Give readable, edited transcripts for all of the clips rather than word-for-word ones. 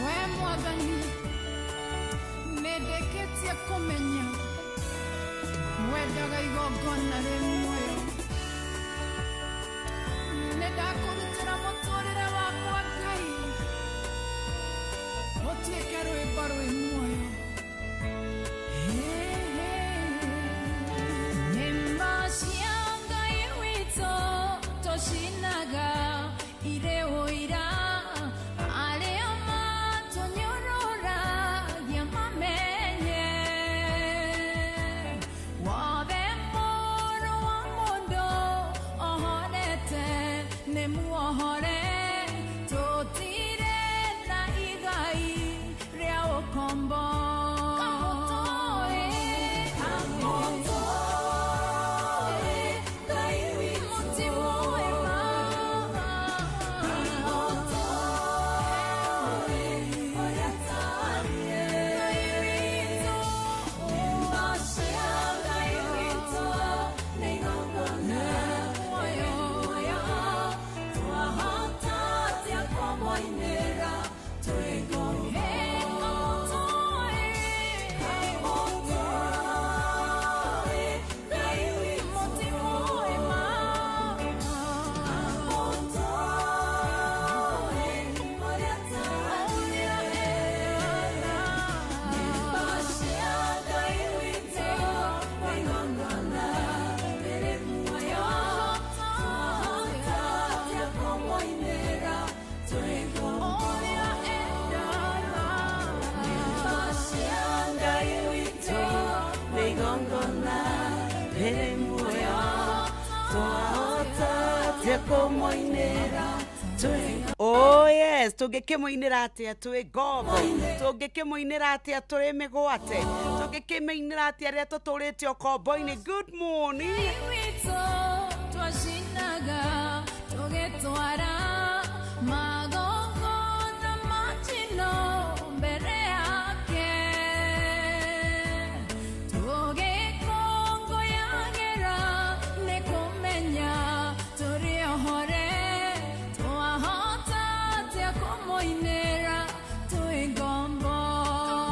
we mwathani nendeketie kumenya wendaga igongona rimwe nendakurutira muturire wakwa Ngai utuike rwimbo rwi muoyo nyimbo cia Ngai witũ tũcinaga ire ũira arĩa matũnyũrũragia mamenye wothe mũrũ wa mũndũ ohorete nĩ muohore tũtirĩ na igai rĩa ũkombo Oh yes, tũngĩkĩmũinĩra atĩa twĩ ngombo, tũngĩkĩmũinĩra atĩa tũrĩ mĩgwate, tũngĩkĩmũinĩra atĩa rĩrĩa tũtũrĩte ũkombo-inĩ. Good morning. Twacinaga tũgĩtwara magongona matino mbere yake tũgĩkũngũyagĩra nĩ kũmenya tũrĩ ohore twahota atĩa kũmũinĩra twĩ ngombo.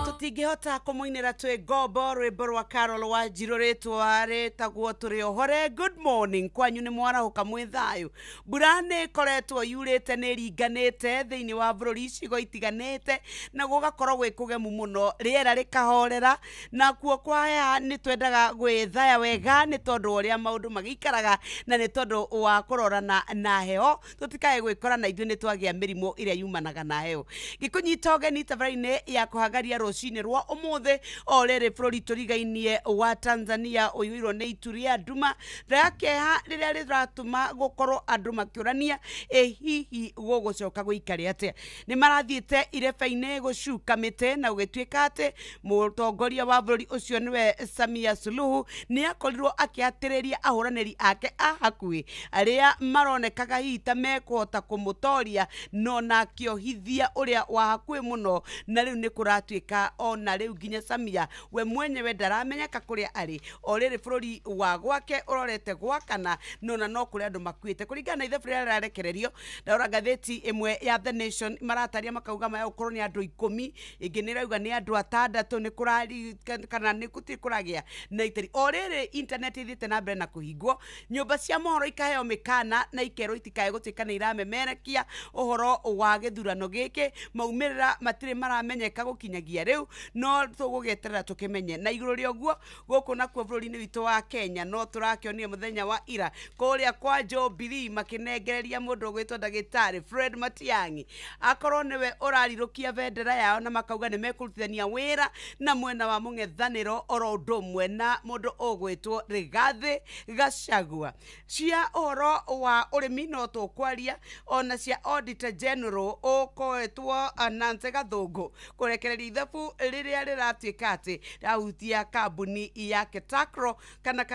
Tũtingĩhota kũmũinĩra twĩ ngombo rwĩmbo rwa Carol Wanjiru rĩtwa rĩtagwo tũrĩ ohore. Good morning kwanyu nĩ mwarahũka mwĩ thayũ. Mbura nĩ ĩkoretwo yurĩte nĩ ĩringanĩte thĩinĩ wa bũrũri icigo itiganĩte na gũgakorwo gwĩ kũgemu mũno, rĩera rĩkahorera na kuo kwaya nĩ twendaga gwĩthaya wega nĩ tondũ ũrĩa maũndũ magĩikaraga na nĩ tondũ wa kũrorana na heho tũtikae gwĩkora na ithuĩ nĩ twagĩa mĩrimũ ĩrĩa yumanaga na heho. Gĩkũnyita ũgeni tabarĩra-inĩ ya kũhangaria rũcinĩ rwa ũmũthĩ o rĩrĩ bũrũri tũrigainie wa Tanzania ũiyũirwo nĩ itu rĩa nduma rĩakeha rĩrĩa rĩratũma gũkorwo andũ makĩũrania hihi gũgũcoka gũikare atĩa. Nĩ marathiĩte irebe-inĩ gũcuka mĩtĩ na gũgĩtuĩka atĩ mũtongoria wa bũrũri ũcio nĩwe Samia Suluhu nĩ akorirwo akĩatĩrĩria ahũranĩri ake a hakuhĩ arĩa maronekaga hihi ta mekũhota kũmũtoria no na akĩohithia ũrĩa wa hakuhĩ mũno, na rĩu nĩ kũratuĩka ona rĩu nginya Samia we mwenyewe ndaramenyeka kũrĩa arĩ o rĩrĩ bũrũri wa gwake ũrorete gwakana nona no kũrĩ andũ makuĩte kũringana na ithabu rĩrĩa rĩrarekererio. Ndora ngathĩti ĩmwe ya The Nation marataria makauga maya gũkorwo nĩ andũ 10, ĩngĩ nĩ rauga nĩ andũ 6 nĩ kũrari kana nĩ kũragĩa na itari. O rĩrĩ internet ithiĩte na mbere na kũhingwo, nyũmba cia mohoro ikaheo mĩkana na ikerwo itikae gũtuĩka nĩ iramemerekia ũhoro wa gĩthurano gĩkĩ. Maumĩrĩra matirĩ maramenyeka gũkinyagia rĩu, no tũgũgĩeterera tũkĩmenye. Na igũrũ rĩa ũguo gũkũ nakuo bũrũri-inĩ witũ wa Kenya no tũrakĩonire mũthenya wa ira kũrĩa kwa Jubilee makĩnengereria mũndũ ũgwĩtwo ndagĩtarĩ Fred Matiang'i akorwo nĩwe ũrarirũkia bendera yao na makauga nĩ mekũrutithania wĩra na mwena wa mũng'ethanĩro oro ũndũ ũmwe na mũndũ ũgwĩtwo Rigathi Gachagua. Cia ũhoro wa ũrĩmi no tũkwaria ona cia Auditor General ũkoetwo Nancy Gathũngũ kũrekereria ithabu riria riratuika ati rahutia kambuni ya Ketakro kana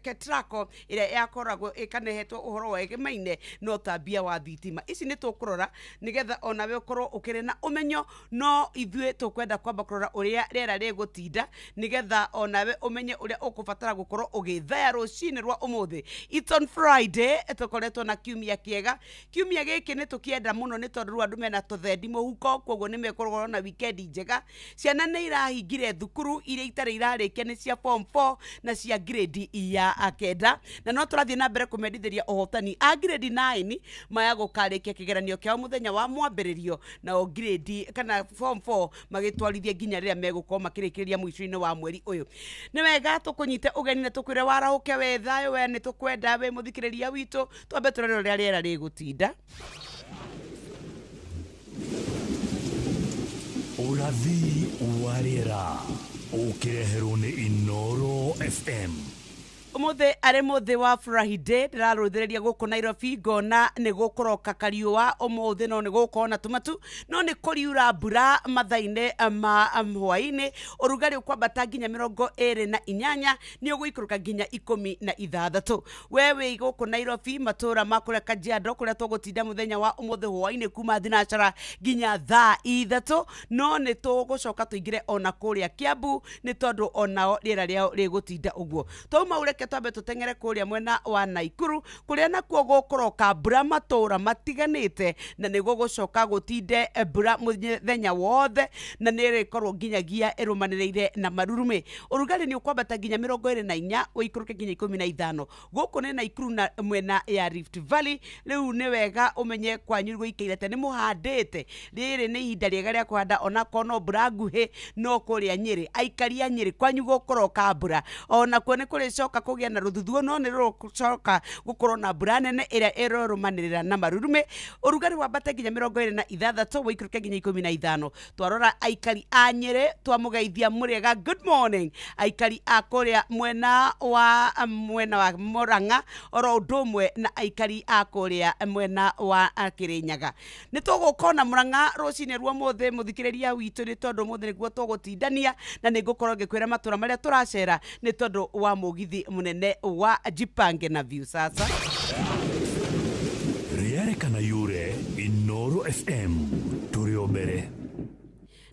Ketraco ira yakoragwo ikanehetwo uhoro wegimaine no tabia wa thitima. Ici ni tukurora nigetha onawe ukorwo ukiri na umenyo, no ithue tukwenda kwamba kurora uria rera rigutinda nigetha onawe umenye uria ukubatara gukorwo ugithaya rucini rwa umuthi. It's on Friday, tukoretwo na kiumia kiega. Kiumia giki ni tukienda muno ni tondu andu mena tuthendi muhuko, koguo ni mekorwo na weekend njega. Ciana ni irahingire thukuru iria itari irarikia ni cia form 4 na cia grade ya kenda, na no turathie na mbere kumendithĩria uhotani a grade 9 maya gukarikia kigeranio kiao muthenya wa mwambĩrĩrio, na o grade kana form 4 magitwarithie nginya riria megukorwo makirikiria mwico-ini wa mweri uyu. Ni wega tukunyite ugeni na tukwire warahuke we thayo we ni tukwenda we muthikiriria witu twambe turore uria riera rigutinda. Urathi wa riera ukireherwo ni Inoro FM. Umuthi ari muthi wa Friday ndiraruthiriria guku Nairobi ngona ni gukoroka kariua umuthi no ni gukona tumatu no ni kuriura mbura mathaine ma hwaini urugari ukwambata nginya 28 ni uguikuruka nginya 16. wewe guku Nairobi matura makure Kajiado kuria tugutinda muthenya wa umuthi hwaini kuma thinacara nginya thaa 3 no ni tugucoka tuingire ona kuria Kiambu ni tondu onao riera riao rigutinda uguo. Tuma ureke twambe tutengere kuria mwena wa Naikuru kuria nakuo gukoroka mbura matura matiganite na ni gugucoka gutinde mbura muthenya wothe na ni rikorwo nginyagia irumaniriire na marurume. Urugari ni ukwambata nginya 24 uikuruke nginya 15. Guku ni Naikuru na mwena ya Rift Valley. Riu ni wega umenye kwanyu guikairete ni muhandite riri ni ihinda riega ria kuhanda ona kono mbura nguhi no kuria Nyeri aikaria Nyeri kwanyu gukoroka mbura ona kuone kuricoka kugia na ruthuthuo no ni rucoka gukorwo na mbura nene iria irorumanirira na marurume. Urugari wambate nginya 26 wikuruke nginya 15. Twarora aikari a Nyeri twamugeithia muriega good morning. Aikari a kuria mwena wa Murang'a oro ndumwe na aikari a kuria mwena wa Kirinyaga. Ni tugukona Murang'a rucine rwa muthi muthikiriria witu ni tondu muthi niguo tugutindania na ni ngukorwo ngikwira matura maria turacera ni tondu wa mugithi munene wa Jipange na View. Sasa riere kana yure Inoro FM turio mbere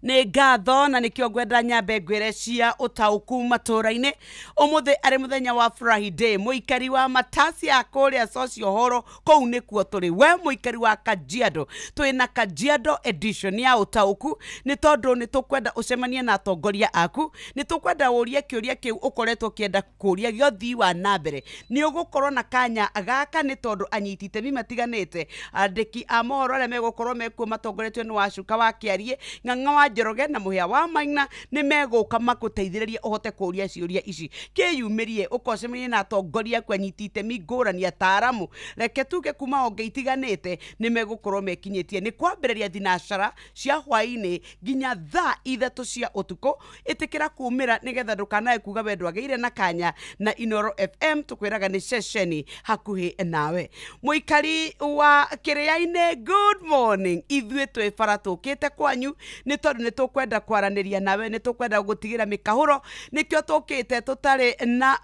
ni ngatho na nikio ngwenda nyambe ngwireciria utauku matura-ini. Umuthi ari muthenya wa Friday, muikari wa Matasi akuria socio horo kou nikuo turi. We muikari wa Kajiado twina Kajiado edition ya utauku ni tondu ni tukwenda ucemanie na atongoria aku, ni tukwenda uria kiuria kiu ukoretwo kienda kuria giothi wa nambere ni ugukorwo na kanya gaka ni tondu anyitite mimatiganite andiki a mohoro aria megukorwo mekuo matongoretio ni Wacuka wa Kiarie, Ng'ang'a wa Njoroge na Muhia wa Maina ni meguka makuteithiririe uhote kuria ciuria ici. Kiyumirie ukocemanie na atongoria kwanyitite mingurani ataramu reke tuge kuma onge itiganite ni megukorwo mekinyitie ni kwambiriria thinacara cia hwaini nginya thaa 3 cia utuko. Itikira kumira nigetha ndukanae kuga we ndwageire na kanya na Inoro FM tukwiraga ni sesheni hakuhi nawe. Muikari wa Kiria-ini good morning. Ithue twifara tukite kwanyu ni tondu ni tukwenda kwaraniria nawe, ni tukwenda gutigira mikahuro nikio tukite tutari na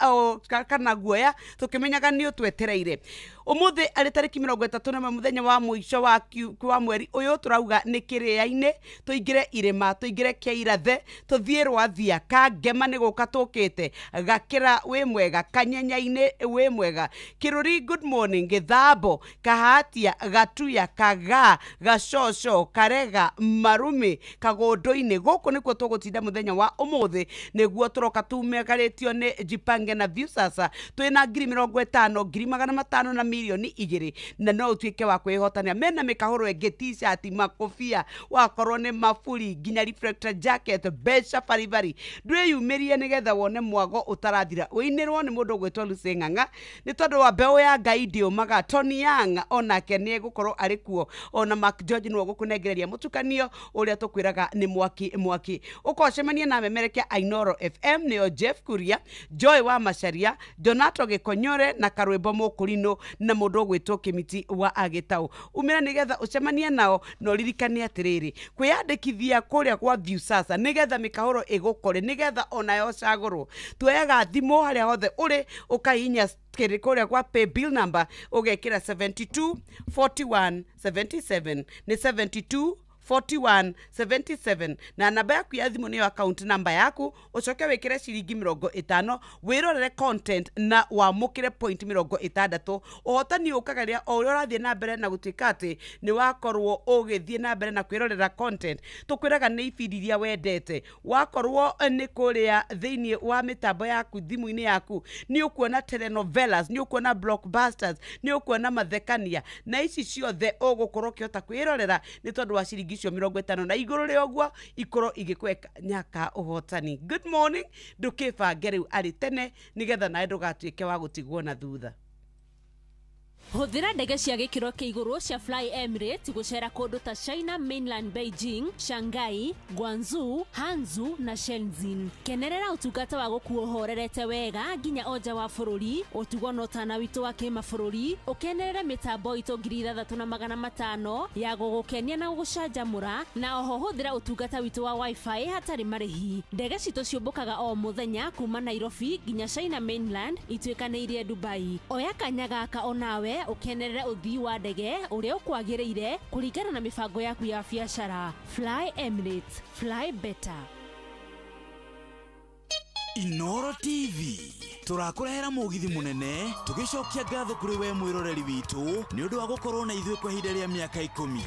kana guoya tukimenyaga ni utwetereire. Umuthi ari tariki 31 muthenya wa mwisho wa mweri uyu turauga ni Kiria-ini tuingire irima tuingire Kiairathe tuthie Rwathia Kangema ni guka tukite Gakira wi mwega Kanyenya-ini wi mwega Kiruri good morning Githambo Kahatia Gatuya Kaga Gacoco Karega Marumi Kagondo-ini guku nikuo tugutinda muthenya wa umuthi niguo turoka tumegaritio ni Jipange na View. Sasa twina 50,000 500 na milioni 2 na no utuike wa kwihotania mena mikahuro enge t-shirt makofia wakorwo ni mafuri nginya reflector jacket besha faribari ndwiyumirie nigetha wone mwago utarathira uinirwo ni mundu gwetwo Lucy Ng'ang'a ni tondu wa mbeu ya Ngai ndiumaga. Tony Young onake ni gukorwo ari kuo ona Mark George no gukunengereria mutukanio uria tukwiraga ni mwaki ukocemania na memerekia Inoro FM nio Jeff Kuria, Joy wa Macharia, Donato Gikonyore na Karwebo Mukurino na mundu gwitwo Kimiti wa Agitau. Umira nigetha ucemanie nao no ririkane atiriri kwiyandikithia kuria kwa Viusasa nigetha mikahuro igukore nigetha onayo cagurwo. Tuoyaga thimu haria hothe uri ukahinya kuria kwa pay bill number ugekira 72 41 77 ni 72 41 77 na namba yaku ya thimu niyo account number yaku ucoke wikire ciringi 50 wirorere content na wamukire point 60 uhotani ukagaria o uria urathie na mbere na gutikati ni wakorwo ugithie na mbere na kwirorera content tukwiraga ni ifidi iria wendete wakorwo ni kuria thiini wa mitambo yaku thimu-ini yaku ni ukuona telenovelas ni ukuona blockbusters ni ukuona mathekania na ici ciothe ugukorwo kiota kwirorera ni tondu wa ciringi cio 50 na iguru ri ogwo ikoro igikweka nyaka uhotani. Good morning ndukibange riu ari tene nigetha nae ndugatuike wa gutigwo na thutha. Huthira ndege cia gikiro kia iguru cia Fly Emirates gucera kundu ta China Mainland, Beijing, Shanghai, Guangzhou, Hangzhou na Shenzhen. Kenerera utungata wa gukuo horerete wega nginya oja wa bururi utugo no tana witu wa kimabũrũri ukenerera mitambo itu 3500 ya gugukenia na gucanjamura na oho huthira utungata witu wa wifi hatari marihi. Ndege citu ciumbukaga o muthenya kuma Nairobi nginya China Mainland itwikanirie Dubai. Oya kanyaga ka onawe ukenerera uthii wa ndege uria ukwagiriire kuringana na mibango yaku ya biashara. Fly Emirates, fly better. Inoro TV turakurehera mugithi munene tugicokia ngatho kuri we mwiroreri witu ni undu wa gukorwo na ithuĩ kwa ihinda rĩa miaka 10.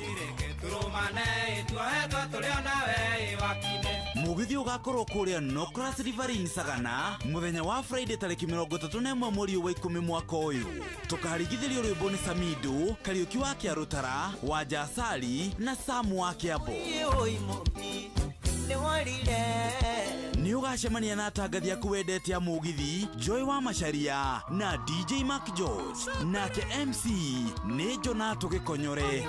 Mugithi ugakorwo kuria Nocras Riverine Sagana muthenya wa Friday tariki 31 mweri wa 10 mwaka uyu. Tukaringithirio rwimbo ni Samido, Kariuki wa Kiarutara, wa Jasali na Samu wa Kiambu. Ni ugacemania na atangathi aku wendete a mugithi Joy wa Macharia na DJ Mark George nake MC ni Jonato Gikonyore.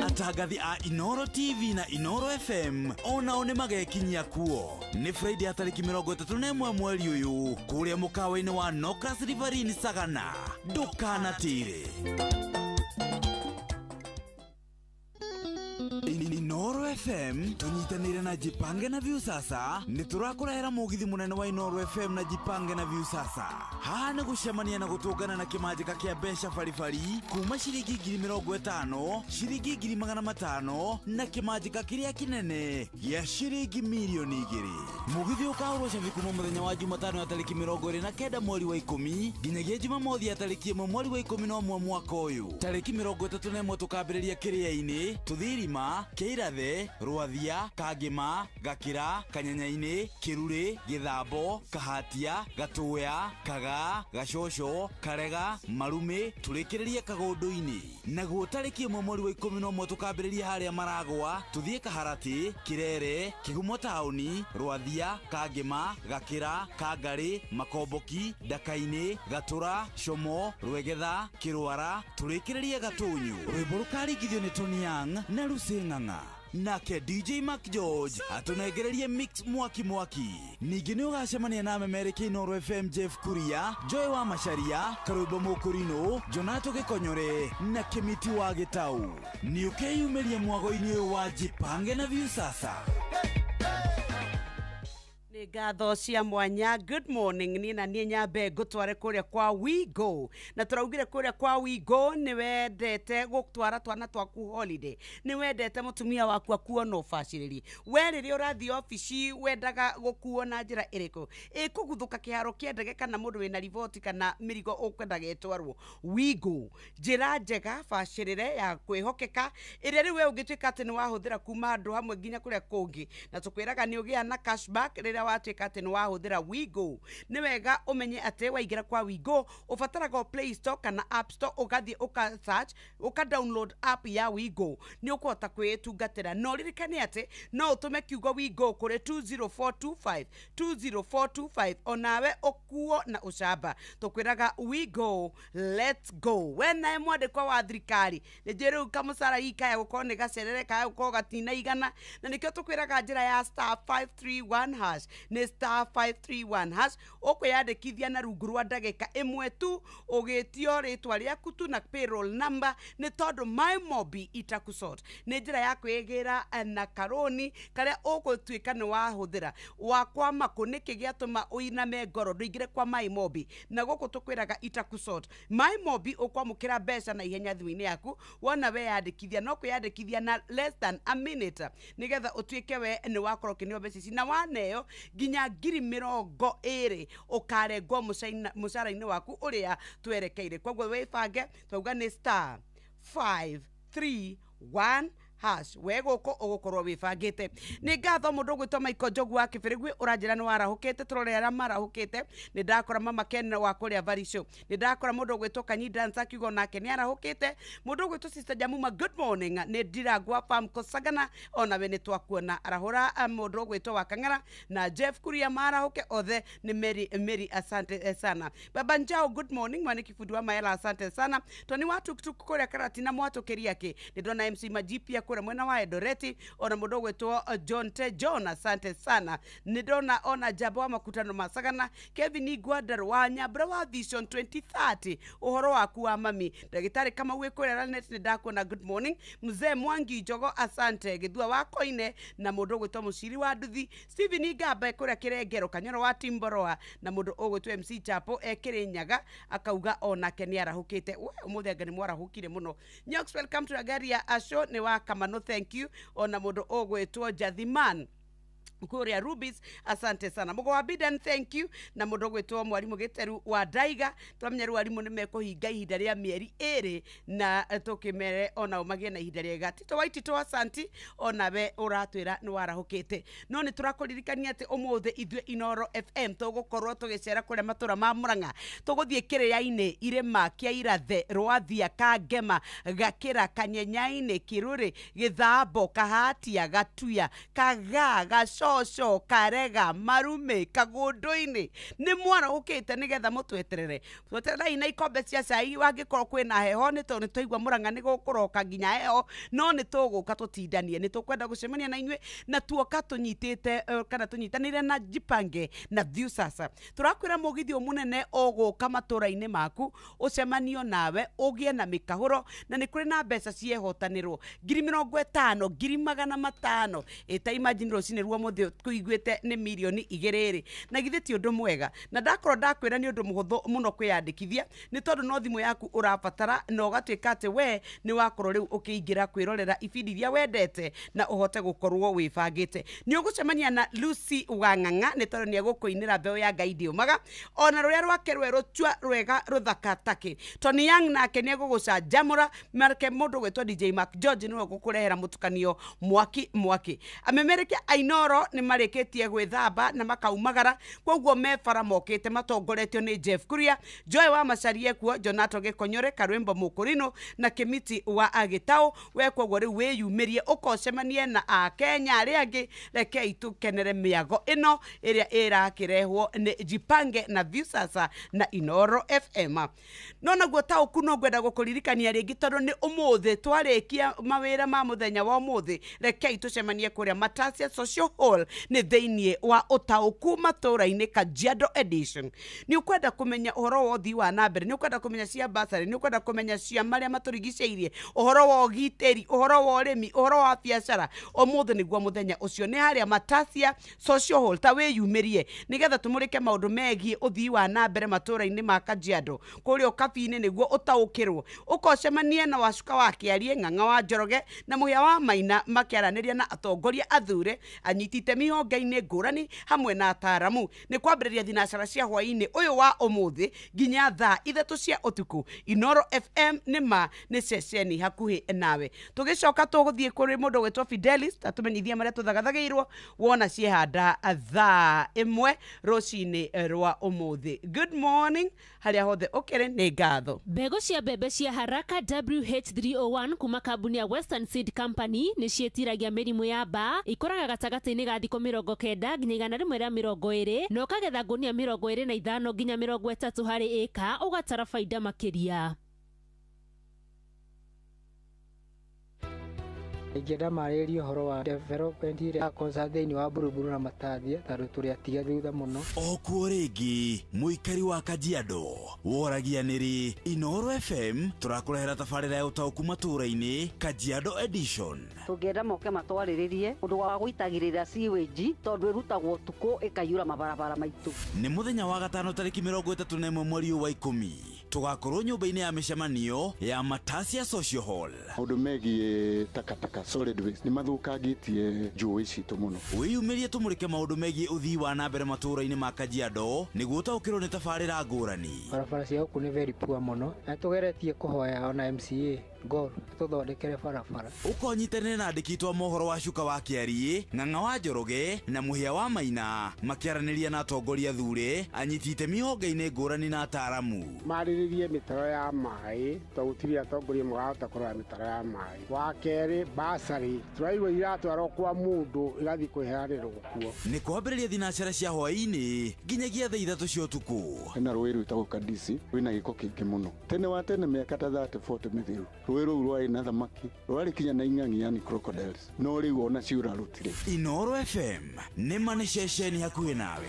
Atangathi a Inoro TV na Inoro FM onao ni magekinyia kuo. Ni Friday tariki 31 mweri uyu kuria mukawa-ini wa Nocras Riverine Sagana. Ndukanatire. Inoro FM tunyitanire na Jipange na Viusasa ni turakurehera mugithi munene wa Inoro FM na Jipange na Viusasa. Hana gucemania na gutungana na kimajika kia besha farifari kuma ciringi 50,000 ciringi 500,000 na kimajika kiria kinene ya ciringi milioni 2. Mugithi ukahurwo cabi muthenya wa Jumatano ya tariki 29 mweri wa 10 nginyagia Jumamothi ya tariki 1 mweri wa 11 mwaka uyu. Tariki 31 tukambiriria kiria-ini tuthirima Keirathe, Rwathia, Kagima, Gakira, Kanyanya-ini, Kiruri, Githambo, Kahatia, Gatuya, Kaga, Gacocho, Karega, Marume, turikiririe Kagundu-ini. Naguo tariki 1 mweri wa 11 tukambiriria haria Maragwa, tuthie Kaharati, Kirere, Kigumo Tauni, Rwathia, Kagima, Gakira, Kangari, Makomboki, Daka-ini, Gatura, Shomo, Rwegetha, Kirwara, turikiririe Gatunyu. Rwimbo rukaringithio ni Tony Young na Ruseng'ang'a. Nake DJ Mark George atunegererie mix mwaki. Ningi ni ugacemania na memereke Inoro FM Jeff Kuria, Joy wa Macharia, Karwimbo Mukurino, Jonato Gikonyore na Kimiti wa Agitau. Ni ukeyumeria mwago-ini wa Jipange na Viusasa. Ngatho cia mwanya. Good morning ni na nie Nyambe gutware kuria kwa We Go na turaugire kuria kwa We Go ni wendete gutwara twana twaku holiday, ni wendete mutumia waku akuo no facility we riri urathi office wendaga gukuo na njira iriku ikuguthuka kiharo kia ndege kana mundu wina report kana mirigo ukwendaga etwarwo We Go njira njega facility ya kwihokeka iria riwe ungituika ati ni wahuthira kuma andu hamwe nginya kuria kungi na tukwiraga ni ugia na cashback rira watuika ati ni wahuthira We Go. Ni wega umenye ati waigira kwa We Go ufataraga Play Store kana App Store ugathie uka search uka download app ya We Go ni ukuhota kwitungatira no ririkane ati no utume kiugo We Go kuri 20425 onawe okuo na ucamba tukwiraga We Go let's go. Wena mwandikwa wa thirikari ni njiru kamusara ikaya gukorwo ni gacerere kaya gukorwo gatina igana na nikio tukwiraga njira ya *531# nĩ star 531 hash ũkwĩyandĩkithia na rungu rwa ndagĩka ĩmwe tu ũgĩtio rĩtwa rĩaku tu na payroll number nĩ tondũ MyMobi itakusort nĩ njĩra ya kwĩgĩra na karoni karĩa ũgũtuĩka nĩ wahũthĩra wakwa makũ nĩkĩ gĩatũma ũiname ngoro ndũingĩre kwa MyMobi na gũkũ tũkwĩraga itakusort MyMobi ũkwamũkĩra mbeca na ihenya thimũ-inĩ yaku wona weyandĩkithia no kwĩyandĩkithia na less than a minute nigetha ũtuĩke we nĩ wakorwo kĩneo mbeca ici na waneo nginya 20,000 ũkarengwo mũcara-inĩ waku ũrĩa twerekeire koguo wĩbange twauga nĩ star 531 hash wegũkũ ũgũkorwo wĩbangĩte nĩ ngatho mũndũ ũgwĩtwo Michael Njogu wa Kĩbĩrĩgwi ũranjĩra nĩ warahũkĩte tũrore arĩa marahũkĩte nĩ ndakora mama Ken wa kũrĩa Valley Show nĩ ndakora mũndũ ũgwĩtwo Kanyi Dance akiuga nake nĩ arahũkĩte mũndũ ũgwĩtwo Sister Jamuma good morning nĩ Ndirangwa Farm Kosagana onawe nĩ twakuona arahũra mũndũ ũgwĩtwo wa Kang'ara na Jeff Kuria marahũke othe nĩ Mary asante sana Baba Njao good morning mwana kifundi wa Maela asante sana Tony watu kũrĩa Karatina mwatũkĩria kĩ nĩ ndona MC Majipia kũrĩa mwena wa Eldoreti ona mũndũ ũgwĩtwo John T John asante sana nĩ ndona ona Jabo wa makutano Masagana Kevin Igwandar wa Nyambura wa Vision 2030 ũhoro waku wa mami ndagĩtarĩ kama gwĩ kũrĩa Lanet nĩ ndakuona good morning mzee Mwangi Njogo asante Gĩthua wa Koine na mũndũ ũgwĩtwo Mũciri wa Nduthi Steven Igamba kũrĩa Kĩrengero Kanyoro wa Timboroa na mũndũ ũgwĩtwo MC Chapo Kĩrĩnyaga akauga onake nĩ arahũkĩte ũmũthĩ anga nĩ mwarahũkire mũno Nyox welcome to Agaria Asho nĩ wa Kamano thank you ona mũndũ ũgwĩtwo Jathiman Kuria Rubis asante sana Mugo wa Bidan thank you na mũndũ ũgwĩtwo Mwarimũ Gĩteru wa Daiga twamenya arimũ nĩ mekũhinga ihinda rĩa mĩeri 2 na tũkĩmere ona ũmagie na ihinda rĩega Tito Waitito asanti ona we ũratwĩra nĩ warahũkĩte no nĩ tũrakũririkania atĩ ũmũthĩ ithuĩ Inoro FM tũgũkorwo tũgĩcera kũrĩa matũra ma Mũrang'a tũgũthiĩ kĩrĩa-inĩ irĩma kĩa Irathe Rwathia Kangema Gakĩra Kanyenya-inĩ Kĩrũrĩ Gĩthambo Kahatia Gatuya Kaga Shosho Karega Marume Kagũndũ-inĩ nĩ mwarahũkĩte nĩgetha mũtweterere twetererai na ikombe cia cai wangĩkorwo kwĩna heho nĩ tondũ nĩ twaigua Mũrang'a nĩ gũkũroka nginya heho no nĩ tũgũka tũtindanie nĩ tũkwenda gũcemania na inyuĩ na tuoka tũnyitĩte kana tũnyitanĩire na Jipange na Viusasa tũrakwĩra mũgithi mũnene ũgũka matũra-inĩ maku ũcemanio nawe ũgĩe na mĩkahũro na nĩ kũrĩ na mbeca ciehotanĩrwo 50,000 500,000 ĩta imagine rũcinĩ ruo mũthĩ kũiguĩte nĩ milioni 2 na githĩ ti ũndũ mwega na ndakorwo ndakwĩra nĩ ũndũ mũhũthũ mũno kwĩyandĩkithia nĩ tondũ no thimũ yaku ũrabatara na ũgatuĩka atĩ we nĩ wakorwo rĩu ũkĩingĩra kwĩrorera ibindi iria wendete na ũhote gũkorwo wĩbangĩte nĩ ũgũcemania na Lucy Wang'ang'a nĩ tondũ nĩ egũkũinĩra mbeũ ya Ngai ndĩũmaga ona rũrĩa rwake rwerũ tua rwega rũthaka takĩ Tony Young nake nĩ egũgũcanjamũra marke mũndũ gwĩtwo DJ Mark George nĩwe gũkũrehera mũtukanio mwaki amemerekia Ainoro nĩ marĩkĩtie gwĩthamba na makaumagara koguo mebara mokĩte matongoretio nĩ Jeff Kuria Joy wa Macharie kuo Jonato Gĩkonyore Karwembo Mũkũrino na Kĩmiti wa Agĩtaũ we koguo rĩu wĩyumĩrie ũkocemanie na Akenya arĩa angĩ rekei tũkenere mĩago ĩno ĩrĩa ĩrakĩrehwo nĩ Jipange na Viusasa na Inoro FM no naguo taũku no ngwenda gũkũririkania rĩngĩ tondũ nĩ ũmũthĩ twarĩkia mawĩra ma mũthenya wa ũmũthĩ rekei tũcemanie kũrĩa Matasia Social Hall nĩ thĩinĩ wa ũtaũku matũra-inĩ Kajiado edition nĩ ũkwenda kũmenya ũhoro wa ũthii wa nambere nĩ ũkwenda kũmenya cia basari nĩ ũkwenda kũmenya cia marĩa matũrigicĩirie ũhoro wa ũgitĩri ũhoro wa ũrĩmi ũhoro wa biacara ũmũthĩ nĩguo mũthenya ũcio nĩ harĩa Matasia Social Hall ta wĩyumĩrie nĩgetha tũmũrĩke maũndũ megiĩ ũthii wa nambere matũra-inĩ ma Kajiado kũrĩa ũkabi-inĩ nĩguo ũtaũkĩrwo ũkocemanie na Wacuka wa Kĩarie Ng'ang'a wa Njoroge na Mũhĩa wa Maina makĩaranĩria na atongoria athure anyiti itemi honge-inĩ ngũrani hamwe na ataramu nĩ kwambĩrĩria thinacara cia hwaĩ-inĩ ũyũ wa ũmũthĩ nginya thaa 3 cia ũtukũ Inoro FM nĩ ceceni hakuhĩ nawe tũgĩcoka tũgũthiĩ kũrĩ mũndũ gwĩtwo Fidelis tatumenyithia marĩa tũthagathagĩirwo wona ciehanda thaa 1 rũcinĩ rwa ũmũthĩ good morning harĩa hothe ũkĩrĩ nĩ ngatho mbegũ cia mbembe cia Haraka WH301 kuma kambuni ya Western Seed Company nĩ ciĩtiragia mĩrimũ ya mbaa ikũraga gatagatĩ-inĩ ga thikũ 90 nginya 120 na ũkagetha ngũnia 25 nginya 30 harĩ ĩka ũgatara baida makĩria ingĩenda marĩrie ũhoro wa development ĩrĩa concern thĩinĩ wa Buruburu na Matathia tondũ tũrĩ atiga thutha mũno. Okuo rĩngĩ mũikari wa Kajiado woragia nĩrĩ Inooro FM tũrakũrehera tabarĩra ya ũtaũku matũũra-inĩ Kajiado Edition. Tũngĩenda moke matwarĩrĩrie ũndũ wa gũitagĩrĩra sewage tondũ ĩrutagwo ũtukũ ĩkaiyũra mabarabara maitũ. Nĩ mũthenya wa gatano tarĩki 31 mweri wa 10 tũgakorwo nyũmba-inĩ ya mĩcemanio ya Matasia Social Hall. Maũndũ megiĩ takataka solid waste nĩ mathũkangĩtie njũĩ citũ mũno. Wĩyumĩrie tũmũrĩke maũndũ megiĩ ũthii wa na mbere matũũra-inĩ ma Kajiado nĩguo ũtaũkĩrwo nĩ tabarĩra ngũrani. Barabara cia gũkũ nĩ very poor mũno na tũgeretie kũhoya ona MCA Gor tũthondekere barabara. Ũkonyitanĩra na andĩki twa mohoro wa Cuka wa Kĩariĩ, Ng'ang'a wa Njoroge na Mũhĩa wa Maina makĩaranĩria na atongoria thure anyiti itemi honge-inĩ ngũrani na ataaramu. Marĩrĩrie mĩtaro ya maĩ tondũ gũtirĩ atongoria marahota kũrora mĩtaro ya maĩ. Wa kerĩ basarĩ tũraigua iratwarwo kwa mũndũ igathiĩ kwĩheanĩrwo kuo. Nĩ kwambĩrĩria thinacara cia hwaĩ-inĩ nginyagia thaa 3 cia ũtukũ. Hena rũĩ rwĩtagwo Kadisi rwĩna gĩko kĩingĩ mũno. Tene wa tene mĩaka ta 30-40 mĩthiru rũĩ rũu rwarĩ na thamaki rwarĩ kinya na ing'ang'i yani crocodiles no rĩu ona ciura rutire. Inooro FM nĩ mane ceceni hakuhĩ nawe.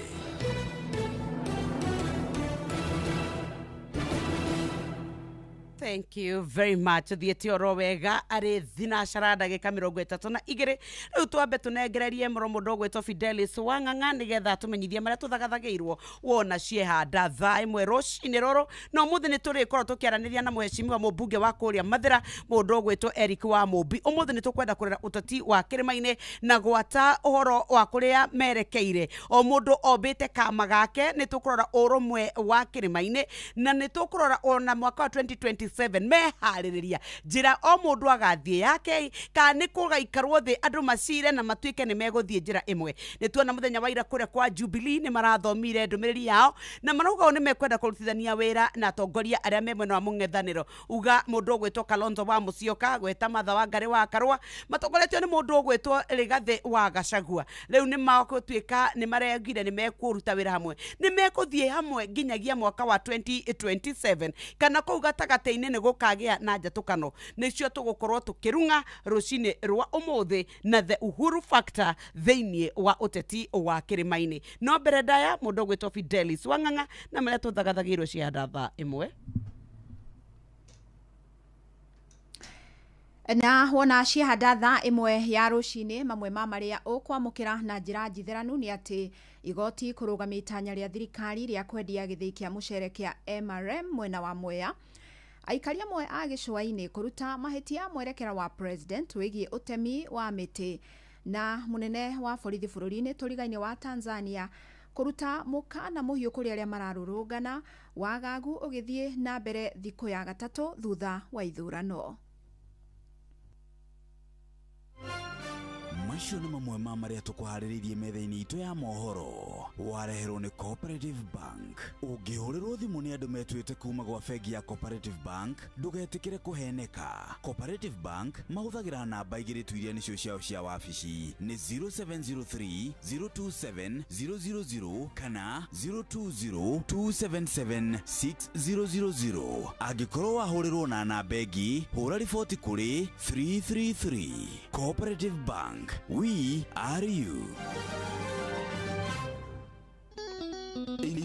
Thank you very much. Thiĩte oro wega arĩ thinacara ndagĩka 32 rĩu twambe tũnengererie mũndũ ũgwĩtwo Fidelis wa Ng'ang'a nĩgetha tũmenyithie marĩa tũthagathagĩirwo wona ciehanda thaa ĩmwe rũcinĩ rũrũ no mũthĩ nĩ tũrĩkorwo tũkĩaranĩria na mũhecimiwa mũmbunge wa kũrĩa Mathĩra mũndũ ũgwĩtwo Eric wa Mũmbi. Ũmũthĩ nĩ tũkwenda kũrera ũteti wa kĩrĩma-inĩ na gwata ũhoro wa kũrĩa merekeire o mũndũ ombĩte kama gake. Nĩ tũkũrora ũrũmwe wa kĩrĩma-inĩ na nĩ tũkũrora ona mwaka wa 2027 meharĩrĩria njĩra o mũndũ agathiĩ yake kana nĩ kũgaikarwo thĩ andũ macire na matuĩke nĩ megũthiĩ njĩra ĩmwe. Nĩ tuona mũthenya wa ira kũrĩa kwa Jubilee nĩ marathomire ndũmĩrĩri yao na marauga nĩ mekwenda kũrutithania wĩra na atongoria arĩa me mwena wa mũng'ethanĩro. Uga mũndũ ũgwĩtwo Kalonzo wa Musyoka, gweta Martha Wangari wa Karua matongoretio nĩ mũndũ ũgwĩtwo Rigathĩ wa Gachagua. Rĩu nĩ magũtuĩka nĩ marengire nĩ mekũruta wĩra hamwe nĩ mekũthiĩ hamwe nginyagia mwaka wa 2027 kana kũu gatagatĩ-inĩ nĩ gũkagĩa na njatũkano. Nĩcio tũgũkorwo tũkĩrung'a rũcinĩ rwa ũmũthĩ na the Uhuru Factor thĩinĩ wa ũteti wa kĩrĩma-inĩ. No mbere ndaya mũndũ ũgwĩtwo Fidelis wa Ng'ang'a na marĩa tũthagathagĩirwo ciehanda thaa ĩmwe. Na wona ciehanda thaa ĩmwe ya rũcinĩ mamwe ma marĩa ũkwamũkĩra na njĩra njitheranu nĩ atĩ igoti kũrũgamia itanya rĩa thirikari rĩa kwendia gĩthĩi kĩa mũcere kĩa MRM mwena wa Mwea. Aikari amwe a gĩcũa-inĩ kũruta mahĩtia mwerekera wa president wĩgiĩ ũtemi wa mĩtĩ na mũnene wa borithi bũrũri-inĩ tũrigainĩ wa Tanzania kũruta mũkana mũhiũ kũrĩ arĩa mararũrũngana wagagu ũgĩthiĩ na mbere thikũ ya gatatũ thutha wa ithurano. Macio nĩ mamwe ma marĩa tũkũharĩrĩirie metha-inĩ itũ ya mohoro. Wareherwo nĩ Cooperative Bank. Ũngĩhũrĩrwo thimũ nĩ andũ metuĩte kuma gwa bengi ya Cooperative Bank ndũgetĩkĩre kũheneka. Cooperative Bank mahũthagĩra namba igĩrĩ tu iria nĩcio ciao cia wabici nĩ 0703 027 000 kana 020 277 6000. Angĩkorwo wahũrĩrwo na namba ĩngĩ hũra riboti kũrĩ 333. Cooperative Bank. We are you.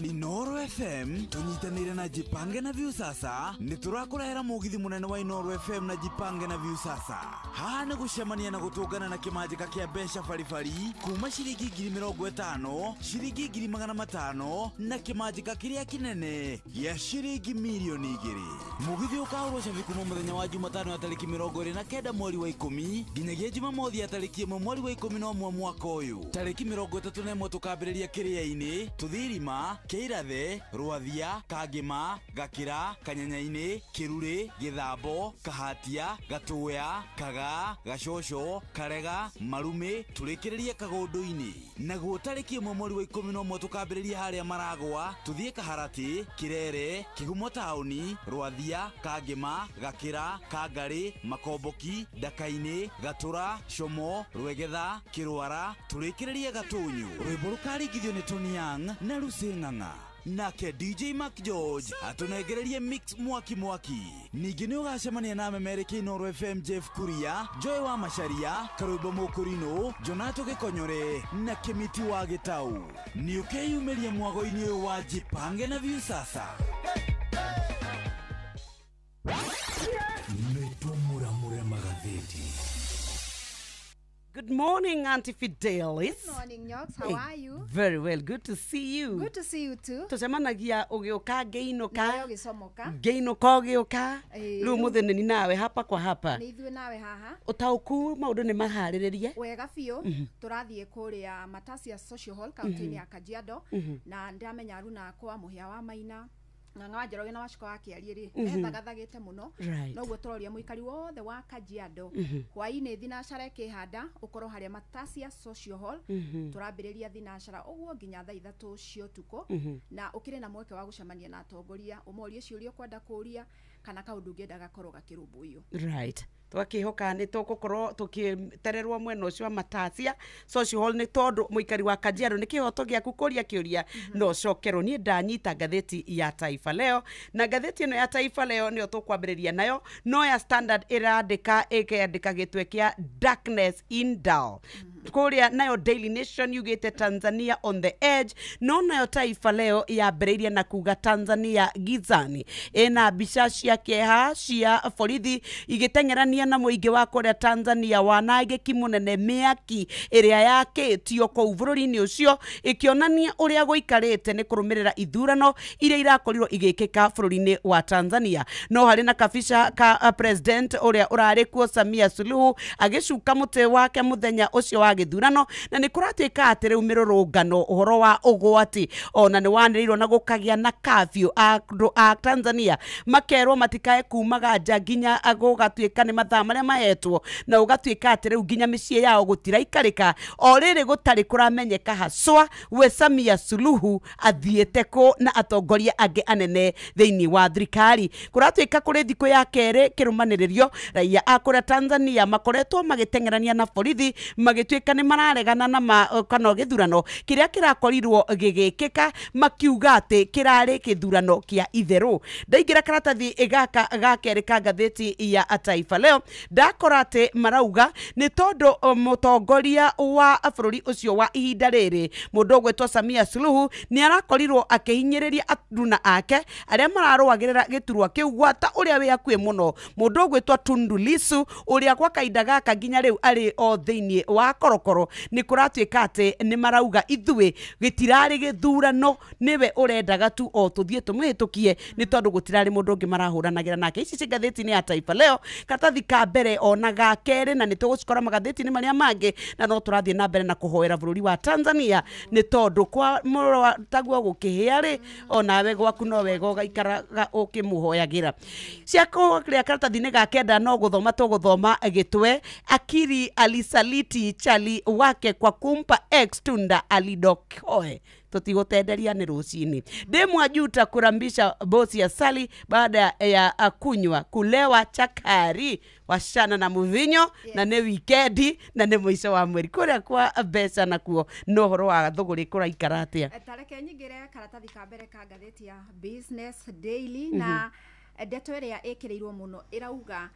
Inooro FM tunyitanĩire na Jipange na Viusasa nĩ tũrakũrehera mũgithi mũnene wa Inooro FM na Jipange na Viusasa. Haha nĩ gũcemania na gũtũngana na kĩmanjĩka kĩa mbeca baribari kuma ciringi 50,000 ciringi 500,000 na kĩmanjĩka kĩrĩa kĩnene gĩa ciringi milioni 2. Mũgithi ũkahũrwo cabi kuma mũthenya wa Jumatano ya tarĩki 29 mweri wa 10 nginyagia Jumamothi ya tarĩki 1 mweri wa 11 mwaka ũyũ. Tarĩki 31 tũkambĩrĩria Kĩrĩa-inĩ Tũthirima Kĩirathe Rwathia Kangĩma Gakĩra Kanyanya-inĩ Kĩrure Gĩthambo Kahatia Gatũya Kaga Gacocho Karega Marume tũrĩkĩrĩrie Kagũndũ-inĩ. Naguo tarĩki 1 mweri wa 11 tũkambĩrĩria harĩa Maragwa tũthiĩ Kaharati Kĩrere Kĩhumo taũni Rwathia Kangĩma Gakĩra Kangarĩ Makomboki Ndaka-inĩ Gatũra Como Rwegetha Kĩrwara tũrĩkĩrĩrie Gatũnyũ. Rwĩmbo rũkaringithio nĩ Tony Young na Lucy Ng'ang'a. nake DJ Mark George atunegererie mix mwaki ningĩ nĩ ũgacemania na memereke Inoro FM Jeff Kuria, Joy wa Macharia, Karubo Mokurino, Jonato Gĩkonyore na Kimiti wa Gĩtau. Nĩ ũkeyumĩria mwago-inĩ ũyũ wa Jipange na Viusasa. Good morning, Auntie Fidelis. Good morning, Nyox. How are you? Very well. Good to see you. Good to see you too. Tucemanagia ugioka geinoka. Nayo gicomoka. Geinoka ugioka. Riu muthene ni nawe hapa kwa hapa. Ni ithuĩ nawe haha. Utauku maundu ni maharĩrĩrie. Wega biũ. Tũrathiĩ kũrĩa Matasia Social Hall kaunti-inĩ ya Kajiado na ndamenya Aruna kwa mũhĩa wa Maina. Ng'ang'a Njoroge na Waciko wa Kĩari rĩ thagathagĩte mũno noguo tũroria mũikari wothe wa Kajiado hwaĩ-inĩ thinacara ĩkĩhanda ũkorwo harĩa Matasia Social Hall tũrambĩrĩria thinacara ũguo nginya thaa 3 cia ũtukũ na ũkĩrĩ na mweke wa gũcemania na atongoria ũmorie ciũria ũkwenda kũria kana kaũndũ ũngĩenda gakorwo gakĩrũmbũiyo. Right. Twakihoka ni tugukorwo tukitererwo mwena ucio wa Matasia Social Hall ni tondu muikari wa Kajiado ni kihoto giaku kuria kiuria no cokerwo ni ndanyita ngatheti ya Taifa Leo na ngatheti ino ya Taifa Leo ni tukwambiriria nayo no ya Standard irandika ikandika gitwe kia darkness in dull kuria nayo Daily Nation yugite Tanzania on the edge no nayo Taifa Leo yambiriria na kuga Tanzania gizani ena bica cia kieha cia borithi igitengerania na muingi wa kuria Tanzania wanangiki munene miaki iria yakitio kou bururi-ini ucio ikionania uria guikarite ni kurumirira ithurano iria irakorirwo igikika bururi-ini wa Tanzania no hari na kabisha ka president uria urari kuo Samia Suluhu agicuka muti wake muthenya ucio wa githurano na ni kuratuika ati riu mirurungano uhoro wa ugwati ona ni wanirirwo na gukagia na curfew a Tanzania makerwo matikae kumaga nja nginya agugatuika ni mathaa maria mahetwo na ugatuika ati riu nginya micii yao gutiraikарika o riri gutari kuramenyeka haswa we Samia Suluhu athiete ko na atongoria ange anene theini wa thirikari kuratuika kuri thiku ya kere kirumaniririo raia akura Tanzania makoretwo magitengerania na borithi magituika ni mararegana na kana githurano kiria kirakorirwo gigikika makiuga ati kirari githurano kia itheru ndaingira karatathi igaka gakereka ngatheti ya Taifa Leo ndakora ati marauga ni tondu mutongoria wa bururi ucio wa ihinda riri mundu gwetwo Samia Suluhu ni arakorirwo akihinyiriria Aruna ake aria mararũagĩrĩra giturwa kiu gwata uria wi akui muno mundu gwetwo Tundu Lissu uria kwa kaida gaka nginya riu ari o theinie wa korokoro ni kuratuika ati ni marauga ithuĩ gitirari githurano niwe urendaga tu o tuthie tumihitukie ni tondu gutirari mundu ungi marahuranagira nake ici ngatheti-ini ya Taifa Leo katathi ka mbere ona ga kere na ni tugucikora magatheti-ini maria mangi na no turathie na mbere na kuhoera bururi wa Tanzania ni tondu kwa taguo gukihia ri ona we gwaku no wega ugaikara ukimuhoyagira ciako kria karatathi-ini ga kenda no guthoma tuguthoma gitwe akiri alisaliti chali wake kwa kumpa ex Tunda alidokoe tutigotenderia ni rucini ndimwajuta kurambisha bosi ya Sali baada ya kunywa kulewa chakari washana na muvinyo na ni weekend na ni mwisho wa mweri kuria kwa mbeca na kuo no horo wa thuguri kuraikara atia tareke nyingire karatathi ka mbere ka ngatheti ya Business Daily na ndeto iria ikirirwo muno irauga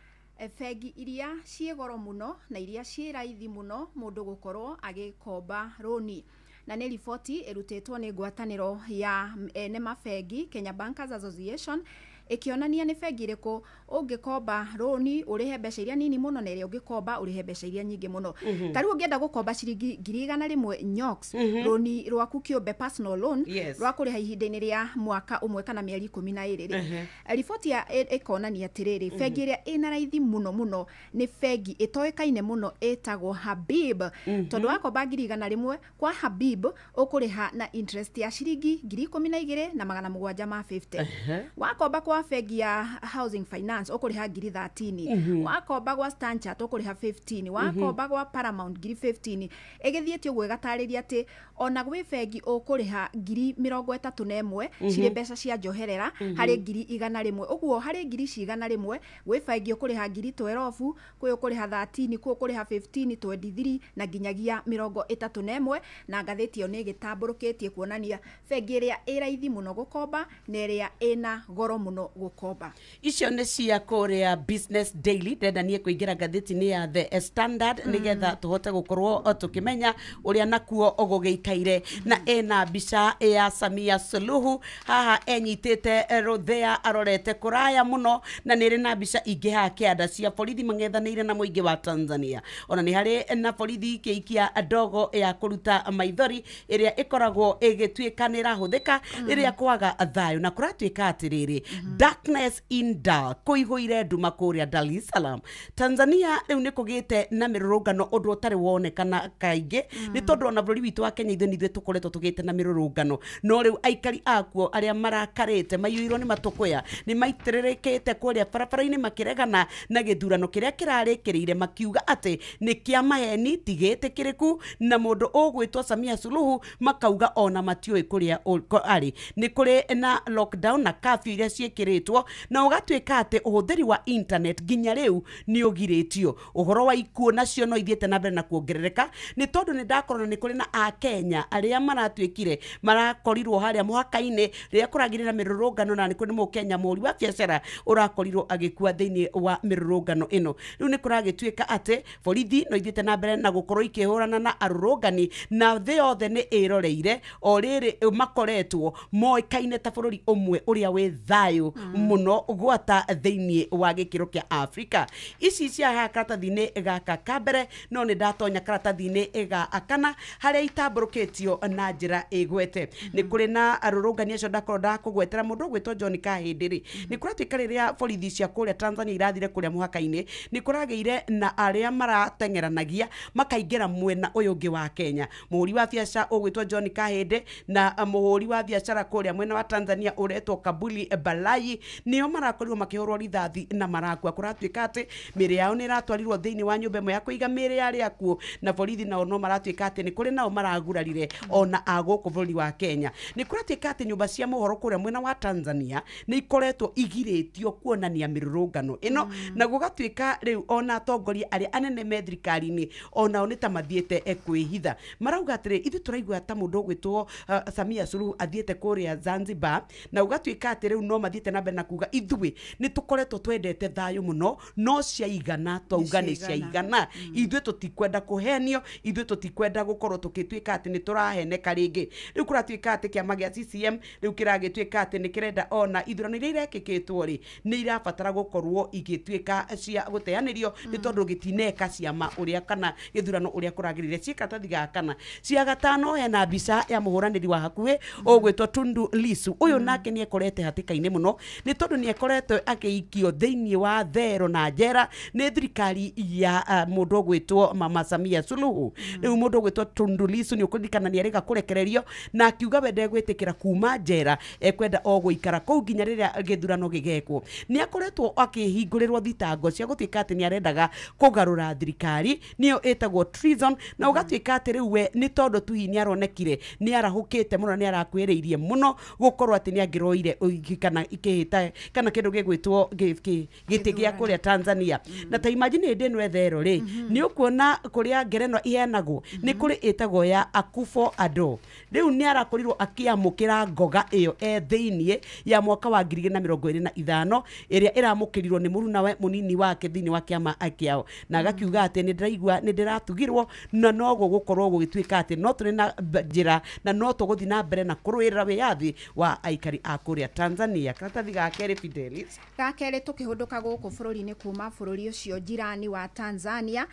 bengi iria ciĩ goro muno na iria ciĩ raithi muno mundu gukorwo agikomba roni na nĩ riboti ĩrutĩtwo nĩ ngwatanĩro ya ene mabengi Kenya Bankers Association ikionania ni bengi iriku ungikomba roni urihe mbeca iria nini muno na iria ungikomba urihe mbeca iria nyingi muno tariu ungienda gukomba ciringi 100,000 Nyox roni rwaku kiumbe personal loan rwakuriha ihinda-inĩ ria mwaka umwe kana mieri 12 riboti ya ikonania atiriri bengi iria ina raithi muno ni bengi itoikaine muno etagwo Habib tondu wakomba 100,000 kwa Habib ukuriha na interest ya ciringi 12,750 wakomba kwa gwa bengi ya Housing Finance ukuriha 13 wakomba gwa Stanchart ukuriha 15 wakomba gwa Paramount 15 egithiete uguo gatariria ati ona gwi bengi ukuriha 31,000 ciri mbeca cia njoherera hari 100,000 uguo hari 100,000 gwi bengi ukuriha 12,000 kwi ukuriha 13 kwi ukuriha 15 23 na nginyagia 31 na ngathĩti ĩyo nĩ gĩtambũrũkĩtie kuonania bengi ĩrĩa ĩraithi mũno gũkomba na ĩrĩa ĩna goro mũno gũkomba. Icio nĩ cia kũrĩa Business Daily ndenda niĩ kũingĩra ngathĩti-inĩ ya The Standard nĩgetha tũhote gũkorwo tũkĩmenya ũrĩa nakuo gũgĩikaire na ena mbica ya Samia Suluhu haha enyitĩte Rodhea arorete kũraya mũno na nĩ na mbica ingĩ haha kĩanda cia borithi mang'ethanĩire na mũingĩ wa Tanzania. Ona nĩ harĩ na borithi kĩikia ndogo ya kũruta maithori ĩrĩa ĩkoragwo ĩgĩtuĩka nĩ ĩrahũthĩka ĩrĩa kwaga thayũ na kũratuĩka atĩrĩrĩ darkness in dark kũihũire nduma kũrĩa Dar es Salaam. Tanzania rĩu nĩ kũgĩte na mĩrũrũngano ũndũ ũtarĩ wonekana kaingĩ nĩ tondũ ona bũrũri witũ wa Kenya ithuĩ tũkoretwo tũgĩte na mĩrũrũngano no rĩu aikari akuo arĩa marakarĩte maiyũirwo nĩ matũkũya nĩ maitĩrĩrĩkĩte kũrĩa barabara-inĩ makĩregana na gĩthurano kĩrĩa kĩrarĩkĩrĩire makiuga atĩ nĩ kĩa maheni tigĩtĩkĩrĩku na mũndũ ũgwĩtwo Samia Suluhu makauga ona matiũĩ kũrĩa arĩ. Nĩ kũrĩ na lockdown na curfew iria ciĩkĩrĩtwo na ũgatuĩka atĩ ũhũthĩri wa internet nginya rĩu nĩ ũgirĩtio. Ũhoro wa ikuũ nacio no ithiĩte na mbere na kuongerereka nĩ tondũ nĩ ndakorwo nĩ kũrĩ na Akenya arĩa maratuĩkire marakorirwo harĩa mũhaka-inĩ rĩrĩa kũragĩrĩra mĩrũrũngano na nĩ kũrĩ Mũkenya mũri wa biacara ũrakorirwo agĩkua thĩinĩ wa mĩrũrũngano ĩno. Rĩu nĩ kũragĩtuĩka atĩ borithi no ithiĩte na mbere na gũkorwo ikĩhũrana na arũrũngani na thĩ yothe nĩ ĩroreire o rĩrĩ makoretwo moĩkaine ta bũrũri ũmwe ũrĩa wĩ thayũ mũno gwata thĩinĩ wa gĩkĩro kĩa Afrika. Ici cia haha karatathi-inĩ gaka ka mbere no nĩ ndatonya karatathi-inĩ ga kana harĩa itambũrũkĩtio na njĩra ĩgwete. Nĩ kũrĩ na arũrũngani acio ndakorwo ndakũgwetera mũndũ ũgwĩtwo John Kahĩndĩ-rĩ nĩ kũratuĩka rĩrĩa borithi cia kũrĩa Tanzania irathire kũrĩa mũhaka-inĩ nĩ kũragĩire na arĩa marateng'eranagia makaingĩra mwena ũyũ ũngĩ wa Kenya. Mũhũri wa biacara ũgwĩtwo John Kahĩndĩ na mũhũri wa biacara kũrĩa mwena wa Tanzania ũretwo Kabuli Balai nĩo marakorirwo makĩhũrwo rithathi na marakua. Kũratuĩka atĩ mĩĩrĩ yao nĩ ĩratwarirwo thĩinĩ wa nyũmba ĩmwe ya kũiga mĩĩrĩ yarĩ akuo na borithi nao no maratuĩka atĩ nĩ kũrĩ nao maragurarire ona a gũkũ bũrũri wa Kenya. Nĩ kũratuĩka atĩ nyũmba cia mohoro kũrĩa mwena wa Tanzania nĩ ikoretwo igirĩtio kuonania mĩrũrũngano ĩno na gũgatuĩka rĩu ona atongoria arĩa anene me thirikari-inĩ onao nĩ ta mathiĩte kwĩhitha. Marauga atĩrĩ ithuĩ tũraigua ta mũndũ ũgwĩtwo Samia Suluhu athiĩte kũrĩa Zanzibar na ũgatuĩka atĩ rĩu no mathiĩte na mbere na kuga ithuĩ nĩ tũkoretwo twendete thayũ mũno no ciaigana twauga nĩ ciaigana ithuĩ tũtikwenda kũhenio ithuĩ tũtikwenda gũkorwo tũgĩtuĩka atĩ nĩ tũraheneka rĩngĩ. Rĩu kũratuĩka atĩ kĩama gĩa CCM rĩu kĩragĩtuĩka atĩ nĩ kĩrenda ona ithurano iria irekĩkĩtwo rĩ nĩ irabatara gũkorwo igĩtuĩka cia gũteanĩrio nĩ tondũ gĩtineka ciama ũrĩa kana gĩthurano ũrĩa kũragĩrĩire. Ciĩkaratathi ga kana cia gatano hena mbica ya mũhũranĩri wa hakuhĩ ũgwĩtwo Tundu Lissu. Ũyũ nake nĩ ekorete hatĩka-inĩ mũno nĩ tondũ nĩ ekoretwo agĩikio thĩinĩ wa thero na njera nĩ thirikari ya mũndũ ũgwĩtwo Mama Samia Suluhu. Rĩu mũndũ ũgwĩtwo Tundu Lissu nĩ ũkũririkana nĩ arĩga kũrekererio na akiuga we ndegwĩtĩkĩra kuma njera ekwenda o gũikara kũu nginya rĩrĩa gĩthurano gĩgekwo. Nĩ akoretwo akĩhingũrĩrwo thitango cia gũtuĩka atĩ nĩ arendaga kũgarũra thirikari nĩyo ĩtagwo treason na ũgatuĩka atĩ rĩu we nĩ tondũ tu nĩ aronekire nĩ arahũkĩte mũno nĩ arakwĩrĩirie mũno gũkorwo atĩ nĩ angĩroire kana ikĩhĩta kana kĩndũ gĩgwĩtwo gĩtĩ gĩa kũrĩa Tanzania. Na ta imagine hĩndĩ ĩno ethero rĩ nĩ ũkuona kũrĩa ngerenwa iheanagwo nĩ kũrĩ ĩtagwo ya Akufo-Addo. Rĩu nĩ arakorirwo akĩamũkĩra ngoga ĩyo thĩinĩ ya mwaka wa 2025 ĩrĩa ĩramũkĩrirwo nĩ mũrunawe mũnini wake thĩinĩ wa kĩama kĩao na agakiuga atĩ nĩ ndĩraigua nĩ ndĩratugirwo na no gũgũkorwo gũgĩtuĩka atĩ no tũrĩ na njĩra na no tũgũthiĩ na mbere na kũrũĩrĩra wĩyathi wa aikari a kũrĩa Tanzania. Karatathi ga kerĩ Fidelis ga kerĩ tũkĩhũndũka gũkũ bũrũri-inĩ kuma bũrũri ũcio jirani wa Tanzania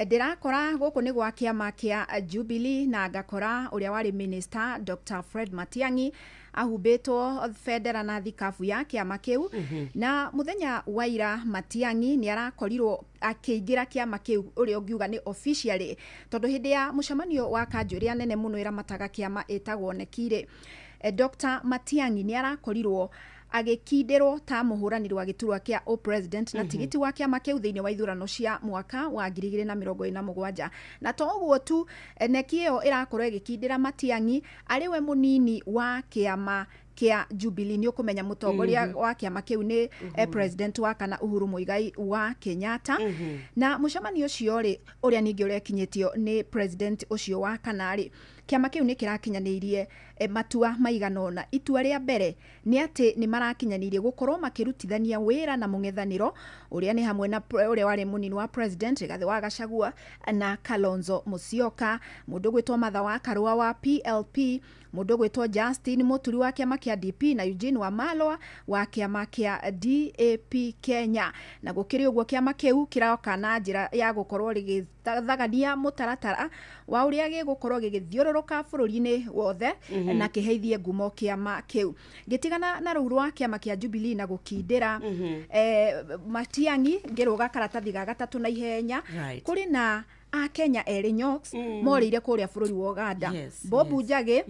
ndirakora gũkũ nĩ gwa kĩama kĩa Jubilee na ngakora ũrĩa warĩ minister Dr. Fred Matiang'i ahumbĩtwo bendera na thikabu ya kĩama kĩu na mũthenya wa ira Matiang'i nĩ arakorirwo akĩingĩra kĩama kĩu ũrĩa ũngiuga nĩ officially tondũ hĩndĩ ya mũcemanio wa kanjũ ĩrĩa nene mũno ĩramataga kĩama ĩtagwo nekire Dr. Matiang'i nĩ arakorirwo agikindirwo ta muhuraniri wa giturwa kia o president na tigiti wa kiama kiu thiini wa ithurano cia mwaka wa 2027 na to uguo tu neki iyo irakorwo igikindira Matiang'i ariwe munini wa kiama kia Jubilee ni ukumenya mutongoria wa kiama kiu ni president wa kana Uhuru Muigai wa Kenyatta na mucemanio ucio ri uria ningi urekinyitio ni president ucio wa kana ri kiama kiu ni kirakinyanirie matua maigano na itua ria mbere ni ati ni marakinyanirie gukorwo makirutithania wira na mungethaniro uria ni hamwe na uria wari munini wa president Rigathi wa Gachagua na Kalonzo Musyoka, mundu gwitwo Martha wa Karua wa PLP, mundu gwitwo Justin Muturi wa kiama kia DP na Eugene Wamalwa wa kiama kia DAP Kenya. Na gukiri uguo kiama kiu kiraoka na njira ya gukorwo rigithagania mutaratara wa uria gigukorwo gigithiururuka bururi-ini wothe na kiheithie ngumo kiama kiu. Gitigana na ruru wa kiama kia Jubilee na gukindira Matiang'i ngiruga karatathi ga gatatu na ihenya kuri na Kenya Erinyox morire kuria bururi wa Uganda Bobu Njagi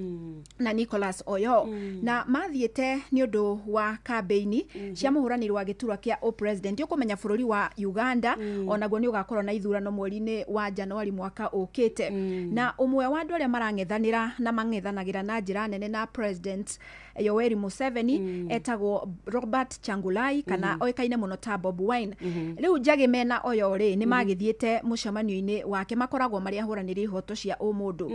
na Nicholas Oyo na mathiete ni undu wa campaign cia muhuraniri wa giturwa kia o president ukumenya bururi wa Uganda onaguo ni ugakorwo na ithurano mweri-ini wa Januari mwaka ukite na umwe wa andu aria marangethanira na mangethanagira na njira nene na president Yoweri Museveni etagwo Robert Changulai kana oikaine muno ta Bob Wine. Riu Njagi mena Oyo ri ni magithiete mucemanio-ini wake makoragwo mari ahuraniri ihoto cia umundu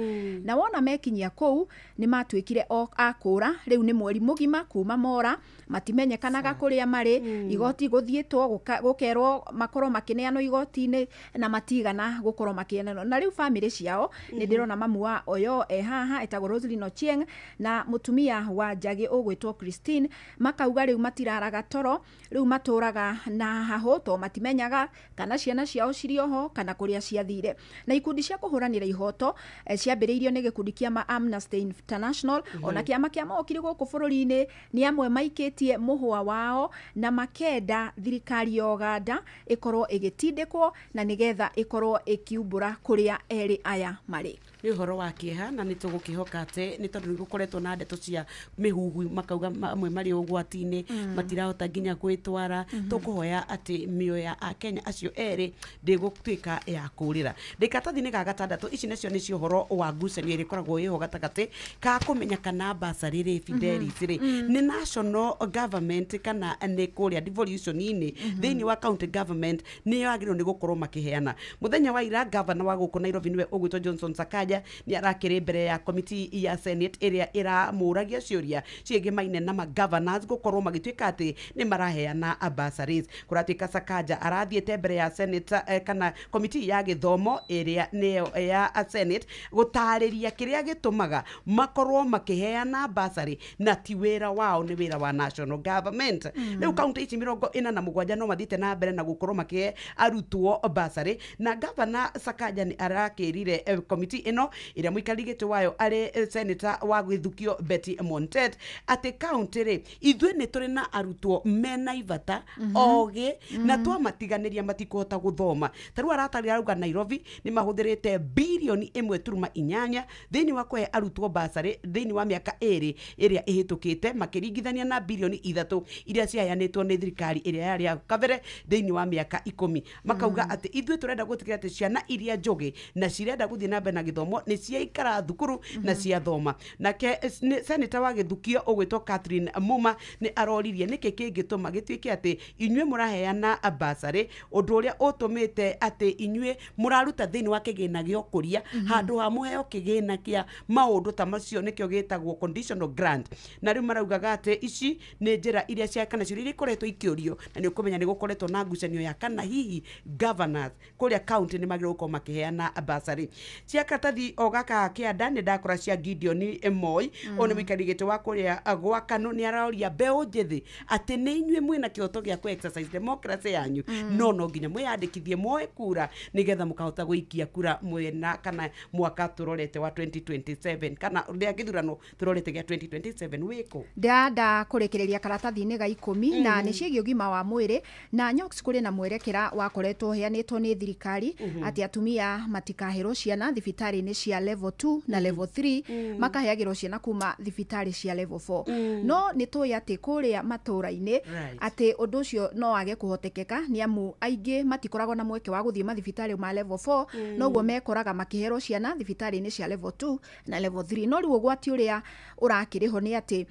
na wona mekinyia kou ni matwikire akura riu ni mweri mugima kuma mora matimenyekanaga kuria mari igoti guthietwo gukerwo makorwo makineano igoti-ini na matigana gukorwo makineano na riu family ciao ni ndirona mamu wa Oyo haha etagwo Roselyn Ochieng na mutumia wa Njagi ugwitwo Christine makauga riu matiraraga toro riu maturaga na hahoto matimenyaga kana ciana ciao cirioho kana kuria ciathire na ikundi cia kuhuranira ihoto ciambiriirio ni gikundi kia Amnesty International ona kiama kia mokiri guku bururi-ini ni amwe maikitie muhwa wao na makenda thirikari ya Uganda ikorwo igitindikwo na nigetha ikorwo ikiumbura kuria eri aya mari. Ni horo wa kieha na nitugukihoka ate ni tondu nigukoretwo na ndeto cia mihuhu makauga amwe mari ugwati-ini matirahota nginya gwitwara tukuhoya ati mioyo ya Akenya acio eri ndigutwika ya kurira ndikatathi-ini ga gatandatu ici nacio ni cio horo wa ngucanio iri koragwo iho gatagati ka kumenya kana basari ri Fidelis ri ni national government kana ni kuria devolution-ini thiini wa county government ni yagirwo ni gukorwo makiheana. Muthenya wa ira governor wa guku Nairobi niwe ugwitwo Johnson Sakaja ni arakiri mbere ya committee ya Senate iria iramuragia ciuria ciegimaine na governors gukorwo magitwika ati ni maraheana basaris. Kuratwika Sakaja arathiete mbere ya Senate kana committee ya githomo iria ni ya Senate gutariria kiria gitumaga makorwo makiheana basari na ti wira wao ni wira wa national government. Riu county ici 47 no mathite na mbere na gukorwo makihe arutwo basari na governor Sakaja ni arakirire committee ino iria muikarigite wayo ari senator wa gwithukio Betty Montet ati county ri ithwe ni turi na arutwo mena ivata oge na twamatiganiria matikuhota guthoma. Taru aratarira ruga Nairobi ni mahuthirite bilioni 1.8 thiini wa kuhe arutwo basari thiini wa miaka eri iria ihitukite makiringithania na bilioni 3 iria ciayanitwo ni thirikari iria yari ya kavere thiini wa miaka 10. Makauga ati ithwe turenda gutikira ati ciana iria njoge na cirenda guthie na mbere na githomo ni ciaikara thukuru na ciathoma. Nake senator wa githukio ugwitwo Catherine Muma ni aroririe niki kingituma gitwike ati inywe muraheana basari undu uria utumite ati inywe muraruta thiini wa kigina gio kuria handu ha muheo kigina kia maundu ta macio nikio gitagwo conditional grant. Na riu maraugaga ati ici ni njira iria cia kana ciuri iri koretwo ikiorio na ni ukumenya ni gukoretwo na ngucanio ya kana hihi governors kuria county ni magiro gukorwo makiheana basari. Cia katathi ogaka kia ndani ndakora cia Gideon Moi ona mikarigite wa kuria gwa kanu ni araoria mbeu njithi ati ni inywe mwina kioto gia ku exercise democracy yanyu no nginya mwiyandikithie moe kura nigetha muka mahota guikia kura mwena kana mwaka turorete wa 2027 kana ndia githurano turorete gya 2027 wiko ndanda kurekereria karatathi-inĩ ga 10 na nĩ ciĩgiĩ ũgima wa mwĩrĩ na Nyoks kũrĩ na mwerekera wakoretwo heanĩtwo nĩ thirikari atĩ atumia matikaherwo ciana thibitarĩ-inĩ cia level 2 na level 3 makaheagĩrwo ciana kuma thibitarĩ cia level 4 no nĩ tũĩ atĩ kũrĩa matũũra-inĩ atĩ ũndũ ũcio no wage kũhotekeka nĩ amu aingĩ matikoragwo na mweke wa gũthiĩ mathibitarĩ ma level 4 noguo mekoraga makĩherwo ciana thibitarĩ-inĩ cia level 2 na level 3 no rĩu ũgwati ũrĩa ũrakĩrĩho nĩ atĩ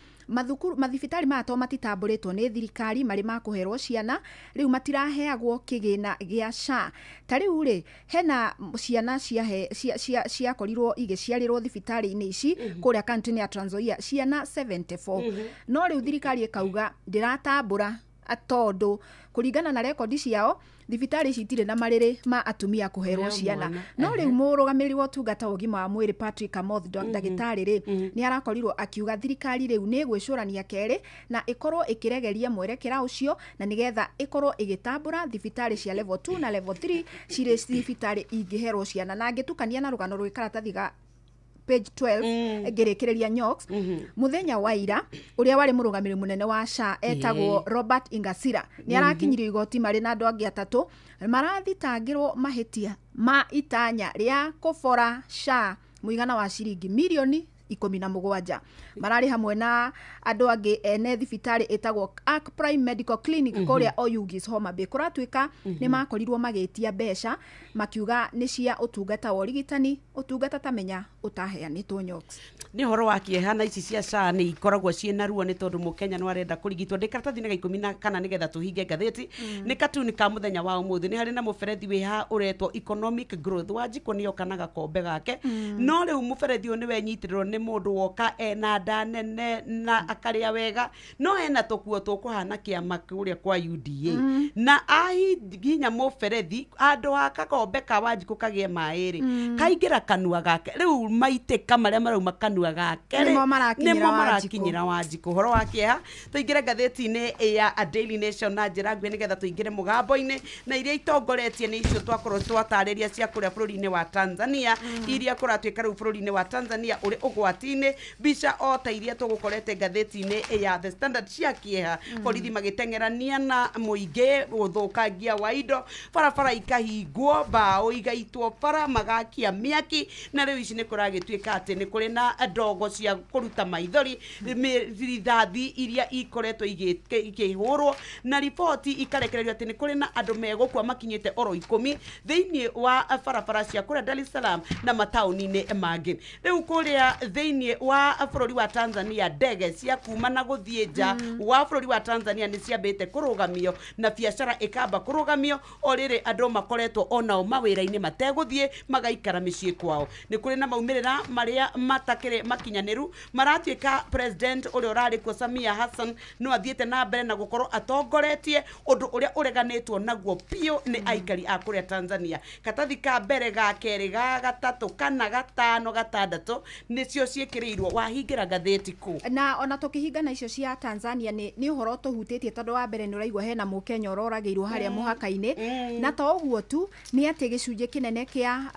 mathibitarĩ maya to matitambũrĩtwo nĩ thirikari marĩ ma kũherwo ciana rĩu matiraheagwo kĩgĩna gĩa SHA ta rĩu rĩ hena ciana ciakorirwo igĩciarĩrwo thibitarĩ-inĩ ici kũrĩa kaunti-inĩ ya Trans Nzoia ciana 74 no rĩu thirikari ĩkauga ndĩratambũra tondũ kũringana na rekondi ciao thibitarĩ ici itirĩ na marĩrĩ ma atumia kuherwo ciana no rĩu mũrũgamĩrĩri wa ũtungata wa ũgima wa mwĩrĩ Patrick Amoth ndagĩtarĩ rĩ nĩ arakorirwo akiuga thirikari rĩu nĩ gwĩcũrania kerĩ na ĩkorwo ĩkĩregeria mwerekera ũcio na nĩgetha ĩkorwo ĩgĩtambũra thibitarĩ cia level 2 na level 3 cirĩ thibitarĩ ingĩherwo ciana na ngĩtukania na rũgano rwĩ karatathi ga page 12 ngerekereria Nyoks muthenya wa ira uria wari murugamiri munene wa SHA etagwo Robert Ingasira ni arakinyirio igoti mari na andu angi atatu marathitangirwo mahitia ma itanya ria kũbora SHA muigana wa ciringi milioni 17 marari hamwe na andu angi ene thibitarĩ etagwo Arc Prime Medical Clinic kũrĩa Oyugis Homa Bay kuratuika ni makorirwo magĩtia mbeca makiuga ni cia ũtungata wa ũrigitani ũtungata tamenya utaheanĩtwo Nyoks ni horo wa kieha na ici cia SHA ni ikoragwo ciena ruo ni tondu mukenya no arenda kurigitwo ndikaratathi ga 10 kana nigetha tuhinge ngatheti ni katuni ka muthenya wa umuthi ni hari na muberethi wi ha uretwo economic growth wa jiko ni okanaga kombe gake no riu muberethi ni wenyitirwo ni mundu woka ena ndanene na akaria wega no ena tokuo tukuhana kiama kuria kwa UDA na ginya muberethi andu aka kombe ka wajiko kagie mairi kaingira kanua gake riu maitika maria marauma kanua gake nimo marakinyira wajiko horo wa kieha tuingire ngatheti-ini ya A Daily Nation na njira ngwe nigetha tuingire mugambo-ini na iria itongoretie ni icio twakorwo twatariria cia kuria bururi-ini wa Tanzania iria kuratuika riu bururi-ini wa Tanzania uri ugwati-ini bica o ta iria tugukorete ngatheti-ini ya The Standard cia kieha borithi magitengerania na muingi uthukangia wa indo barabara ikahingwo bao igaitwo bara magakia miaki na riu ici ni kuragituika ati ni kuri na ndogo cia kuruta maithori rithathi iria ikoretwo ikihurwo na ripoti ikarekererio ati ni kuri na andu megukwa makinyite oro 10 thiini wa barabara cia kuria Dar es Salaam na matauni-ini mangi riu kuria thiini wa bururi wa Tanzania ndege cia kuma na guthie nja wa bururi wa Tanzania ni ciambite kurugamio na biashara ikamba kurugamio orire andu makoretwo onao mawira-ini mateguthie magaikara micii kwao ni kuri na maumirira maria matakire makinyaniru maratuika president uria urari ko Samia Hassan no athiete na mbere na gukorwo atongoretie undu uria ureganitwo naguo pio ni aikari a kuria Tanzania katathi ka mbere ga keri ga gatatu kana gatano gatandatu nicio ciekirirwo wahingira ngatheti ku na ona tukihinga na icio cia Tanzania ni uhoro tuhutĩtie tondu wa mbere ni uraigwa hena mukenya uroragirwo haria muhaka-ini na to uguo tu ni ati gicunje kinene kia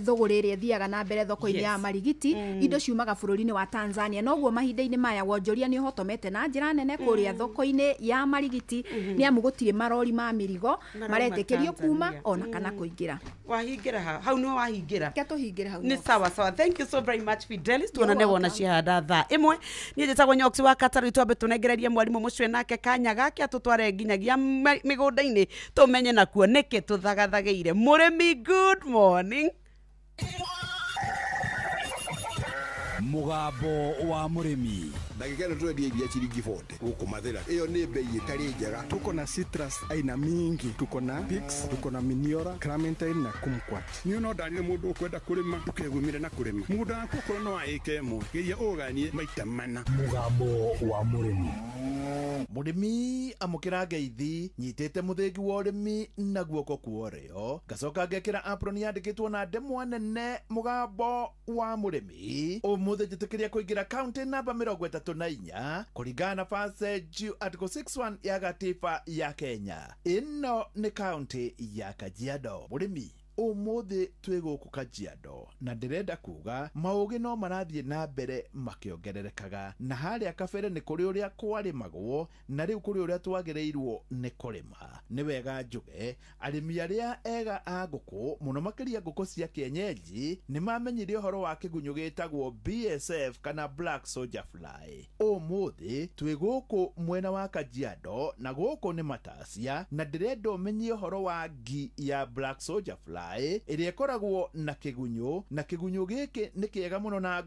thogora iria thiaga na mbere thoko-ini ya marigiti indo ciumaga bururi-ini wa Tanzania noguo mahinda-ini maya wonjoria ni uhotomete na njira nene kuria thoko-ini ya marigiti ni amu gutire marori ma mirigo maretekerio kuma ona kana kuingira wahingira hau no wahingira tuhingira hau ni sawa sawa thank you so very much Fidelis tuonane wona cihanda thaa imwe ni njitagwo Nyoks wa Kataru twambe tunengererie mwarimu mucwe nake kanya gake atutware nginyagia migunda-ini tumenye nakuo niki tuthagathageire murimi good morning mugambo wa murimi ndagika ino twendia iria ciringi 40 guku mathira iyo ni bei itari njega tuko na citrus aina mingi tuko na Pix tuko na Miniora Clementine na Kumquat ni no ndarire mundu ukwenda kurima tukegumire na kurima mugunda waku ukorwo no wa eka imwe geria uganie maita mana mugambo wa murimi murimi amukira ngeithi nyitite muthingi wa urimi na guoko kuorio gacoka ngekira apron yandikitwo na ndemwa nene mugambo wa murimi umuthi njitikiria kuingira county namba 34 kuringana na passage article 61 ya gatiba ya Kenya ino ni county ya Kajiado murimi umuthi twiguku Kajiado na ndirenda kuga maugi no marathie na mbere makiongererekaga na haria kabere ni kuri uria kwarimagwo na riu kuri uria twagireirwo ni kurima ni wega njuge arimi aria ega a nguku muno makiria nguku cia kienyeji ni mamenyire uhoro wa kigunyu gitagwo BSF kana Black Soldier Fly. Umuthi twiguku mwena wa Kajiado na guku ni Matasia na ndirenda umenye uhoro wa ngi ya Black Soldier Fly iria ikoragwo na kigunyu giki ni kiega muno na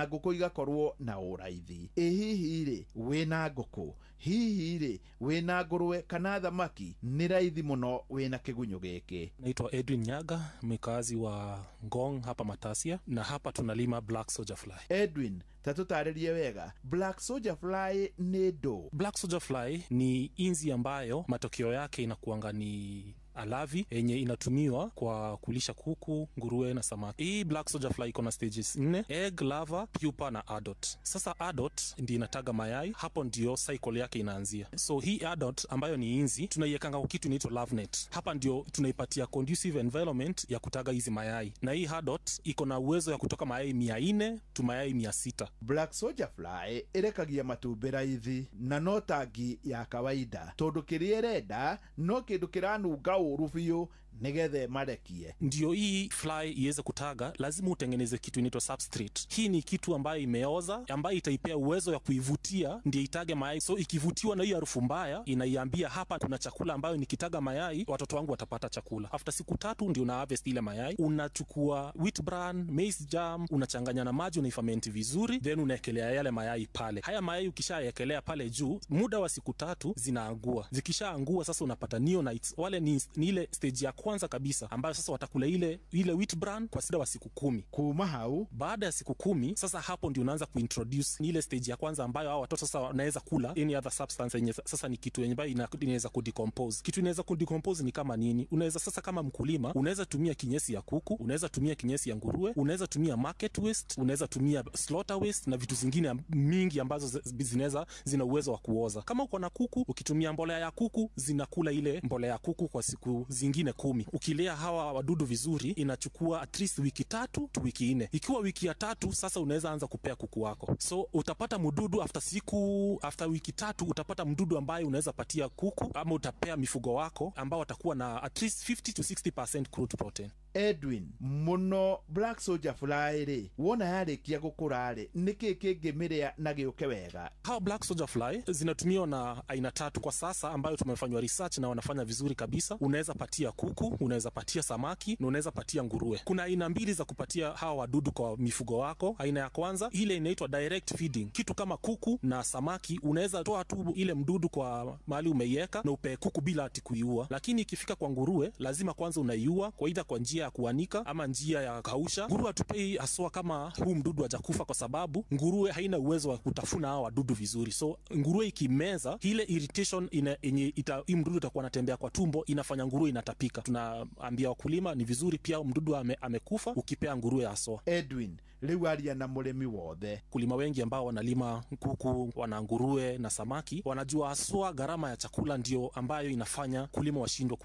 nguku igakorwo na uraithi. Hihi ri wina nguku, hihi ri wina ngurwe kana thamaki ni raithi muno wina kigunyu giki. Naitwa Edwin Nyaga, mkazi wa Ngong hapa Matasia, na hapa tunalima Black Soldier Fly. Edwin, tatutarerie wega, Black Soldier Fly ni do. Black Soldier Fly ni inzi ambayo matokeo yake inakuanga ni alavi yenye inatumiwa kwa kulisha kuku, nguruwe na samaki. Hii Black Soldier Fly iko na stages 4: egg, larva, pupa na adult. Sasa adult ndio inataga mayai, hapo ndio cycle yake inaanzia. So hii adult ambayo ni inzi tunaiwekanga kwa kitu inaitwa love net. Hapa ndio tunaipatia conducive environment ya kutaga hizi mayai. Na hii adult iko na uwezo ya kutoka mayai 400 to mayai 600. Black Soldier Fly irekagia matumbi raithi na no tangi ya kawaida. Tondu kirierenda no kindu kiranunga urufio negethe marekie. Ndio hii fly iweze kutaga, lazima utengeneze kitu inaitwa substrate. Hii ni kitu ambayo imeoza, ambayo itaipea uwezo ya kuivutia ndio itage mayai. So ikivutiwa na hiyo harufu mbaya, inaiambia hapa kuna chakula ambayo nikitaga mayai watoto wangu watapata chakula. After siku 3 ndio una harvest ile mayai. Unachukua wheat bran, maize jam, unachanganya na maji, unaiferment vizuri, then unaekelea yale mayai pale. Haya mayai ukishaekelea pale juu, muda wa siku 3 zinaangua. Zikishaangua sasa unapata neonites. Wale ni ile stage ya kwanza kabisa ambayo sasa watakula ile wheat bran kwa muda wa siku 10. Kuma hau baada ya siku 10 sasa hapo ndio unaanza kuintroduce ile stage ya kwanza ambayo hao watoto sasa wanaweza kula any other substance yenye sasa ni kitu yenye inaweza kudecompose. Kitu inaweza kudecompose ni kama nini? Unaweza sasa kama mkulima unaweza tumia kinyesi ya kuku, unaweza tumia kinyesi ya nguruwe, unaweza tumia market waste, unaweza tumia slaughter waste na vitu zingine mingi ambazo zina uwezo wa kuoza. Kama uko na kuku, ukitumia mbolea ya kuku zinakula ile mbolea ya kuku kwa siku zingine 10. Ukilea hawa wadudu vizuri inachukua at least wiki 3 to wiki 4. Ikiwa wiki ya 3 sasa unaweza anza kupea kuku wako. So utapata mdudu after wiki 3 utapata mdudu ambaye unaweza patia kuku ama utapea mifugo wako ambao watakuwa na at least 50 to 60% crude protein. Edwin, muno Black Soldier Fly ri wona yarikia gukura ri niki kingimiria na giuke wega? Hawa Black Soldier Fly zinatumiwa na aina 3 kwa sasa ambayo tumefanywa research na wanafanya vizuri kabisa. Unaweza patia kuku, unaweza patia samaki na unaweza patia nguruwe. Kuna aina 2 za kupatia hawa wadudu kwa mifugo wako. Aina ya kwanza ile inaitwa direct feeding. Kitu kama kuku na samaki unaweza toa tu ile mdudu kwa mahali umeiweka na upe kuku bila ati kuiua. Lakini ikifika kwa nguruwe lazima kwanza unaiua kwa either kwa njia ya kuanika ama njia ya kausha. Nguruwe hatupei aswa kama huu mdudu hajakufa kwa sababu nguruwe haina uwezo wa kutafuna hao wadudu vizuri. So nguruwe ikimeza ile irritation yenye hii mdudu itakuwa anatembea kwa tumbo inafanya nguruwe inatapika. Tunaambia wakulima ni vizuri pia mdudu amekufa ukipea nguruwe aswa. Edwin, riu aria na murimi wothe. Kulima wengi ambao wanalima kuku, wana nguruwe na samaki wanajua aswa gharama ya chakula ndio ambayo inafanya kulima washindwe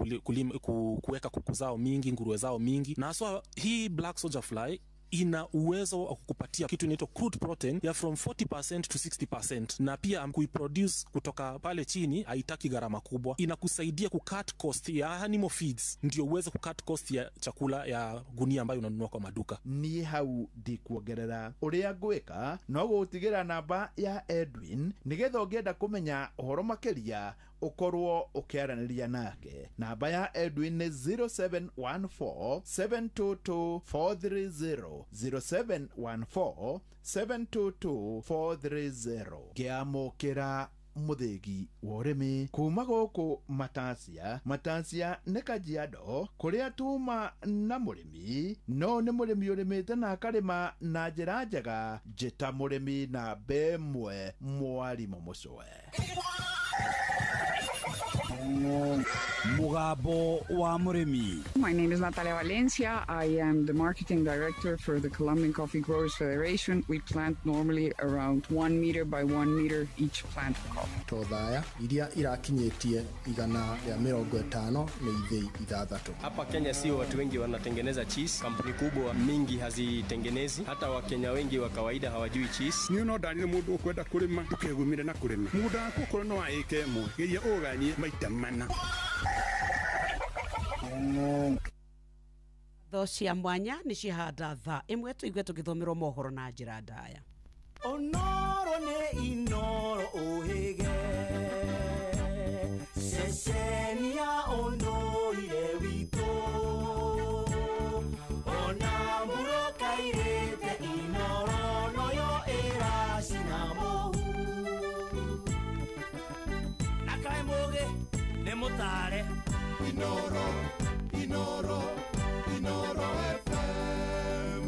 kuweka kuku zao mingi, nguruwe zao mingi. Na aswa hii Black Soldier Fly ina uwezo wa kukupatia kitu inaitwa crude protein ya from 40% to 60%, na pia kuiproduce kutoka pale chini haitaki gharama kubwa. Inakusaidia kucut cost ya animal feeds ndio uweze kucut cost ya chakula ya gunia ambayo unanunua kwa maduka. Ni hau ndikuongerera uria gwika no gutigira namba ya Edwin nigetha ungienda kumenya uhoro makiria ukorwo ukiaraniria nake. Namba ya Edwin ni 0714 722 430 0714 722 430. Kiamukira muthegi wa urimi kuma guku Matasia ni Kajiado kuria tuma na murimi no ni murimi urimite na akarima na njira njega njita murimi na bemwe mwarimu mucwe. Mugambo wa Murimi. My name is Natalia Valencia. I am the marketing director for the Colombian Coffee Growers Federation. We plant normally around 1 meter by 1 meter each plant of coffee. Todhaya iria irakinyetie igana ya 50 ni ithei ithathatu. Hapa Kenya sio watu wengi wanatengeneza cheese. Kampuni kubwa mingi hazitengenezi. Hata Wakenya wengi wa kawaida hawajui cheese. Ni unoda ni mundu kwenda kurima tukegumire na kurima. Muda kuko no aike mo. Geria oganie maita mana. Tho cia mwanya nĩ cihanda tha ĩmwe tũigue tũgĩthomerwo mohoro na njĩra ndaya. Onoro nĩ inoro ũhĩge ceceni ya ũndũire witũ ona mbura kairĩte inoro noyo ĩracina mũhu na kaĩ mũgĩ nĩ mũtare inoro FM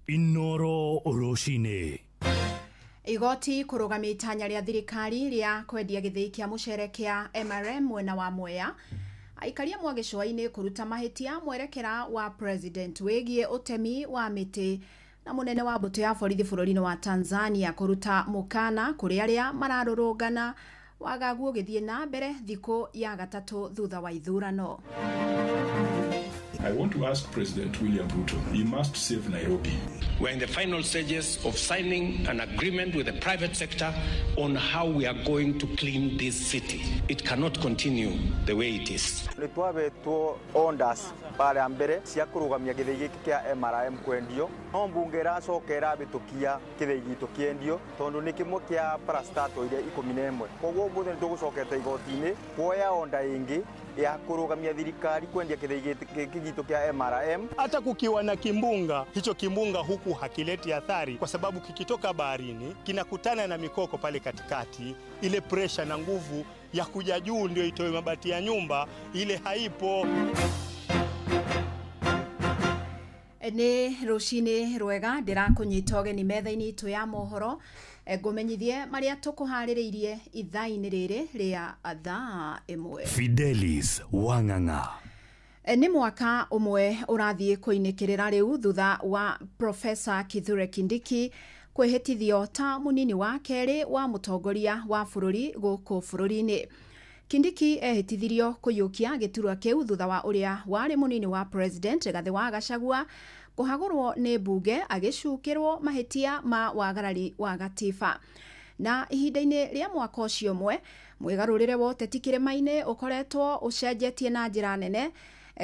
Inoro Oroshine. Igoti kũrũgamia itanya rĩa thirikari rĩa kwendia gĩthĩi kĩa mũcere kĩa MRM mwena wa Mwea. Aikaria mwa gĩcũa-inĩ kũruta mahĩtia mwerekera wa president wĩgiĩ ũtemi wa mĩtĩ na mũnene wa mbũtũ ya borithi bũrũri-inĩ wa Tanzania kũruta mũkana kũrĩ arĩa mararũrũngana wagagu ũgĩthiĩ na mbere thikũ ya gatatũ thutha wa ithurano. I want to ask President William Ruto, he must save Nairobi. We're in the final stages of signing an agreement with the private sector on how we are going to clean this city. It cannot continue the way it is. Nitwabetwo ondas pale ambere cia kurugamia githii giki kia MRM kwendio no mbunge iracokera bitukia githii gitu kiendio tondu ni kimwe kia parastato ile 11 koguo muthe nitugũcokete igoti-ini kuoya onda ingi ya kurugamia thirikari kwendia githii gitu kia MRM. Hata kukiwa na kimbunga, hicho kimbunga huku hakileti athari kwa sababu kikitoka baharini kinakutana na mikoko pale katikati, ile pressure na nguvu ya kuja juu ndio itoe mabati ya nyumba, ile haipo. Nĩ rũcinĩ rwega ndĩrakũnyita ũgeni metha-inĩ itũ ya mohoro ngũmenyithie marĩa tũkũharĩrĩirie ithaa-inĩ rĩrĩ rĩa thaa ĩmwe. Fidelis Wang'ang'a. Nĩ mwaka ũmwe ũrathiĩ kũinĩkĩrĩra rĩu thutha wa Profesa Kithure Kindiki kwĩhĩtithio ta mũnini wa kerĩ wa mũtongoria wa bũrũri gũkũ bũrũri-inĩ. Kindiki ehĩtithirio kũiyũkia gĩturwa kĩu thutha wa ũrĩa warĩ mũnini wa president Rigathi wa Gachagua kũhagũrwo nĩ mbunge agĩcukĩrwo mahĩtia ma wagarari wa gatiba. Na ihinda-inĩ rĩa mwaka ũcio ũmwe mwĩgarũrĩre wa ũteti kĩrĩma-inĩ ũkoretwo ũcenjetie na njĩra nene.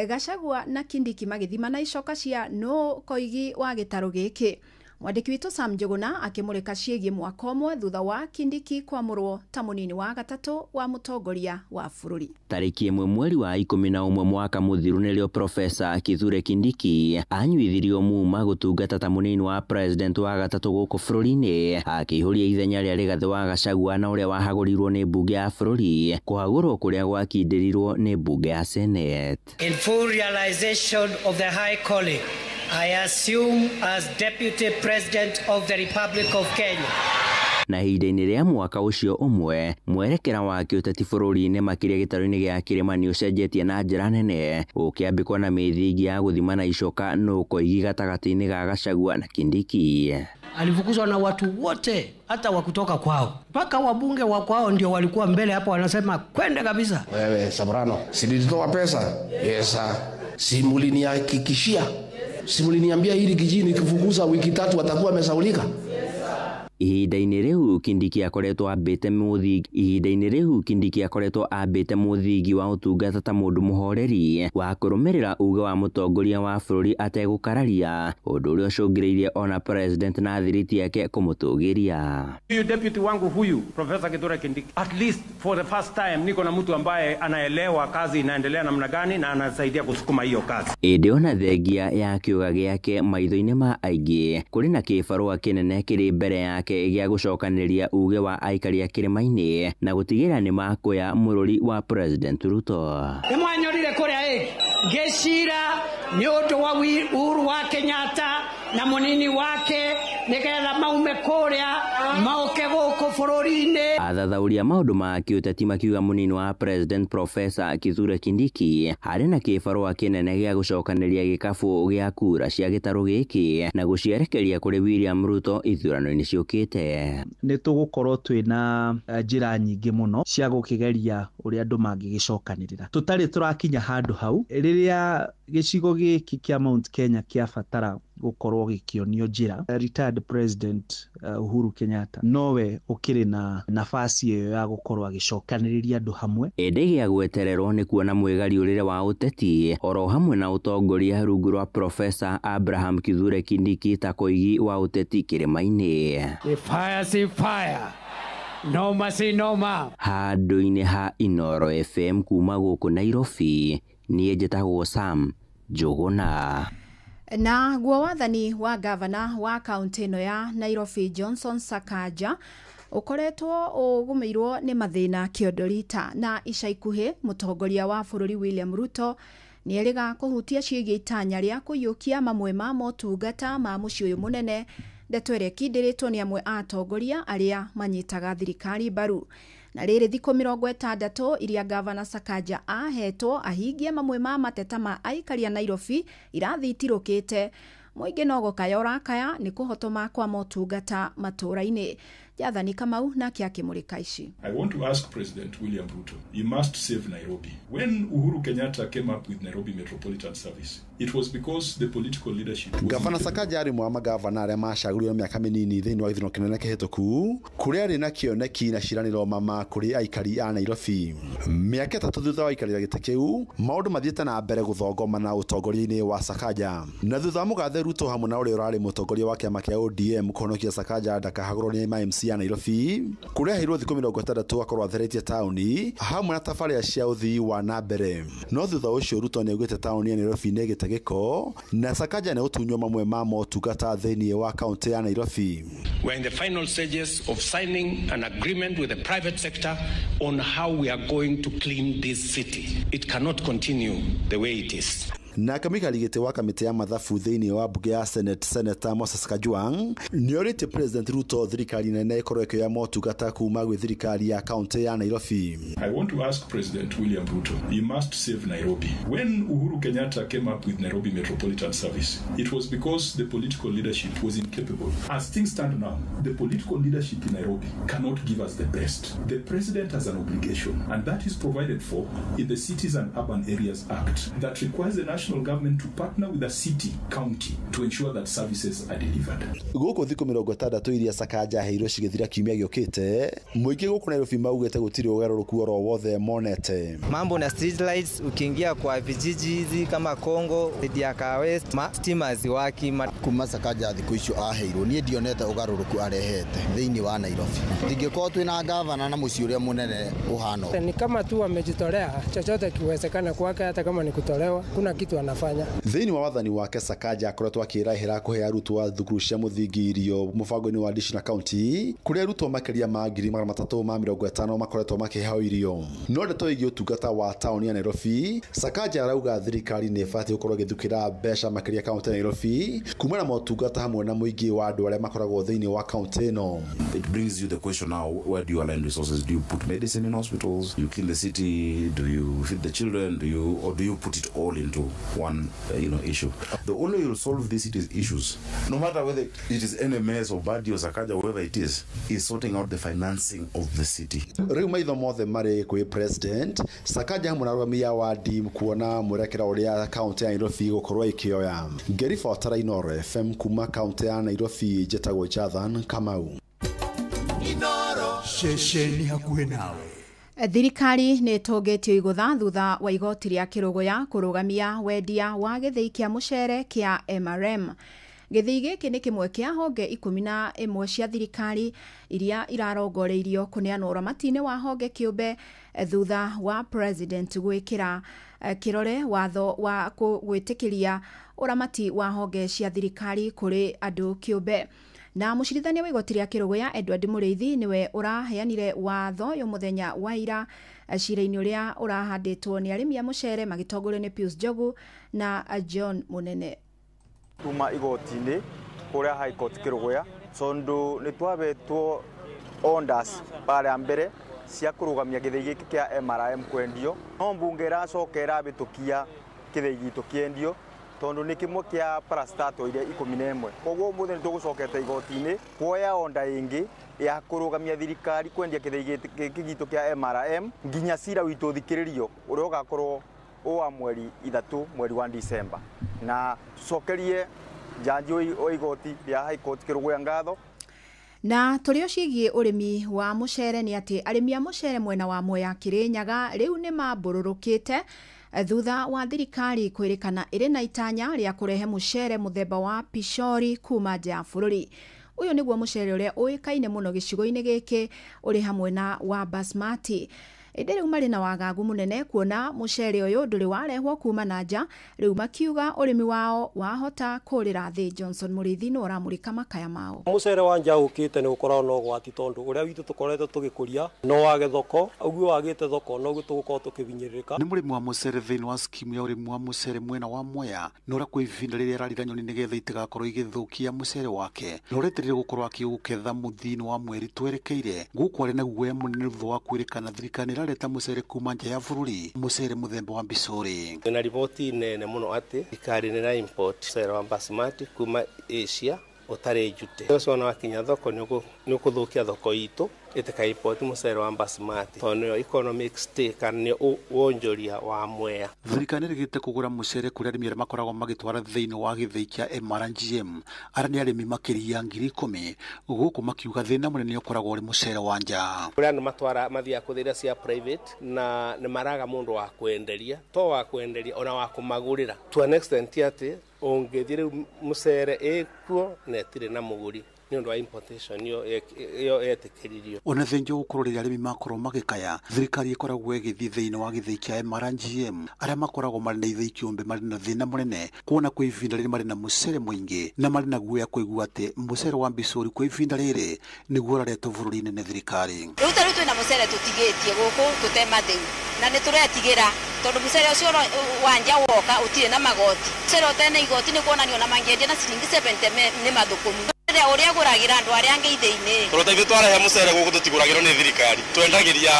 Gachagua na Kindiki magĩthimana icoka cia no koigi wa gĩtarũ gĩkĩ. Mwandĩki witũ Sam Njuguna akĩmũrĩka ciĩgiĩ mwaka ũmwe thutha wa Kindiki kwamũrwo ta mũnini wa gatatũ wa mũtongoria wa bũrũri. Tarĩki 1 mweri wa 11 mwaka mũthiru nĩrĩo Profesa Kithure Kindiki anyuithirio muma gũtungata ta mũnini wa president wa gatatũ gũkũ bũrũri-inĩ, akĩihũria ithenya rĩa Rigathi wa Gachagua na ũrĩa wahagũrirwo nĩ mbunge ya bũrũri kũhagũrwo kũrĩa gwakindĩrirwo nĩ mbunge ya Senate. In full realization of the high calling I assume as Deputy President of the Republic of Kenya. Na ihinda-inĩ rĩa mwaka ũcio ũmwe mwerekera wa kĩũteti bũrũri-inĩ makĩria gĩtarũ-inĩ gĩa kĩrĩma nĩ ũcenjetie na njĩra nene, ũkĩambĩkwo na mĩthingi ya gũthimana icoka no koigi gatagatĩ-inĩ ga Gachagua na Kindiki. Alifukuzwa na watu wote hata wa kutoka kwao, mpaka wabunge wa kwao ndio walikuwa mbele hapo wanasema kwenda kabisa. Wewe Sabrano, si nilitoa pesa? Yesa. Si mlinihakikishia? Si mliniambia hili kijini kifukuza wiki 3 atakuwa amesaulika? Ihinda-inĩ rĩu Kindiki akoretwo ambĩte mũthingi wa ũtungata ta mũndũ mũhoreri wa kũrũmĩrĩra uge wa mũtongoria wa bũrũri ategũkararia, ũndũ ũrĩa ũcũngĩrĩirie ona president na thiriti yake kũmũtũgĩria. Huyu deputy wangu huyu Profesa Kithure Kindiki, at least for the first time niko na mtu ambaye anaelewa kazi inaendelea namna gani na anasaidia kusukuma hiyo kazi. Ĩndĩ ona thengia ya kĩũga gĩake maitho-inĩ ma aingĩ kũrĩ na kĩbarũa kĩnene kĩrĩ mbere yake gĩa gũcokanĩrĩria uge wa aikari a kĩrĩma-inĩ na gũtigĩrĩra nĩ makuoya mũrũri wa President Ruto. Nĩmwanyorire kũrĩa ngĩcira nĩ ũndũ wa Uhuru wa Kenyatta na munini wake nigetha maume kuria mauke guku bururi-ini. Athathauria maundu ma kiuteti makiuga munini wa President Professor Kithure Kindiki harĩ na kĩbarũa kĩnene gĩa gũcokanĩria gĩkabũ gĩa kura cia gĩtarũ gĩkĩ na gũcierekeria kũrĩ William Ruto ithurano-inĩ ciũkĩte. Nĩ tũgũkorwo twĩna njĩra nyingĩ mũno cia gũkĩgeria ũrĩa andũ mangĩgĩcokanĩrĩra. Tũtarĩ tũrakinya handũ hau rĩrĩa gĩcigo gĩkĩ kĩa Mount Kenya kĩabatara gukorwo gĩkĩonio njĩra. Retired President Uhuru Kenyatta nowe ũkĩrĩ na nafasi ĩyo ya gũkorwo agĩcokanĩrĩria andũ hamwe. Ĩndĩ gĩa gwetererwo nĩ kuona mwĩgariũrĩre wa ũteti oro hamwe na ũtongoria rungu rwa Professor Abraham Kithure Kindiki ta koigi wa ũteti kĩrĩma-inĩ. Fire si fire, noma si noma. Handũ-inĩ ha Inoro FM kuma gũkũ Nairobi, niĩ njĩtagwo Sam Njũgũna. Na guo wathani wa gavana wa kaunti ĩno ya Nairobi Johnson Sakaja ukoretwo ũgũmĩirwo nĩ mathĩna kĩondorita, na ica ikuhĩ mũtongoria wa bũrũri William Ruto nĩerĩga kũhutia ciĩgiĩ itanya rĩa kũiyũkia mamwe ma motungata ma mũciĩ ũyũ mũnene, ndeto ĩrĩa ĩkindĩrĩtwo nĩ amwe a atongoria arĩa manyitaga thirikari mbaru. Na rĩrĩ thikũ 60 iria gavana Sakaja ahetwo ahingie mamwe ma mateta ma aikari a Nairobi irathitirũkĩte, mũingĩ no gũkaya ũrakaya nĩ kũhotoma kwa motungata matũra-inĩ. Jathani Kamau na akĩmũrĩka ici. I want to ask President William Ruto, he must save Nairobi. When Uhuru Kenyatta came up with Nairobi Metropolitan Service, it was because the political leadership was... Gavana Sakaja arĩ mwa magavana arĩa macagũrirwo mĩaka mĩnini thĩinĩ wa gĩthurano kĩnene kĩhĩtũku, kũrĩa arĩ na kĩoneki na ciĩranĩro mama kũrĩ aikari a Nairobi. Mĩaka 3 thutha wa aikarĩra gĩtĩ kĩu, maũndũ mathiĩte na mbere gũthongoma na ũtongoria-inĩ wa Sakaja. Na thutha wa mũgathe Ruto hamwe na ũrĩa ũrarĩ mũtongoria wa kĩama kĩa ODM kũhonokia Sakaja ndakahagũrwo nĩ MMC ya Nairobi, kũrĩa aheirwo thikũ 60 akorwo atheretie taũni hamwe na tabarĩra cia ũthii wa na mbere. No thutha ũcio Ruto nĩaugĩte taũni ya Nairobi nĩ gĩte gĩko, na Sakaja nĩ ũtunywo mamwe ma motungata thĩinĩ wa kaunti ya Nairobi. We're in the final stages of signing an agreement with the private sector on how we are going to clean this city. It cannot continue the way it is. Na kamikali gĩtĩ wa kamĩtĩ ya mathabu thĩinĩ wa bunge ya Senate, Senator Moses Kajwang nĩorĩtie President Ruto thirikari nene ĩkorwo ĩkĩoya motungata kuma gwĩ thirikari ya kaunti ya Nairobi. I want to ask President William Ruto, he must save Nairobi. When Uhuru Kenyatta came up with Nairobi Metropolitan Service, it was because the political leadership was incapable. As things stand now, the political leadership in Nairobi cannot give us the best. The president has an obligation, and that is provided for in the Cities and Urban Areas Act that requires the national government to partner with the city, county to ensure that services are delivered. Gũkũ thikũ 60 iria Sakaja aheirwo cigĩthira kiumia gĩũkĩte, mũingĩ gũkũ Nairobi maugĩte gũtirĩ ũgarũrũku oro wothe monete. Mambo na street lights, ukiingia kwa vijiji hizi kama Kongo, Diaka West, stima haziwaki. Kuma Sakaja thikũ icio aheirwo niĩ ndionete ũgarũrũku arehete thĩinĩ wa Nairobi. Ndingĩkorwo twĩna gavana na mũciĩ ũrĩa mũnene ũhano. Ni kama tu amejitolea, chochote kiwezekana kwake, hata kama ni kutolewa, kuna kitu anafanya. Thĩinĩ wa wathani wake Sakaja akoretwo akĩrahĩra kũhe arutwo a thukuru cia mũthingi irio mũbango-inĩ wa Dish County, kũrĩa arutwo makĩria ma 350 makoretwo makĩheo irio. No ndeto ĩgiĩ ũtungata wa taũni ya Nairobi, Sakaja arauga thirikari nĩ ĩbatiĩ gũkorwo ĩgĩthukĩra mbeca makĩria kaunti ya Nairobi kuma na motungata hamwe na mũingĩ wa andũ arĩa makoragwo thĩinĩ wa kaunti ĩno. It brings you the question now, where do you align resources? Do you put medicine in hospitals? Do you clean the city? Do you feed the children? Do you put it all into one issue? The only way you'll solve these issues, no matter whether it is NMS or Badi or Sakaja, whoever it is sorting out the financing of the city. Rĩu maitho mothe marĩ kwĩ president Sakaja hamwe na arũgamia wa DIM kuona mũrekera ũrĩa kaunti ya Nairobi gũkorwo ikĩoya. Ngĩribotera Inoro FM kuma kaunti ya Nairobi, njĩtagwo Jathan Kamau. Inoro ceceni hakuhĩ nawe. Thirikari nĩ ĩtũngĩtio igũtha thutha wa igoti rĩa kĩrũgũya kũrũgamia wendia wa gĩthĩi kĩa mũcere kĩa MRM. Gĩthĩi gĩkĩ nĩ kĩmwe kĩa honge 11 cia thirikari iria irarongoreirio kũneanwo ũramati-inĩ wa honge kĩũmbe thutha wa president gwĩkĩra kĩrore watho wa gwĩtĩkĩria ũramati wa honge cia thirikari kũrĩ andũ kĩũmbe. Na mũcirithania wa igoti rĩa kĩrũgũya Edward Mũrĩithi niwe ũraheanire watho yo mũthenya wa ira cira-inĩ ũrĩa ũrahandĩtwo nĩ arĩmi a mũcere magĩtongorio nĩ Pius Njogu na John Munene. Kuma igoti-inĩ kuria High Court Kirugwea sondu ni twabetwo orders pale mbere cia kurugamia githii giki kia MRM kwendio no mbunge iracoka irabitukia githii gitu kiendio tondu ni kimwe kia parastato ile 11 koguo muthe ni tugusokete igoti-ini kuoya onda ingi ya kurugamia thirikari kwendia githii giki kia MRM nginya cira witu thikiririo uria ugakorwo wa mweri 3 mweri wa Disemba na tucokerie jaji o igoti ya High Court Kirugwea ngatho. Na tulio cigie urimi wa mucere ni ati arimi a mucere mwena wa Mwea Kirinyaga riu ni mambururukite thutha wa thirikari kwirikana iri na itanya ria kurehe mucere muthemba wa Pishori kuma nja ya bururi. Uyu niguo mucere uria uikaine muno gicigo-ini giki uri hamwe na wa Basmati. Riu mari na wagagu munene kuona mucere uyu nduri warehwo kuma na nja riu makiuga urimi wao wahota kurira thi. Johnson Murithi no ramurika makaya mao. Mucere wa nja ukite ni gukorwo no gwati tondu uria witu tukorete tugikuria no wage thoko uguo wagite thoko no guo tugukorwo tukivinyiririka. Ni murimi wa mucere thiini wa skimu ya urimi wa mucere mwena wa Mwea no ra kwa ivinda riria rarira nyoni nigetha itigakorwo igithukia mucere wake no retirire gukorwo akiuketha muthini wa mweri twerekeire guku ari na guoya munene thutha wa kwirikana thirikari reta mucere kuma nja ya bururi mucere muthemba wa Pishori. Na ripoti nene muno ati thirikari ni na import mucere wa Basmati kuma Asia utare jute ucio na wakinya thoko ni ukuthukia thoko itu iteka import mucere wa Basmati tono economic stake ni wonjoria wa Mwea. Thirikari rigite kugura mucere kuria arimi makoragwo magitwara thiini wa githii kia MRGM arani arimi makiria 10,000 guku makiuga thina munene ukoragwo uri mucere wa nja kuria ni matwara mathia kuthira cia private na ni maraga mundu wa kwenderia to wa kwenderia ona wa kumagurira to an extent ati ongethire mucere ekuo netire na muguri ni undu wa importation yo etikiririo ona thenjo gukororera arimi makorwo magikaya thirikari ikoragwo igithii thiini wa githii kia MRGM aria makoragwo mari na ithii kiumbe mari na thina munene kuona kwa ivinda riri mari na mucere mwingi na mari na guoya kuigua ati mucere wa Pishori kwa ivinda riri niguo raretwo bururi-ini ni thirikari. Riu tari na mucere tutigitie guku tutema thiu na ni turetigira tondu mucere ucio wa nja woka utire na magoti mucere utene igoti ni kuonanio na mangendia na ciringi 70 ni mathukumu uria guragira andu aria ange ithini turoteithie twarehe mucere guku tutiguragirwo ni thirikari twendagiria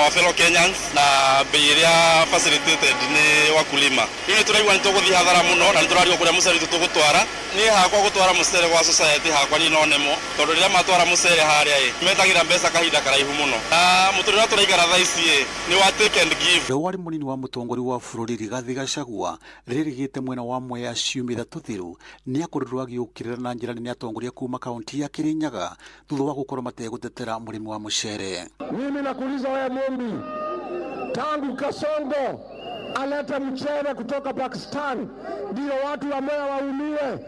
our fellow Kenyans na bei iria facilitated ni wakulima ni turaigua ni tuguthii hathara muno na turario kuria mucere tutugutwara ni hakwa gutwara mucere gwa society hakwa ni nonemo tondu riria matwara mucere haria metagira mbeca kahinda karaihu muno na muturira turaigara thaici ni wa take and give. Wari munini wa mutongori wa bururi Rigathi Gachagua ririgite mwena wa Mwea ciumia 3 thiru ni akurirwo agiukirira na njira ni atongoria kuma kaunti ya Kirinyaga thutha wa gukorwo mategutetera murimi wa mucere. Mimi nakuuliza wewe Mumbi, tangu Kasongo aleta mchere kutoka Pakistan ndio watu wa Mwea wauliwe,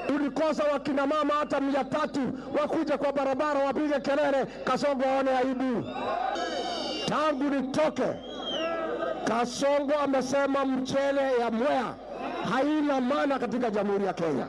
tulikosa wakina mama hata 300 wakuja kwa barabara wapige kelele Kasongo aone aibu. Tangu nitoke Kasongo amesema mchele ya Mwea haina maana katika Jamhuri ya Kenya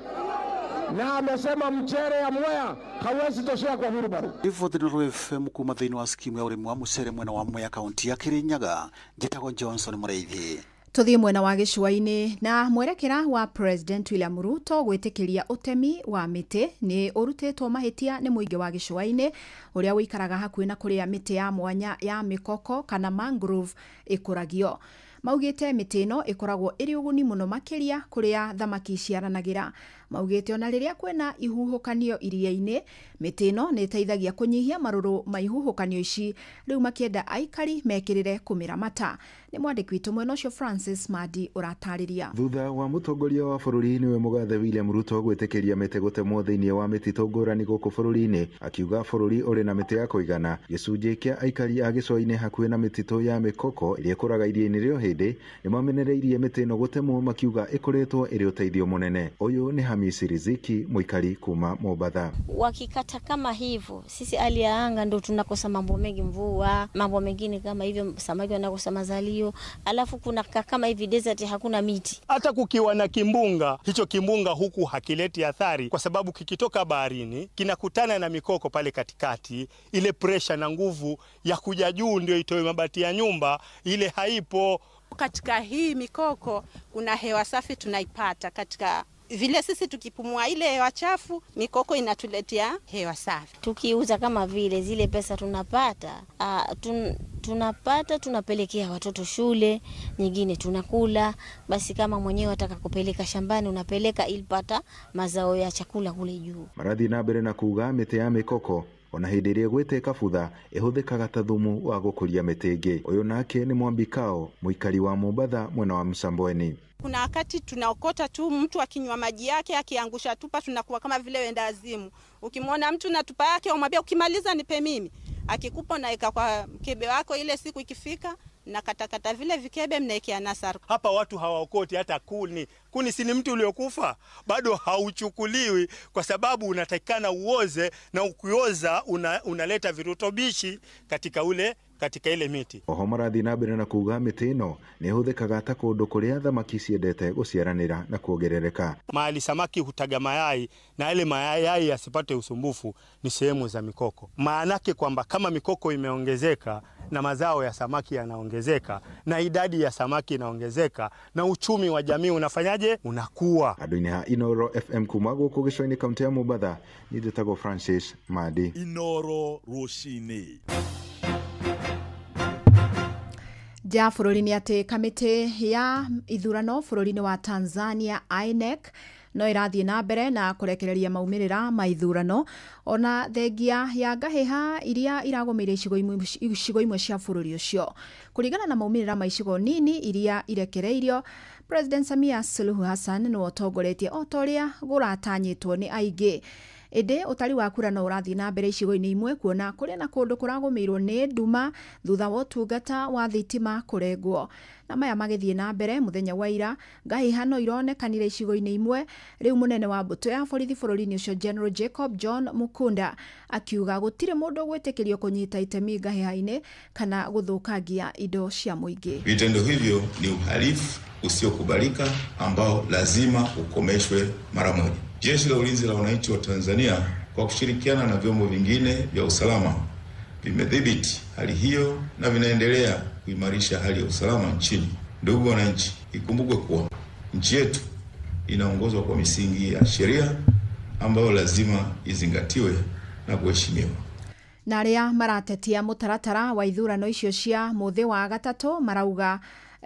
na amesema mchere ya Mwea hawezi toshea kwa Hurbaru. Ivodhino FM kuma thiini wa skimu ya urimi wa mucere mwena wa Mwea kaunti ya Kirinyaga njitagwo Johnson Murithi. Tuthie mwena wa gicua-ini na mwerekera wa President William Ruto gwitikiria utemi wa miti ni urutitwo mahitia ni muingi wa gicua-ini uria wikaraga hakuhi na kuria miti ya mwanya ya mikoko kana mangrove ikuragio. Maugite miti ino ikoragwo iri uguni muno makiria kuria thamaki ciaranagira. Maugite ona riria kwena ihuhukanio iria-ini miti ino ni iteithagia kunyihia maruru ma ihuhukanio ici riu makienda aikari mekirire kumiramata. Ni mwandiki witu mwena ucio Francis Madi uratariria. Thutha wa mutongoria wa bururi niwe mugathe William Ruto gwitikiria miti gutemwo thiini wa mititu ngurani guku bururi-ini akiuga bururi uri na miti ya kuigana. Gicunji kia aikari a gicua-ini hakuhi na mititu ya mikoko iria ikuraga iria-ini rio hindi ni mamenereirie miti ino gutemwo makiuga ikuritwo iri uteithio munene. Uyu ni Hamisi Riziki muikari kuma Mombasa. Wakikata kama hivyo sisi hali ya anga ndo tunakosa mambo mengi, mvua, mambo mengine kama hivyo, samaki wanakosa mazalio, alafu kuna kama hivi desert hakuna miti. Hata kukiwa na kimbunga, hicho kimbunga huku hakileti athari kwa sababu kikitoka baharini kinakutana na mikoko pale katikati, ile pressure na nguvu ya kuja juu ndio itoe mabati ya nyumba, ile haipo. Katika hii mikoko kuna hewa safi tunaipata katika vile sisi tukipumua ile hewa chafu, mikoko inatuletea hewa safi. Tukiuza kama vile zile pesa tunapata tunapelekea watoto shule, nyingine tunakula. Basi kama mwenyewe ataka kupeleka shambani unapeleka ilipata mazao ya chakula kule juu. Marathi na mbere na kuga mite ya mikoko ona hindi iria gwiteka butha ihuthikaga ta thumu wa gukuria miti ingi. Uyu nake ni Mwambikao, muikari wa Mombatha mwena wa Msambweni. Kuna wakati tunaokota tu mtu akinywa maji yake akiangusha tupa, tunakuwa kama vile wenda azimu. Ukimwona mtu na tupa yake umwambia ukimaliza nipe mimi, akikupa naeka kwa mkebe wako, ile siku ikifika na katakata vile vikebe mnaekea nasar. Hapa watu hawaokoti hata kuni. Kuni si ni mti uliokufa, bado hauchukuliwi kwa sababu unatakikana uoze, na ukioza unaleta virutubishi katika ile miti. Oho Marathi na mbere na kuga miti ino ni huthikaga ta kundu kuria thamaki ciendete guciaranira na kuongerereka. Mahali samaki hutaga mayai na ile mayai yasipate usumbufu ni sehemu za mikoko. Maanake kwamba kama mikoko imeongezeka na mazao ya samaki yanaongezeka na idadi ya samaki inaongezeka na uchumi wa jamii unafanyaje? Unakuwa. Aduini ha Inoro FM kumago kugishoini kaunti ya Mombatha, nidetago Francis Madi. Inoro Roshini. Ja bũrũri-inĩ atĩ kamĩtĩ ya ithurano bũrũri-inĩ wa Tanzania INEC no irathiĩ na mbere na kũrekereria maumĩrĩra ma ithurano ona thengia ya ngahĩha iria iragũmĩire icigo imwe cia bũrũri ũcio. Kũringana na maumĩrĩra ma icigo nini iria irekereirio, President Samia Suluhu Hassan nĩ ũtongoretie o ta ũrĩa gũratanyĩtwo nĩ aingĩ. Ede utari wa kura no ũrathiĩ na mbere icigo-inĩ imwe kuona kũrĩ na kũndũ kũragũmĩirwo nĩ nduma thutha wa ũtungata wa thitima kũrengwo. Na maya magĩthiĩ na mbere mũthenya wa ira ngahĩha no ironekanire icigo-inĩ imwe. Rĩu mũnene wa mbũtũ ya borithi bũrũri-inĩ ũcio General Jacob John Mukunda akiuga gũtirĩ mũndũ gwĩtĩkĩrio kũnyita itemi ngahĩha-inĩ kana gũthũkangia indo cia mũingĩ. Vitendo hivyo ni uhalifu usiokubalika ambao lazima ukomeshwe mara moja. Jeshi la Ulinzi la Wananchi wa Tanzania kwa kushirikiana na vyombo vingine vya usalama vimedhibiti hali hiyo na vinaendelea kuimarisha hali ya usalama nchini. Ndugu wananchi, ikumbukwe kuwa nchi yetu inaongozwa kwa misingi ya sheria ambayo lazima izingatiwe na kuheshimiwa. Na arĩa maratetia mũtaratara wa ithurano icio cia mũthĩ wa gatatũ marauga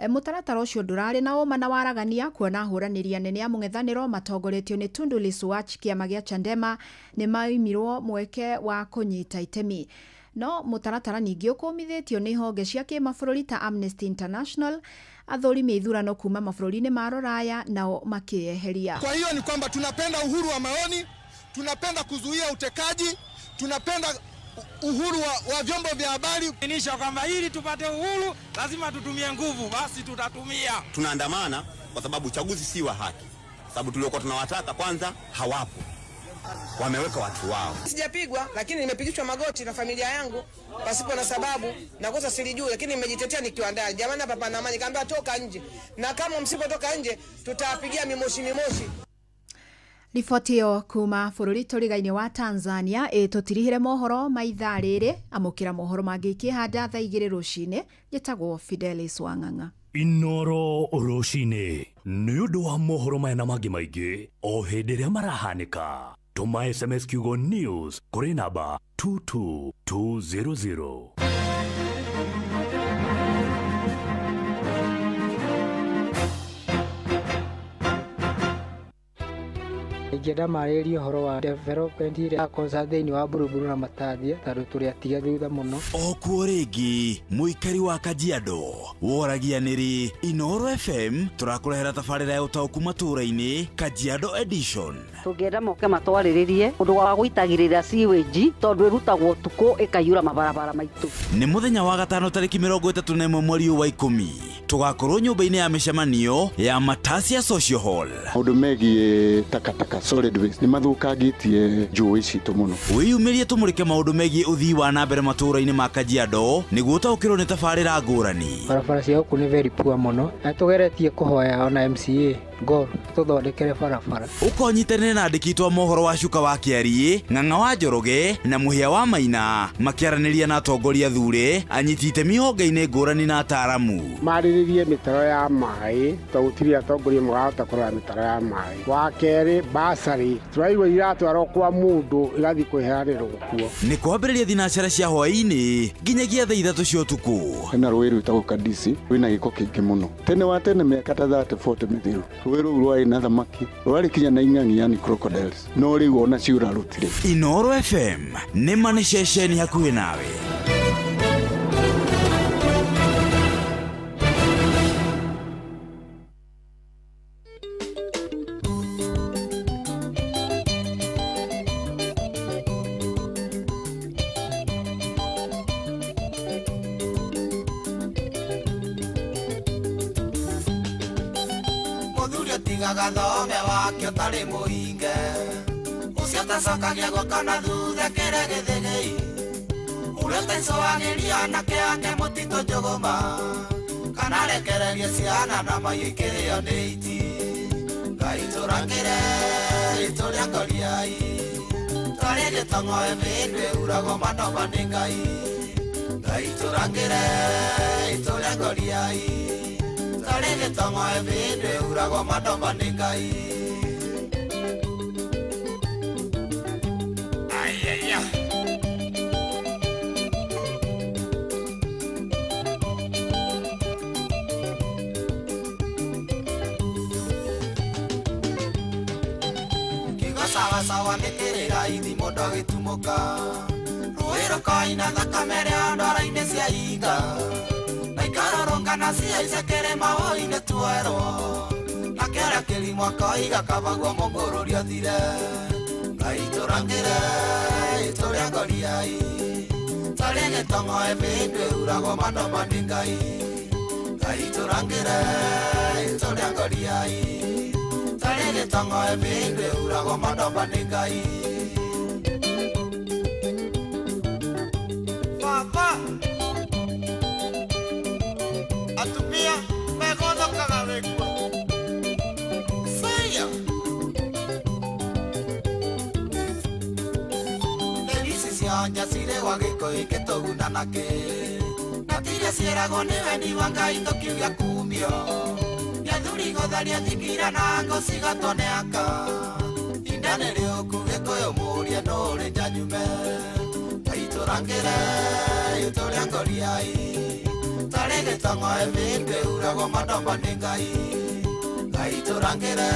mũtaratara ũcio ndũrarĩ na ũma na waragania kuona hũranĩri anene a mũng'ethanĩro matongoretio nĩ Tundu Lissu wa kĩama gĩa Chadema nĩ maimirwo mweke wa kũnyita itemi. No mũtaratara ningĩ ũkũmithĩtio nĩ honge cia kĩmabũrũri ta Amnesty International, athũrimi ithurano kuma mabũrũri-inĩ ma Rũraya nao makĩeheria. Kwa hiyo ni kwamba tunapenda uhuru wa maoni, tunapenda kuzuia utekaji, tunapenda uhuru wa vyombo vya habari. Nisha kwamba ili tupate uhuru lazima tutumie nguvu, basi tutatumia. Tunaandamana kwa sababu uchaguzi si wa haki. Sababu tuliokuwa tunawataka kwanza hawapo. Wameweka watu wao. Sijapigwa lakini nimepigishwa magoti na familia yangu pasipo na sababu, na kosa silijui lakini nimejitetea nikiwa ndani. Jamani hapa pana amani, kaambia toka nje. Na kama msipotoka nje tutawapigia mimoshi. Riboti ĩyo kuma bũrũri tũrigainĩ wa Tanzania ĩtũtirihire mohoro ma ithaa rĩrĩ. Amũkĩra mohoro mangĩ ikĩhanda thaa 2 rũcinĩ. Njĩtagwo Fidelis Wang'ang'a. Inoro Roshini nĩ ũndũ wa mohoro maya na mangĩ maingĩ o hĩndĩ ĩrĩa marahanĩka. Tũma SMS kiugo news kũrĩ namba 22200. Ingĩenda marĩrie ũhoro wa development ile akosa thĩinĩ wa Buruburu na Matathia tondũ tũrĩ atiga thutha mũno. Okuo rĩngĩ mũikari wa Kajiado woragia nĩrĩ Inoro FM tũrakũrehera tabarĩra ya ũtaũku matũũra-inĩ Kajiado edition. Tũngĩenda moke matwarĩrĩrie ũndũ wa gũitagĩrĩra sewage tondũ ĩrutagwo ũtukũ ĩkaiyũra mabarabara maitũ. Nĩ mũthenya wa gatano tarĩki 31 mweri wa 10 tũgakorwo nyũmba-inĩ ya mĩcemanio ya Matasia Social Hall. Maũndũ megiĩ takataka solid waste nĩ mathũkangĩtie njũĩ citũ mũno. Wĩyumĩrie tũmũrĩke maũndũ megiĩ ũthii wa na mbere matũũra-inĩ ma Kajiado nĩguo ũtaũkĩrwo nĩ tabarĩra ngũrani. Barabara cia gũkũ nĩ very poor mũno na tũgeretie kũhoya ona MCA Gor tũthondekere barabara. Ũkonyitanĩre na andĩki twa mohoro wa Cuka wa Kĩariĩ, Ng'ang'a wa Njoroge na Mũhĩa wa Maina makĩaranĩria na atongoria thure anyiti itemi honge-inĩ ngũrani na ataaramu. Marĩrĩrie marĩrĩrie mĩtaro ya maĩ tondũ gũtirĩ atongoria marahota kũrora mĩtaro ya maĩ. Wa kerĩ basarĩ tũraigua iratwarwo kwa mũndũ igathiĩ kweheranĩrwo kuo. Nĩ kwambĩrĩria thinacara cia hwaĩ-inĩ nginyagia thaa 3 cia ũtukũ. Hena rũĩ rwĩtagwo Kadisi rwĩna gĩko kĩingĩ mũno. Tene wa tene mĩaka ta 30-40 mĩthiru rũĩ rũu rwarĩ na thamaki rwarĩ kinya na ing'ang'i yani crocodiles, no rĩu ona ciura rũtirĩ. Inooro FM nĩ mani ceceni hakuhĩ nawe. Gathome wakio tari muinge ucio tacokagia gukana thutha kire githigei uria taicoagĩria anake ake mũtitũ njũgũma kana rekererie ciana na maikĩrĩo nĩ iti. Ngai tũrangĩre itũrĩa ngoriai tarĩ gĩtong'oe mĩndũ ĩuragwo manoma nĩ Ngai. Ngai tũrangĩre itũrĩa ngoriai tarĩ gĩtong'oe mĩndũ ĩuragwo manoma nĩ Ngai. Sawa nĩkĩrĩra ithi mũndũ agĩtumũka rũĩ rũkoina thakame rĩa ndwara-inĩ cia iga na ikarorongana ciaice kĩrĩma hũi-inĩ twerwo na kĩarĩa kĩrimũ akoiga kabagwo mũngũrũrio thire. Ngai tũrangĩre itũrĩa ngoriai tarĩ gĩtong'oe mĩndũ ĩuragwo manoma nĩ Ngai. Ngai tũrangĩre itũrĩa ngoriai tarĩ gĩtong'oe mĩndũ ĩuragwo manoma nĩ Ngai. Baba atumia megũthũkaga wĩkuo saya nĩgici cia nja cirĩgwa gĩkũi gĩtũguna nakĩ na tiria ciĩragwo nĩ wendi wa Ngai tũkiugia kumio nĩathuri gũtharia thingira na ngũci gatoneaka indane rĩũku gĩkũyũ mũria ndũrĩ njanyume. Ngai tũrangĩre itũrĩa ngoriai tarĩ gĩtong'oe mĩndũ ĩuragwo manoma nĩ Ngai. Ngai tũrangĩre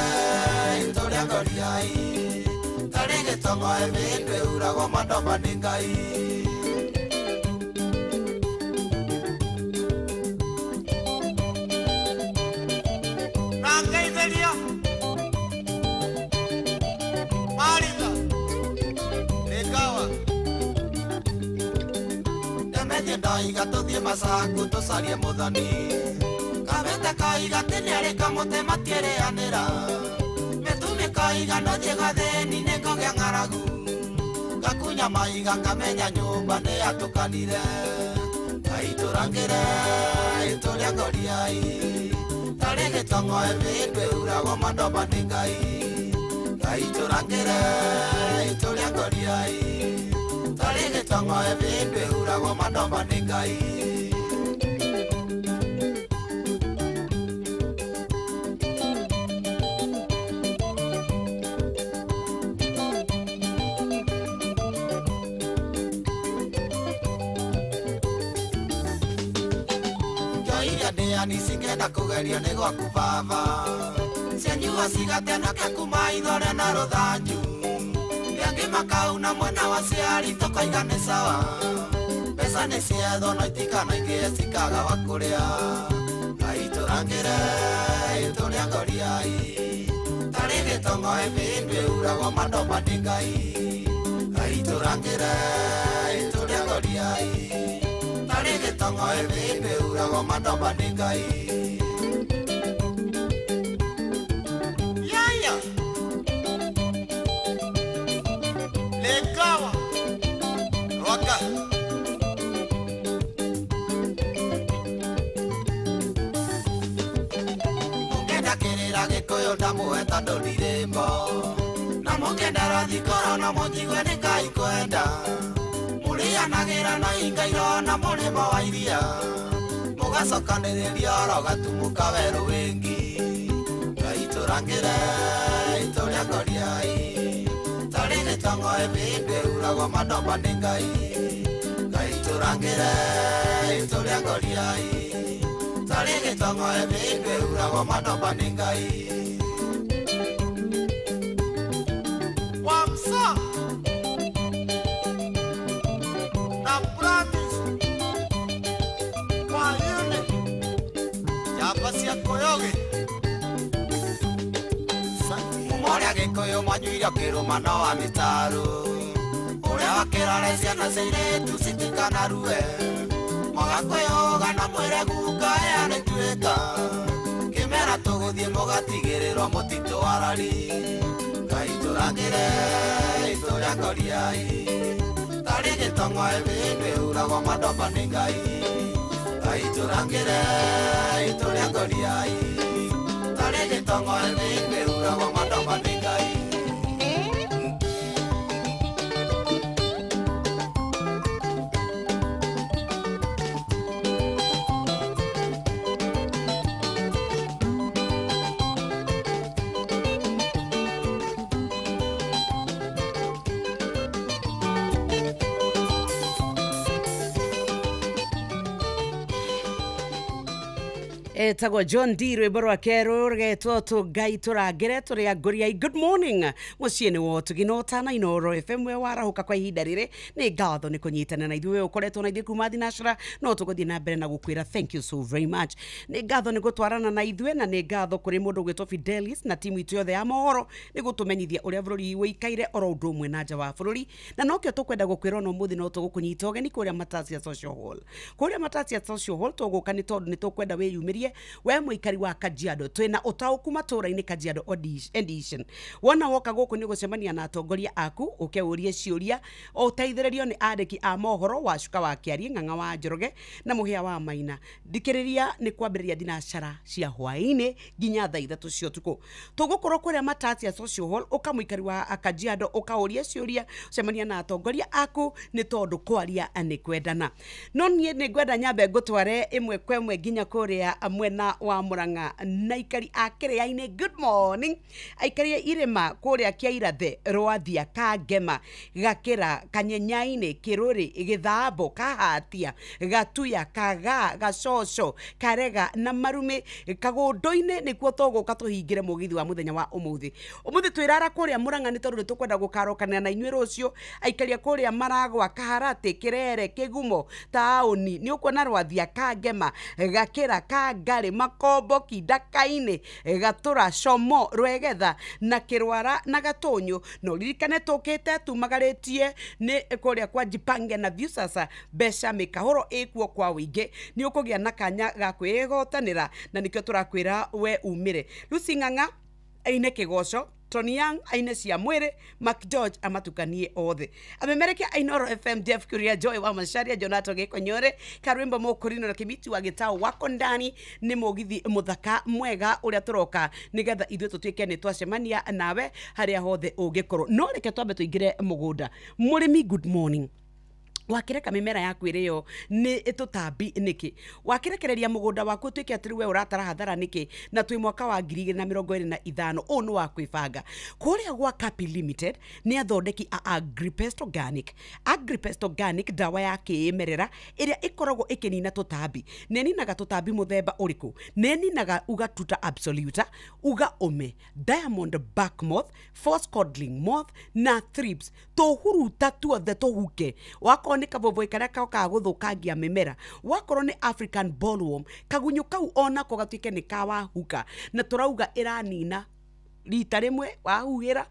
itũrĩa ngoriai tarĩ gĩtong'oe mĩndũ ĩuragwo manoma nĩ Ngai. Ndaiga tũthiĩ macaku tũcarie mũthoni kabete kaiga tĩnĩarĩ kamũtĩ makĩrĩanĩra mĩtumi kaiga nothiĩ gathĩni nĩ ngogĩa ng'aragu gakunya maiga kamenya nyũmba nĩ yatũkanire. Ngai tũrangĩre itũrĩa ngoriai tarĩ gĩtong'oe mĩndũ ĩuragwo manoma nĩ Ngai. Ngai tũrangĩre itũrĩa ngoriai tarĩ gĩtong'oe mĩndũ ĩuragwo manoma nĩ Ngai. Njoiria ndĩani cingĩenda kũgerio nĩ gwaku baba cianyua cigatenoke kuma ithore na rũthanju angĩ makauna mwena wa ciari tũkoiga nĩ sawa mbeca nĩ cietho no itikanaingĩhe cikaga wa kũrĩa. Ngai tũrangĩre itũrĩa ngoriai tarĩ gĩtong'oe mĩndũ ĩuragwo manoma nĩ Ngai. Ngai tũrangĩre itũrĩa ngoriai tarĩ gĩtong'oe mĩndũ ĩuragwo manoma nĩ Ngai. Gĩkũyũ ndamũheta ndũrirĩmbo na mũkendera thikoro na mũnjigue nĩ Ngai kwenda mũrĩanagĩra na ingairo na mũrĩmo wa iria ugacokanĩrĩria oro gatumuka werũ wĩngi Ngai tũrangĩre itũrĩa ngoriai tarĩ gĩtongoe mbĩmbĩ uragwo madomba nĩ Ngai Ngai tũrangĩre itũrĩa ngoriai tarĩ gĩtongoe mbĩmbĩ uragwo madomba nĩ Ngai Wamsa na Pramis kwa yune Yapa cia Koyoge Mwarĩa Gĩkũyũ mwanyuire kĩrũmano wa mĩtaro ũrĩa wakĩrare ciana cia airĩtu citikanarue mũgakũyũga na mwĩre guka yanĩtuĩka kĩmera tũgũthiĩ mũgatigĩrĩrwo mũtitũ wa rari Ngai tũrangĩre itũrĩa ngoriai tarĩ gĩtongoe mbĩmbĩ uragwo madomba nĩ Ngai Ngai tũrangĩre itũrĩa ngoriai tarĩ gĩtongoe mbĩmbĩ uragwo madomba nĩ Ngai etagwo John D rwĩmbo rwake rũgetwo tũngai tũrangĩre tũrĩ angũriai. Good morning mũciĩ nĩ wotũgina ũtana Inooro FM we warahũka kwa ihinda rĩrĩ nĩ ngatho nĩ kũnyitana na ithuĩ ũkoretwo na ithuĩ kuma thinashara no tũgũthiĩ na mbere na gũkwĩra thank you so very much. Nĩ ngatho nĩ gũtwarana na ithuĩ na nĩ ngatho kũrĩ mũndũ gwĩtwo Fidelis na timu itũ yothe ya mohoro nĩ gũtũmenyithia ũrĩa bũrũri wĩikaire oro ũndũ ũmwe na nja wa bũrũri na nokĩo tũkwenda gũkwĩra no mũthĩ no tũgũkũnyita ũgeni kũrĩa Matasia Social Hall. Kũrĩa Matasia Social Hall tũgũka nĩ tondũ nĩ tũkwenda wĩyumĩrie we mũikari wa Kajiado twĩna ũtaũku matũra-inĩ Kajiado edition. Wona woka gũkũ nĩ gũcemania na atongoria aku ũkeuria ciũria ũteithĩrĩrio nĩ andĩki a mohoro Wacuka wa Kĩarie, Ng'ang'a wa Njoroge na Mũhĩa wa Maina. Ndikĩrĩria nĩ kwambĩrĩria thinacara cia hwaĩ-inĩ nginya thaa 3 cia ũtukũ. Tũgũkorwo kũrĩa Matasia Social Hall ũkamũikari wa Kajiado ũkauria ciũria ũcemania na atongoria aku nĩ tondũ kwaria nĩ kwendana. No niĩ nĩ ngwenda nyambe ngũtware ĩmwe kwa ĩmwe nginya kũrĩa mwena wa Murang'a na aikari a Kĩrĩa-inĩ. Good morning. Aikari irĩma kũrĩa Kĩairathe, Rwathia, Kangema, Gakĩra, Kanyenya-inĩ, Kĩrũrĩ, Gĩthambo, Kahatia, Gatuya, Kaga, Gacoco, Karega na Marume. Kagũndũ-inĩ nĩkuo tũgũka tũhingĩre mũgithi wa mũthenya wa ũmũthĩ. Ũmũthĩ twĩrara kũrĩa Murang'a nĩ tondũ tũkwenda gũkarokanĩra na inyuĩ rũciũ. Aikari kũrĩa Maragwa, Kaharati, Kĩrere, Kĩgumo, Taũni nĩ ũkuona Rwathia, Kangema, Gakĩra, Kangari, Makombo, Kidaka-inĩ, Gatũra, Como, Rwegetha na Kĩrwara na Gatũnyũ. No ririkane tũkĩte tumagarĩtie nĩ kũrĩa kwa Jipange na Viusasa mbeca mĩkahũro ĩkuo kwa wĩingĩ nĩ ũkũgĩa na kanya ga kwĩgotanĩra na nĩkĩo tũrakwĩra we umĩre. Lucy Ng'ang'a aine kĩgoco, Tony Young aine cia mwĩrĩ, Mark George amatukanie othe. Amemerekia Inooro FM, Jeff Kuria, Joy wa Macharia, Jonato Gĩkonyore, Karwimbo Mũkũrino na Kĩbiti wa Gĩtaũ wako ndani nĩ mũgithi mũthaka mwega ũrĩa tũroka nĩgetha ithuĩ tũtuĩke nĩ twacemania nawe harĩa hothe ũngĩkorwo. No reke twambe tũingĩre mũgũnda. Mũrĩmi, good morning. Wakĩreka mĩmera yaku ĩrĩyo nĩ tũtambi nĩkĩ? Wakĩrekereria mũgũnda waku ũtuĩke atĩ we ũratara hathara nĩkĩ? Na twĩ mwaka wa 2025 ũũ nĩ wa kwĩbanga. Kũrĩa gwa Kapi Limited nĩ athondeki a Agripest Organic. Agripest Organic ndawa ya kĩĩmerera ĩrĩa ĩkoragwo ĩkĩnina tũtambi. Nĩ ninaga tũtambi mũthemba ũrĩkũ? Nĩ ninaga Ugatuta Absoluta, Uga Ome, Diamond Back Moth, Force Codling Moth na Thrips. Tũhuruta tuothe tũhuke. Wako nĩ kavovo ikaria ka gũthũkangia mĩmera. Wakorwo nĩ African bollworm, kagunyo kau onako gatuĩke nĩ kawahuka. Na tũrauga ĩranina rita rĩmwe wahuhĩra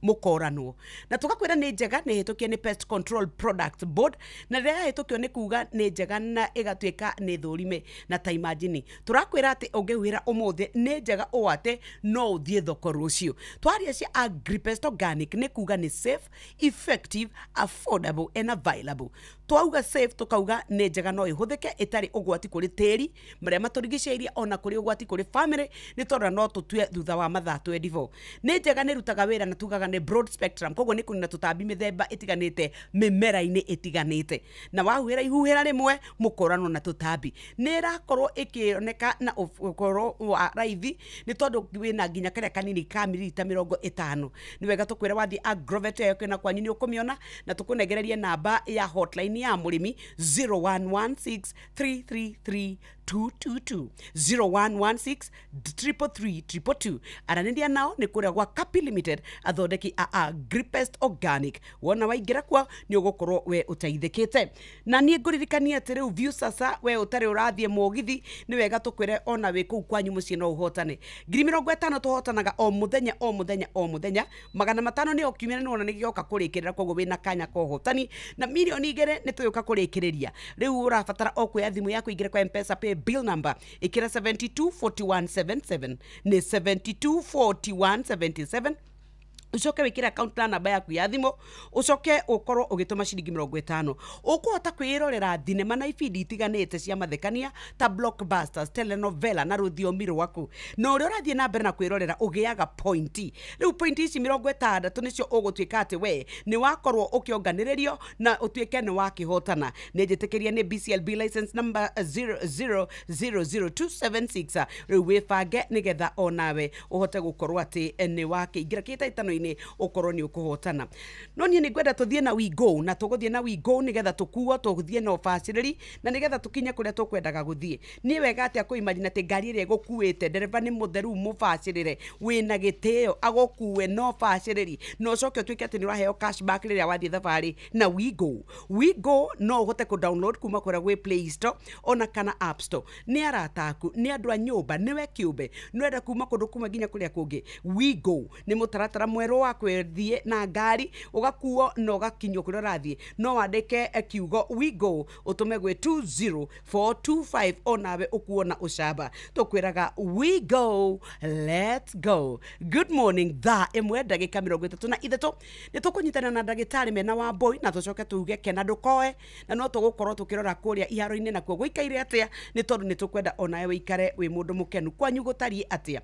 mũkoranwo. Na tukakwĩra nĩ njega nĩ hĩtũkie nĩ Pest Control Product Board na rĩrĩa hĩtũkio nĩ kuga nĩ njega na ĩgatuĩka nĩ thũrime na ta imagine. Tũrakwĩra atĩ ũngĩhuhĩra ũmũthĩ nĩ njega ũũ atĩ no ũthiĩ thoko rũciũ. Twaria cia Agripest Organic nĩ kuga nĩ safe, effective, affordable and available. twauga safe tukauga nĩ njega no ihũthĩke ĩtarĩ ũgwati kũrĩ tĩri marĩa matũrigicĩirie ona kũrĩ ũgwati kũrĩ family nĩ tondũ no tũtue thutha wa mathaa 24 nĩ njega nĩ rutaga wĩra na tugaga nĩ broad spectrum koguo nĩ kũnina tũtambi mĩthemba ĩtiganĩte mĩmera-inĩ ĩtiganĩte na wahuhĩra ihuhĩra rĩmwe mũkũranwo na tũtambi nĩ ĩrakorwo ĩkĩoneka na ũkorwo wa raithi nĩ tondũ wĩna nginya karĩa kanini ka mililita 50 nĩ wega tũkwĩra wathiĩ Agrovet ĩyo kwĩna kwanyu nĩ ũkũmĩona na tũkũnengererie namba ya hotline ya mũrĩmi 0116 333 0116 aranĩria nao nĩ kũrĩa gwa Kapi Limited athondeki a Agripest Organic wona waingĩra kwa nĩ ũgũkorwo we ũteithĩkĩte na niĩ ngũririkania atĩ rĩu view sasa we ũtarĩ ũrathiĩ mũgithi nĩ wega tũkwĩre ona wĩ kũu kwanyu mũciĩ no ũhotane 50 tũhotanaga o mũthenya 500 nĩ okiumĩra nĩ ona nĩ gĩoka kũrĩkĩrĩra koguo wĩna kanya ka ũhotani na milioni 2 nĩ tũgĩũka kũrĩkĩrĩria rĩu ũrabatara o kuoya thimũ yaku ingĩre kwa M-Pesa pay bill number ikira 724177 ni 724177 ucoke wikira account na namba yaku ya thimu ucoke ukorwo ugituma ciringi 50 ukuhota kwirorera thinema na ibindi itiganite cia mathekania ta blockbusters telenovela na rũthiomi rwaku no uri urathie na mbere na kwirorera ugiaga point riu point ici 60 nicio ugutuika ati we ni wakorwo ukionganiririo na utuike ni wakihotana ni njitikiria ni BCLB license number 0000276 riu wifange nigetha onawe uhote gukorwo ati ni wakiingira kitaitano ukorwo ni ukuhotana no nie ningwenda tuthie na we go na tuguthie na we go nigetha tukuo tuguthie na ubaciriri na nigetha tukinye kuria tukwendaga guthie ni wega atia ku imagine ati ngari ire gukuite dereva ni mutheru mubacirire wina giteo agokuwe no baciriri no coke tuike ati ni uraheo cashback riria wathie thabari na we go no uhote ku download kuma kuria gwe Play Store ona kana App Store ni arataku ni andu a nyumba niwe kiumbe nwenda kuma kundu kumwe nginya kuria kungi we go ni mutaratara mweru wa kwethie na ngari ugakuo no gakinyo kuria rathie no wandike kiugo we go utume gwe 20425 onawe ukuona ucamba tukwiraga we go let's go good morning tha imwe ndagika 33 ni tukunyitana na ndagitari mena wa boy na tucoke tuge kena ndukoe na no tugukorwo tukirora kuria iharo-ini na kuo guikaire atia ni tondu ni tukwenda onawe wikare wi mundu mukenu kwanyu gutari atia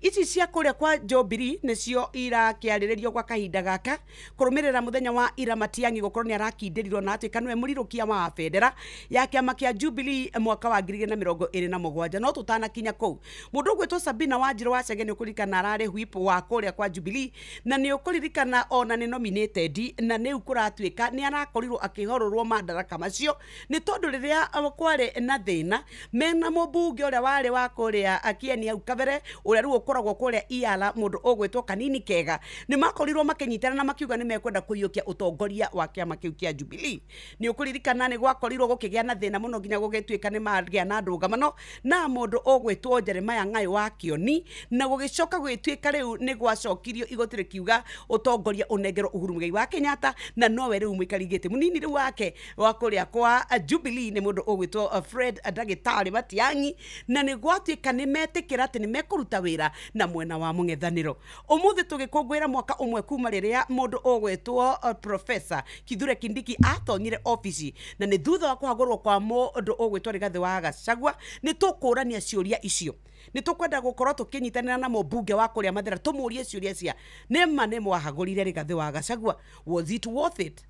ici cia kuria kwa Jubilee nicio ira kiariririo kwa kahinda gaka kurumirira muthenya wa ira Matiang'i gukorwo ni arakindirirwo na ati kanwe murirukia wa federa ya kiama kia Jubilee mwaka wa 2027 no tutana kinya kou mundu gwetwo Sabina Wanjiru wa Chege ni ukurikana arare whip wa kuria kwa Jubilee na ni ukuririkana ona ni nominated na ni ukuratuika ni arakorirwo akihororwo madaraka macio ni tondu riria kware na thina mena mubunge uria wari wa kuria akieni au kabere uria ru koragwo kuria iala mundu ogwetwo kanini kega ni makorirwo makinyitana na makiuga ni mekwenda kuyukia utongoria wa kiama kiu kia Jubilee ni ukuririkana ni gwakorirwo gukigia na thina muno nginya gugituika ni magia na ndungamano na mundu ogwetwo Jeremiah Ng'ai wa Kioni na gugicoka gwituika riu ni gwacokirio igotire kiuga utongoria unengero Uhuru Muigai wa Kenyatta na nowe riu muikarigite munini riu wake wa kuria kwa Jubilee ni mundu ogwetwo Fred Ndagitari Matiang'i na ni gwatuika ni metikira ati ni mekuruta wira na mwena wa mung'ethaniro umuthi tugikungwira mwaka umwe kuma riria mundu ogwetwo Professor Kithure Kindiki atonyire office na ni thutha wa kuhagurwo kwa mundu ogwetwo Rigathi wa Gachagua ni tukurania ciuria icio ni tukwenda gukorwo tukinyitanira na mubunge wa kuria Mathira tumurie ciuria cia nĩ mwahagurire Rigathi wa Gachagua was it worth it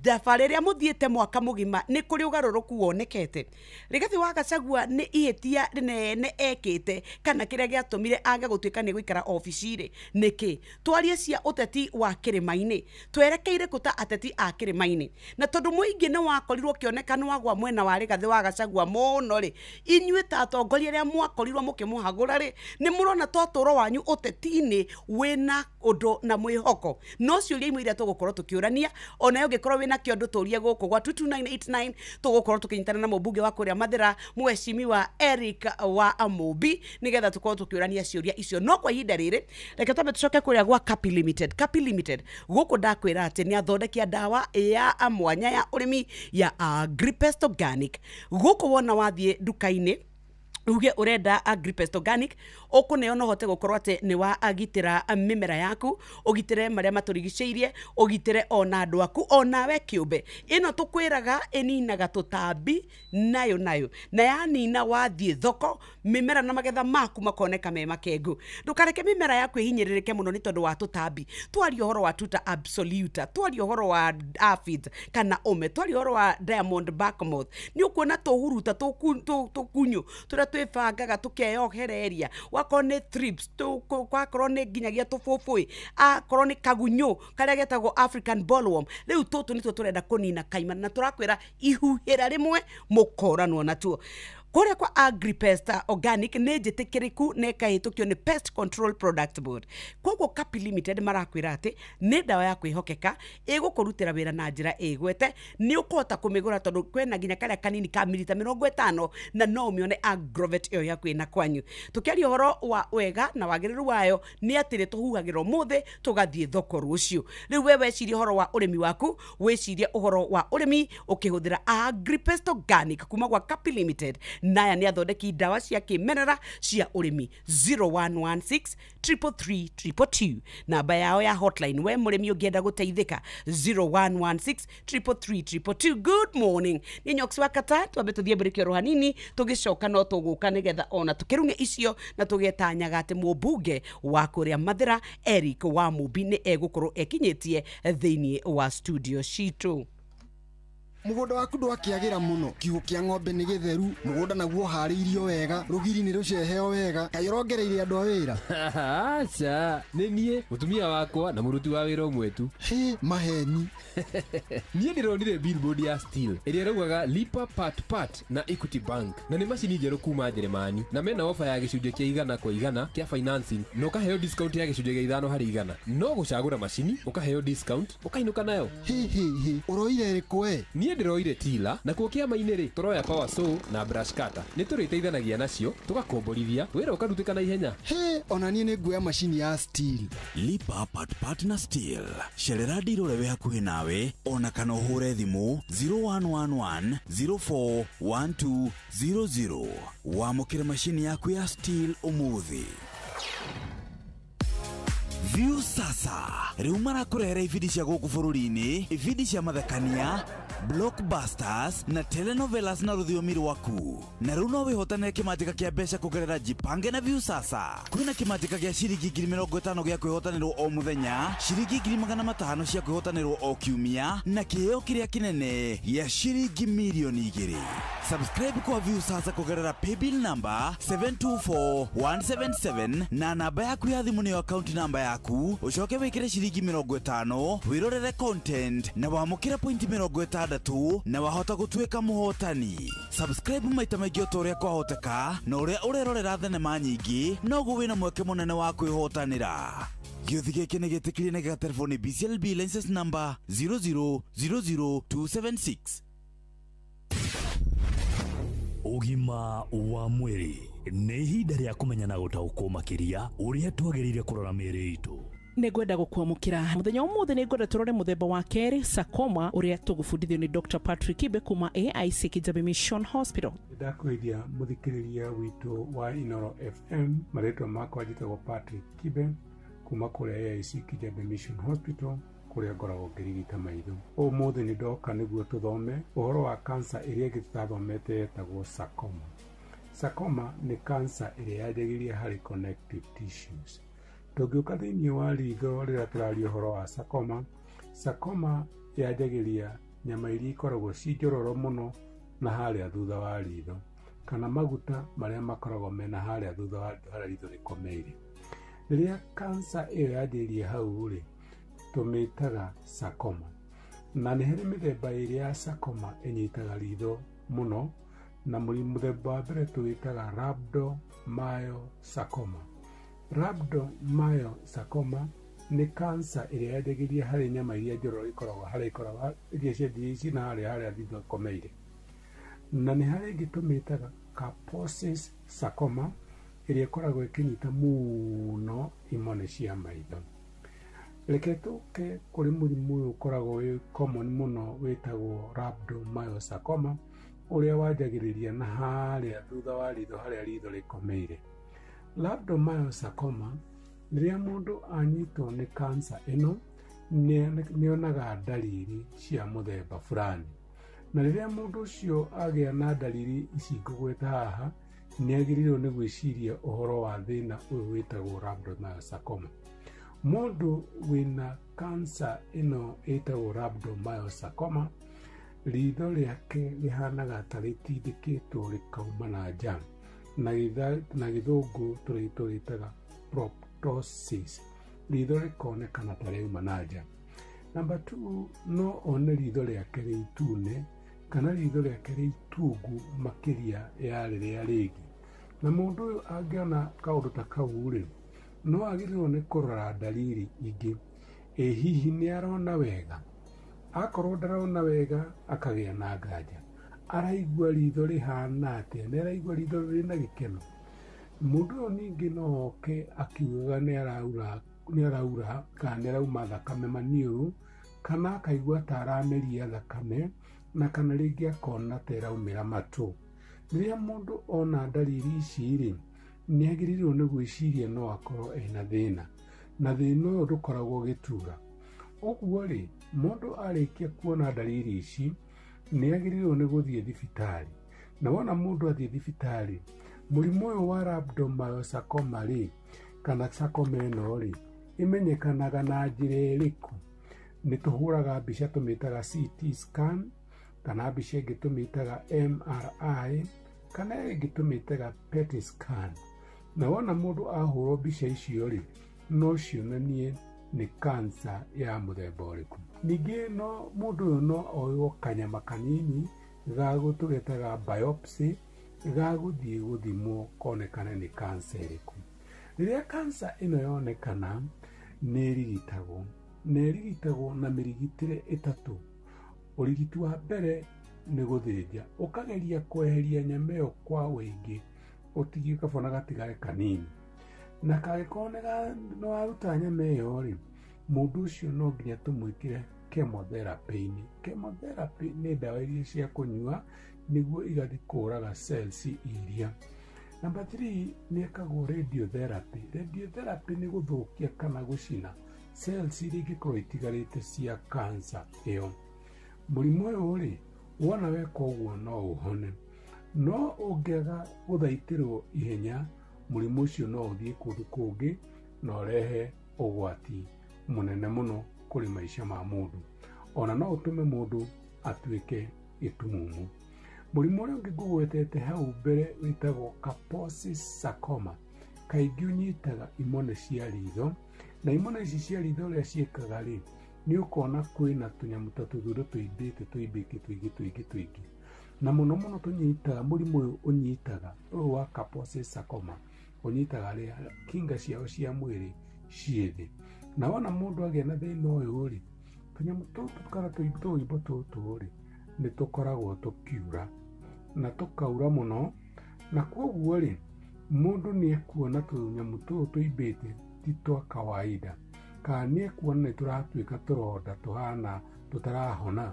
thabarĩrĩa mũthiĩte mwaka mũgima nĩ kũrĩ ũgarũrũku wonekete Rigathi wa Gachagua nĩ ihĩtia nene ekĩte kana kĩrĩa gĩatũmire age gũtuĩka nĩ gũikara obici-rĩ nĩkĩ twarie cia ũteti wa kĩrĩma-inĩ twerekeire kũta ateti a kĩrĩma-inĩ na tondũ mũingĩ nĩ wakorirwo kĩonekana wagwa mwena wa Rigathi wa Gachagua mũno-rĩ inyuĩ ta atongoria arĩa mwakorirwo mũkĩmũhagũra-rĩ nĩ mũrona totũro wanyu ũteti-inĩ wĩna ũndũ na mwĩhoko no ciũria imwe iria tũgũkorwo tũkĩũrania ona ũngĩkorwo wina kĩondo tũrie gũkũ gwa 22989 tũgũkorwo tũkinyitana na mũmbunge wa kuria Mathira Mheshimiwa Eric wa Amobi nigetha tũkorwo tũkĩũrania ciũria icio no kwa ihinda rĩrĩ reke twambe tũcoke kuria gwa Kapi Limited gũkũ ndakwĩra atĩ nĩ athondekia ndawa ya mwanya ya ũrĩmi ya Agripest Organic gũkũ wona wathiĩ nduka-inĩ uge urenda Agripest Organic ukuneo no hote gukorwo ati ni wa agitira mimera yaku ugitire maria maturigiceirie ugitire ona andu aku ona we kiumbe ino tukwiraga ininaga tutambi nayo na yanina wathie thoko mimera na magetha maku makoneka me makengu ndukareke mimera yaku ihinyiririke muno ni tondu wa tutambi twari uhoro wa tuta absoluta twari uhoro wa aphid kana ome twari uhoro wa diamond backmoth ni ukuona tuhuruta tukunyu turia twibangaga tukeyohereria wakone thrips kwakorwo ni nginyagia tufufui akorwo ni kagunyo karia getagwo African bollworm riu tutu nitwo turenda kunina kaimana na turakwira ihuhira rimwe mukoranwo natuo Kore kwa Agripest Organic nejitikiriku nekahitukio ni Pest Control Product Board. Kogo Kapi Limited marakwira ati ni dawa ya kwihokeka igukurutira wira na njira igwete ni ukota kumigura tondu kwena ginya karia kanini ka milita 50 na no mione Agrovet iyo yaku ina kwanyu. Tukiari horo wa wega na wagiriru wayo ni atire tuhuhagirwo muthe tugathie thoko rucio. Riu wewe ciri horo wa urimi waku wecirie uhoro wa urimi ukihuthira Agripest Organic kuma kwa Kapi Limited. Naya ni athondeki dawa cia kimerera cia urimi 0116 333 222 namba yao ya hotline we murimi ungienda guteithika 0116 333 222. Good morning ni nyoksi wakata twambe tuthie break rohanini tugicoka no tuguka nigetha ona tukirunge icio na tugetanyaga ati mubunge wa kuria Mathira Eric wa Mubi ni egukorwo ekinyetie thiini wa studio citu. Mugunda waku ndwakiagira muno kiugo kia ng'ombe ni githeru mugunda naguo hariirio wega rugiri ni ruceheo wega kayorongereire andu a wira acha ni nie mutumia wakwa na muruti wa wira umwetu maheni nie ndironire billboard ya Steel iria raugaga lipa part na Equity Bank na ni macini njeru kuma Jeremani na mena ofa ya gicunje kia 100% kia financing no kaheo discount ya gicunje kia 5% no gucagura macini ukaheo discount ukainuka nayo uroire rikwe nie ndiroire tila na kuokia mainere toroya power saw na brush cutter ni turiteithanagia nacio tugakomborithia wira ukarutika na ihenya ona nie ni nguya machine ya Steel lipa part na Steel sherera ndirorewe hakuhi nawe ona kana uhure thimu 0111 041200 wamukire machine yaku ya Steel umuthi. View sasa riu marakurehera ibindi cia guku bururi-ini ibindi cia mathekania blockbusters na telenovelas na rũthiomi rwaku na rĩu no wĩhotanĩre kĩmanjĩka kĩa mbeca kũgerera Jipange na View Sasa. Kwĩna kĩmanjĩka gĩa ciringi 50,000 gĩa kwĩhotanĩrwo o mũthenya, ciringi 500,000 cia kwĩhotanĩrwo o kiumia na kĩheo kĩrĩa kĩnene gĩa ciringi milioni 2. Subscribe kwa View Sasa kũgerera paybill number 724177 na namba yaku ya thimũ nĩyo account number yaku, ũcoke wĩkĩre ciringi 50 wĩrorere content na wamũkĩre point 60 na wahota gũtuĩka mũhotani. Subscribe maita maingĩ o ũrĩa kwahoteka na ũrĩa ũrerorera thenema nyingĩ noguo wĩna mweke mũnene wa kwĩhotanĩra. Gĩothi gĩkĩ nĩ gĩtĩkĩrie na gĩgatelefoni BCLB license number 0000276. Ũgima wa mwĩrĩ nĩ ihinda rĩa kũmenya na gũtaũkwo makĩria ũrĩa twagĩrĩire kũrora mĩĩrĩ itũ. Nĩngwenda gũkwamũkĩra mũthenya ũmũthĩ nĩngwenda tũrore mũthemba wa kerĩ sarcoma ũrĩa tũgũbundithio nĩ Dr. Patrick Kibe kuma AIC Kijabe Mission Hospital. Ndakwĩria mũthikĩrĩria witũ wa Inoro FM marĩtwa makwa njĩtagwo Patrick Kibe kuma kũrĩa AIC Kijabe Mission Hospital kũrĩa ngoragwo ngĩrigita maitho. Ũmũthĩ nĩ ndoka nĩguo tũthome ũhoro wa cancer ĩrĩa ĩngĩ tũtathomete yetagwo sarcoma. Sarcoma nĩ cancer ĩrĩa yanjagĩria harĩ connective tissues. Tũngĩũka thĩinĩ wa ritho rĩrĩa tũraria ũhoro wa sarcoma, sarcoma yanjagĩria nyama iria ikoragwo ci njororo mũno na harĩa thutha wa ritho kana maguta marĩa makoragwo mena harĩa thutha wa harĩa ritho rĩkomeire. Rĩrĩa cancer ĩyo yanjĩrĩrie hau rĩ tũmĩtaga sarcoma, na nĩ harĩ mĩthemba ĩrĩ ya sarcoma ĩnyitaga ritho mũno, na mũthemba wa mbere tũwĩtaga rhabdomyosarcoma. Rhabdomyosarcoma nĩ cancer ĩrĩa yanjagĩria harĩ nyama iria njororo ikoragwo iria ciendirie ici na harĩa thitho ikomeire. Na nĩ harĩ ĩngĩ tũmĩtaga Kaposi's sarcoma ĩrĩa ĩkoragwo ĩkĩnyita mũno imone cia maitho. Reke tũke kũrĩ mũrimũ ũyũ ũkoragwo wĩ common mũno wĩtagwo rhabdomyosarcoma ũrĩa wanjagĩrĩria na harĩa thutha wa ritho harĩa ritho rĩkomeire. Rhabdomyosarcoma rĩrĩa mũndũ anyitwo nĩ kansa ĩno nĩonaga ndariri cia mũthemba fulani, na rĩrĩa mũndũ ũcio agĩa na ndariri ici ngũgweta haha nĩagĩrĩirwo nĩ gwĩciria ũhoro wa thĩna ũyũ wĩtagwo rhabdomyosarcoma. Mũndũ wĩna kansa ĩno ĩtagwo rhabdomyosarcoma, ritho rĩake rĩhanaga ta rĩtindĩkĩtwo rĩkauma na nja, na gĩthũngũ tũrĩtaga proptosis, ritho rĩkonekana ta rĩauma na nja. Number 2, no one ritho rĩake rĩ itune kana ritho rĩake rĩ itungu makĩria ya rĩrĩa rĩngĩ. Na mũndũ ũyũ angĩona kaũndũ ta kau rĩ, no agĩrĩirwo nĩ kũrora ndariri ingĩ. Hihi nĩ arona wega? Akorwo ndarona wega akagĩa na nganja. Araigua ritho rĩhana atĩa? Nĩ araigua ritho rĩna gĩkeno? Mũndũ ũyũ ningĩ no oke akiugaga nĩ araura kana nĩ arauma thakame maniũrũ, kana akaigua ta arameria thakame, na kana rĩngĩ akona ta ĩraumĩra matũ. Rĩrĩa mũndũ ona ndariri ici rĩ, nĩ agĩrĩirwo nĩ gwĩciria no akorwo ena thĩna, na thĩna ũyũ ndũkoragwo gĩtura. Ũguo rĩ, mũndũ arĩkia kuona ndariri ici nĩ agĩrĩirwo nĩ gũthiĩ thibitarĩ, na wona mũndũ athiĩ thibitarĩ, mũrimũ ũyũ wa rhabdomyosarcoma rĩ, kana sarcoma ĩno rĩ, imenyekanaga na njĩra ĩrĩkũ? Nĩ tũhũraga mbica tũmĩtaga CT scan, kana mbica ĩngĩ tũmĩtaga MRI, kana ĩngĩ tũmĩtaga PET scan. Na wona mũndũ ahũrwo mbica icio rĩ, no cionanie nĩ kansa ya mũthemba ũrĩkũ. Ningĩ no mũndũ ũyũ no oywo kanyama kanini gagũtũgetaga biopsy, gagũthiĩ gũthimwo konekane nĩ kansa ĩrĩkũ. Rĩrĩa kansa ĩno yonekana nĩ ĩrigitagwo na mĩrigitĩre ĩtatũ. Ũrigiti wa mbere nĩ gũthĩnja, ũkageria kweheria nyama ĩyo kwa wĩingĩ, ũtigie kabona gatigare kanini, na kangĩkorwo nĩ waruta nyama ĩyo rĩ, mũndũ ũcio no nginya tũmwĩkĩre chemotherapy-inĩ. Chemotherapy nĩ ndawa iria cia kũnyua nĩguo igathiĩ kũraga cells iria. Number 3 nĩ ekagwo radiotherapy. Radiotherapy nĩ gũthũkia kana gũcina cells iria ingĩkorwo itigarĩte cia kansa ĩyo. Mũrimũ ũyũ rĩ, wona weka ũguo no ũhone, no ũngĩaga gũthaitĩrwo ihenya, mũrimũ ũcio no ũthiĩ kũndũ kũngĩ na ũrehe ũgwati mũnene mũno kũrĩ maica ma mũndũ, ona no ũtũme mũndũ atuĩke gĩtumumu. Mũrimũ ũrĩa ũngĩ ngũgwetete hau mbere wĩtagwo Kaposi sarcoma, kaingĩ ũnyitaga imone cia ritho, na imone ici cia ritho ũrĩa ciĩkaga rĩ, nĩ ũkona kwĩna tũnyamũ ta tũthũrũ tũimbĩte tũingĩ, na mũno tũnyitaga. Mũrimũ ũyũ ũnyitaga, ũyũ wa Kaposi sarcoma ũnyitaga rĩa kinga ciao cia mwĩrĩ ciĩ thĩ, na wona mũndũ agĩa na thĩna ũyũ rĩ, tũnyamũ tũtũ kana tũimbo tũtũ rĩ, nĩ tũkoragwo tũkiura na tũkaura mũno, na kwoguo rĩ, mũndũ nĩ ekuona tũnyamũ tũtũ tũimbĩte ti twa kawaida, kana nĩ ekuona nĩ tũratuĩka tũronda tũhana tũtarahona.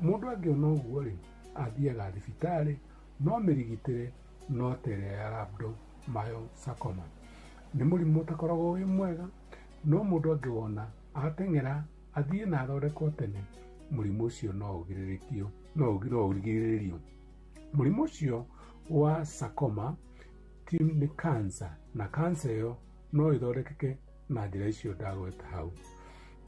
Mũndũ angĩona ũguo rĩ, athiaga thibitarĩ, no mĩrigitĩre no tere ya rhabdomyosarcoma. Nĩ mũrimũ ũtakoragwo wĩ mwega, no mũndũ angĩwona ateng'era athiĩ na athondekwo tene, mũrimũ ũcio no ũgirĩrĩrio. Mũrimũ ũcio wa sarcoma nĩ kansa, na kansa ĩyo no ĩthondekeke na njĩra icio ndagweta hau.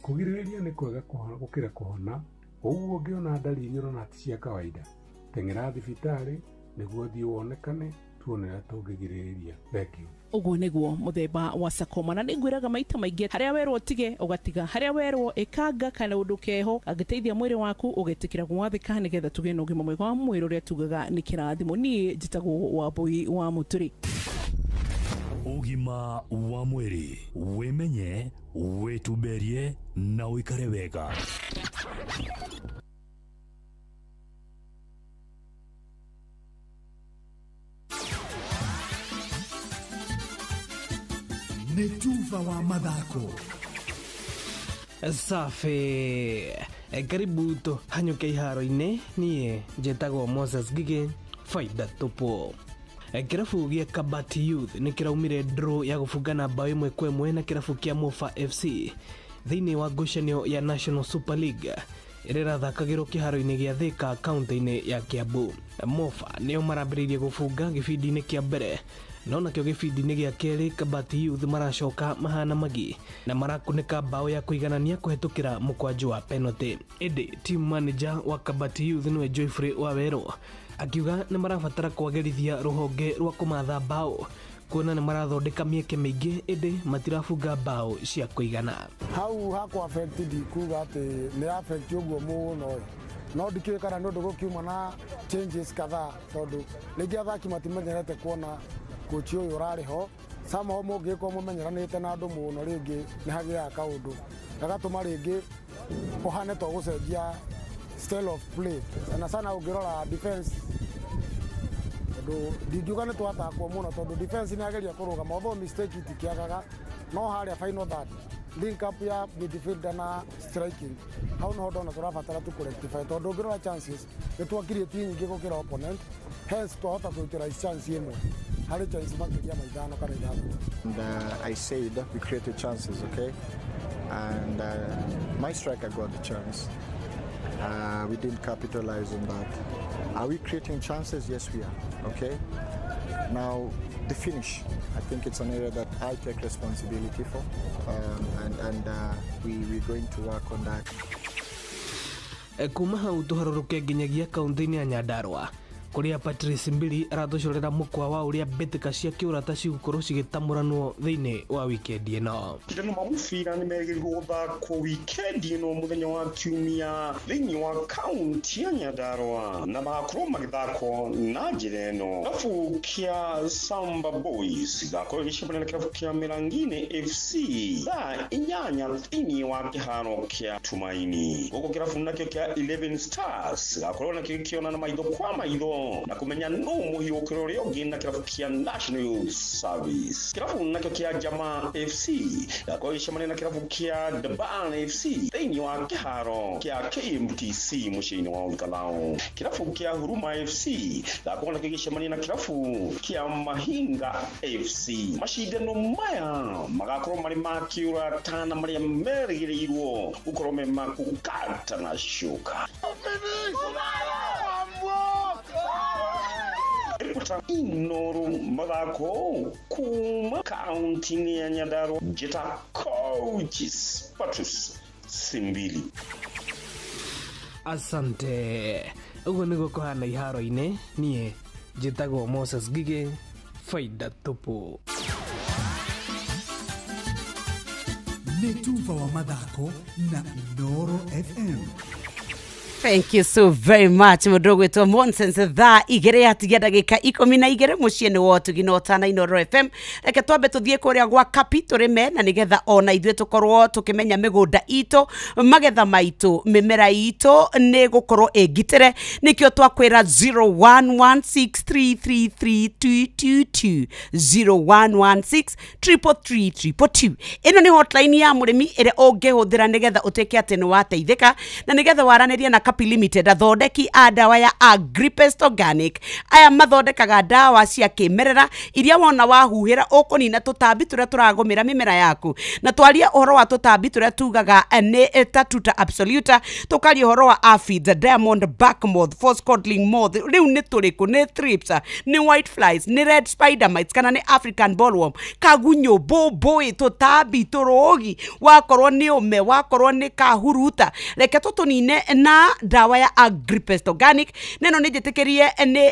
Kũgirĩrĩria nĩ kwega gũkĩra kũhona. Ũguo ũngĩona ndariri ũrona ti cia kawaida, teng'era thibitarĩ nĩguo thiĩ wonekane, tuone ũrĩa tũngĩgirĩrĩria. Thengiũ. Ũguo nĩguo mũthemba wa sarcoma, na nĩngwĩraga maita maingĩ harĩa werwo tige ũgatiga, harĩa werwo ĩkanga kana ũndũ keho angĩteithia mwĩrĩ waku ũgetĩkĩra gwathĩka, nĩgetha tũgĩe na ũgima mwega wa mwĩrĩ ũrĩa tugaga nĩ kĩrathimo. Niĩ njĩtagwo Wambui wa Mũtũrĩ. Ũgima wa mwĩrĩ, wĩmenye, wĩtumberie na ũikare wega. Nĩ Tuva wa mathako. Safi. Karibu hanyuke iharo-inĩ. Niĩ njĩtagwo Moses Gigi, faida tupu. Kirabu gĩa Kabati Youth nĩ kĩraumire draw ya gũbungana bao 1-1 na kirabu kĩa Mofa FC thĩinĩ wa ngucanio ya National Super League ĩrĩa ĩrathakagĩrwo kĩharo-inĩ gĩa Thika kaunti-inĩ ya Kiambu. Mofa nĩo marambĩrĩirie gũbunga gĩbindi-inĩ kĩa mbere, no nakĩo gĩbindi-inĩ gĩa kerĩ Kabati Youth maracoka mahana magi na marakunĩka bao ya kũiganania kũhetũkĩra mũkwanjũ wa penalty. Ĩndĩ team manager wa Kabati Youth nĩwe Joyfrey Wawerũ akiuga nĩ marabatara kwagĩrithia rũhonge rwa kũmatha bao, kuona nĩ marathondeka mĩeke mĩingĩ ĩndĩ matirabunga bao cia kũigana. Hau hakwa affect ndikuga atĩ nĩ affect ũguo mũno, no ndikĩũĩ kana nĩ ũndũ gũkiuma na changes kadhaa, tondũ rĩngĩ athaki matimenyerete kuona kochi ũyũ ũrarĩ ho, somehow mũngĩkorwo mũmenyeranĩte na andũ mũno rĩngĩ nĩ hagĩaga kaũndũ gagatũma rĩngĩ ũhane to gũcenjia style of play, sana ũngĩrora defense, tondũ ndingiuga nĩ twatakwo mũno tondũ defense nĩ ageria kũrũgama, although mistake itikĩagaga, no harĩa final third link up ya midfielder na striking hau no ndona tũrabatara tu rectify, tondũ ũngĩrora chances nĩ twakirĩtie nyingĩ gũkĩra opponent, hence twahota kũutilize chance ĩmwe harĩ chance makĩria maithano kana ithatũ. And I said we created chances, okay, and my striker got the chance. We didn't capitalize on that. Are we creating chances? Yes, we are. Okay. Now the finish, I think it's an area that I take responsibility for, and we're going to work on that. Kuma hau tũharũrũke nginyagia kaunti-inĩ ya Nyandarua kuria Patrice Mbili aratũcorera mukwa wa uria mbĩtĩka cia kĩũrata cigũkorwo cigĩtamũranwo thĩinĩ wa wikendi ĩno. Ndano mamũbira nĩ merĩgĩrĩirwo gũthakwo wikendi ĩno mũthenya wa kiumia thĩinĩ wa kaunti ya Nyandarua na magakorwo magĩthakwo na njĩra ĩno. Kĩrabu kĩa Samba Boys gakorwo gĩcemania na kĩrabu kĩa Merangine FC thaa 8 thĩinĩ wa kĩharo kĩa Tumaini. Gũkũ kĩrabu nakĩo kĩa 11 Stars gakorwo nakĩo kĩonana maitho kwa maitho na kumenya no muhiũkĩro ũrĩa ũngĩ na kĩrabu kĩa National Youth Service. Kĩrabu nakĩo kĩa Jamaa FC gakorwo gĩcemania na kĩrabu kĩa Daban FC thĩinĩ wa kĩharo kĩa KMTC mũciĩ-inĩ wa Olkalau. Kĩrabu kĩa Huruma FC gakorwo nakĩo gĩcemania na kĩrabu kĩa Mahinga FC. Macindano maya magakorwo marĩ ma kĩũrata na marĩa merĩgĩrĩirwo gũkorwo me ma gũkata na cuka. Ripota Inooro mathako kuma kaunti ya Nyandarua, Jeta Coaches Patrice Simbili. Asante. Uguo nĩguo kũhana iharo-inĩ, niĩ njĩtagwo Moses Gige, faida tupu. Nĩ Tuva wa mathako na Inooro FM. Thank you so very much mudogo wetu Monsense thaa igere atigia ndagĩka 12 mũciĩ-inĩ wa Tũginota na Inooro FM. Reke twambe tũthiĩ kũrĩa gwa Kapi tũrĩme na nĩgetha ona ithuĩ tũkorwo tũkĩmenya mĩgũnda itũ, magetha maitũ, mĩmera itũ nĩ gũkorwo ĩngitĩre. Nĩkĩo twakwĩra 0116333222 0116333222. Ĩno nĩ hotline ya mũrĩmi ĩrĩa ũngĩhũthĩra nĩgetha ũtĩke atĩ nĩ wateithĩka na nĩgetha waranĩria na Kapi Limited athondeki a dawa ya Agripest Organic. Aya mathondekaga dawa cia kĩmerera iria wona wahuhĩra ũkũnina tũtambi tũrĩa tũragũmĩra mĩmera yaku. Na twaria ũhoro wa tũtambi tũrĩa tugaga nĩ Tatuta Absoluta, tũkaria ũhoro wa aphids, diamond back moth, phoscodling moth, rĩu nĩ tũrĩkũ, nĩ thrips, nĩ white flies, nĩ red spider mites kana nĩ African bollworm, kagunyũ, mbũmbũĩ, tũtambi, tũrũgi, wakorwo nĩ ũme, wakorwo nĩ kahuruta, reke tũtũnine na dawa ya Agripest Organic. Neno nĩnjĩtĩkĩrie nĩ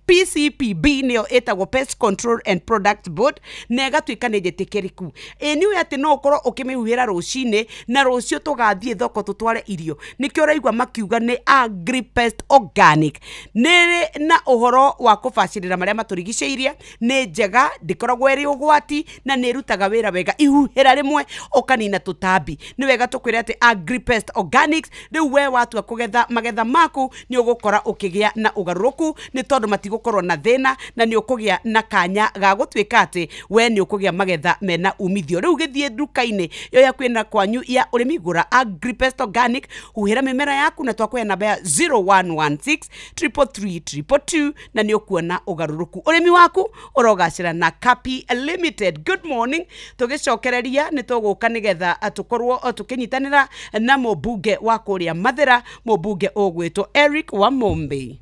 PCPB nĩyo ĩtagwo Pest Control and Product Board na ĩgatuĩka nĩnjĩtĩkĩrĩku. Nĩũĩ atĩ no ũkorwo ũkĩmĩhuhĩra rũcinĩ na rũcio tũgathiĩ thoko tũtware irio. Nĩkĩo ũraigua makiuga nĩ Agripest Organic. Nĩ na ũhoro wa kũbacĩrĩra marĩa matũrigicĩirie, nĩ njega, ndĩkoragwo ĩrĩ ũgwati na nĩ ĩrutaga wĩra wega. Ihuhĩra rĩmwe ũkanina tũtambi. Nĩ wega tũkwĩre atĩ Agripest Organics riu we watua kugetha magetha maku ni ugukora ukigia na ugaruku ni tondu matigukorwo na thina na ni ukugia na kanya ga gutwika ati we ni ukugia magetha mena umithio riu githie nduka-ini yo ya kwina kwanyu ya urimi gura Agripest Organic huhira mimera yaku na twakuya namba ya 0116 333 222 na ni ukuona ugaruruku urimi waku urogacira na Kapi Limited. Good morning, tugicokereria ni tuguka nigetha atukorwo tukinyitanira na mubunge wa kuria Mathira, mubunge ugwitwo Eric Wamombe.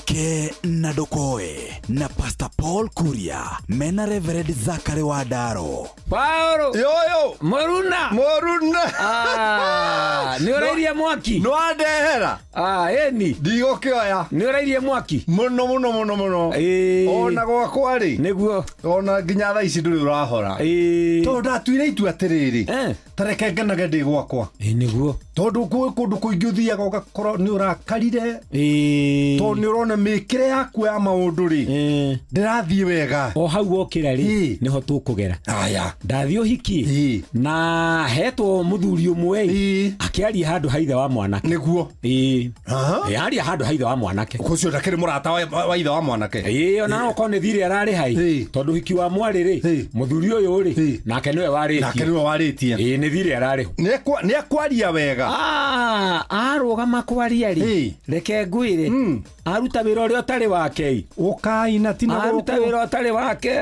Ke Nadokoe na Pastor Paul Kuria mena Reverend Zachary Wadaro. Paulo yoyo Moruna ni urairie mwaki no andehera eni ndigokioya ni urairie mwaki muno ona gwakwa ri niguo ona nginya thaa ici nduri urahora tondu ndatuire itua atiriri tareke ngenage ndi gwakwa niguo tondu kundu kuingi uthiaga ugakorwo ni urakarire tondu ni urona mikire yaku ya maundu ri ndirathie wega o hau okira ri niho tukugera aya ndathie uhiki na hetwo muthuri umwe akiaria handu haithe wa mwanake niguo aria handu haithe wa mwanake kucio ndakiri murata wa ithe wa mwanake ona no kone thire arari hai tondu hiki wa mwari ri muthuri uyu ri nake niwe waritie ni thire arari ni akwaria wega arugama kwaria ri reke ngwire aruta wira uria utari wake ukai na tina aruta wira utari wake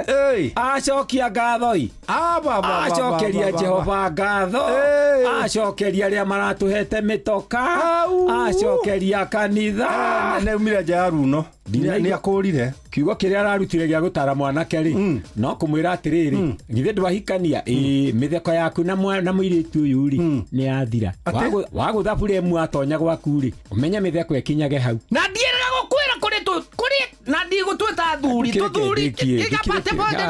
acokia ngathoi acokeria Jehova ngatho acokeria aria maratuhete mitoka acokeria kanitha neumire nja ya runo ni akurire kiugo kiria ararutire gia gutara mwanake ri no kumwira atiriri ngithe ndwahikania mitheko yaku na muiritu uyu ri ni athira waguthabure mu atonya gwaku ri umenya mitheko ikinyage hau na ndierera gukwira kuri na ndigutweta thuri igapate bonde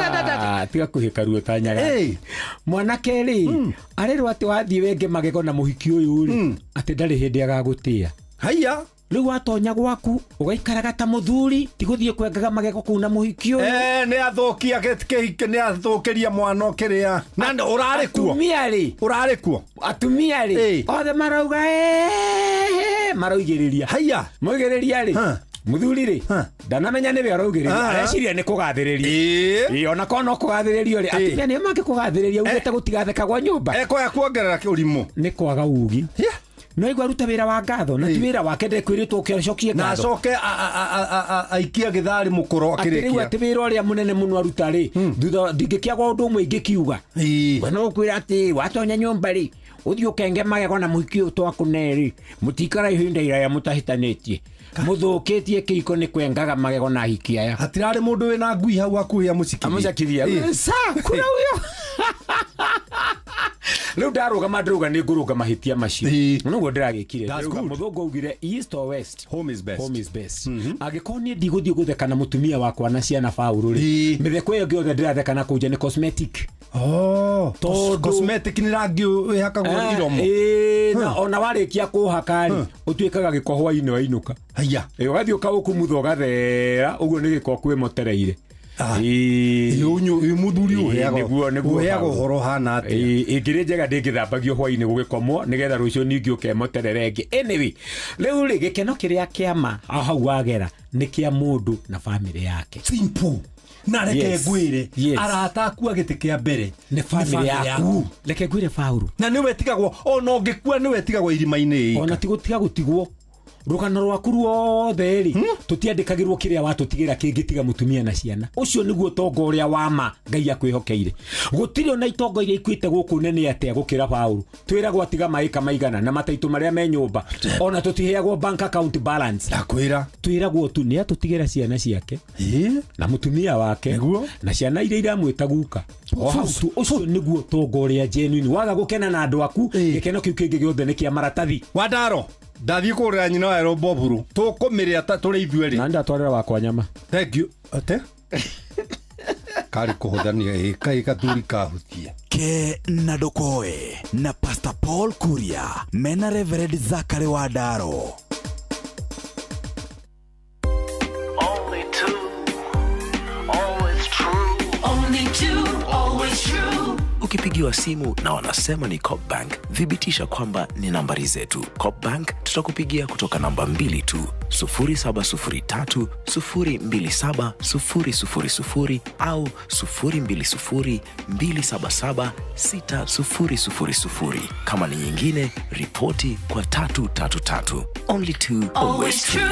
tiga kuhika ruo tanyaga mwanake ri arirwo ati wathie wenge magego na muhiki uyu ri ati ndari hindi agagutia haya riu watonya gwaku ugaikaraga ta muthuri tiguthie kwengaga magego kuna muhiki uyu ni athukia kihike ni athukiria mwana ukiria na urari kuo atumia ri othe marauga marauigiriria haya muigiriria ri muthuri ri ndanamenya ni we araugiriria areciria ni kugathiriria ona kono kugathiriria ri atia ni make kugathiriria ugete gutigatheka gwa nyumba ya kuongerera kiurimu ni kwaga ugi no igwa ruta wira wa ngatho na ti wira wake ndekwiritwo ukicokie ngatho na acoke aikia githari mukoro akirikia ati wira uria munene muno aruta ri thutha ndingikiagwa undu umwe ingikiuga we no kwira ati watonya nyumba ri uthie ukenge magego na muhiki utwakuneri mutikara ihinda iraya mutahitanitie muthukitie kiiko ni kwengaga magego na hiki aya hatirari mundu wina ngui hau akuya amucikiria kura uyo riu ndarugama ndiruga ni nguruga mahitia macio nuguo ndiragikire muthungu augire east or west home is best agikorwo ni ndiguthie guthekana mutumia wakwa na ciana Paulo ri mitheko iyo giothe ndirathekana kuja ni cosmetic cosmetic ni rangi wihakagwo iromo na ona warikia kuhaka ri utwikaga giko hwaini wainuka haya ugathie ukaumutha ugathera uguo ni giko kwimutereire muthuri uheaga uhoro hana ati ingiri njega ndingithambagio hwaini gugikomwo nigetha rucio ningi ukemoterere ngi anyway riu ri gikeno kiria kiama hau wagera ni kia mundu na family yake simple na reke ngwire arata aku agite kia mbere ni family yaku reke ngwire Paulo na ni wetigagwo ona ungikua ni wetigagwo irima-ini ona tigutiga gutigwo rugano rwaku ruothe ri tutiandikagirwo kiria watutigira kingitiga mutumia na ciana ucio niguo tongo uria wama Ngai akwihokeire gutiri ona itongo iria ikuite guku nene atia gukira Paulo twiragwo atiga maika maigana na mataitu maria me nyumba ona tutiheagwo bank account balance akwira twiragwo tu ni atutigira ciana ciake na mutumia wake na ciana iria iramwita guka ucio niguo tongo uria genuine waga gukena na andu aku gikeno kiu kingi giothe ni kia maratathi Wadaro ndathie kurira nyina wa Roboburu tukumiria ta turi ithueri na ndatwarira wakwa nyama thank you ate kari kuhuthania kai kathuri kahutie Ke Nadokoe na Pastor Paul Kuria mena Reverend Zachary Wadaro. Only two, always true. Ukipigiwa simu na wanasema ni Copbank, thibitisha kwamba ni nambari zetu. Copbank tutakupigia kutoka namba 2 tu, 0703 027 000 au 020 277 6000. Kama ni nyingine, ripoti kwa 333. Only two, always true.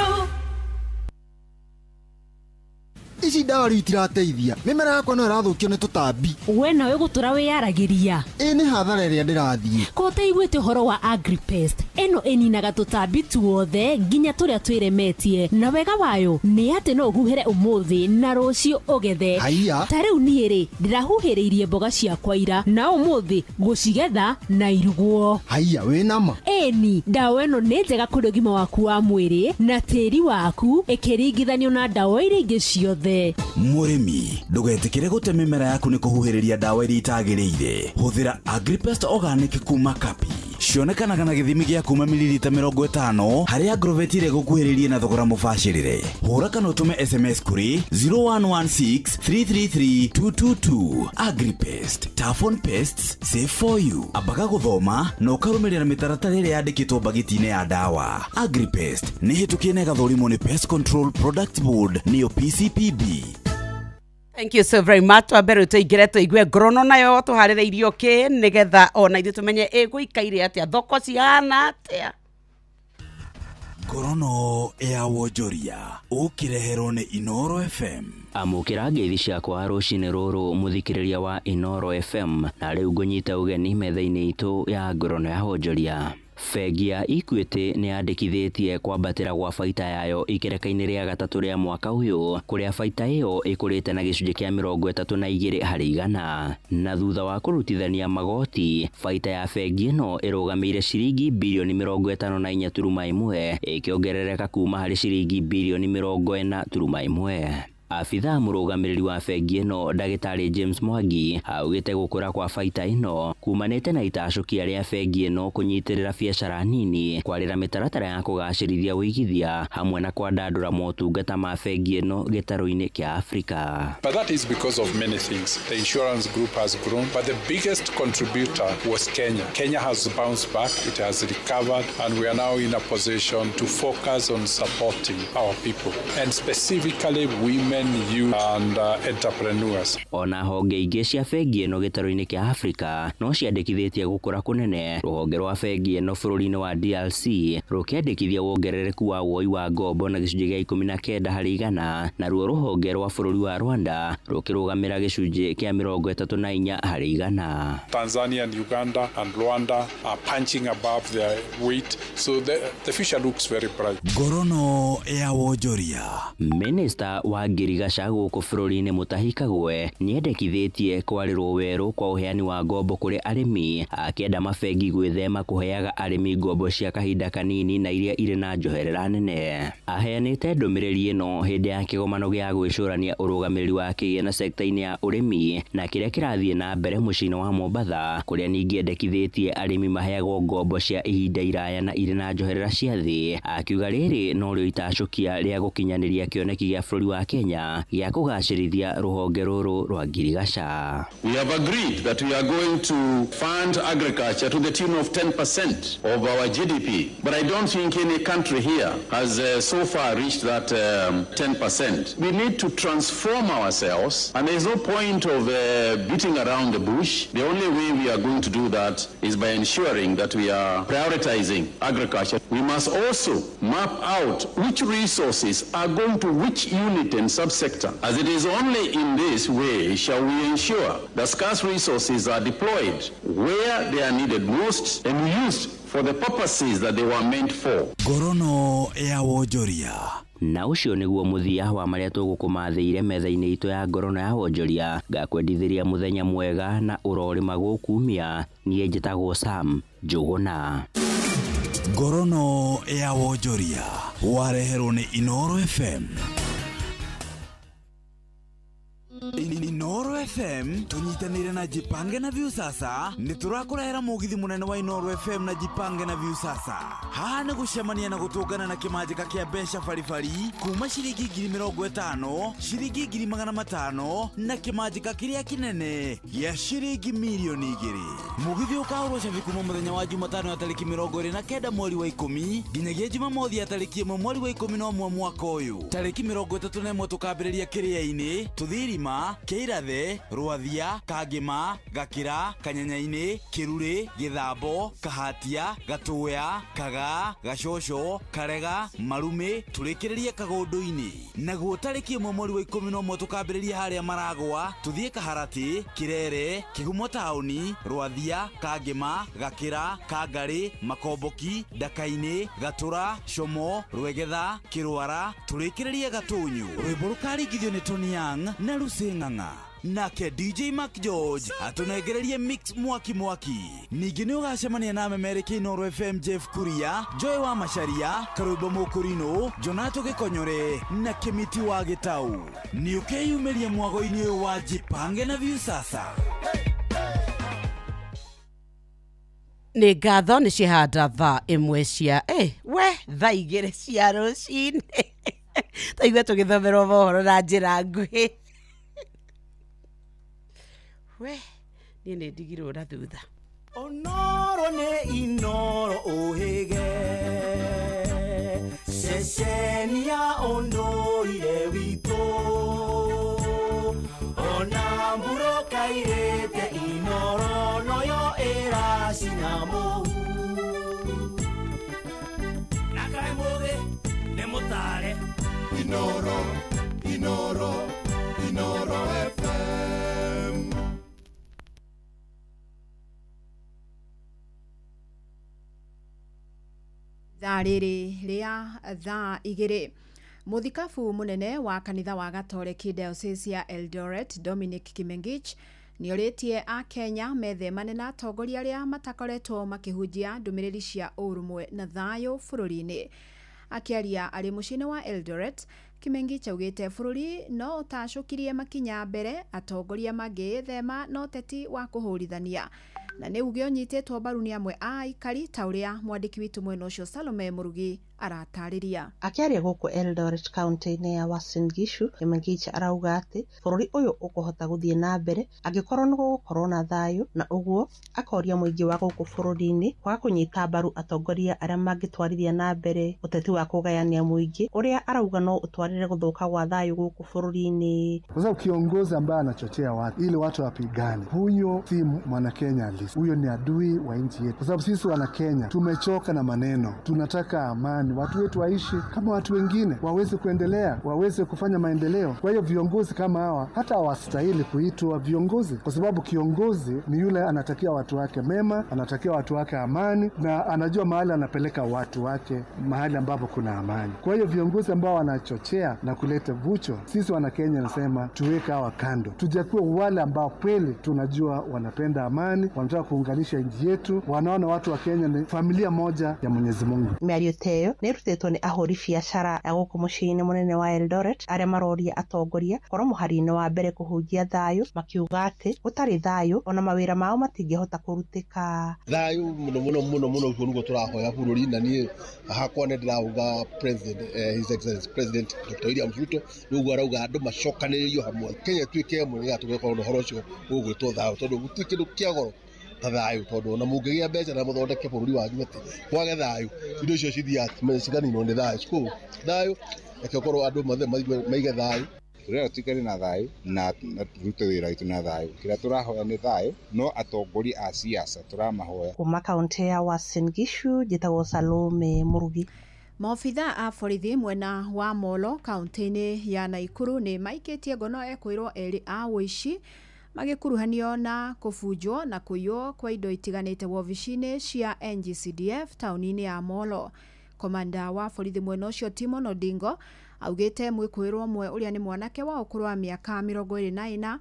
Ici dawa itirateithia. Mimera yakwa no irathukio ni tutambi. We nawe gutura we yaragiria. Ni hathara iria ndirathie. Ko teiguite horo wa Agripest. Eno eninaga tutambi tuothe nginya turia twiremetie. Na wega wayo ni ati no guhere umuthi na rucio ugethe. Haiya. Tariu niiri ndirahuhiriirie mboga ciakwa ira na umuthi gucigetha na iruguo. Haiya we nama. Eni dawa eno ni njega kuri ugima waku wa mwiri na tiri waku ikiringithanio na dawa iria ingi ciothe. Murimi, ndugetikire gute mimera yaku ni kuhuhiriria dawa iria itagiriire. Huthira Agripest Organic kuma Kapi. Cionekanaga na githimi gia kuma mililita 50 haria Agrovet ire gukuhiririe na thogora mubashirire. Hura kana utume SMS kuri 0116 333 222. Agripest, tough on pests, safe for you. Abaga guthoma na ukarumirira mitaratara iria yandikitwo bagitine ya dawa. Agripest ni hitukie na gathurimo ni Pest Control Product Board niyo PCPB. Thank you so very much. Wabere tuigire tuigue ngorono nayo tuhaririirio ki nigetha ona ithu tumenye iguikaire atia thoko cihana atia. Ngorono ya wonjoria ukireherwo ni Inoro FM. Amukira ngeithi ciakwa rucini ruru muthikiriria wa Inoro FM na riu ngunyita ugeni metha-ini itu ya ngorono ya wonjoria. Bengi ya Equity ni yandikithitie kwambatira gwa baita yayo ikereka-ini ria gatatu ria mwaka uyu, kuria baita iyo ikurite na gicunji kia 32 harĩ 100. Na thutha wa kurutithania magoti, baita ya bengi ino irugamire ciringi bilioni 54.1 ikiongerereka kuma harĩ ciringi bilioni 40.1. Afitha murugamiriri wa bengi ino Dagitari James Mwangi augite gukura kwa baita ino kumanite na itacukia ria bengi ino kunyitirira biacara nini, kwarira mitaratara ya kugacirithia wigithia hamwe na kwandandura motungata ma bengi ino gitaro-ini kia Afrika. But that is because of many things. The insurance group has grown, but the biggest contributor was Kenya. Kenya has bounced back, it has recovered, and we are now in a position to focus on supporting our people, and specifically women, youth and entrepreneurs. Ona honge ingi cia bengi ino gitaro-ini kia Afrika no ciandikithitie gukura kunene. Ruhonge rwa bengi ino bururi-ini wa DRC rukiandikithia wongerereku wa woi wa ngombo na gicunji gia 19 harĩ 100, na ruo ruhonge rwa bururi wa Rwanda rukirugamira gicunji kia 34 harĩ 100. Tanzania and Uganda and Rwanda are punching above their weight, so the future looks very bright. Ngorono ya wonjoria. Minister wa Girigasha guku bururi-ini Mutahi Kagwe niendekithitie kwarirwo weru kwa uheani wa ngombo kuri arimi, akienda mabengi gwithema kuheaga arimi ngombo cia kahinda kanini na iria iri na njoherera nene. Aheanite ndumiriri ino hindi ya kigomano gia gwicurania urugamiriri wa kĩgĩna sekta-ini ya urimi na kiria kirathie na mbere mucini wa Mombatha, kuria ningi endekithitie arimi maheagwo ngombo cia ihinda iraya na iri na njoherera cia thi, akiuga riri no rio itacukia ria gukinyaniria kioneki gia bururi wa Kenya ya kugacirithia ruhonge ruru rwa Girigasha. We have agreed that we are going to fund agriculture to the tune of 10% of our GDP, but I don't think any country here has so far reached that 10%. We need to transform ourselves, and there's no point of beating around the bush. The only way we are going to do that is by ensuring that we are prioritizing agriculture. We must also map out which resources are going to which unit and subsector, as it is only in this way shall we ensure that scarce resources are deployed where they are needed most and used for the purposes that they were meant for. Ngorono ya wonjoria. Na ucio niguo muthia wa maria tugukumathiire metha-ini itu ya ngorono ya wonjoria. Ngakwendithiria muthenya mwega na urorima gukumia. Nie njitagwo Sam Njuguna. Ngorono ya wonjoria wareherwo ni Inoro FM. Inoro FM tunyitanire na Jipange na Viusasa niturakurehera mugithi munene wa Inoro FM na Jipange na Viusasa. Haha nĩ gũcemania na gũtũngana na kĩmanjĩka kĩa mbeca baribari kuma ciringi 50,000, ciringi 500,000 na kĩmanjĩka kĩrĩa kĩnene gĩa ciringi milioni 2. Mugithi ũkahũrwo cabi kuma mũthenya wa Jumatano ya tarĩki 29 mweri wa 10 nginyagia Jumamothi ya tarĩki 1 mweri wa 11 mwaka ũyũ. Tarĩki 31 tukambĩrĩria kĩrĩa-inĩ Tuthirima, Kĩirathe, Rwathia, Kangĩma, Gakĩra, Kanyanya-inĩ, Kĩrure, Gĩthambo, Kahatia, Gatũya, Kaga, Gacocho, Karega, Marume, tũrĩkĩrĩrie Kagũndũ-inĩ. Naguo tarĩki 1 mweri wa 11 tukambĩrĩria harĩa Maragwa, tuthiĩ Kaharati, Kĩrere, Kĩhumo taũni, Rwathia, Kangĩma, Gakĩra, Kangarĩ, Makomboki, Ndaka-inĩ, Gatũra, Como, Rwegetha, Kĩrwara, tũrĩkĩrĩrie Gatũnyũ. Rwĩmbo rũkarĩngithio nĩ Tony Young na Lucy Ng'ang'a. Nake DJ Mark George atunegererie mix mwaki. Ningĩ nĩ ũgacemania na memereki Inoro FM Jeff Kuria, Joy wa Macharia, Karũimbo Mũkũrinũ, Jonato Gĩkonyore na Kĩmiti wa Gĩtaũ. Nĩ ũkeyumĩria mwago-inĩ ũyũ wa Jipange na Viusasa. Nĩ ngatho nĩ cihanda thaa ĩmwe cia thaa 2 cia rũcinĩ. Taigua tũgĩthomerwo mohoro na njĩra nguhĩ. Niĩ nĩ ndigirwo na thutha. Onoro nĩ Inoro ũhĩge, ceceni ya ũndũire witũ, ona mburo kairĩte Inoro noyo ĩracina mũhu. Na kaĩ mũthĩ nĩ mũtare Inoro FM. Thaa rĩrĩ rĩa thaa 2 muthikabu munene wa kanitha wa Gatoreki Diocese ya Eldoret Dominic Kimengich nĩorĩtie a Kenya methemane na atongoria arĩa matakoretwo makĩhunjia ndũmĩrĩri cia ũrũmwe na thayũ bũrũri-inĩ. Akiaria arĩ mũciĩ-inĩ wa Eldoret, Kimengich augĩte bũrũri no ũtacũkirie makinya mbere atongoria mangĩthema na ũteti wa kũhũrithania. Na nĩ uge onyitĩtwo mbaru nĩ amwe a aikari ta ũrĩa mwandĩki witũ mwena ũcio Salome Mũrugi aratarĩria. Akiaria gũkũ Eldoret County-inĩ ya Uasin Gishu, Kimengich arauga atĩ bũrũri ũyũ ũkũhota gũthiĩ na mbere angĩkorwo nĩ gũgũkorwo na thayũ, na ũguo akoria mũingĩ wa gũkũ bũrũri-inĩ kwaga kũnyita mbaru atongoria arĩa mangĩtwarithia na mbere ũteti wa kũgayania mũingĩ ũrĩa arauga no ũtwarĩre gũthũka gwa thayũ gũkũ bũrũri-inĩ. Kwa sababu kiongozi ambaye anachochea watu ili watu wapigane, huyo si mwana Kenya halisi, huyo ni adui wa nchi yetu. Kwa sababu sisi wana Kenya tumechoka na maneno, tunataka amani, watu wetu waishi kama watu wengine, waweze kuendelea, waweze kufanya maendeleo. Kwa hiyo viongozi kama hawa hata hawastahili kuitwa viongozi, kwa sababu kiongozi ni yule anatakia watu wake mema, anatakia watu wake amani, na anajua mahali anapeleka watu wake, mahali ambapo kuna amani. Kwa hiyo viongozi ambao wanachochea na kuleta vucho, sisi wana Kenya nasema tuweke hawa kando, tujakuwe wale ambao kweli tunajua wanapenda amani, wanataka kuunganisha nchi yetu, wanaona watu wa Kenya ni familia moja ya Mwenyezi Mungu. Mĩario teyo nĩrutĩtwo nĩ ahũri biacara ya gũkũ mũciĩ-inĩ mũnene wa Eldoret arĩa maroria atongoria korwo mũhari-inĩ wa mbere kũhunjia thayũ, makiuga atĩ gũtarĩ thayũ ona mawĩra mao matingĩhota kũrutĩka. Thayũ mũno ũguo nĩguo tũrahoya bũrũri, na niĩ hakwa nĩ ndĩrauga President His Excellency President Dr. William Ruto nĩguo arauga andũ macokanĩrĩrio hamwe, Kenya tuĩke ĩmwe nĩgetha tũgĩkorwo na ũhoro ũcio ũgwĩtwo thayũ, tondũ gũtirĩ kĩndũ kĩa goro ta thayũ, tondũ ona mũngĩgĩa mbeca na mũthondeke bũrũri wanyu atĩ kwage thayũ, indo icio cithiaga ciganinwo nĩ thayũ. Cikũ thayũ reke korwo andũ maige thayũ, turera tukari na thayũ na turute wĩra witũ na thayũ. Kĩrĩa tũrahoya nĩ thayũ, no atongoria a siasa tũramahoya. Kuma kaunti ya Uasin Gishu, njĩtagwo Salome Mũrugi. Maobitha a borithi mwena wa Molo kaunti-inĩ ya Naikuru nĩ maikĩtie ngono ekwĩrwo erĩ a ũici magĩkuruhanio na kũbunjwo na kũiywo kwa indo itiganĩte wobici-inĩ cia NGCDF taũni-inĩ ya Molo. Komanda wa borithi mwena ũcio Timon Odingo augĩte mwĩkũĩrwo ũmwe ũrĩa nĩ mwanake wa ũkũrũ wa mĩaka 24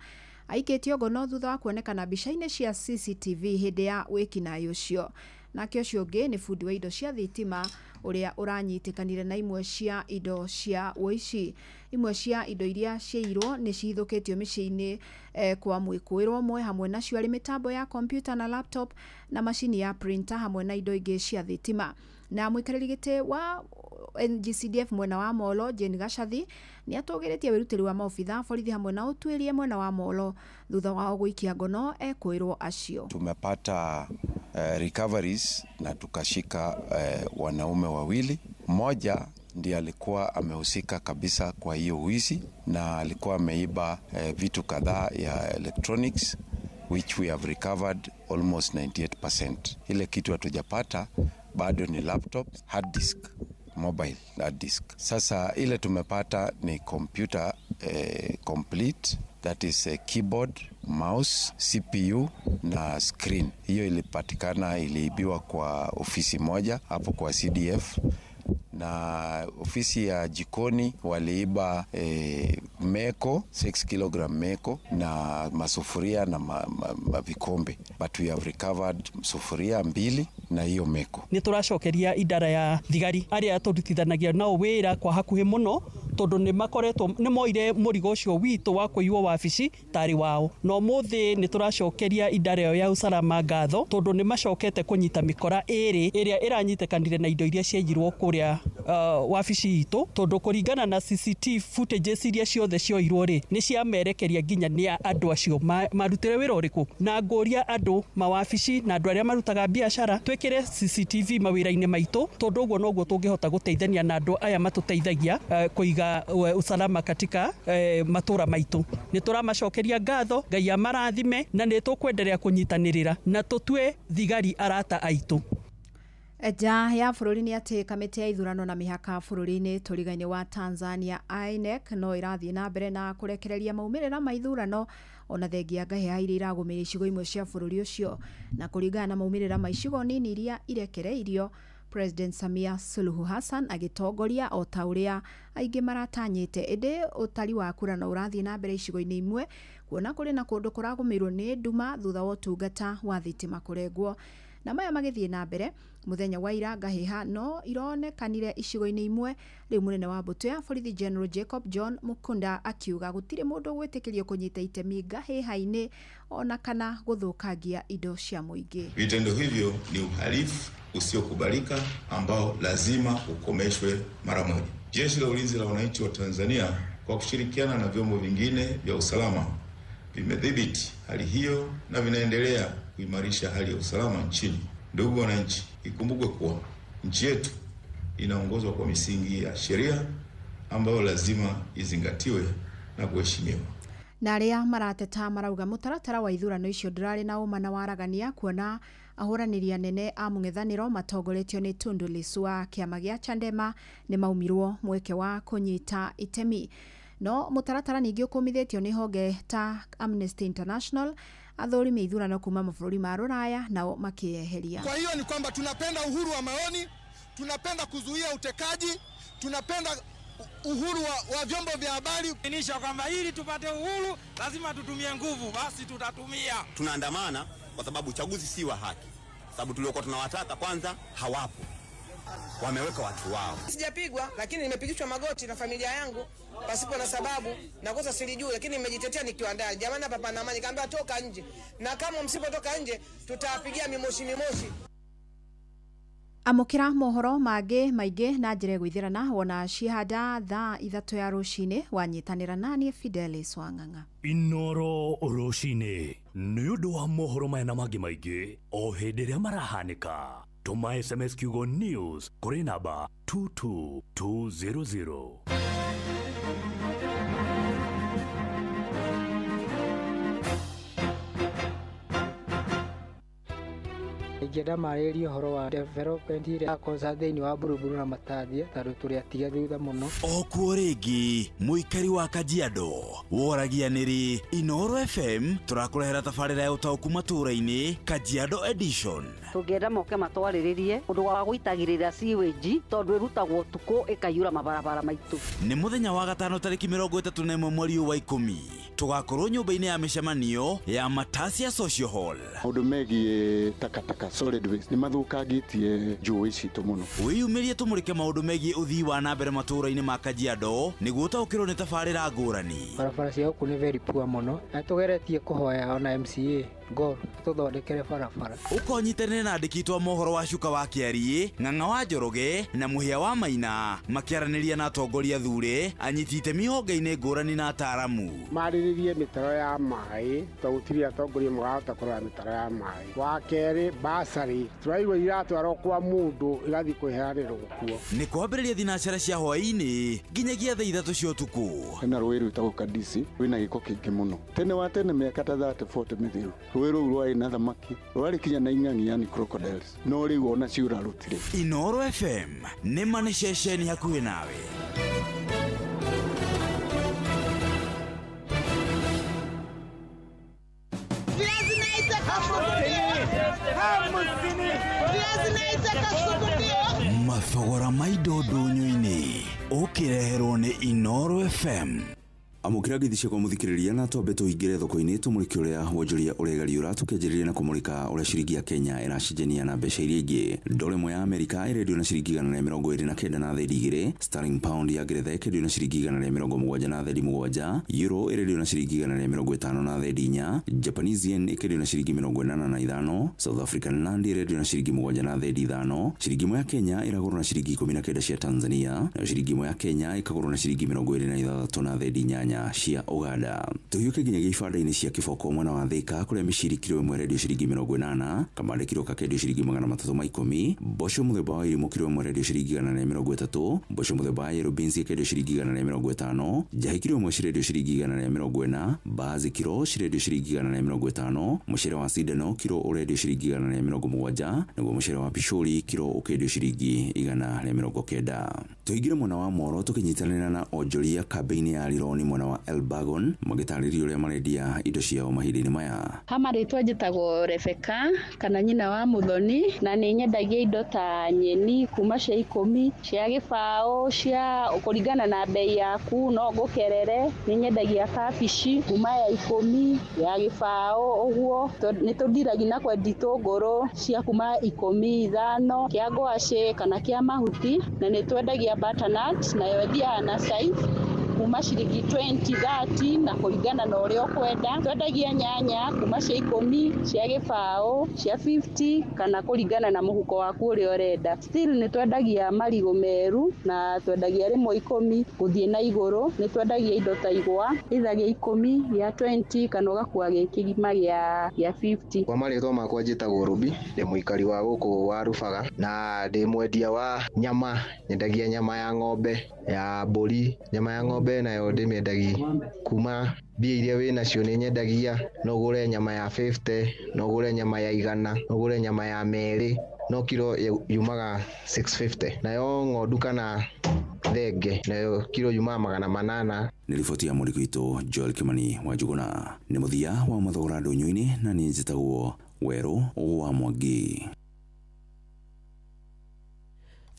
aikĩtio ngono thutha wa kuonekana mbica-inĩ cia CCTV hĩndĩ ya wĩkinaĩ ũcio. Nake ũcio ũngĩ nĩ bundi wa indo cia thitima ũrĩa ũranyitĩkanire na imwe cia indo cia ũici. imwe cia indo iria ciairwo nĩ cihithũkĩtio mĩciĩ-inĩ kwa mwĩkũĩrwo mwe, hamwe nacio arĩ mĩtambo ya kompyuta na laptop na macini ya printer hamwe na indo ingĩ cia thitima. Na mũikarĩri gĩtĩ wa NGCDF mwena wa Molo Jane Gachathi nĩ atũgĩrĩtie wĩrutĩri wa maobitha borithi hamwe na ũtuĩria mwena wa Molo thutha wao gũikia ngono ekũĩrwo acio. Tumepata recoveries na tukashika wanaume wawili. Mmoja ndiye alikuwa amehusika kabisa kwa hiyo wizi na alikuwa ameiba vitu kadhaa ya electronics which we have recovered almost 98%. Ile kitu hatujapata bado ni laptop, hard disk, mobile hard disk. Sasa ile tumepata ni computer complete, that is a keyboard, mouse, CPU na screen. Hiyo ilipatikana, iliibiwa kwa ofisi moja hapo kwa CDF, na ofisi ya jikoni waliiba meko 6 kg meko na masufuria na vikombe, but we have recovered sufuria 2 na hiyo meko. Ni turacokeria idara ya thigari aria turutithanagia nao wira kwa hakuhi muno tondu ni makoretwo ni moire murigo ucio witu wa kuiwo wabici tari wao. No muthi ni turacokeria idara ya usalama ngatho tondu ni macokete kunyita mikora iria iranyitekanire na indo iria ciajirwo kuria wabici itu tondu kuringana na CCTV footage iria ciothe cioirwo ni ciamerekeria nginya ni andu acio marutire wira uriku na ngoria andu mawabici na andu aria marutaga biashara twikire CCTV mawira-ini maitu tondu uguo noguo tungihota guteithania na andu aya matuteithagia kuiga usalama katika matura maitu. Ni turamacokeria ngatho, Ngai amarathime na ni tukwendelea kunyitanirira na tutue thigari arata aitu. Eja ya bũrũri nĩ atĩ kamĩtĩ ya ithurano na mĩhaka bũrũri-inĩ tũriga-inĩ wa Tanzania INEC no irathiĩ na mbere na kũrekereria maumĩrĩra ma ithurano ona thengia ngahĩha iria iragũmĩra icigo imwe cia bũrũri ũcio, na kũringana na maumĩrĩra ma icigo nini iria irekereirio, President Samia Suluhu Hassan agitongoria o ta ũrĩa aingĩ maratanyĩte. Ĩndĩ ũtari wa kura na ũrathiĩ na mbere icigo-inĩ imwe kuona kũrĩ na kũndũ kũragũmĩrwo nĩ nduma thutha wa ũtungata wa thitima kũrengwo. Na maya magĩthiĩ na mbere muthenya wa ira ngahĩha no ironekanire icigo-inĩ imwe. Rĩu mũnene wa mbũtũ ya borithi General Jacob John Mukunda akiuga gũtirĩ mũndũ gwĩtĩkĩrio kũnyita itemi ngahĩha-inĩ ona kana gũthũkangia indo cia mũingĩ. Vitendo hivyo ni uhalifu usiokubalika ambao lazima ukomeshwe mara moja. Jeshi la Ulinzi la Wananchi wa Tanzania kwa kushirikiana na vyombo vingine vya usalama vimedhibiti hali hiyo na vinaendelea kuimarisha hali ya usalama nchini. Ndugu wananchi, ikumbukwe kuwa nchi yetu inaongozwa kwa misingi ya sheria ambayo lazima izingatiwe na kuheshimiwa. Na arĩa marateta marauga mũtaratara wa ithurano icio ndũrarĩ na ũma na waragania kuona ahũranĩri anene a mũng'ethanĩro matongoretio nĩ Tundu Lissu wa kĩama gĩa Chadema nĩ maumirwo mweke wa kũnyita itemi. No mũtaratara ningĩ ũkũmithĩtio nĩ honge ta Amnesty International, athũrimi ithurano kuma mabũrũri ma Rũraya nao makĩeheria. Kwa hiyo ni kwamba tunapenda uhuru wa maoni, tunapenda kuzuia utekaji, tunapenda uhuru wa vyombo vya habari. Nisha kwamba ili tupate uhuru lazima tutumie nguvu, basi tutatumia. Tunaandamana kwa sababu uchaguzi si wa haki. Sababu tuliokuwa tunawataka kwanza hawapo. Wameweka watu wao. Sijapigwa lakini nimepigishwa magoti na familia yangu pasipo na sababu, na kosa silijui lakini nimejitetea nikiwa ndani. Jamani hapa pana amani, kaambia toka nje. Na kama msipotoka nje tutapigia mimoshi. Amukira mohoro mangĩ maingĩ na njĩra gwĩthirana wona cihanda thaa 3 ya rũcinĩ wanyitanĩra nanie Fidelis Wang'ang'a. Inoro rũcinĩ nĩ ũndũ wa mohoro maya na mangĩ maingĩ o hĩndĩ ĩrĩa marahanĩka. Tuma SMS kiugo news kũrĩ namba 22200. Ingĩenda marĩrie ũhoro wa development iria akosa thĩinĩ wa Buruburu na Matathia tondũ tũrĩ atiga thutha mũno. Okuo rĩngĩ mũikari wa Kajiado woragia nĩrĩ Inoro FM tũrakũrehera tabarĩra ya ũtaũku matũũra-inĩ Kajiado edition. Tũngĩenda moke matwarĩrĩrie ũndũ wa gũitagĩrĩra sewage tondũ ĩrutagwo ũtukũ ĩkaiyũra mabarabara maitũ. Nĩ mũthenya wa gatano tarĩki 31 mweri wa 10. tugakorwo nyumba-inĩ ya mĩcemanio ya Matasia Social Hall. Maũndũ megiĩ takataka solid waste nĩ mathũkangĩtie njũĩ citũ mũno. Wĩyumĩrie tũmũrĩke maũndũ megiĩ ũthii wa na mbere matũũra-inĩ ma Kajiado nĩguo ũtaũkĩrwo nĩ tabarĩra ngũrani. Barabara cia gũkũ nĩ very poor mũno, na tũgeretie kũhoya ona MCA Gor tũthondekere barabara. Ũkonyitanĩre na andĩki twa mohoro wa Cuka wa Kĩariĩ, Ng'ang'a wa Njoroge na Mũhĩa wa Maina makĩaranĩria na atongoria thure, anyiti itemi honge-inĩ ngũrani na ataaramu. Marĩrĩrie mĩtaro ya maĩ, tondũ gũtirĩ atongoria marahota kũrora mĩtaro ya maĩ. Wa kerĩ, basarĩ tũraigua iratwarwo kwa mũndũ igathiĩ kweheranĩrwo kuo. Nĩ kwambĩrĩria thinacara cia hwaĩ-inĩ nginyagia thaa 3 cia ũtukũ. Hena rũĩ rwĩtagwo Kadisi rwĩna gĩko kĩingĩ mũno. Tene wa tene mĩaka ta 30-40 mĩthiru rũĩ rũu rwarĩ na thamaki, rwarĩ kinya na ing'ang'i yani crocodiles, no rĩu ona ciũra rũtirĩ. Inoro FM nĩ mani ceceni hakuhĩ nawe. Mathogora ma indo ndũnyũ-inĩ ũkĩreherwo nĩ Inoro FM. Amukira githicia kwa muthikiriria na twambe tuingire thoko-ini tumurike uria wonjoria uregariura tukenjiriria na kumurika uria ciringi ya Kenya iracenjania na mbeca iria ingi. Dola imwe ya Amerika irendio na ciringi 129 na thendi igiri, sterling pound ya Ngeretha ikendio na ciringi 170 na thendi 7, euro irendio na ciringi 150 na thendi 4, Japanese yen ikendio na ciringi 85, South African rand irendio na ciringi 7 na thendi 5, ciringi imwe ya Kenya iragurwo na ciringi 19 cia Tanzania, na ciringi imwe ya Kenya ikagurwo na ciringi 26 na thendi 8 cia Uganda. Tuhiuke nginyagia ibanda-inĩ cia Kiboko mwena wa Thika kuria miciri kilo imwe rendio ciringi 80, kamande kilo kakendio ciringi 310, mboco muthemba wa irimũ kilo imwe rendio ciringi 130, mboco muthemba wa yellow beans ikendio ciringi 150, njahi kilo imwe cirendio ciringi 140, mbaazi kilo cirendio ciringi 150, mucere wa Sidano kilo urendio ciringi 170, naguo mucere wa Pishori kilo ukendio ciringi 190. Tuingire mwena wa Moro tukinyitanĩra na onjoria kambeini ya Lironi mwena wa Elbagon magĩtarĩria ũrĩa marendia indo ciao mahinda-inĩ maya. Hama rĩtwa njĩtagwo Rebeka kana nyina wa Muthoni, na nĩ nyendagia indo ta nyeni kuma cia 10 cia gĩbaũ cia kũringana na bei yaku, no ngũkerere. Nĩ nyendagia kabici kuma ya 10 ya gĩbaũ ũguo, nĩ tũndiragia na kwendi itũngũrũ cia kuma 15 kĩa ngwacĩ kana kĩa mahuti, na nĩ twendagia butternut nayo thiaga na size kuma ciringi 20-30 na kũringana na ũrĩa ũkwenda. Twendagia nyanya kuma cia 10 cia gĩbaũ cia 50 kana kũringana na mũhuko waku ũrĩa ũrenda. Still nĩ twendagia marigũ meru na twendagia rĩmwe 10 gũthiĩ na igũrũ. Nĩ twendagia indo ta igwa ithagia 10 gĩa 20 kana ũgakua gĩkĩgima gĩa 50. Kwa marĩtwa makwa njĩtagwo Ruby, ndĩ mũikari wa gũkũ wa Rubaga na ndĩ mwendia wa nyama. Nyendagia nyama ya ng'ombe, ya mbũri, nyama ya ng'ombe nayo ndĩmĩendagia kuma mbia iria wĩ nacio. Nĩ nyendagia no ũgũre nyama ya 50, no ũgũre nyama ya 100, no ũgũre nyama ya merĩ, no kilo yumaga 650. Nayo ng'ondu kana thenge nayo kilo yumaga 800. Nĩ riboti ya mũriki witũ Joel Kimani wa Njuguna. Nĩ mũthia wa mathogora ndũnyũ-inĩ na nĩ njĩtagwo Werũ wa Mwangi.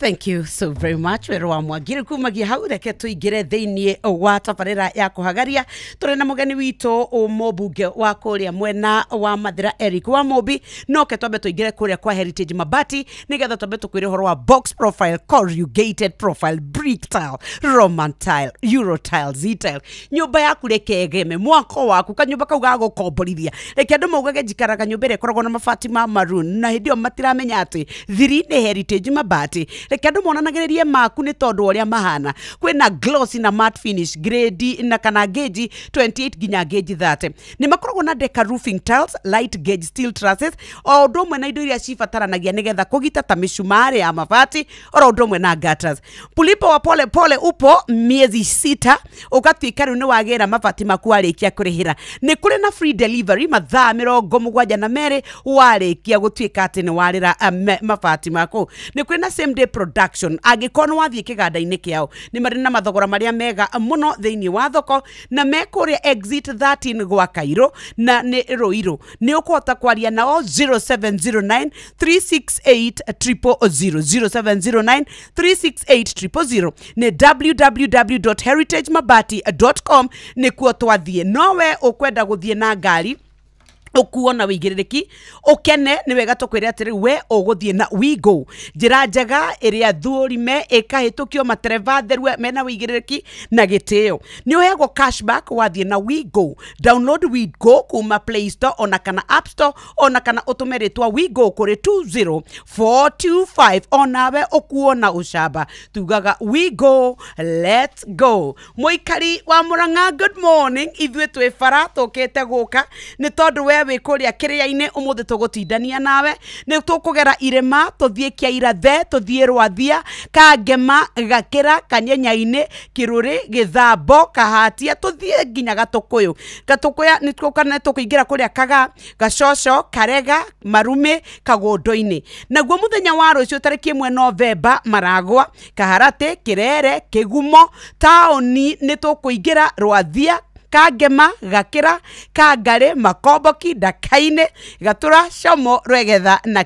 Thank you so very much. Wero wa Mwagire kumagia hau reke tuingire thĩinĩ wa tabarĩra ya kuhagaria. Tũrĩ na mũgeni witũ mũmbunge wa kũrĩa mwena wa Mathira Eric Wamobi, noke twambe tuingire kũrĩa kwa Heritage Mabati nĩgetha twambe tũkwĩre ũhoro wa box profile, corrugated profile, brick tile, Roman tile, Euro tile, Z tile. Nyũmba yaku reke egeme mwako waku kanyũmba kau ga gũkomborithia. Reke andũ maugage njikaraga nyũmba ĩrĩa ĩkoragwo na mabati ma maroon na hĩndĩ ĩyo matiramenya atĩ thiri nĩ Heritage Mabati. Reke andũ monanagĩrĩrie maku nĩ tondũ ũrĩa mahana. Kwĩna glossy na matte finish grade na kana gauge 28 ginya gauge 30. Nĩ makoragwo na Deca roofing tiles, light gauge steel trusses, o ũndũ ũmwe na indo iria cibataranagia nĩgetha kũgita ta mĩcumarĩ ya mabati, o ũndũ ũmwe na gutters. Pulipo wa pole pole upo miezi 6 ũgatuĩka rĩu nĩ wagĩra mabati maku warĩkia kũrĩhĩra. Nĩ kũrĩ na free delivery mathaa 72 warĩkia gũtuĩka atĩ nĩ warĩra mabati maku. Nĩ kũrĩ na same day Production agikono wathie kiganda-ini kiao ni mari na mathogora maria mega muno thiini wa thoko na mekuria exit 13 gwa Kairo na ni Roiro ni ukota kwaria nao 0709 368 000 0709 368 ni www.heritagemabati.com ni kuo twathie nowe ukwenda guthie na ngari ukuona wigiriki ukene ni wega tukwire atiri we uguthie na Wigo njira njega iria thurime ikahitukio matereva therwe mena wigiriki na giteo ni uhego cashback wathie na Wigo. Download Wigo kuma Play Store ona kana App Store ona kana utumeretwa Wigo kuri 20425 onawe ukuona ushaba tugaga Wigo. Let's go. Muikari wa Murang'a, good morning. Ithwe twi bara tukite guka ni tondu we wikuria kiria-ini umuthi tugutindania nawe ni tukugera irema tuthie kia irathe tuthie Rwathia Kangema Gakira Kanyenya-ini Kiruri Githambo Kahatia tuthie nginya Gatukuyu ni tukana tukuingira kuria Kaga Gacocco Karega Marume Kagondo-ini naguo muthenya wa rucio tariki 1 Novemba Maragwa Kaharate Kirere Kigumo taoni ni tukuingira Rwathia Kangema Gakira Kangare Makomboki Ndakaine Gatura Como Rwegetha na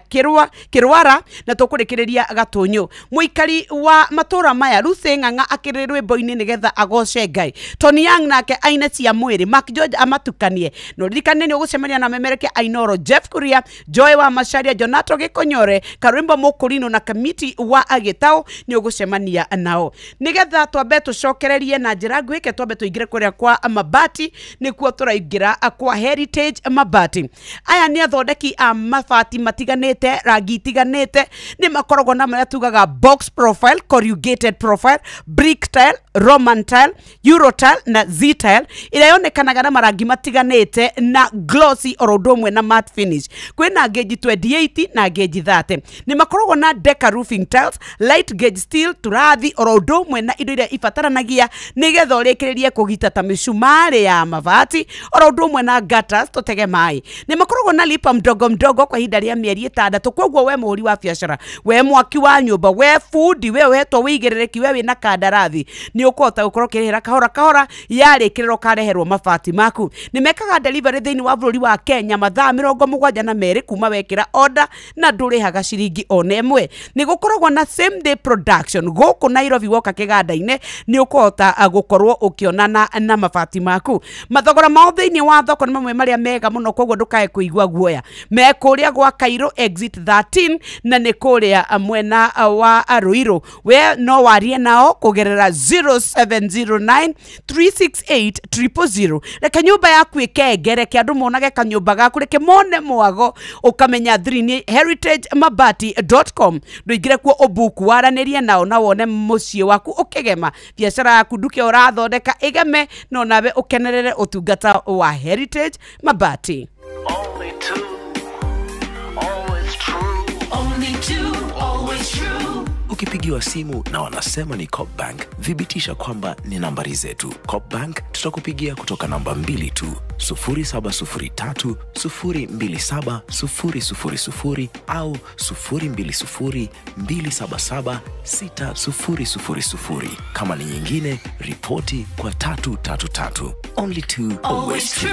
Kirwara na tukurikiriria Gatunyu. Muikari wa matura maya Ruthi Ng'ang'a akiri rwimbo-ini nigetha agoce Ngai. Tony Young nake aine cia mwiri Mark George amatukanie no ririkane ni ugucemania na Memereke Ainoro Jeff Kuria Joy wa Macharia Jonato Gikonyore Karwimbo Mukurino na Kamiti wa Agitao ni ugucemania nao nigetha twambe tucokererie na njira ngwike twambe tuingire kuria kwa Mabati ni kuo turaingira kwa Heritage Mabati. Aya ni athondeki a mabati matiganite rangi tiganite ni makoragwo na maria tugaga box profile, corrugated profile, brick tile, Roman tile, Euro tile na Z tile ila yonekanaga na marangi matiganite na glossy orodomwe na matte finish. Kwina gauge 28 na gauge 30. Ni makoragwo na Deca roofing tiles, light gauge steel, turathi orodomwe na indo iria ibataranagia nigetha urikiririe kugita ta mishumari ya mabati orodomwe na gutters tutege mai. Ni makoragwo na lipa mdogo kwa ihinda ria mieri 6 kwoguo we muhuri wa biashara we mwaki wa nyumba we food we wetwo wigirereki we wina kandarathi ni ukota gukorwo kirihira kahora yarikiriro kareherwo mabati maku. Ni mekaga delivery thiini wa bururi wa Kenya mathaa 72 kuma wekira order na ndurihaga ciringi ona imwe. Ni gukoragwo na same day production guku Nairobi woka kiganda-ini ni ukota gukorwo ukionana na mabati maku. Mathogora mao thiini wa thoko ni mamwe maria mega muno kwoguo ndukae kuigwa guoya me kuria gwa Kairo exit 13 na ni kuria mwena wa Ruiru we no warie nao kugerera 0709 368 000. Reke nyumba yaku ikengere kia andu monage kanyumba gaku reke mone mwago ukamenya thrini heritagemabati.com nduingire kuo ubuku waranirie nao na wone mucie waku ukigema biashara yaku nduke urathondeka igeme no nawe ukenerere utungata wa Heritage Mabati. Only two, always true. Only two, always true. Ukipigiwa simu na wanasema ni Coop Bank, thibitisha kwamba ni nambari zetu. Coop Bank tutakupigia kutoka namba 2 tu, 0703 027 000 au 020 277 6000. Kama ni nyingine, ripoti kwa 333. Only two, always true.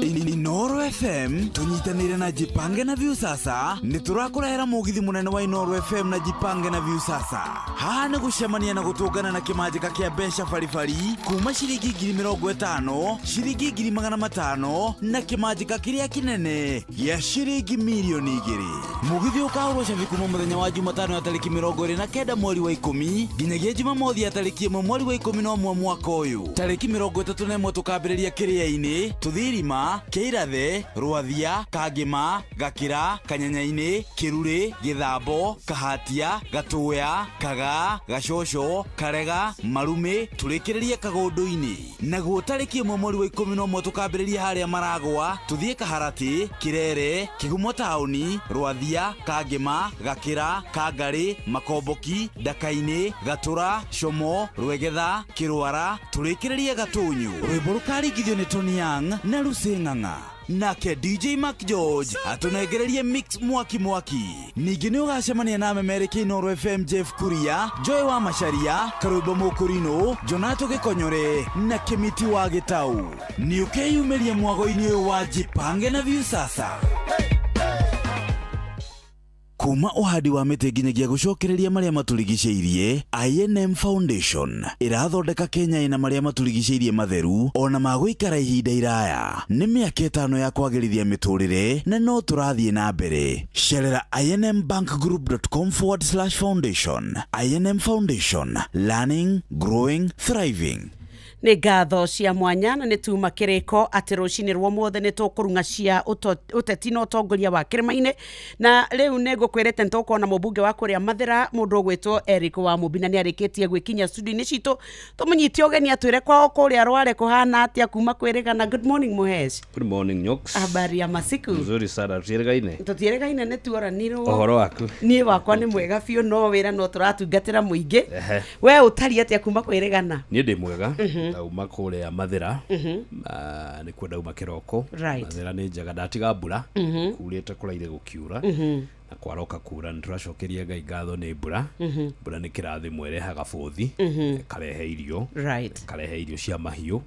Ini Noro FM tunyitanire na Jipange na Viusasa niturakurehera mugithi munene wa Noro FM na Jipange na Viusasa hana gucemania na gutungana na kimajika kia besha farifari kuma shiringi 50,000 shiringi 500,000 na kimajika kiria kinene ya shiringi milioni 2 mugithi ukaurusha vikuma muthenya wa Jumatano ya tariki 29 mweri wa 10 nginyagia Jumamothi ya tariki 1 mweri wa 11 mwaka uyu tariki 31 tukambiriria kiria-ini tuthirima Keirathe Rwathia Kangema Gakira Kanyenya-ini Kiruri Githambo Kahatia Gatuya Kaga Gacocco Karega Marume turikiririe Kagondo-ini naguo tariki 1 mweri wa 11 tukambiriria haria Maragwa tuthie Kaharati Kirere Kigumo taoni Rwathia Kangema Gakira Kangari Makomboki Ndakaine Gatura Como Rwegetha Kirwara turikiririe Gatunyu rwimbo rukarigithio ni Tony Young na Ruthi Ng'ang'a nake DJ Mark George atunegererie mix mwaki ningĩ nĩ ũgacemania na memereke Inoro FM Jeff Kuria, Joy wa Macharia, Karubo Mokurino, Jonato Gĩkonyore na Kĩmiti wa Gĩtau. Nĩ ũkeyumĩria mwago-inĩ ũyũ wa Jipange na Viusasa. Kuma uhadi wa mĩtĩ nginyagia gũcokereria marĩa matũrigicĩirie, INM Foundation ĩrathondeka Kenya ĩna marĩa matũrigicĩirie matheru ona magũikara ihinda iraya. Nĩ mĩaka 5 ya kwagĩrithia mĩtũrĩre na no tũrathiĩ na mbere. Cerera inmbankgroup.com/foundation. INM Foundation, learning, growing, thriving. Nĩ ngatho cia mwanya na nĩ tuma kĩrĩko atĩ rũcinĩ rwa mothe nĩ tũkũrunga cia ũteti na ũtongoria wa kĩrĩma-inĩ, na rĩu nĩ ngũkwĩrĩte nĩtũkorwo na mũmbunge wa kũrĩa Mathĩra, mũndũ ũgwĩtwo Eric wa Mũmbina nĩ arĩkĩtie gwĩkinya studio-inĩ citũ. Tũmũnyitie ũgeni atwĩre kwao kũrĩa Rware kũhana atĩa kuma kwĩrĩgana. Good morning Muhez. Good morning Nyox. Habari ya masiku? Nzuri sana, tutieregaine. Tutieregaine nĩ tuoranirwo. Ũhoro waku? Niĩ wakwa nĩ mwega biũ, no wĩra no tũratungatĩra mũingĩ. We ũtari atĩa kuma kwĩrĩgana? Niĩ ndĩ mwega. Ndauma kũrĩa Mathĩra, nĩ kuo ndauma kĩroko. Mathĩra nĩ njega, ndatiga mbura, kurĩte kũraire gũkiura, na kwaroka kura nĩ tũracokeria Ngai ngatho nĩ mbura. Mbura nĩ kĩrathimo ĩrehaga bũthi, karehe irio, karehe irio cia mahiũ,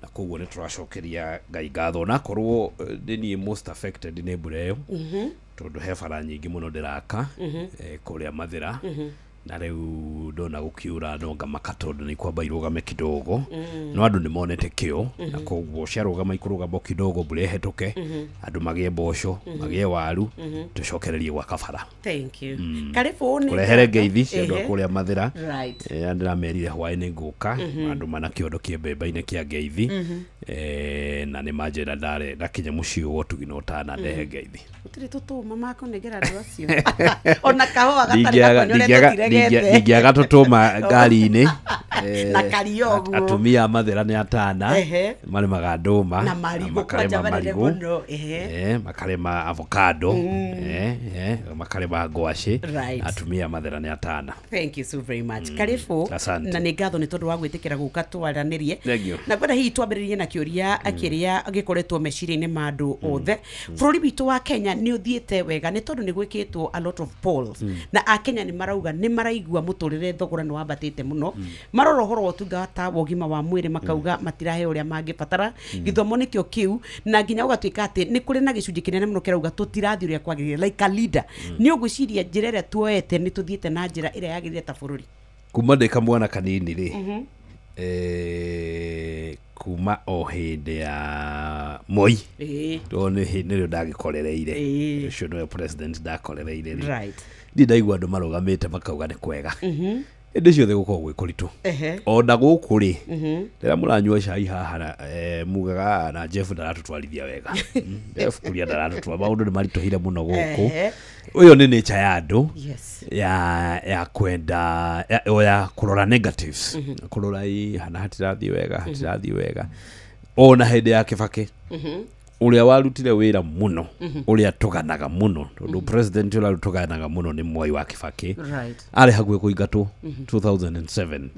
na koguo nĩ tũracokeria Ngai ngatho. Na korwo nĩ most affected nĩ mbura ĩyo, tondũ he bara nyingĩ mũno ndĩraka kũrĩa Mathĩra. Na rĩu ndona gũkiura no ngamaka tondũ nĩ kwamba irũgame kidogo, no andũ nĩ monete kĩo, na koguo ciarũgama ikũrũgama kidogo mbura ĩhetũke, andũ magĩe mboco, magĩe waru, tũcokererie gwa kabara. Thank you. Karibu ni kũrehere ngeithi cia andũ kũrĩa Mathĩra. Ndĩramerire hwaĩ-inĩ ngũka, andũ mana kĩondo kĩa mbembe-inĩ kĩa ngeithi, na nĩ manjĩra ndakinya mũciĩ ũguo tugina ũtana ndehe ngeithi. Gũtirĩ tũtũma makũnengera andũ acio. Ona kahũa gatarĩ gakonyore ndingĩaga tũtũma ngari-inĩ na karioguo. Atumia Mathĩra nĩ atana marĩmaga ndũma na makarĩma marigũ, makarĩma avocado, makarĩma ngwacĩ. Atumia Mathĩra nĩ atana. Thank you so very much. Karibu, na nĩ ngatho nĩ tondũ wa gwĩtĩkĩra gũka twaranĩrie. Na kwenda hihi twambĩrĩrie na kĩũria kĩrĩa gĩkoretwo meciria-inĩ ma andũ othe. Bũrũri witũ wa Kenya nĩ ũthiĩte wega nĩ tondũ nĩ gwĩkĩtwo a lot of polls, na Akenya nĩ marauga nĩ maraigua mũtũrĩre thogora nĩ wambatĩte mũno, marora ũhoro wa ũtungata wa ũgima wa mwĩrĩ makauga matirahe ũrĩa mangĩbatara, gĩthomo nĩkĩo kĩu, na nginya ũgatuĩka atĩ nĩ kũrĩ na gĩcunjĩ kĩnene mũno kĩrauga tũtirathiĩ ũrĩa kwagĩrĩire like a leader. Nĩ ũgwĩciria njĩra ĩrĩa tuoete nĩ tũthiĩte na njĩra ĩrĩa yagĩrĩire ta bũrũri? Kuma ndĩ kamwana kanini rĩ, kuma o hĩndĩ ya Moi, to nĩ rĩo ndagĩkorereire, ũcio nĩwe president ndakorereire rĩ, ndi ndaigua andũ marũgamĩte makauga nĩ kwega. Hĩndĩ ciothe gũkorwo gwĩ kũritũ. Ona gũkũ rĩ, rĩrĩa mũranyua cai haha mugaga na Jeff ndaratũtwarithia wega. Jeff Kuria ndaratũtwara, maũndũ nĩ maritũhire mũno gũkũ. Ũyũ nĩ nature ya andũ ya kwenda ya kũrora negatives, kũrora hana hatirathiĩ wega. Ona hĩndĩ ya Kibaki ũrĩa warutire wĩra mũno, ũrĩa tũganaga mũno, tondũ president ũrĩa tũganaga mũno nĩ Mwai wa Kibaki. Arĩ hakuhĩ kũingatwo 2007,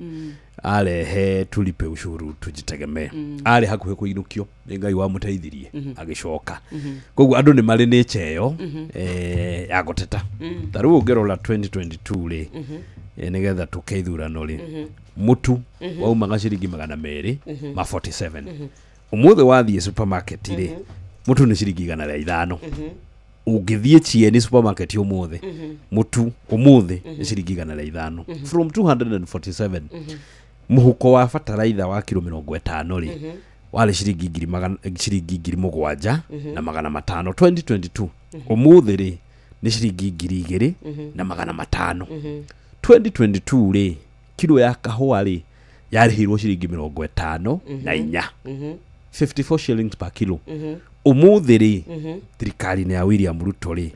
arehe tulipe ushuru tujitegemee, arĩ hakuhĩ kũinũkio nĩ Ngai wamũteithirie agĩcoka. Koguo andũ nĩ marĩ nature ĩyo ya gũteta. Ta rĩu ũngĩrora 2022 rĩ, nĩgetha tũkeithurano rĩ, mũtu waumaga ciringi 247. Ũmũthĩ wathiĩ supermarket rĩ, mũtu nĩ ciringi 105. Ũngĩthiĩ Chieni supermarket ũmũthĩ, mũtu ũmũthĩ nĩ ciringi 105. From 247, mũhuko wa bataraitha wa kilo 50 rĩ, warĩ ciringi 7,000 na 500. 2022 ũmũthĩ rĩ nĩ ciringi 2,000 na 500. 2022 rĩ, kilo ya kahũa rĩ yarĩhirwo ciringi 54. 54 shillings per kilo. Ũmũthĩ rĩ, thirikari-inĩ ya William Ruto rĩ,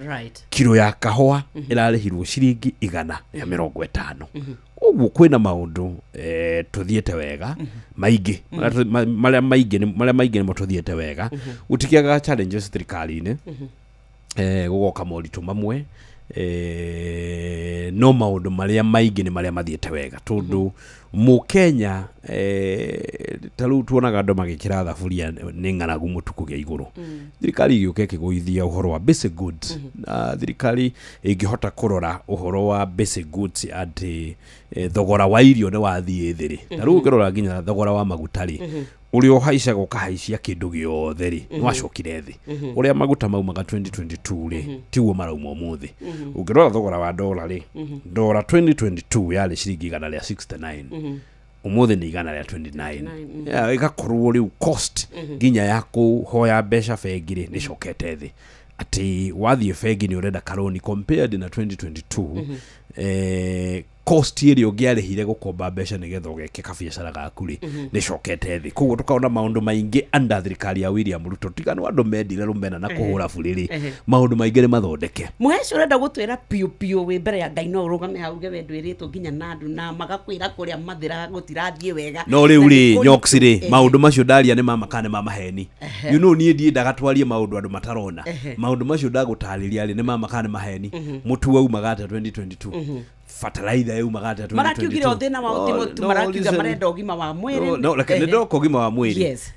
kilo ya kahũa ĩrarĩhirwo ciringi 150. Ũguo kwĩna maũndũ tũthiĩte wega maingĩ, marĩa maingĩ nĩmo tũthiĩte wega. Gũtikĩaga challenges thirikari-inĩ, gũgoka moritũ mamwe, no maundu maria maigi ni maria mathiete wega tondu mu Kenya taru tuonaga andu magikira thaburia ni ng'aragu mutuku gia iguru thirikari giuke kiguithia uhoro wa basic goods thirikari ingihota kurora uhoro wa basic goods ati thogora wa irio ni wathie thiri taru ukirora nginya thogora wa magutari uri ohaica gukahaicĩa kindu giothe ri nwacokire thi uria maguta maumaga 2022 ri tiguo marauma umuthi ukirora thogora wa dollar ri dollar 2022 yari ciringi 169 umuthi ni 129 igakorwo riu cost nginya ya kuhoya mbeca bengi ri ni cokete thi ati wathie bengi ni urenda karoni compared na 2022 cost iri ungiarihire gukomba mbeca nigetha ugeke kabiacara gaku ri ni cokete thi koguo tukaona maundu maingi under thirikari ya William Ruto tigano andu mendire rumena na kuhura buriri maundu maingi ni mathondeke muheci urenda gutwira piu wi mbere ya Ngai no urugame hauge wendwiritwo nginya nandu na magakwira kuria mathira gutirathie wega no riu ri nyoksi ri maundu macio ndaria ni mamakane maheni you know nie ndie ndagatwarie maundu andu matarona maundu macio ndagutariria ri ni mamakane maheni mutu wau magata 2022 fertilizer yu magata 2022 marakiugire othina wa utimo marakiuga marenda ugima wa mwiri no lakini ndo kogima wa mwiri yes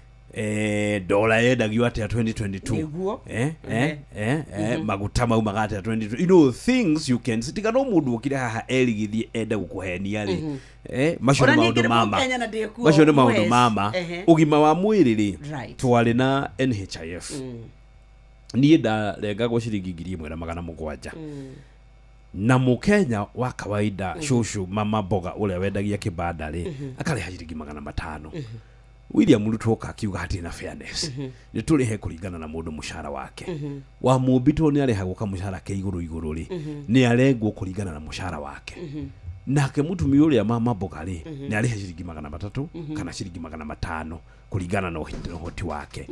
dola yendagio atia 2022 maguta mau magata 2022 you know things you can sitika no mundu ukire haha erigithie enda gukuhenia ri macio ni maundu mama ugima wa mwiri ri twari na NHIF nie ndarenga go ciringi 1,700 na Mukenya wa kawaida shushu mama boga ule wendagia kibanda ri akareha ciringi 500 William Ruto akiuga hati na fairness ni turihe kuringana na mundu mushara wake wa mubito ni areha guka mushara ke iguru ri ni arengwo kuringana na mushara wake nake mutumia uria mama boga ri ni areha ciringi 300 kana ciringi 500 kuringana na uhoti wake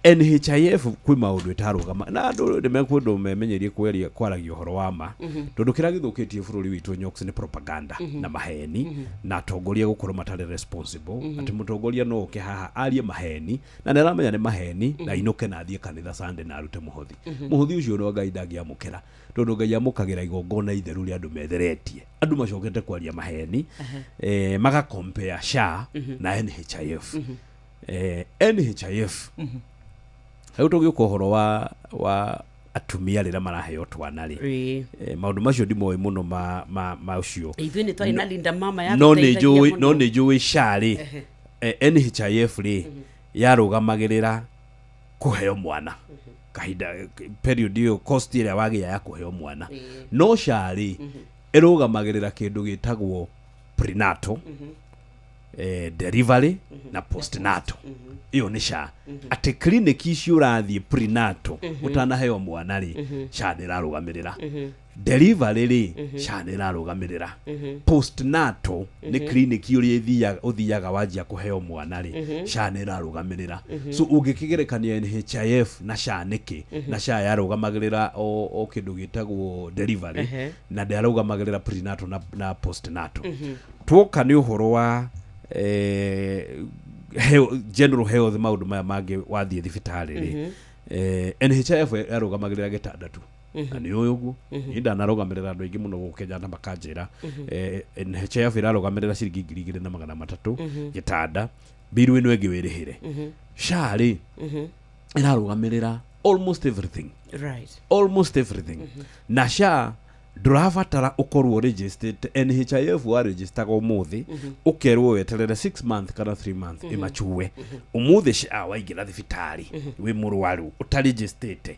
NHIF kwi maundu itarugama na andu nimekwendo memenyerie kweria kwaragia uhoro wa ma tondu kira githukitie bururi witu nyoksi ni propaganda na maheni na atongoria gukorwo matari responsible ati mutongoria no ke haha arie maheni na neramenya ni maheni na inuke na athie kanitha Sunday na arute muhothi ucio no Ngai ndangiamukira tondu Ngai amukagira igongona itheru ri andu metheretie andu macokete kwaria maheni maga compare SHA na NHIF NHIF Hauto giko horo wa atumia rira maraheo twana ri maundu macio ndimo muno ma ucio ithwe ni twari na Linda mama ya no ni njui SHA ri NHIF ri yarugamagirira kuheo mwana kahinda period iyo cost ira wagia ya kuheo mwana no SHA ri irugamagirira kindu gitagwo prenatal delivery na postnatal iyo ni SHA ati clinic icio urathie prenatal utanaheo mwana ri SHA ndirarugamirira delivery ri SHA ndirarugamirira postnatal ni clinic uri uthiaga wajia kuheo mwana ri SHA ndirarugamirira so ungikigerekania NHIF na SHA niki na SHA yarugamagirira o kindu gitagwo delivery na ndarugamagirira prenatal na postnatal twoka ni uhoro wa general health maundu magi wathie thibitari ri NHIF yarugamagirira gitandatu na ni uyugu inda narugamirira andu ingi muno gukenya na makanjira NHIF irarugamirira ciringi 2,300 gitanda biru ino ingi wirihire SHA ri irarugamirira almost everything na SHA ndurabatara ukorwo registered NHIF wa register go muthi ukerwo weterere 6 month kana 3 month imachuwe umuthi SHA waingira thibitari wi murwaru utaregistered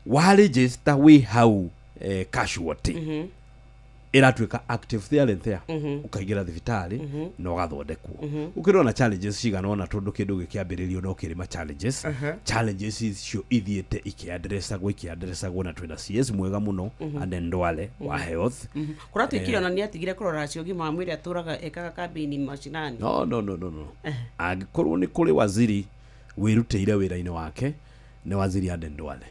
wa register wi hau casualty iratwika active there and there ukaingira thibitari no gathondekwo ukirona challenges cigana tondu kindu gikiambiririo no kirima challenges icio ithiete ikiadressagwo na twina CS mwega muno and Ndwale wa health kuratwikira na ni atigire kurora cio gima wa mwiri aturaga ekaga campaign mashinani no agikorwo ni kuri waziri wirutire wira-ini wake ni waziri and Ndwale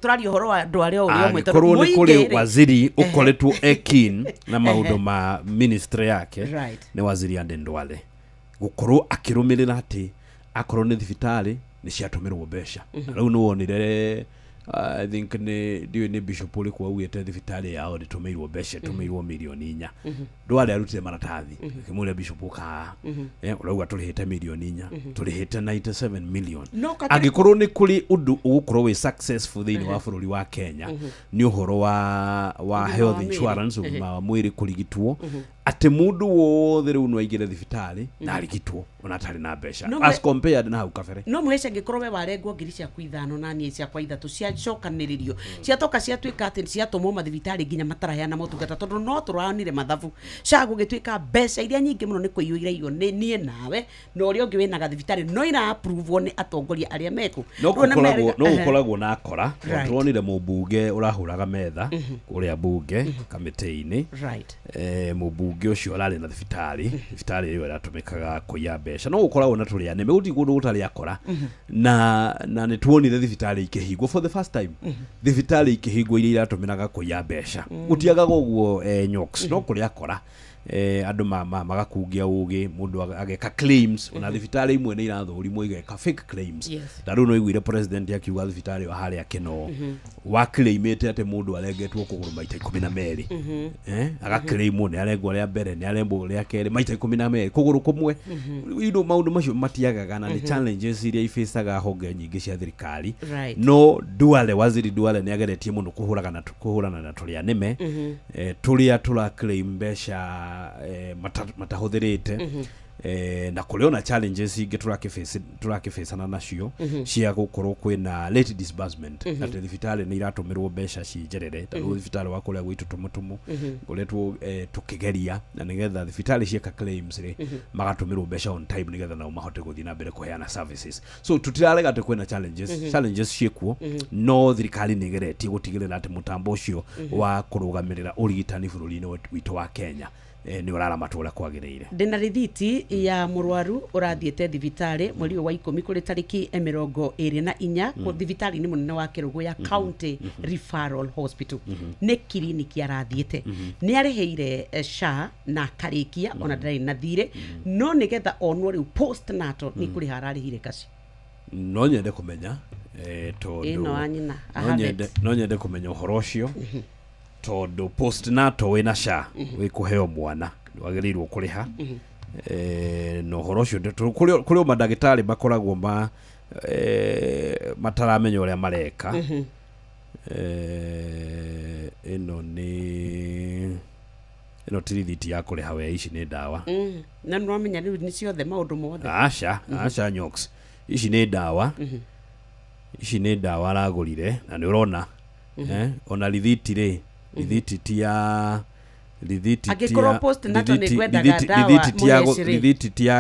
turari horo wa Ndwale uri omwe tondu ni kuri waziri ukoretwo ekin na maundu ma ministry yake ni waziri and Ndwale gukorwo akirumirira ati akorwo ni thibitari ni ciatumirwo mbeca riu ni wonire I think ni bishop uli kwa uye thibitari yao nditumirwo mbeca tumirwo milioni 4 ndwale arutire maratathi kimule bishop ka urauga turihite milioni 4 turihite 97 million agikorwo ni kuri undu ugukorwo we successful thini wa bururi wa Kenya ni uhoro wa health insurance wa mwiri kurigitwo ati mundu wothe riu no aigire thibitari na arigitwo ona tari na mbeca as compared na hau kabere no muhece ngikorwo we warengwo ngiri cia kuithano na nie cia kwa ithatu cia cokaniririo cia toka cia twika ati cia tomo mathibitari nginya mataraheana motungata tondu no turanire mathabu cagu gitwika mbeca iria nyingi muno ni kuiyuira iyo ni nie nawe no ri ungi wina gathibitari no ina approve ni atongoria aria meku no gukoragwo na akora turonire mubunge urahuraga metha uria bunge kamiti-ini mubunge ucio arari na thibitari iyo iratumikaga kuiya mbeca no gukoragwo na turia neme uti gundu gutari akora na ni tuonire thibitari ikihingwo for the first time thibitari ikihingwo iria iratumiraga kuiya mbeca gutiagaga uguo nyoks no kuri akora andu magakungia ugi mundu ageka claims ona thibitari imwe ni irathũrimwo igeka fake claims daru no igwire president akiuga thibitari wa haria kino wa claimite ate mundu arengetwo kuguru maita 12 aga claim ni arengwo ria mbere ni arembo ria keri maita 12 kuguru kumwe indo maundu macio matiagaga na ni challenges iria ifacaga honge nyingi cia thirikari no waziri Duale ni ageretie mundu kuhurana na turia nime turia tura claim mbeca matahuthirite na kuleona challenges ingi turakifacana nacio cia gukorwo kwina late disbursement ati thibitari ni iratumirwo mbeca cijerere taru thibitari wa kuria gwitu tumutumu kuletwo tukigeria na nigetha thibitari cieka claims magatumirwo mbeca on time nigetha na mahote guthii na mbere kuheana services so tutirarega ati kwina challenges ciekuo no thirikari ni igeretie gutigirira ati mutambo ucio wa kurugamirira urigitani bururi-ini witu wa Kenya ni urara matura kwagiriire ndina rithiti ya murwaru urathiete thibitari mweri wa 10 kuri tariki 24 ku thibitari ni munene wa Kirugu ya County Referral Hospital ni clinic arathiete ni ariheire SHA na karikia ona ndari na thire no nigetha onwo riu post natal ni kuri hararihire kaci no nyende kumenya no nyende kumenya uhoro ucio tondu postnatal wina SHA wikuheo mwana wagirirwo kuriha no horo cio kuri madagitari makoragwo mataramenya uria mareka ino tirithiti ya kuriha we ici ni dawa na no amenya riu ni ciothe maundu mothe asha nyoks ici ni dawa aragurire na ni urona ona rithiti rithiti tia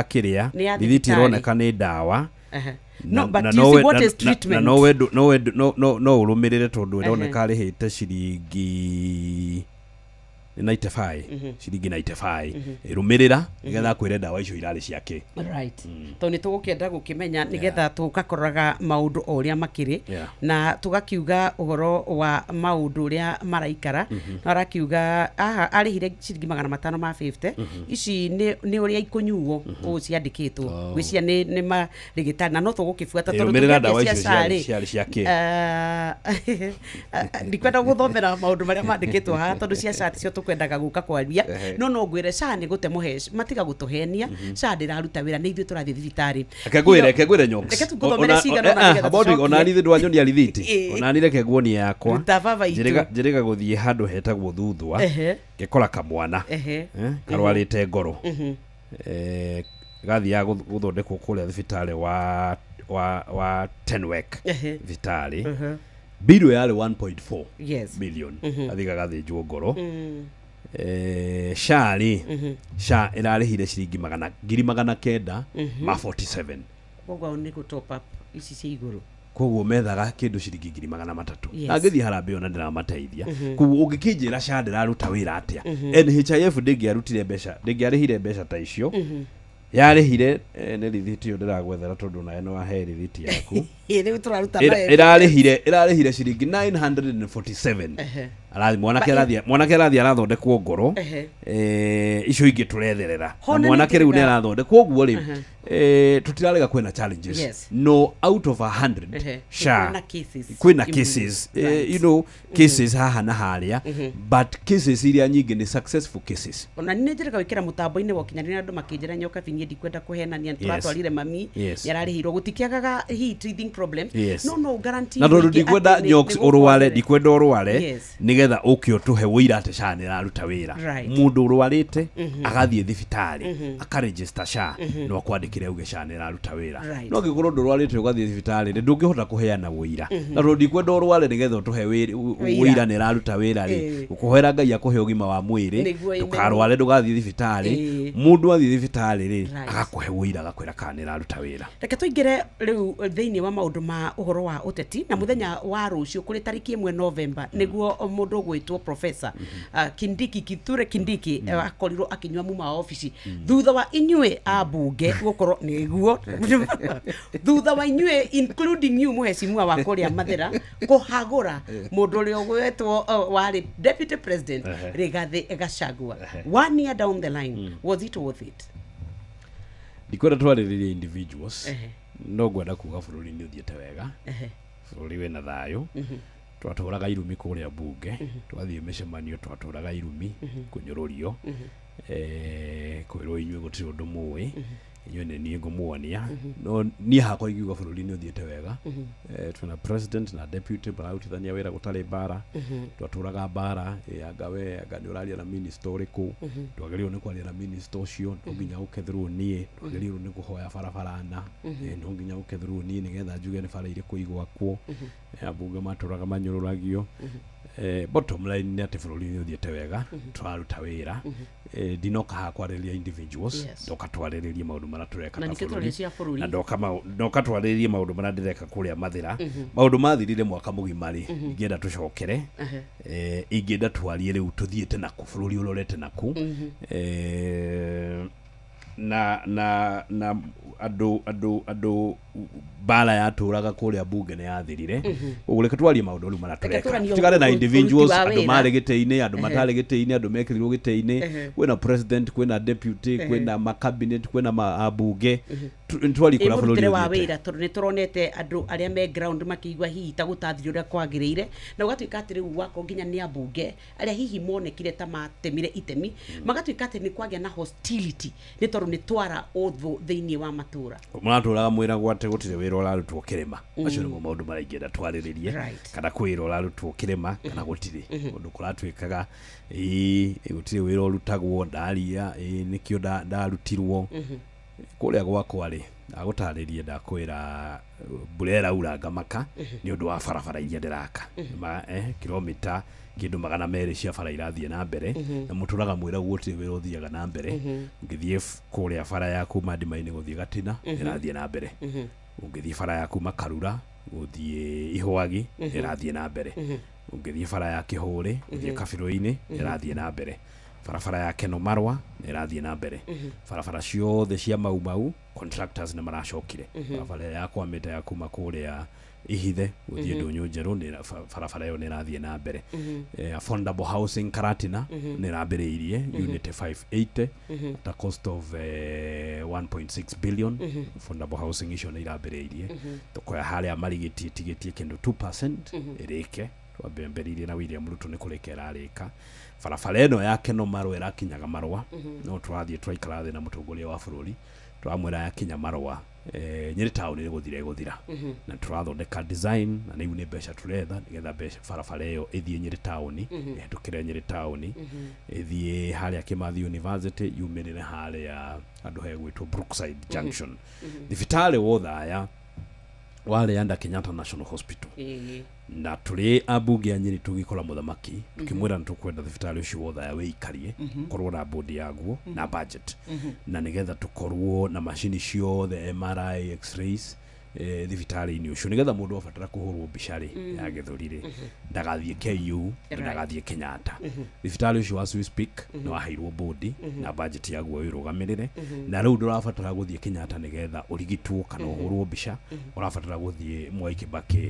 kiria rithiti roneka ni dawa no but you see what is treatment no urumirire tondu ironeka arihite ciringi 95 ciringi 95 irumirira nigetha kwire dawa icio irari ciake to ni tugukienda gukimenya nigetha tugakoraga maundu oria makiri na tugakiuga uhoro wa maundu uria maraikara na arakiuga arihire ciringi 550 ici ni uria ikunyuo uciandikitwo gwicia ni marigitari na no tugukifuata tondu irumirira dawa icio ciari ciake ndikwenda guthomera maundu maria mandikitwo ha tondu cia chat cio kwendaga guka kwaria no ngwire SHA ni gute muhesh matiga gutuhenia SHA ndiraruta wira ni ithu turathi thibitari kegwire nyoks ona ni thindwa nyonia rithiti ona ni reke guoni yakwa njiriga guthie handu hetagwo thuthwa gekora kamwana karwarite ngoro gathia guthondekwo kuria thibitari wa Tenwek thibitari bill yale 1.4 million athiga gathinjwo ngoro SHA irarihire ciringi 947 kogwa ni ku top up ici cia iguru kogwo methaga kindu ciringi 300 agithi harambe ona ndiramateithia kogwo ungikinjira SHA ndiraruta wira atia NHIF ndingiarutire mbeca ndingiarihire mbeca ta icio yarihire ni rithiti yo ndiragwethera tondu na eno ahe rithiti yaku iri turaruta irarihire ciringi 947 mwanake arathia arathondekwo ngoro icio ingi turetherera mwanake riu ni arathondekwo guo riu tutiralega kwena challenges no out of 100 sha kwena cases you know cases haha na haria but cases iria nyingi ni successful cases ona nini njira gwikira mutambo-ini wokinyanira andu makinjira nyoka binie ndikwenda kuhenania turatwarire mami yararihirwo gutikiagaga he teething problem no guarantee na tondu ndikwenda nyoks urware ndikwenda urware nigetha ukio tuhe wira ate sha niraruta wira mundu urwarite agathie thibitari akaregister sha no kwandikire uge sha niraruta wira no gikorwo ndurwarite ugathie thibitari ndungihota kuheana wira na tondu ndikwenda urware nigetha tuhe wira niraruta wira ri ukuhera Ngai akuhe ugima wa mwiri tukarware ndugathie thibitari mundu athie thibitari ri agakuhe wira agakwira kana niraruta wira reke tuingire riu thiini wa maundu ma uhoro wa uteti na muthenya wa rucio kuri tariki 1 November niguo mundu gwitwo professor Kindiki Kithure Kindiki akorirwo akinywa muma office thutha wa inywe abunge gukorwo niguo thutha wa inywe including you muhecimwa wa kuria Mathira kuhagura mundu uri gwetwo wari deputy president Rigathi Gachagua 1 year down the line was it worth it? Ndikwenda twariririe individuals no gwenda kuga bururi ni uthiete wega bururi wena thayo twaturaga irumi kuria bunge twathie micemanio twaturaga irumi kunyorurio kwirwo inywe gutiri undu muwi inywe ni ngumuonia no ni hakwa igiuga bururi ni uthiete wega tuna president na deputy barauthania wira gutari bara twaturaga bara angawe angani uraria na minister uriku twagerio ni kwaria na minister ucio no nginya ukethirwo nie twagerio ni kuhoya barabarana no nginya ukethirwo nie nigetha njuge ni bara iriku igwakwo abunge maturaga manyururagio bottom line ni ati bururi ni uthiete wega twaruta wira ndinoka hakwariria individuals ndoka twariririe maundu mara tureka na nikitore cia bururi na ndoka twariririe maundu mara ndireka kuria Mathira maundu mathirire mwaka mugimari ngienda tucokere ingienda twarie riu tuthiete na bururi urorete naku na andu bala yaturaga kuria bunge ne yathirire ugureke twarie maundu ru maratureka tigare na individuals andu mari giteini andu matari giteini andu mekirirwo giteini kwena president kwena deputy kwena ma cabinet kwena mabunge ntwari kura bururi wa wira tondu ni turonete andu aria me ground makigwa hihi ta gutathiri uria kwagiriire na ugatuika ati riu wako nginya ni abunge aria hihi monekire ta matemire itemi magatuika ati ni kwagia na hostility ni tondu ni twara uthu thiini wa matura muraturaga mwira gwate gutire wira urarutwo kirema acio ni maundu maraingenda twariririe kana kwira urarutwo kirema kana gutire undu kuratuikaga gutire wira urutagwo ndaria nikio ndarutirwo kuria gwakwa ri agutaririe ndakwira burera uranga maka ni undu wa barabara iria ndiraka kilomita kindu 200 cia bara irathie na mbere na muturaga mwira gutire wira uthiaga na mbere ngithie kuria bara yaku Madimaini guthie Gatina irathie na mbere ungithie bara yaku Makarura guthie Ihwagi irathie na mbere ungithie bara ya Kihuri guthie Kabiro-ini irathie na mbere barabara ya Keno Marwa irathie na mbere barabara ciothe cia Mau contractors na maracokire barabara ya kwamita ya kuma kuria Ihithe guthie Ndunyu Njeru ni barabara yo irathie na mbere affordable housing Karatina ni rambiriirie unit 580 at a cost of 1.6 billion affordable housing icio ni irambiriirie tukoya haria marigitie tigetie kindu 2% irike twambemberirie na William Ruto ni kurekera arika barabara eno yake no marwa irakinyaga marwa no twathie twaikara thina mutongoria wa bururi twamwira yakinya marwa Nyeri town ni guthira na turathondeka design na ni mbeca turetha nigetha mbeca barabara iyo ithie Nyeri town ihetukire Nyeri town ithie haria Kimathi University yumirire haria andu hegwitwo Brookside Junction thibitari wothaya wale anda Kenyatta National Hospital na tuli abunge ya Nyeri tugikora muthamaki tukimwira ntukwenda thibitari ucio wothaya weikarie korwo na bodi yaguo na budget na nigetha tukorwo na machine ciothe MRI X-rays thibitari-ini ucio nigetha mundu abatara kuhurwo bicari ya githurire ndagathie KU ndagathie Kenyatta thibitari ucio wa Swiss Peak no aheirwo bodi na budget yaguo irugamirire na riu ndurabatara guthie Kenyatta nigetha urigitwo kana uhurwo bica urabatara guthie Mwai Kibaki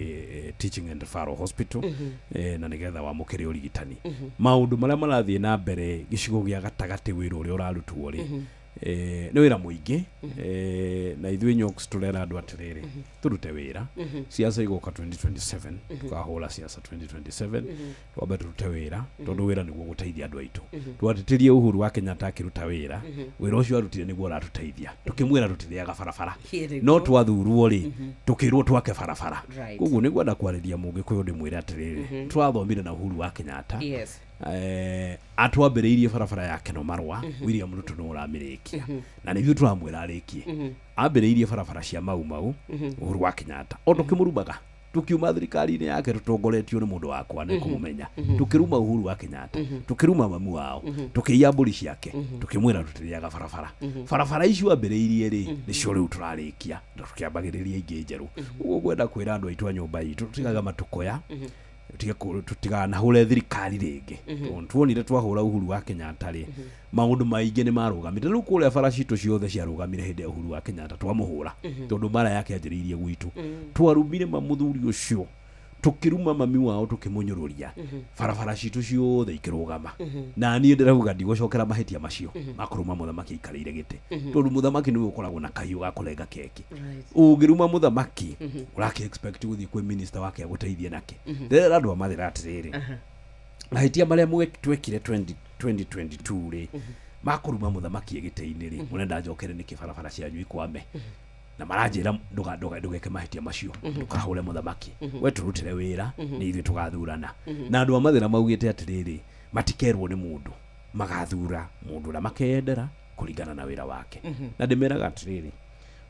Teaching and Referral Hospital na nigetha wamukire urigitani maundu maria marathie na mbere gicigo gia gatagati wira uria urarutwo ri nĩ wĩra mũingĩ na ithuĩ Nyoks tũrera andũ atĩrĩrĩ tũrute wĩra siasa igoka 2027 tukahũra siasa 2027 twambe tũrute wĩra tondũ wĩra nĩguo gũteithia andũ aitũ twatĩtĩrie Uhuru wa Kenyatta akĩruta wĩra wĩra ũcio arutire nĩguo aratũteithia tukĩmwĩra rutithĩaga barabara no twathurwo rĩ tukĩrwo twake barabara koguo nĩguo ndakwarĩria mũngĩkũyũ ndĩmwĩre atĩrĩrĩ twathomire na Uhuru wa Kenyatta atwambĩrĩirie barabara yake no marwa William Ruto no ũramĩrĩkia na nĩguo tũramwĩra arĩkie ambĩrĩirie barabara cia mau Uhuru wa Kenyatta o tũkĩmũrumaga tukiuma thirikari-inĩ yake tũtongoretio nĩ mũndũ wakwa nĩ kũmũmenya tukĩruma Uhuru wa Kenyatta tukĩruma mamu wao tukĩiya mbũri ciake tukĩmwĩra rutĩrĩaga barabara icio ambĩrĩirie rĩ nĩcio rĩu tũrarĩkia tukĩambagĩrĩria ingĩ njerũ ũguo gwenda kwĩra andũ aitũ a nyũmba itũ tutigaga matũkoya tutiganahure thirikari rĩngĩ tuonire twahũra Uhuru wa Kenyatta rĩ maũndũ maingĩ nĩ marũgamire rĩu kũrĩa bara citũ ciothe ciarũgamire hĩndĩ ya Uhuru wa Kenyatta twamũhũra tondũ mara yake anjĩrĩirie gwitũ twarumire mamũthuri ũcio tukiruma mami wao tukĩmũnyũrũria barabara citũ ciothe ikĩrũgama na niĩ ndĩrauga ndigũcokera mahĩtia macio makũruma mũthamaki aikarĩire gĩtĩ tondũ mũthamaki nĩwe ũkoragwo na kahiũ ga kũrenga keki ũngĩruma mũthamaki ũraki expect gũthiĩ kwĩ minister wake agũteithie nake ndĩrera andũ amathĩra atĩrĩrĩ mahĩtia marĩa twekire 2022 rĩ makũruma mũthamaki gĩtĩ-inĩ rĩ mũnenda njokere nĩkĩ barabara cianyu ikwame na maranjĩra ndũgeke mahĩtia macio ndũkahũre mũthamaki we tũrutĩre wĩra nĩ ithuĩ tũgathurana na andũ amathĩra maugĩte atĩrĩrĩ matikerwo nĩ mũndũ magathura mũndũ ũrĩa makeyendera kũringana na wĩra wake na ndĩmeraga atĩrĩrĩ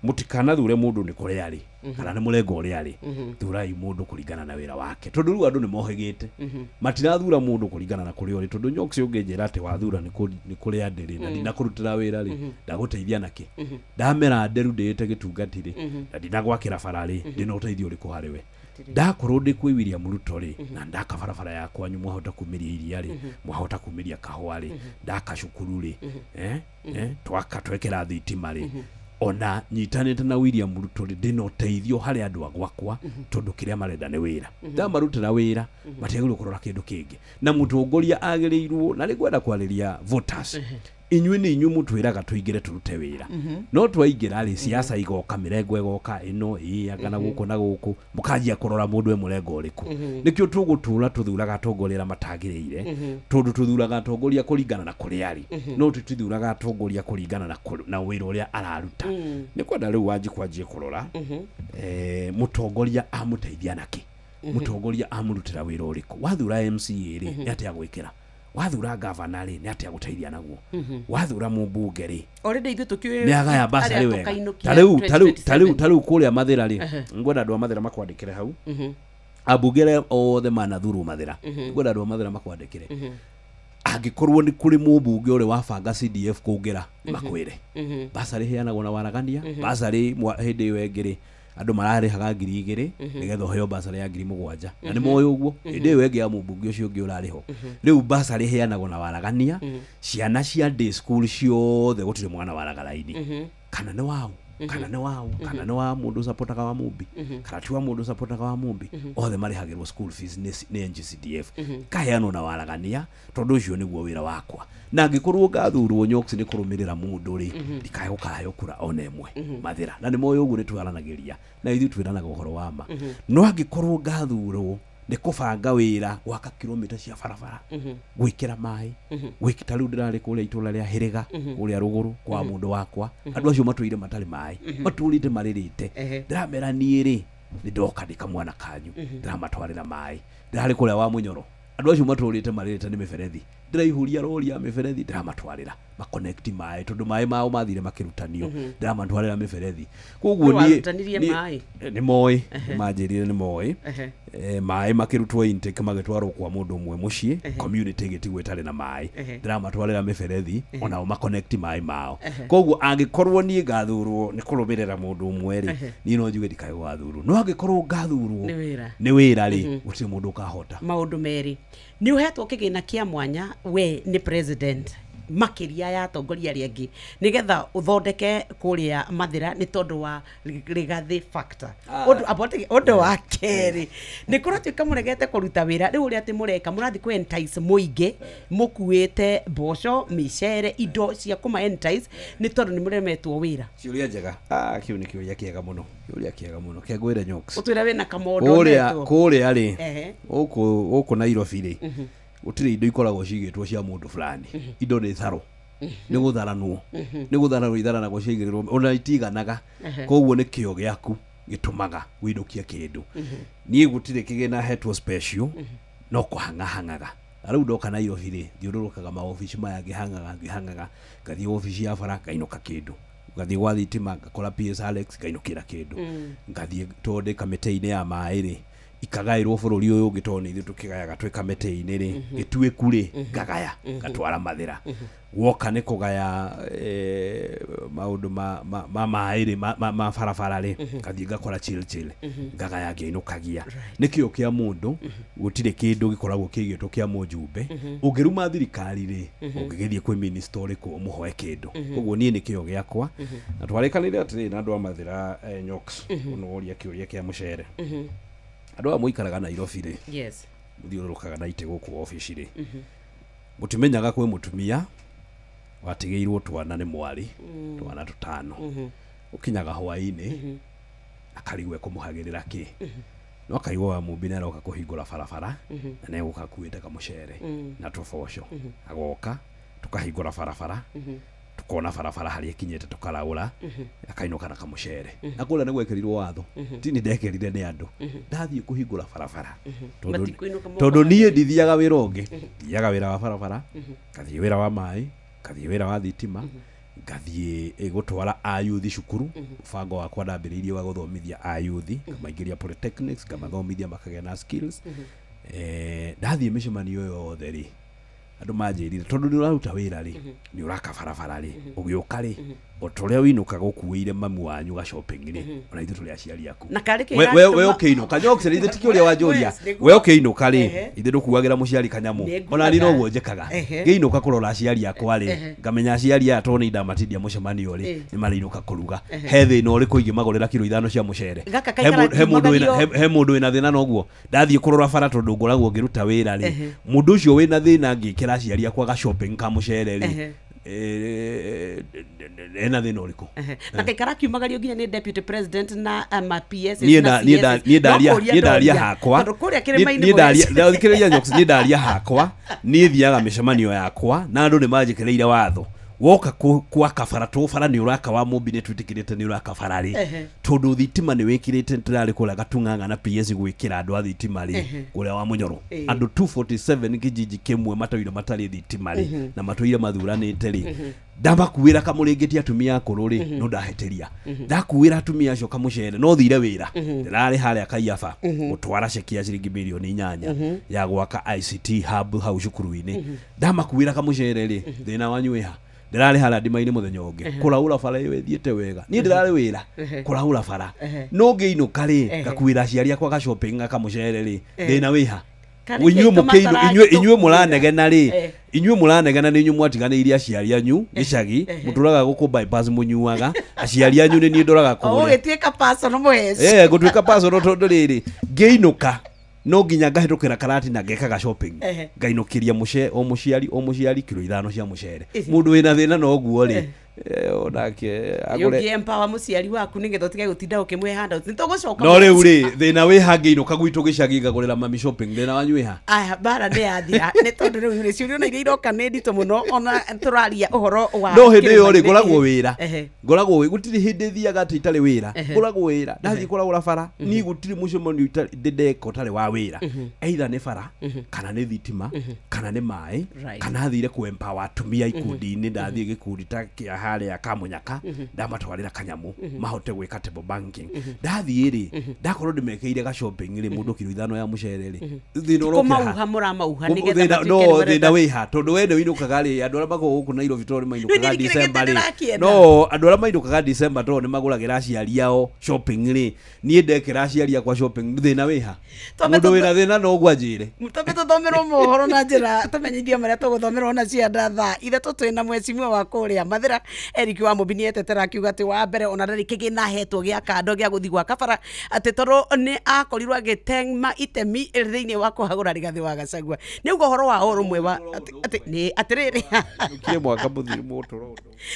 mũtikanathure mũndũ nĩ kũrĩa arĩ kana nĩ mũrengo ũrĩa arĩ thurai mũndũ kũringana na wĩra wake tondũ rĩu andũ nĩ mohĩgĩte matirathura mũndũ kũringana na kũrĩa ũrĩ tondũ Nyoks ũngĩnjĩra atĩ wathura nĩ kũrĩa ndĩrĩ na ndinakũrutĩra wĩra rĩ ndagũteithia nakĩ ndamera nderu ndĩĩte gĩtungatirĩ na ndinagwakĩra bara rĩ ndĩna ũteithio ũrĩkũ harĩ we ndakorwo ndĩ kwĩ William Ruto rĩ na ndaka barabara yakwa nyuma hota kumĩria iria rĩ mwahota kumĩria kahũa rĩ ndaka cukuru rĩ twaka twekera thitima rĩ ona nyitanĩte na William Ruto ndĩna ũteithio harĩ andũ agwakwa tondũ kĩrĩa marenda nĩ wĩra ndamarutĩra wĩra matiagĩrĩirwo kũrora kĩndũ kĩngĩ na mũtongoria agĩrĩirwo na nĩngwenda kwarĩria voters inyuĩ nĩ inyuĩ mũtwĩraga tũingĩre tũrute wĩra no twaingĩra rĩ siasa igoka mĩrengo ĩgoka ĩno ĩagana gũkũ na gũkũ mũkanjia kũrora mũndũ we mũrengo ũrĩkũ nĩkĩo tũgũtũra tũthuraga atongoria matagĩrĩire tondũ tũthuraga atongoria kũringana na kũrĩa arĩ no tũtithuraga atongoria kũringana na wĩra ũrĩa araruta nĩ kwenda rĩu wanjie kũrora mũtongoria amũteithia nakĩ mũtongoria amũrutĩra wĩra ũrĩkũ wathura MCA rĩ nĩ atĩa gwĩkĩra wathura governor rĩ nĩ atĩa gũteithia naguo wathura mũmbunge rĩ already ithuĩ tũkiũĩ nĩ agaya basarĩ wega tarĩu kũrĩa mathĩra rĩ ngwenda andũ a mathĩra makwandĩkĩre hau ambunge othe manathurwo mathĩra ngwenda andũ a mathĩra makwandĩkĩre angĩkorwo nĩ kũrĩ mũmbunge ũrĩa wabanga CDF kũngĩra makwĩre basarĩ heanagwo na waragania basarĩ hĩndĩ ĩyo ĩngĩ rĩ andũ mararĩhaga 2,000 nĩgetha ũheo basarĩ ya 7,000 na nĩ moyo ũguo hĩndĩ ĩyo ĩngĩ ya mũmbunge ũcio ũngĩ ũrarĩho rĩu basarĩ heanagwo na waragania ciana cia day school ciothe gũtirĩ mwana waragaraini kana nĩ wao kana nĩ wa mũndũ supportaga wa Mumbi kana ti wa mũndũ supportaga wa Mumbi othe marĩhagĩrwo school fees nĩ NGCDF kaheanwo na waragania tondũ ũcio nĩguo wĩra wakwa na angĩkorwo ngathurwo Nyoks nĩ kũrũmĩrĩra mũndũ rĩ ndikae gũkaheo kura ona ĩmwe mathĩra na nĩ moyo ũguo nĩ twaranagĩria na ithuĩ twĩranaga ũhoro wa ma no angĩkorwo ngathurwo nĩ kũbanga wĩra gwaka kilomita cia barabara gwĩkĩra maĩ gwĩkĩta rĩu ndĩrarĩ kũrĩa itũra rĩa Hĩrĩga kũrĩa rũgũrũ kwa mũndũ wakwa andũ acio matũire matarĩ maĩ matũrĩte marĩrĩte ndĩramera niĩ rĩ nĩ ndoka ndĩkamwana kanyu ndĩramatwarĩra maĩ ndĩrarĩ kũrĩa wa Mũnyoro andũ acio matũrĩte marĩrĩte nĩ mĩberethi ndĩraihũria rori ya mĩberethi ndĩramatwarĩra makonekti maĩ tondũ maĩ mao mathire makĩrutanio ndĩramatwarĩra mĩberethi koguo niĩ nĩ moĩ manjĩrire nĩ moĩ maĩ makĩrutwo intake magĩtwarwo kwa mũndũ ũmwe mũciĩ community gĩtigwo ĩtarĩ na maĩ ndĩramatwarĩra mĩberethi onao makonekti maĩ mao koguo angĩkorwo niĩ ngathurwo nĩ kũrũmĩrĩra mũndũ ũmwe rĩ niĩ no njuge ndikae gũgathurwo no angĩkorwo ngathurwo nĩ wĩra rĩ gũtirĩ mũndũ ũkahota maũndũ merĩ nĩ ũhetwo kĩgĩna kĩa mwanya we nĩ president makiria ya atongoria arĩa angĩ nigetha uthondeke kuria mathira ni tondu wa Rigathi factor undu wa keri ni kuratuika muregete kuruta wira riu uri ati mureka murathi ku entice muingi mukuite mboco micere indo cia kuma entice ni tondu ni muremetwo wira ciuria njega kiu ni kiuria kiega muno kegwire Nyox utwira wina kamondo neto kuria ri uku Nairobi ri utire indo ikoragwo cigitwo cia mundu fulani indo ni tharo ni gutharanwo itharana go cigirwo ona itiganaga koguo ni kio giaku gitumaga widukia kindu nie gutire kigena hetwo special no kuhangaga ariu ndoka Nairobi ri thiururukaga ma office maya ngihangaga ngathi office ya bara ngainuka kindu ngathi gwa thitima ngakora PS Alex ngainukira kindu ngathi tonde kamete-ini ya mai ri ikagairwo bururi uyu ngitoni ithu tukigayaga twi kamete-ini ri gituiku ri ngagaya ngatwara mathira woka ni kugaya maundu ma mai ri ma farafara ri ngathi ngakora chill ngagaya ngiinukagia nikio kia mundu gutire kindu gikoragwo kigitwo kia mujumbe ungiruma thirikari ri ungigithie kwi ministry ku muhoe kindu koguo nie nikio giakwa na twarikanire atiri na andu a mathira Nyox unoria kiuria kia mucere andu a muikaraga Nairobi ri yes muthiururukaga na ite guku office ri mutimenyaga kwi mutumia watigeirwo twana ni mwari twana tutano ukinyaga hwaini akarigwe kumuhagirira ki no kaigwa wa mubina roka kuhingura barabara na ne gukakuite kamucere na tufoco agoka tukahingura barabara tukona barabara hari ikinyete tukaraura akainuka na kamucere nakula ni gwekerirwo watho tini ndekerire ni andu ndathie kuhingura barabara tondu nie ndithiaga wira ungi thiaga wira wa barabara kathie wira wa mai kathie wira wa thitima ngathie gutwara ayuthi cukuru fango wakwa ndambiriirie wa guthomithia ayuthi kamaingiria polytechnics kamathomithia makagea na skills ndathie micemanio yothe ri andu manjirire tondu ni uraruta wira ri ni uraka barabara ri ugiuka ri otoria winuka gukuire mamu wanyu ga shopping ri ona ithu tuli aciari aku we ukiinuka Nyox ri thiti kiuria wanjuria we ukiinuka ri ithu ndukuagira muciari kanyamu ona ni no guonjekaga ngiinuka kurora aciari akwa ri ngamenya aciari aya toni ndamatidia mucemanio ri ni marinuka kuruga he thina uriku ingimagurira kilo 5 cia mucere he mundu wina thina noguo ndathie kurora bara tondu ngoragwo ngiruta wira ri mundu ucio wina thina ngikira aciari akwa ga shopping ka mucere ri ena thina uriku akaikara kiumagario nginya ni deputy president na PS ni ndaria hakwa ni ndaria Nyox ni ndaria hakwa ni thiaga micemanio yakwa na andu ni manjikireire watho woka kwa kafara to fara ni uraka wa mobile twitikirite ni uraka farari tondu thitima ni wikirite ntirari kula gatunganga na PS gwikira andu a thitima ri uria wa munyoro andu 247 kijiji kimwe matoire matari thitima ri na matoire mathuranite ri ndamakuwira kamuringitia atumia akuru ri no ndaheteria ndakuwira atumia acio kamucere no thire wira ndirari haria kaiafa utwara ceki ya ciringi milioni 8 ya gwaka ICT hub hau cukuru-ini ndamakuwira kamucere ri thina wanyu iha ndirari hala ndima-ini muthenya ungi kuraura bara iyo ethiete wega ni ndirari wira kuraura bara no ngiinuka ri ngakuwira aciari akwa ga shopping akamucere ri thina wiha inyue muranegena ri inyue muranegena ni inyue mwatiganirie aciari anyu gicagi muturaga guku bypass munyuaga aciari anyu ni ndoraga kugura gituika personal mwezi gutuika personal tondu riri ngiinuka no nginya ngahitukira karati na ngekaga shopping ngainukiria muciari kilo 5 cia mucere mundu wina thina no guo ri onake agure empower muciari waku ningetho tige gutinda ukimwe handout nitugucoka no riu ri thina wi hangi inuka gwitu gicagi ngagurira mami shopping thina wanyu iha aya bara ni athira ni tondu riu ri ciurio na iria iroka ni ndito muno ona turaria uhoro wa no hindi yo ri ngoragwo wira gutiri hindi thiaga ati itari wira ngoragwo wira ndathi kuragura bara ni gutiri mucemanio itari ndeko tari wa wira either ni bara kana ni thitima kana ni mai kana thire ku empower atumia ikundi-ini ndathi gikundi ta kia haria Kamunyaka ndamatwarira kanyamu mahote gwika table banking ndathie ri ndakorwo ndimekeire ga shopping ri mundu kilo 5 ya mucere ri thina uroka mauha nigetha no thina wi ha tondu wende winukaga ri andu ara mako guku Nairobi tori mainukaga December ri no andu ara mainukaga December to ni maguragira aciari ao shopping ri nie ndekira aciari akwa shopping thina wi ha mundu wina thina no gwanjire mutabeto thomero mohoro na njira tumenyithia maria tuguthomera ona cianda thaa ithatũ twina mwecimwe wa kuria Mathira Eric wa Mubini etetera akiuga ati wa mbere ona rari kigina hetwo gia kando gia guthi gwa kabara ati toro ni akorirwo agitengma itemi thiini wa kuhagura Rigathi wa Gachagua ni ugo horo wa urumwe wa ati ni atiriri kie mwaka muthiri mutoro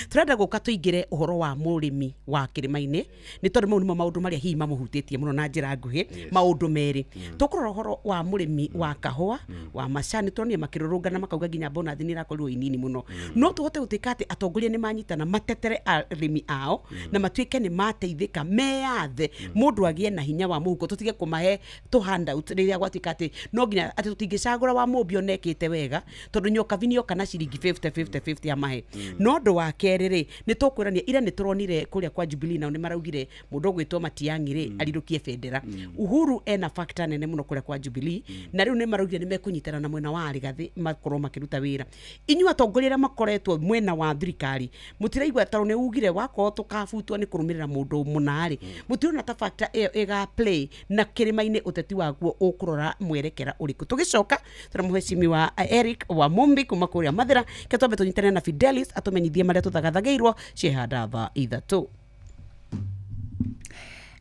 turenda guka tuingire uhoro wa murimi wa kirimaini ni tondu mau nimo maundu maria hihi mamuhutĩtie muno na njira nguhi maundu meri tukurora uhoro wa murimi wa kahua wa macani turonie makirurungana makauga nginya bona thini rakorirwo inini muno no tuhote gutika ati atongoria ni manyitana matetere arimi ao na matuike ni mateithika meyathe mundu agie na hinya wa muhuko tutige kumahe tuhanda riria gwatuika ati no nginya ati tutingicagura wa mubio nekite wega tondu nyoka vinio kana ciringi 50 ya mahe no ndo wa kerere ni tukwirania ira ni turonire kuria kwa Jubilee na ni maraugire mundu gwitwo Matiang'i ri arirukie federa Uhuru ena factor nene muno kuria kwa Jubilee na riu ni maraugire ni mekunyitana na mwena wa Rigathi makorwo makiruta wira inyu atongoria makoretwo mwena wa thirikari mutiraigwa taro ne ugire wako tukabutwa ni kurumirira mundu munari mutirona ta factor ega play na kirimaini uteti waguo ukurora mwerekera uriku tugicoka tara muhecimi wa Eric wa Mumbi kuma kuria Mathira ketwambe tunyitane na Fidelis atumenyithie maria tuthagathageirwo ciehanda thaa ithatũ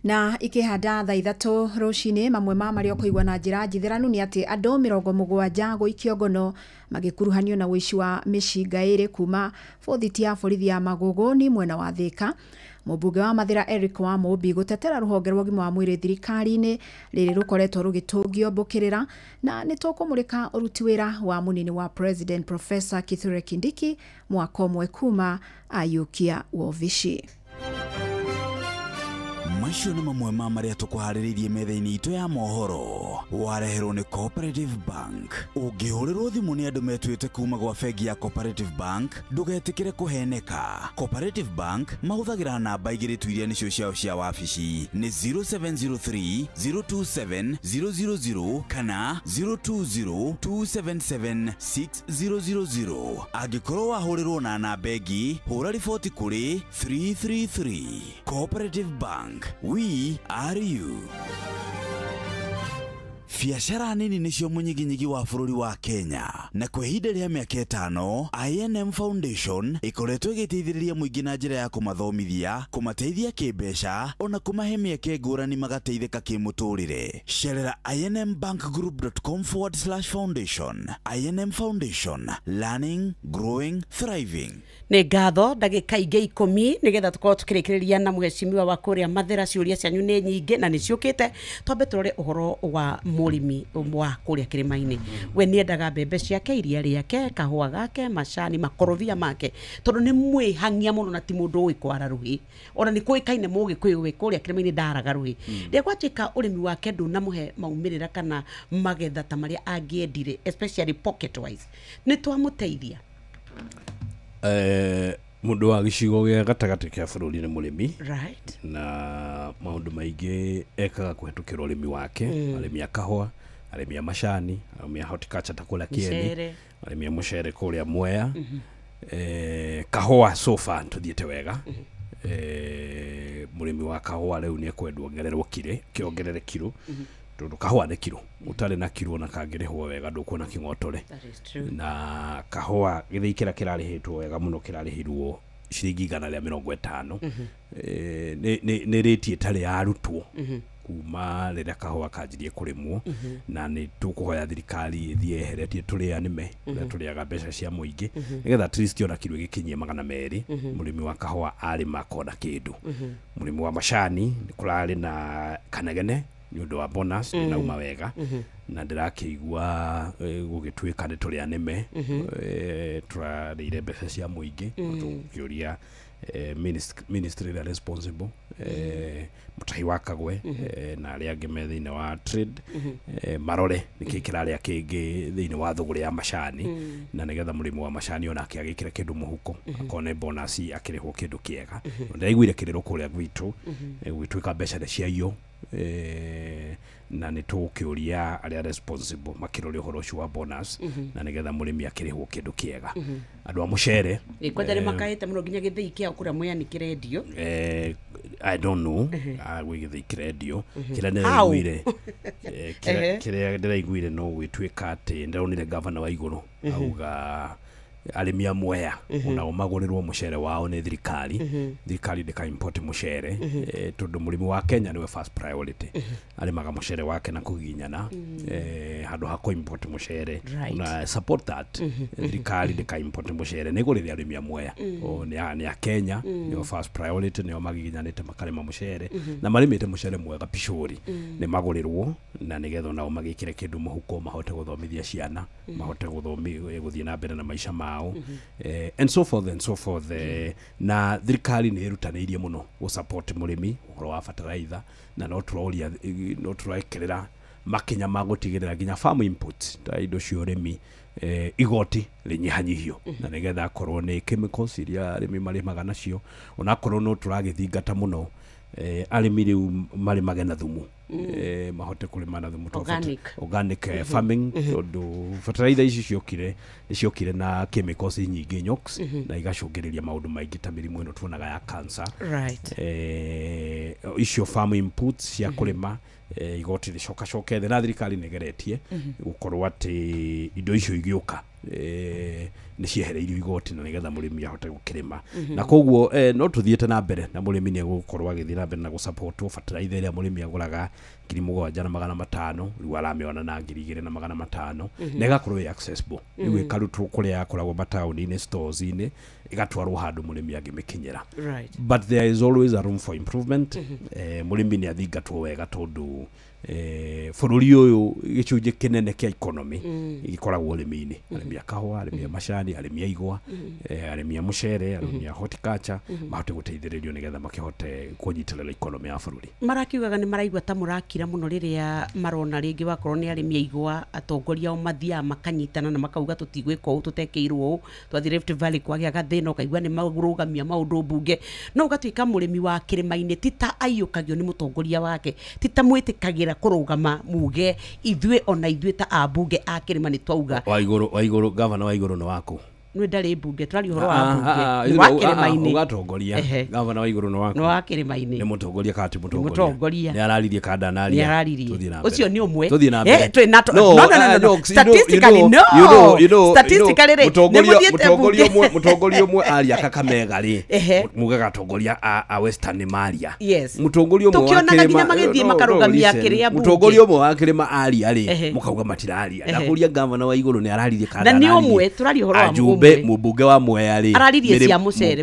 na ikihanda thaa ithatũ rucini mamwe ma maria kuigwa na njira njithiranu ni ati andu 70 guikio ngono magikuruhanio na wici wa mishinga iri kuma bothiti ya borithi ya Magugu ni mwena wa Thika. Mubunge wa Mathira Eric wa Mumbi gutetera ruhonge rwa gima wa mwiri thirikari-ini riri rukoretwo rugitungio mbukirira na ni tukumurika uruti wira wa munini wa President Professor Kithure Kindiki mwaka umwe kuma ayukia wovici. Macio ni mamwe ma maria tukuhariririe metha-ini itu ya mohoro wareherwo ni Cooperative Bank. Ungihurirwo thimu ni andu metuite kuma gwa bengi ya Cooperative Bank ndugetikire kuheneka. Cooperative Bank mahuthagira namba igiri tu iria nicio ciao cia wabici ni 0703 027 000 kana 020 277 6000. Angikorwo wahurirwo na namba ingi hura riboti kuri 333. Cooperative Bank, we are you. Biacara nini nicio munyiginyigi wa bururi wa Kenya na kwa ihinda ria miaka 5 INM Foundation ikoretwo igiteithiriria muingi na njira ya kumathomithia, kumateithia kimbeca ona kumahe mieke ngurani magateithika kimuturire. Cerera inmbankgroup.com/foundation. INM Foundation, learning, growing, thriving. Ni ngatho ndagika ingi 10 nigetha tukorwo tukirikiriria na muhecimiwa wa kuria Mathira ciuria cianyu ni nyingi na niciukite twambe turore uhoro wa murimi wa kuria kirimaini we niendaga mbembe ciake iria riake kahua gake macani makorobia make tondu ni mwihangia muno na ti mundu wi kwara ruhi ona ni kuikaine mugi kwiwe kuria kirimaini ndaraga ruhi ria gwatuika urimi wake nduna muhe maumirira kana magetha ta maria angiendire especially pocket wise ni twamuteithia mundu wa gicigo gia gatagati kia bururi ni murimi right na maundu maingi ekaga kuhetukira urimi wake arimi akahwa arimi ya macani arimi ya horticulture takula kieni arimi ya mucere kuria Mwea kahwa sofa tuthiete wega murimi wa kahwa riu ni ekwendwo ongererwo kiongerere kilo tondu kahwa ne kilo utari na kilo na kangirihwo wega ndukuona king'otore na kahwa githikira kirarihitwo wega muno kirarihirwo ciringi 150 ni rate itari yarutwo kuma riria kahwa kanjirie kurimwo na ni tukuhoya thirikari ithieheretie turianime na turiaga mbeca cia muingi nigetha at least ona kilo gikinyie 200 murimi wa kahwa ari makona kindu murimi wa macani ni kurari na kanegene ni undu wa bonus na uma wega na ndirakiigua gugituika ni turianime turarire mbeca cia muingi tukiuria ministry responsible Mutahi wa Kagwe na aria angi me thiini wa trade marore niki kiraria kingi thiini wa thuguri ya macani na nigetha murimo wa macani ona akiagikira kindu muhuko akone bonus akirihwo kindu kiega ndaiguire kiriro kuria gwitu gwitwika mbeca ciayo na nitukiuria aria responsible makirori uhoro ucio wa bonus na nigetha murimi akirihwo kindu kiega andu a mucere kwendere makaite muno nginya githii kia kuria muyani kiredio I don't know gwigithii kiredio kira ndiraiguire kira ndiraiguire no gwitwika ati ndironire governor wa iguru auga arimi a Mwea ona magurirwo mucere wao ni thirikari ndika import mucere tondu murimi wa Kenya niwe first priority arimaga mucere wake na kuginyana handu ha ko import mucere na support that thirikari ndika import mucere ni gurire arimi a Mwea ni a Kenya niwe first priority niwe magiginyanite makarima mucere na marimite mucere mwega pishori ni magurirwo na nigetha nao magikire kindu muhuko mahote guthomithia ciana mahote guthii na mbere na maisha and so forth na thirikari ni irutanirie muno go support murimi uhoro wa fertilizer na no turekerera makinya magutigirira ginya farm input ta indo cio rimi igoti rinyihanyihio na nigetha korwo ni chemicals iria arimi marimaga nacio ona korwo no turagithingata muno arimi riu marimage na thumu mahote kulima na thumu organic farming tondu fertilizer ici ciokire na chemicals nyingi nyox na igacungiriria maundu maingi ta mirimu ino tuonaga ya cancer icio farm inputs cia kulima igoti ricoka na thirikari nigeretie gukorwo ati indo icio igioka ni ciehereirio igoti na nigetha murimi ahote gukirima na koguo no tuthiete na mbere na murimi ni gukorwo agithii na mbere na gusupport fertilizer iria murimi aguraga 7,500 riu aramiona na 2,500 na igakorwo accessible riu ikarutwo kuria yakoragwo matauni-ini stores-ini igatwarwo handu murimi angimikinyira but there is always a room for improvement murimi ni athingatwo wega tondu bururi uyu gicunje kinene kia economy igikoragwo urimi-ini arimi a kahua arimi a macani arimi a igwa arimi a mucere arimi a horticulture mahote guteithiririo nigetha makihote kunyitirira economy ya bururi marakiugaga ni maraigwa ta murakira muno riria marona ringi wakorwo ni arimi a igwa atongoria o mathia makanyitana na makauga tutigwika u tutekeirwo twathi Rift Valley kwagia gathina ukaigwa ni magurugamia maundu bunge no ugatuika murimi wa kirima-ini tita ayukagio ni mutongoria wake tita mwitikagira kurugama muge ithwe ona ithwe ta abunge a kirima ni twauga wa iguru governor wa iguru no wako nwe ndari bunge turari uhoro wa bunge wa kirima-ini ugatongoria governor wa iguru no wako no wa kirima-ini ni mutongoria kati mutongoria ni araririe kada nari ni araririe ucio ni umwe twi nato no statistically no statistically mutongoria umwe aria Kakamega ri mugaga tongoria a Western Maria mutongoria umwe tukionaga ginya magithie makarugamia kiria bunge mutongoria umwe wa kirima aria ri mukauga matiraria na kuria governor wa iguru ni araririe kada nari na ni umwe turari uhoro wa mubunge wa Mwea ri araririe cia mucere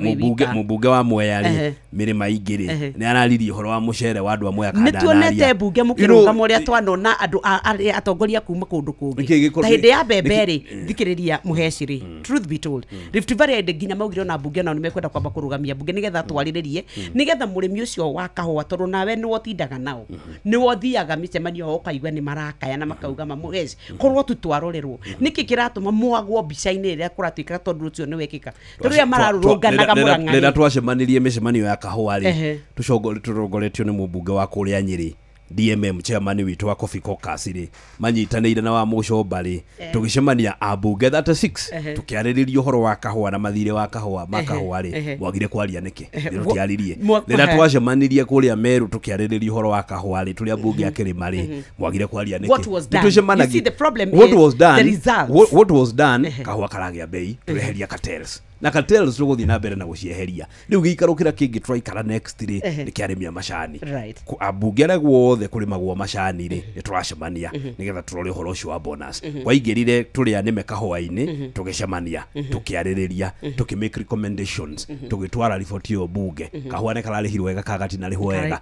mubunge wa Mwea ri mirima ingiri ni araririe horo wa mucere wa andu a Mwea kada nari tuonete bunge mukirungama uria twanona andu atongoria kuma kundu kungi ta hindi ya mbembe ri thikiriria muheciri truth be told Rift Valley nginya maugire na bunge na nimekwenda kwamba kurugamia bunge nigetha twaririe nigetha murimi ucio wa kahua tondu nawe ni wotindaga nao ni wothiaga micemanio ukaigwa ni marakaya na makauga mamuheci korwo tutwarorerwo niki kiratuma mwagwo bica-ini iria kuratuika tondu ucio ni wekika tondu ya mararunganaga murang'ani rira twacemanirie micemanio ya kahua ri turongoretio ni mubunge wa kuria Nyeri DMM chairman witu wa Coffee Caucus ri manyitanire na wa Mucomba ri tugicemania abunge 36 tukiariririo horo wa kahua na mathire wa kahua makahua ri mwagire kwaria niki rutiaririe rira twacemanirie kuria Meru tukiariririo horo wa kahua ri turi abunge akirima ri mwagire kwaria niki what was done kahua karagia bei tureheria cartels na cartels tuguthi na mbere na gucieheria riu giikarukira kingi twaikara next ri nikiarimia macani abunge aragwo othe kurimagwo macani ri turacemania nigetha turore horo ucio wa bonus kwa ingirire turia nime kahua-ini tugicemania tukiaririria tukimake recommendations tugitwara report yo bunge kahua ne kararihirwo wega kagati na riho wega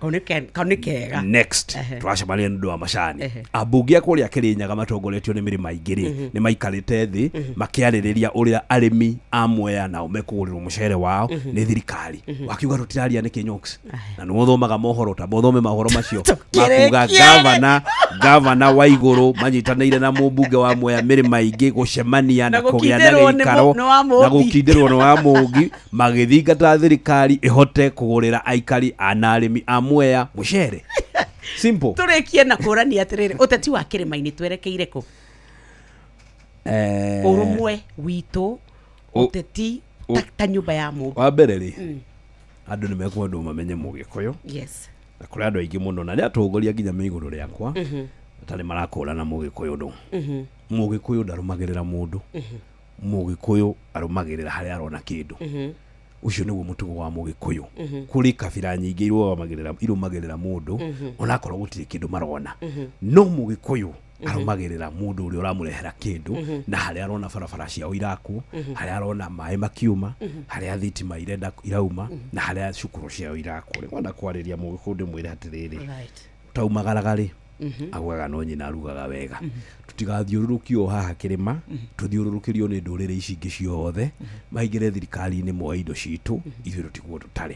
kanikega next turacemania ndu wa macani abunge akuria kirinyaga matongoretio ni mirima ingiri ni maikarite thi makiaririria uria arimi a Mwea aya nao mekugurirwo mucere wao ni thirikari wakiuga tutiraria ni kinyoks na no thomaga mohoro ta bothome mahoro macio makuga gavana wa iguru manyitanĩire na mũmbunge wa Mwea Mirima Ingi gucemania na kũgĩa na gĩikaro na gũkindirwo no wa mũngi magĩthingata thirikari ihote kũgũrĩra aikari ana arĩmi a Mwea mucere. Simple. Turekie na kũrania atiriri uteti wa Kĩrĩma-inĩ twerekeire kũ? Urumwe witũ uteti ta nyumba ya mũndũ. Wa mbere ri andũ nĩ mekwendwo mamenye Mũgĩkũyũ. Yes. Na kũrĩ andũ aingĩ mũno na rĩa tũgoria nginya mĩigũrũ rĩakwa atarĩ marakũrana Mũgĩkũyũ ndũ. Mũgĩkũyũ ndarũmagĩrĩra mũndũ. Mũgĩkũyũ arũmagĩrĩra harĩa arona kĩndũ. Ucio nĩguo mũtugo wa Mũgĩkũyũ. Kũrĩ kabira nyingĩ irũmagĩrĩra mũndũ onakorwo gũtirĩ kĩndũ marona. No Mũgĩkũyũ arũmagĩrĩra mũndũ ũrĩa ũramũrehera kĩndũ na harĩa arona barabara ciao irakwo, harĩa arona maĩ makiuma, harĩa thitima irenda irauma na harĩa cukuru ciao irakwo. Rĩngwenda kwarĩria Mũgĩkũyũ ndĩmwĩre atĩrĩrĩ, taumagaraga rĩ agwaga no nyina arugaga wega. Tutigathiũrũrũkio haha Kĩrĩma, tuthiũrũrũkĩrio nĩ ndũrĩrĩ ici ingĩ ciothe maingĩre thirikari-inĩ moe indo citũ ithuĩ tũtigwo tũtarĩ.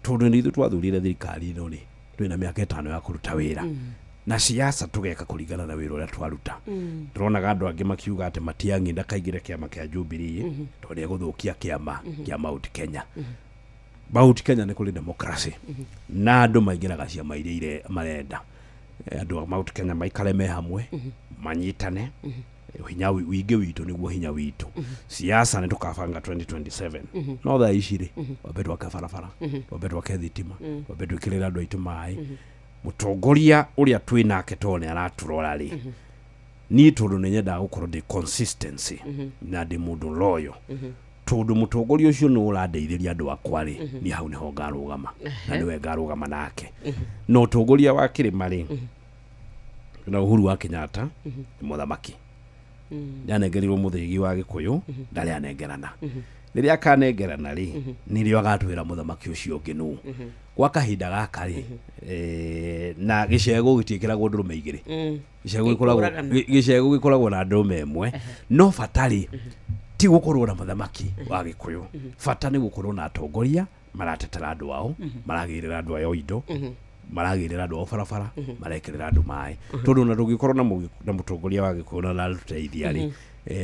Tondũ nĩ ithuĩ twathurire thirikari ĩno rĩ twĩna mĩaka 5 ya kũruta wĩra na siasa tugeka kũringana na wĩra ũrĩa twaruta. Turonaga andũ angĩ makiuga atĩ Matiang'i kaingĩre kĩama kĩa Jubilee tondũ gũthũkia kĩama kĩa Mount Kenya. Mount Kenya nĩ kũrĩ democracy na andũ maingĩraga ciama iria marenda. Andũ a Mount Kenya maikare me hamwe manyitane hinya wĩingĩ witũ nĩguo hinya witũ. Siasa nĩ tukabanga 2027 no thaa ici rĩ wambe twake barabara, wambe twake thitima, wambe twĩkĩrĩre andũ aitũ maĩ. Mũtongoria ũrĩa twĩ nake tone araturora rĩ ni tondũ nĩ nyendaga gũkorwo ndĩ consistency na ndĩ mũndũ loyal. Tondũ mũtongoria ũcio nĩ ũrandeithĩria andũ akwa rĩ ni hau nĩho ngarũgama na nĩwe ngarũgama nake. No ũtongoria wa Kĩrĩma rĩ na Uhuru wa Kenyatta nĩ mũthamaki. Ndanengerirwo mũthĩgi wa Gĩkũyũ ndarĩ anengerana. Rĩrĩa akanengerana rĩ nĩrĩo agatwĩra mũthamaki ũcio ũngĩ nũ. Gwa kahinda gaka rĩ na gĩcegũ gĩtiĩkĩragwo ndũrũme igĩrĩ. Gĩcegũ gĩkoragwo na ndũrũme ĩmwe no batari ti gũkorwo na mũthamaki wa Gĩkũyũ. Bata nĩ gũkorwo na atongoria maratetera andũ ao, maragĩrĩra andũ ao indo, maragĩrĩra andũ ao barabara, marekĩrĩra andũ maĩ. Tondũ na tũngĩkorwo na mũtongoria wa Gĩkũyũ na arutĩithia rĩ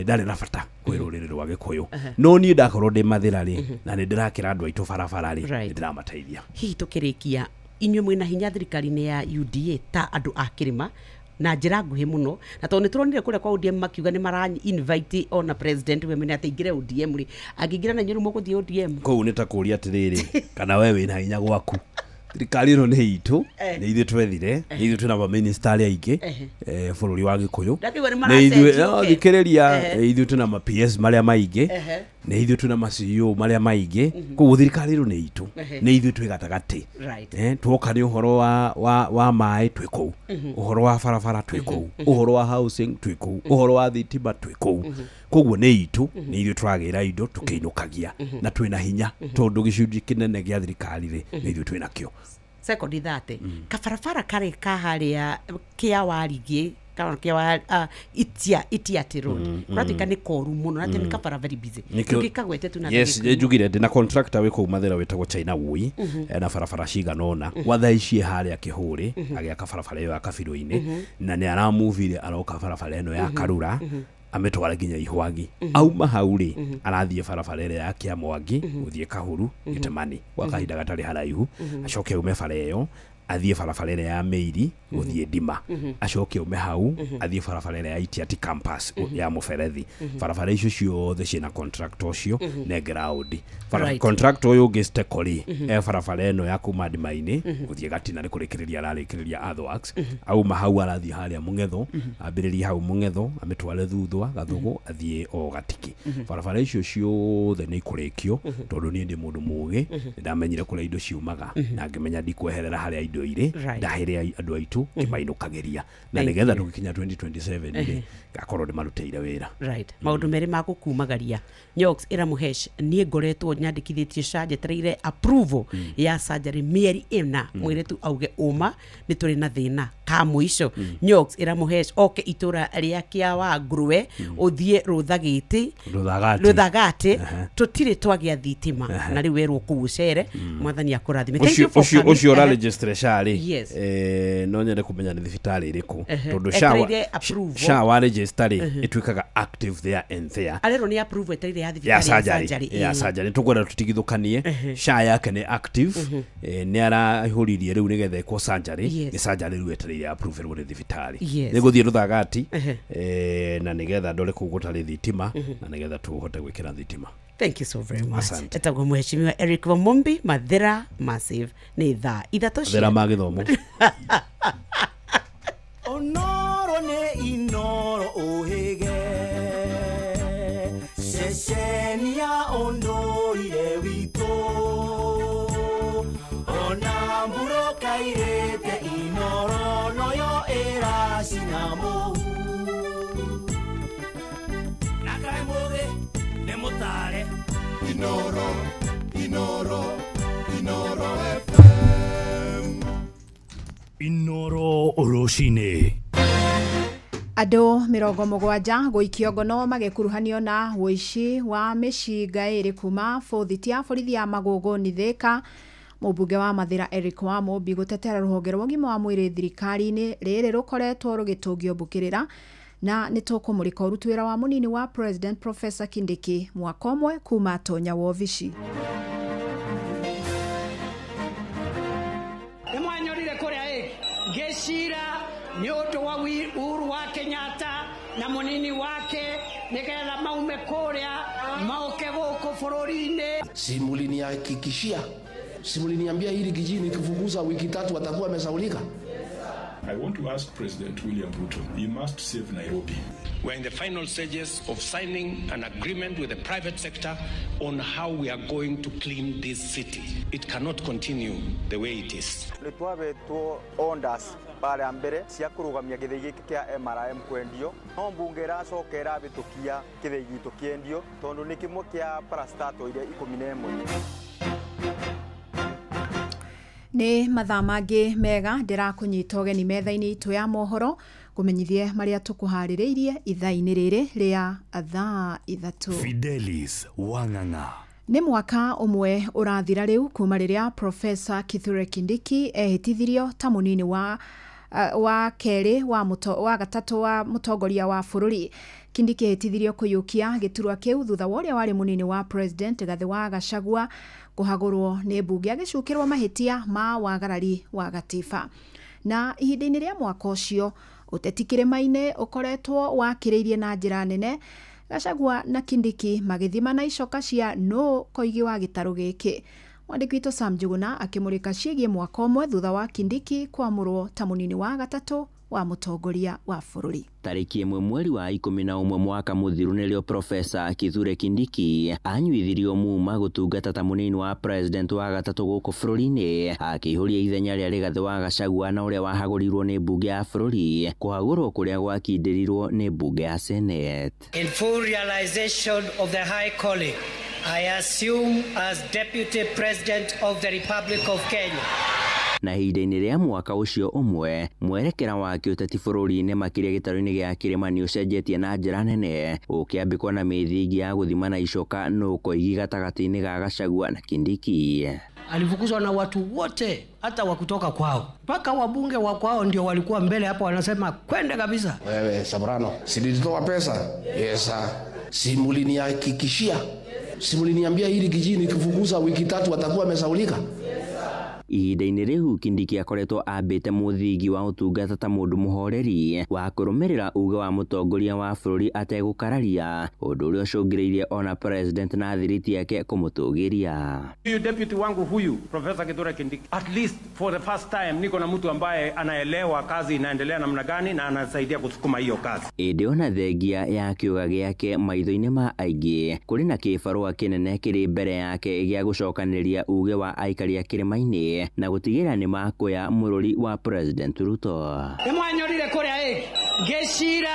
ndarĩ na bata kwĩ rũrĩrĩ rwa Gĩkũyũ. No niĩ ndakorwo ndĩ mathĩra rĩ na nĩ ndĩrakĩra andũ aitũ barabara rĩ nĩ ndĩramateithia. Hihi tũkĩrĩkia inyuĩ mwĩna hinya thirikari-inĩ ya UDA ta andũ a Kĩrĩma na njĩra nguhĩ mũno na tondũ nĩ tũronire kũrĩa kwa ODM makiuga nĩ mara invite ona president we mene ateingire ODM rĩ angĩingira na inyuĩ mũgũthiĩ ODM. Kũu nĩ ta kũria atĩrĩrĩ kana we wĩna hinya gwaku. Thirikari ĩno nĩ itũ nĩ ithuĩ twethire nĩ ithuĩ twĩna ba minister aingĩ bũrũri wa Gĩkũyũ nĩ ithuĩ thikĩrĩria ithuĩ twĩna ma PS marĩa maingĩ nĩ ithuĩ twĩna ma CEO marĩa maingĩ. Koguo thirikari ĩno nĩ itũ nĩ ithuĩ twĩ gatagatĩ. Tuoka nĩ ũhoro wa maĩ twĩ kũu, ũhoro wa barabara twĩ kũu, ũhoro wa housing twĩ kũu, ũhoro wa thitima twĩ kũu. Koguo nĩ itũ nĩ ithuĩ twagĩra indo tũkĩinũkagia na twĩna hinya tondũ gĩcunjĩ kĩnene gĩa thirikari rĩ nĩ ithuĩ twĩna kĩo. Second thate kabarabara karĩ kaharĩa kĩa Warigĩ kana kĩa Itiati road kuratuĩka nĩ koru mũno na nĩ kabara very busy tukikagwete tuna. Yes njugire ndĩ na contractor wĩ kũu Mathĩra wĩtagwo China Wui na barabara cigana ũna watha ici harĩa Kĩhũrĩ agĩaka barabara ĩyo ya Kabirũ-inĩ na nĩ aramuvire aroka barabara ĩno ya Karura ametwara nginya Ihwagi. Auma hau rĩ arathiĩ barabara ĩrĩa ya Kĩamwangi gũthiĩ Kahuru Gĩtemani gwa kahinda gatarĩ haraihu acoke ume bara ĩyo athiĩ barabara ĩrĩa ya Meiri gũthiĩ Ndima acoke ume hau athiĩ barabara ĩrĩa ya Itiati campus ya Mũberethi. Barabara icio ciothe ciĩna contractor ũcio na ground. Contractor ũyũ ũngĩ Stekori barabara ĩno ya kuma Ndima-inĩ gũthiĩ Gatina nĩ kũrĩkĩrĩria ararĩkĩrĩria Earthworks. Auma hau arathiĩ harĩa Mũng'etho ambĩrĩria hau Mũng'etho ametware Thuthwa Gathũgũ athiĩ o Gatiki. Barabara icio ciothe nĩ ikũrĩkio tondũ niĩ ndĩ mũndũ mũũgĩ ndamenyire kũrĩa indo ciumaga na ngĩmenya ndikweherera harĩa indo ire ndahere andu aitu kimainokageria na nigetha tugikinya 2027 ire gakorwo ni maruteire wira maundu meri ma gukumagaria Nyox ira muhesh nie ngoretwo nyandikithitie SHA njetereire approval ya surgery mieri ina mwiretu auge uma ni turi na thina ka muico Nyox ira muhesh oke itura ria kia wa Ngurwe uthie ruthagati tutire twagia thitima na ri werwo kuucere mwathani akurathime ucio ra register SHA ri no nyende kumenya ni thibitari iriku tondu SHA wa register itwikaga active there and there alero ni approve eterire ya thibitari ya surgery tukwenda tutigithukanie SHA yake ni active ni arahuririe riu nigetha iko surgery ni surgery riu eterire approve ri thibitari niguthie ruthagati na nigetha ndore kugutari thitima na nigetha tuhote gwikira thitima. Thank you so very much. Etagwo mheshimiwa Eric Wamumbi Mathira Massive ni thaa ithatoshia Mathira magithomo onoro ne inoro ohege sesenia ondoire wito onamburo kairete inoro noyo era sinamo nakaimoge nemotare inoro FM Inoro Oroshine Andũ 70 gũikio ngono magekuruhanio na ũici wa mĩcinga ĩrĩ kuma bũthiti ya borithi ya Magũgũni Thika. Mũmbunge wa Mathira Eric Wamũmbi gũtetera rũhonge rwa ũgima wa mwĩrĩ thirikari-inĩ rĩrĩ rũkoretwo rũgĩtũngio mbũkĩrĩra na nĩtũkũmũrĩka ũruti wĩra wa mũnini wa President Professor Kindiki mwaka ũmwe kuma tonya wobici. Nĩmwanyorire kũrĩa ngecira nĩ ũndũ wa Uhuru wa Kenyatta na mũnini wake nĩgetha maume kũrĩa maoke gũkũ bũrũri-inĩ. Simuliniambia hili kijini kifukuza wiki 3 atakuwa amesaulika. I want to ask President William Ruto, he must save Nairobi. We're in the final stages of signing an agreement with the private sector on how we are going to clean this city. It cannot continue the way it is. Litwabetuo ondas pale ambere cia kurugamia githii giki kia MRM kwendio no mbunge racokera bitukia githii gitu kiendio tondu ni kimwe kia parastato ile 11. Nĩ mathaa mangĩ mega ndĩrakũnyita ũgeni metha-inĩ itũ ya mohoro kũmenyithie marĩa tũkũharĩrĩirie ithaa-inĩ rĩrĩ rĩa thaa ithatũ. Fidelis Wang'ang'a. Nĩ mwaka ũmwe ũrathira rĩu kuma rĩrĩa Professor Kithure Kindiki ehĩtithirio ta mũnini wa kerĩ wa gatatũ wa mũtongoria wa bũrũri. Kindiki ehĩtithirio kũiyũkia gĩturwa kĩu thutha wa ũrĩa warĩ mũnini wa President Rigathi wa Gachagua kuhagurwo nĩ mbunge agĩcukĩrwo mahĩtia ma wagarari wa gatiba. Na ihinda-inĩ rĩa mwaka ũcio ũteti kĩrĩma-inĩ ũkoretwo wakĩrĩirie na njĩra nene, Gachagua na Kindiki magĩthima na icoka cia no koigi wa gĩtarũ gĩkĩ. Mwandĩki witũ Sam Njuguna akĩmũrĩka ciĩgiĩ mwaka ũmwe thutha wa Kindiki kwamũrwo ta mũnini wa gatatũ wa mũtongoria wa bũrũri. Tarĩki 1 mweri wa 11 mwaka mũthiru nĩrĩo Professor Kithure Kindiki anyuithirio muma gũtungata ta mũnini wa President wa gatatũ gũkũ bũrũri-inĩ, akĩihũria ithenya rĩa Rigathi wa Gachagua na ũrĩa wahagũrirwo nĩ mbunge ya bũrũri kũhagũrwo kũrĩa gwakindĩrirwo nĩ mbunge ya Senate. In full realization of the high calling I assume as Deputy President of the Republic of Kenya. Na ihinda-inĩ rĩa mwaka ũcio ũmwe mwerekera wa kĩũteti bũrũri-inĩ makĩria gĩtarũ-inĩ gĩa kĩrĩma nĩ ũcenjetie na njĩra nene, ũkĩambĩkwo na mĩthingi ya gũthima na icoka no koigi gatagatĩ-inĩ ga Gachagua na Kindiki. Alifukuzwa na watu wote hata wa kutoka kwao, mpaka wabunge wa kwao ndio walikuwa mbele hapo wanasema kwende kabisa. Wewe Sabrano, si nilitoa pesa? Yes sir. Simuliniambia hili kijini kifukuza wiki 3 atakuwa amesaulika. Ihinda-inĩ rĩu Kindiki akoretwo ambĩte mũthingi wa ũtungata ta mũndũ mũhoreri wa kũrũmĩrĩra uge wa mũtongoria wa bũrũri ategũkararia, ũndũ ũrĩa ũcũngĩrĩirie ona President na thiriti yake kũmũtũgĩria. Huyu deputy wangu huyu Professor Kithure Kindiki, at least for the first time niko na mtu ambaye anaelewa kazi inaendelea namna gani na anasaidia kusukuma hiyo kazi. Ĩndĩ ona thengia ya kĩũga gĩake maitho-inĩ ma aingĩ kũrĩ na kĩbarũa kĩnene kĩrĩ mbere yake gĩa gũcokanĩrĩria uge wa aikari a kĩrĩma-inĩ ake na gutigira ni makoya mururi wa President Ruto. Nimwanyorire kuria ngecira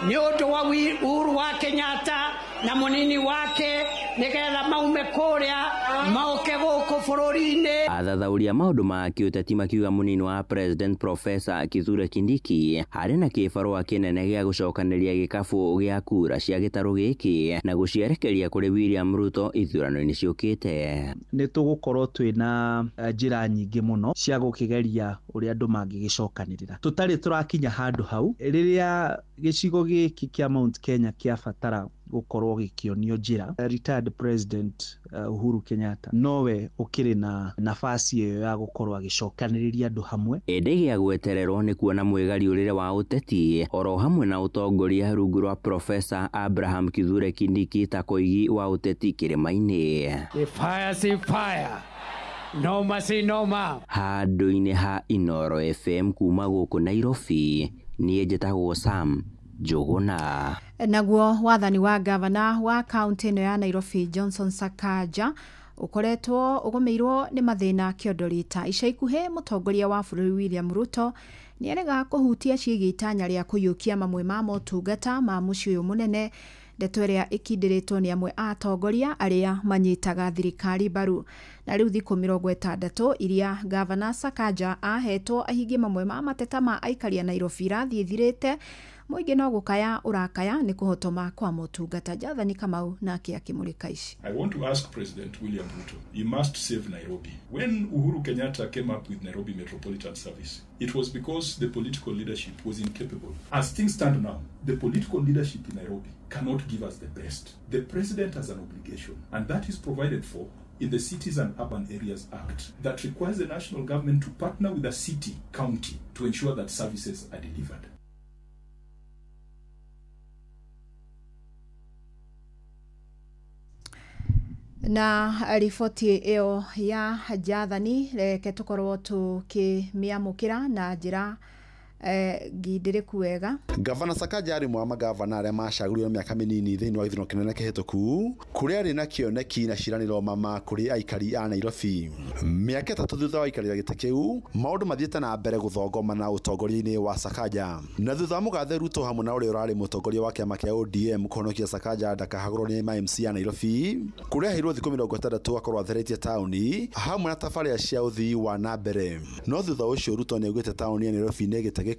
ni undu wa Uhuru wa Kenyatta na munini wake nigetha maume kuria mauke guku bururi-ini. Athathauria maundu ma kiuteti makiuga munini wa President Professor Kithure Kindiki hari na kibarua kinene gia gucokaniria gikabu gia kura cia gitaru giki na gucierekeria kuri William Ruto ithurano-ini ciukite. Ni tugukorwo twina njira nyingi muno cia gukigeria uria andu mangigicokanirira. Tutari turakinya handu hau riria gicigo giki kia Mount Kenya kia fatara gukorwo gikionio njira. Retired President Uhuru Kenyatta nowe ukiri na nafasi iyo ya gukorwo agicokaniriria andu hamwe. Ende gia gwetererwo ni kuona mwigariurire wa uteti oro hamwe na utongoria rungu rwa Professor Abraham Kithure Kindiki ta koigi wa uteti kirima-ini. Fire si fire, noma si noma. Handu-ini ha Inoro FM kuma guku Nairobi, nie njitagwo Sam Njuguna. Naguo wathani wa gavana wa kaunti ino ya Nairobi Johnson Sakaja ukoretwo ugomeirwo ni mathina kiondorita. Ica ikuhe mutongoria wa bururi William Ruto nierega kuhutia ciigi itanya ria kuyukia mamwe ma motungata ma mucii uyu munene, ndeto iria ikindiritwo ni amwe atongoria aria manyitaga thirikari baru. Na riu thiku 60 iria gavana Sakaja ahetwo ahingie mamwe ma mateta ma aikari ya Nairobi rathithirite, muingi no gukaya urakaya ni kuhotoma kwa motungata. Jathani Kamau nake akimulika ici. I want to ask President William Ruto, he must save Nairobi. When Uhuru Kenyatta came up with Nairobi Metropolitan Service, it was because the political leadership was incapable. As things stand now, the political leadership in Nairobi cannot give us the best. The president has an obligation, and that is provided for in the Cities and Urban Areas Act, that requires the national government to partner with a city, county, to ensure that services are delivered. Na riboti iyo ya Jathani reke tukorwo tukimiamukira na njira ngindiriku wega. Gavana Sakaja ari mwa magavana aria macagũrirwo miaka minini thiini wa githurano kinene kihituku kuria ari na kioneki na ciraniro mama kuri aikari a Nairobi. Miaka 3 thutha wa aikarira gite kiu, maundu mathiete na mbere guthongoma na utongoria-ini wa Sakaja. Na thutha wa Mugathe Ruto hamwe na uria urari mutongoria wa kiama kia ODM kuhonokia Sakaja ndakahagũrwo ni MMC ya Nairobi, kuria hirwo thiku 60 akorwo atheretie tauni hamwe na tafaria cia uthii wa nambere. No thutha ucio Ruto ni augite tauni ya Nairobi ni gite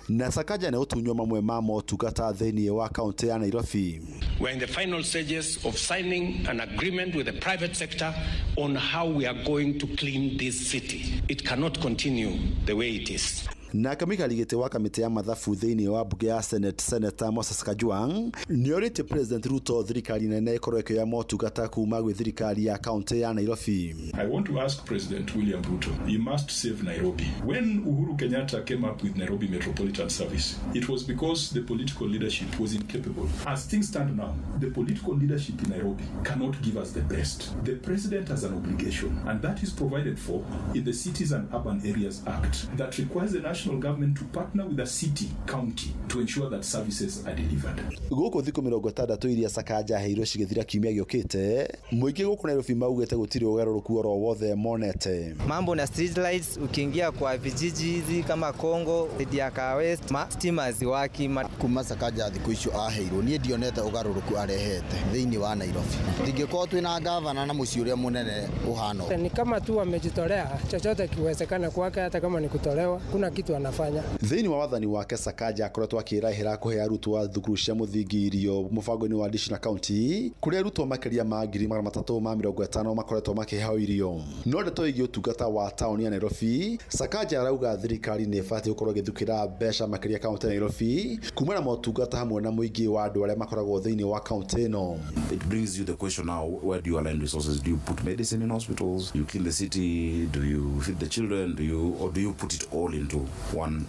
na Sakaja ne utunywa mamwe ma motungata thiini wa kaunti ya Nairobi. We're in the final stages of signing an agreement with the private sector on how we are going to clean this city. It cannot continue the way it is. Na kamikali gite wa kamiti ya mathabu thiini wa bunge ya Senate Senator Moses Kajwang ni orite President Ruto thirikari nene ikorweke ya motungata kuma gwi thirikari ya kaunti ya Nairobi. I want to ask President William Ruto, he must save Nairobi. When Uhuru Kenyatta came up with Nairobi Metropolitan Service, it was because the political leadership was incapable. As things stand now, the political leadership in Nairobi cannot give us the best. The president has an obligation, and that is provided for in the Cities and Urban Areas Act, that requires the national government to partner with a city, county, to ensure that services are delivered. Guko thiku 60 iria Sakaja heiro cigithira kiumia giukite, muingi guku Nairobi maugite gutiri ugaruruku oro wothe monete. Mambo na street lights, ukiingia kwa vijiji hizi kama Kongo, Diaka West, stima ziwaki. Kuma Sakaja thiku icio aheiro nie ndionete ugaruruku arehete thiini wa Nairobi. Ndingikorwo twina gavana na muci uria munene uhano. Ni kama tu wamejitolea, chochote kiwezekana kwake, hata kama ni kutolewa, kuna kitu anafanya. Thiini wa wathani wake Sakaja akoretwo akirahira kuhe arutwo a thukuru cia muthingi irio mubango-ini wa Dish na County, kuria arutwo makiria ma 350 makoretwo makiheo irio. No ndeto igi utungata wa tauni ya Nairobi, Sakaja arauga thirikari ni ibati gukorwo githukira mbeca makiria kaunti ya Nairobi kuma na motungata hamwe na muingi wa andu aria makoragwo thiini wa kaunti ino. It brings you the question now, where do you align resources? Do you put medicine in hospitals? Do you clean the city? Do you feed the children? Do you put it all into one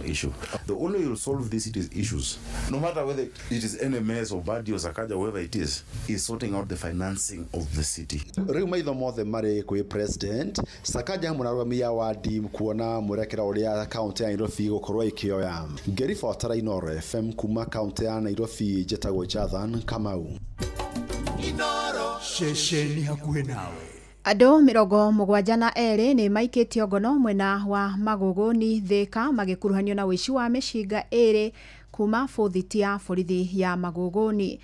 issue? The only way you'll solve these issues, no matter whether it is NMS or Badi or Sakaja, whoever it is sorting out the financing of the city. Riu maitho mothe mari kwi president Sakaja hamwe na arumia wa DIM kuona murekera uria kaunti ya Nairobi gukorwo ikioya. Ngeri Fatara Inoro FM kuma kaunti ya Nairobi, jetagwo Jathan Kamau. Inoro shesheni hakuhe nawe Andũ 72 nĩ maikĩtio ngono mwena wa Magogoni Thika magĩkuruhanio na ũici wa mĩcinga ĩrĩ kuma bũthiti ya borithi ya Magogoni.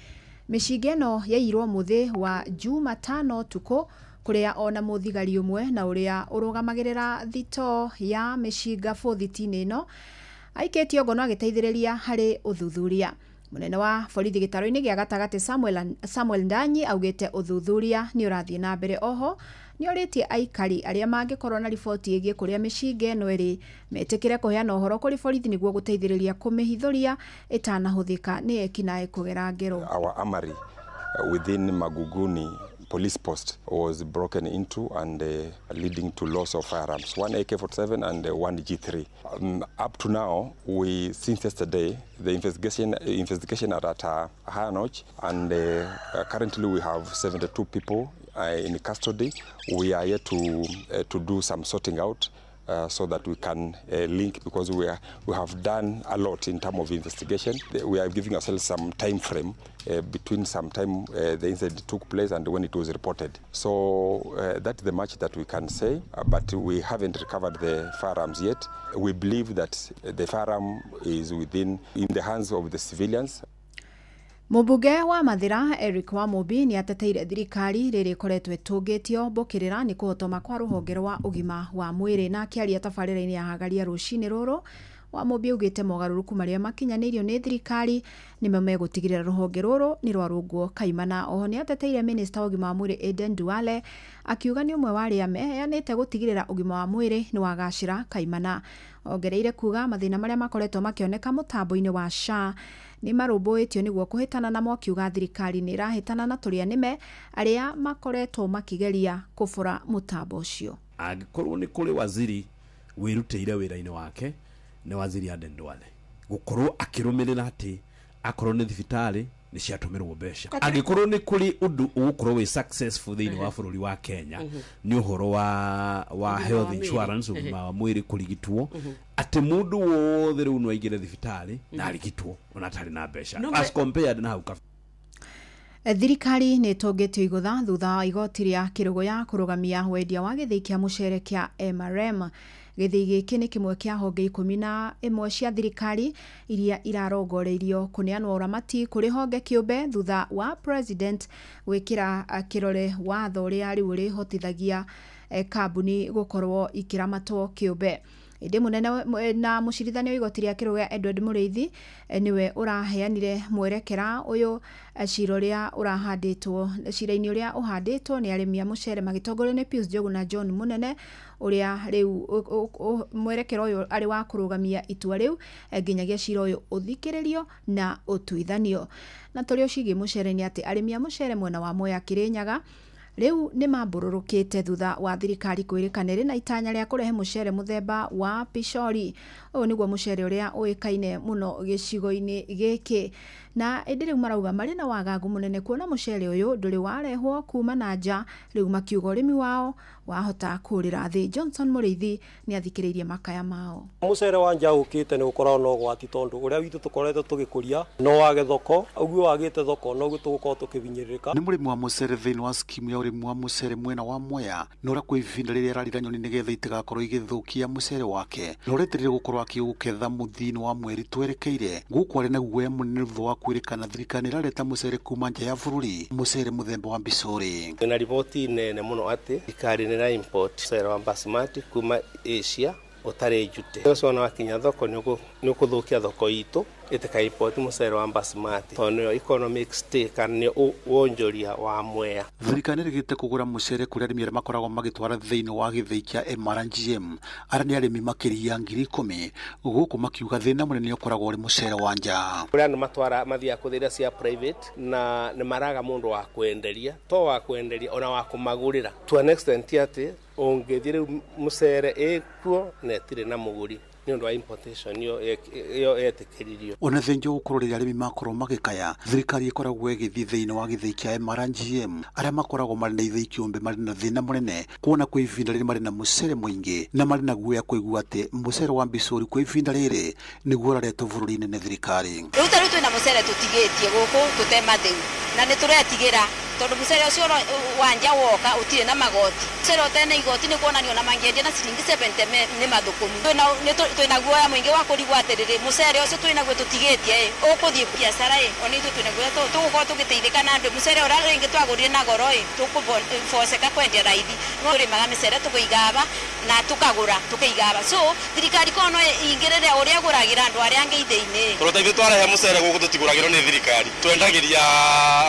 Mĩcinga ĩno yairwo mũthĩ wa Jumatano tuko kũrĩa ona mũthigari ũmwe na ũrĩa ũrũgamagĩrĩra thito ya mĩcinga bũthiti-inĩ ĩno aikĩtio ngono agĩteithĩrĩria harĩ ũthuthuria. Munene wa borithi gĩtaro-inĩ gĩa gatagatĩ Samuel Ndanyi augĩte ũthuthuria nĩ ũrathiĩ na mbere. Oho nĩ orĩtie aikari arĩa mangĩkorwo na riboti ĩgiĩ kũrĩa mĩcinga ĩno ĩrĩ metĩkĩre kũheana ũhoro kũrĩ borithi nĩguo gũteithĩrĩria kũmĩhithũria ĩtanahũthĩka nĩ ekinaĩ kũgera ngero. Our armory within Maguguni police post was broken into and leading to loss of firearms, one AK-47 and one G3. Up to now, since yesterday, the investigation are at a higher notch, and currently we have 72 people in custody. We are yet to do some sorting out so that we can link, because we have done a lot in terms of investigation. We are giving ourselves some time frame between some time the incident took place and when it was reported. So that's the much that we can say, but we haven't recovered the firearms yet. We believe that the firearm is in the hands of the civilians. Mũmbunge wa Mathira Eric Wamubi nĩ ateteire thirikari rĩrĩ koretwo ĩtũngĩtio mbũkĩrĩra nĩ kũhotoma kwa rũhonge rwa ũgima wa mwĩrĩ. Na akĩaria tabarĩra-inĩ ya Hagaria rũcinĩ rũrũ, Wamubi augĩte mogarũrũku marĩa makinyanĩirio nĩ thirikari nĩmo megũtigĩrĩra rũhonge rũrũ nĩ rwarũngwo kaimana. Oho nĩ ateteire minista wa ũgima wa mwĩrĩ Aden Duale akiuga nĩ ũmwe wa arĩa meheanĩte gũtigĩrĩra ũgima wa mwĩrĩ nĩ wagacĩra kaimana. Ongereire kuga mathĩna marĩa makoretwo makĩoneka mũtambo-inĩ wa SHA nĩ marũmbũĩtio nĩguo kũhĩtana na mokiuga thirikari nĩ ĩrahĩtana na tũrĩa nĩme arĩa makoretwo makĩgeria kũbũra mũtambo ũcio. Angĩkorwo nĩ kũrĩ waziri wĩrutĩire wĩra-inĩ wake nĩ waziri Aden Duale gũkorwo akĩrũmĩrĩra atĩ akorwo nĩ thibitarĩ nĩ ciatũmĩrwo mbeca. Angĩkorwo nĩ kũrĩ ũndũ ũgũkorwo wĩ successful thĩinĩ wa bũrũri wa Kenya nĩ ũhoro wa health insurance, ũgima wa mwĩrĩ kũrigitwo, atĩ mũndũ wothe rĩu no aingĩre thibitarĩ na arigitwo ona atarĩ na mbeca as compared na hau kabere. Thirikari nĩ ĩtũngĩtio igũtha thutha wa igoti rĩa kĩrũgo ya kũrũgamia wendia wa gĩthĩi kĩa mũcere kĩa MRM. Gĩthĩi gĩkĩ nĩ kĩmwe kĩa honge 11 cia thirikari iria irarongoreirio kũneanwo ũramati kũrĩ honge kĩũmbe thutha wa president gwĩkĩra kĩrore watho ũrĩa rĩu rĩhotithagia kambuni gũkorwo ikĩramatwo kĩũmbe. Ĩndĩ mũnene na mũcirithania wa igoti rĩa kĩrũgo Edward Mũrĩithi niwe ũraheanire mwerekera ũyũ cira ũrĩa ũrahandĩtwo cira-inĩ ũrĩa ũhandĩtwo nĩ arĩmi a mũcere magĩtongorio nĩ Pius Njogu na John Mũnene, ũrĩa rĩu mwerekera ũyũ arĩ wa kũrũgamia itua rĩu nginyagia cira ũyũ ũthikĩrĩrio na ũtuithanio. Na tũrĩ ũcigie mũcere nĩ atĩ arĩmi a mũcere mwena wa Mwea Kĩrĩnyaga rĩu nĩ mambũrũrũkĩte thutha wa thirikari kwĩrĩkanĩra na itanya rĩa kũrehe mũcere mũthemba wa Pishori. Ũyũ nĩguo mũcere ũrĩa ũĩkaine mũno gĩcigo-inĩ gĩkĩ, na ĩndĩ rĩu marauga marĩ na wagagu mũnene kuona mũcere ũyũ ndũrĩ warehwo kuma na nja, rĩu makiuga ũrĩmi wao wahota kũrĩra thĩ. Johnson Mũrĩithi nĩ athikĩrĩirie makaya mao. Mũcere wa nja ũkĩte nĩ ũkoragwo na ũgwati tondũ ũrĩa witũ tũkoretwo tũgĩkũria no wage thoko, ũguo wagĩte thoko no gũtũgũkorwo tũkĩbinyĩrĩrĩka. Nĩ mũrĩmi wa mũcere thĩinĩ wa skimu ya ũrĩmi wa mũcere mwena wa Mwea no ũrĩa kwa ivinda rĩrĩa ararira nyoni nĩgetha itigakorwo igĩthũkia mũcere wake no ũretereire gũkorwo akĩũgetha mũthini wa mweri twerekeire. Gũkũ arĩ na guoya mũnene thutha wa kwĩrĩkana thirikari ĩrareta mũcere kuma nja ya bũrũri, mũcere mũthemba wa Pishori. Na riboti nene mũno atĩ thirikari nĩ na import mũcere wa Basmati kuma Asia ũtarĩ njute. Ũcio na wakinya thoko nĩ ũkũthũkia thoko itũ ĩtĩka import mũcere wa Basmati tondũ economic stake kana nĩ wonjoria wa Mwea. Thirikari ĩrĩgĩte kũgũra mũcere kũrĩ arĩmi arĩa makoragwo magĩtwara thĩinĩ wa gĩthĩi kĩa MRGM arĩa nĩ arĩmi makĩria 10,000. Gũkũ makiuga thĩna mũnene ũkoragwo ũrĩ mũcere wa nja. Kũrĩa andũ matwara mathiaga kũthĩra cia private na nĩ maraga mũndũ wa kwenderia, to wa kwenderia ona wa kũmagũrĩra to an extent atĩ ũngĩthiĩ rĩu mũcere ĩkuo na ĩtirĩ na mũgũri nĩ ũndũ wa importation ĩyo yetĩkĩririo. Ona thĩnjo gũkorwo rĩrĩa arĩmi makorwo magĩkaya, thirikari ĩkoragwo ĩgĩthiĩ thĩinĩ wa gĩthĩi kĩa MRGM arĩa makoragwo marĩ na ithĩi kĩũmbe marĩ na thĩna mũnene kuona kwa ivinda rĩrĩ marĩ na mũcere mũingĩ na marĩ na guoya kũigua atĩ mũcere wa Pishori kwa ivinda rĩrĩ nĩguo ũraretwo bũrũri-inĩ nĩ thirikari. Rĩu twĩna mũcere tũtigĩtie gũkũ tũtemathĩu na nĩ tũretigĩra tondu mucere ucio wanja woka utire na magoti mucere utene igoti ni kuonanio na mangiendia na ciringi 70 ni mathukumu twina guoya mwingi wa kurigwo atiriri mucere ucio twinaguo tutigitie ukuthie biacara oni twinaguo tugukorwo tugiteithika na andu mucere uria ringi twagurire na goro tukuboseka kwendia raithi no rimaga micere tukuigaba na tukagura tukaigaba so thirikari kono ingirire uria guragira andu aria angi ithini turuteithie twarahe mucere guku tutiguragirwo ni thirikari twendagiria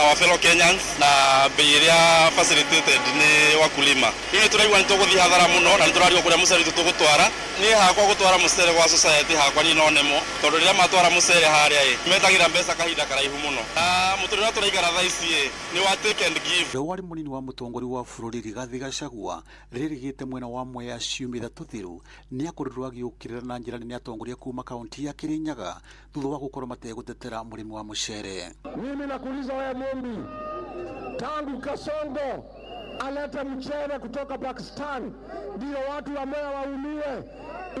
our fellow Kenyans na bei iria facilitated ni wakulima ni turaigua ni tuguthie hathara muno na ni turario kuria mucere tugutwara ni hakwa gutwara mucere gwa society hakwa ni no nemo tondu riria matwara mucere haria metagira mbeca kahinda karaihu muno muturira turaigara thaisi ni wa take and give wari munini wa mutongori wa bururi Rigathi Gachagua ririgite mwena wa Mwea ciumia 3 thiru ni akurirwo agiukirira na njira ni atongoria kuma kaunti ya Kirinyaga thutha wa gukorwo mategutetera murimi wa mucere. Mimi nakuuliza wewe Mumbi, tangu Kasongo aleta mchere kutoka Pakistan ndio watu wa Mwea wauliwe,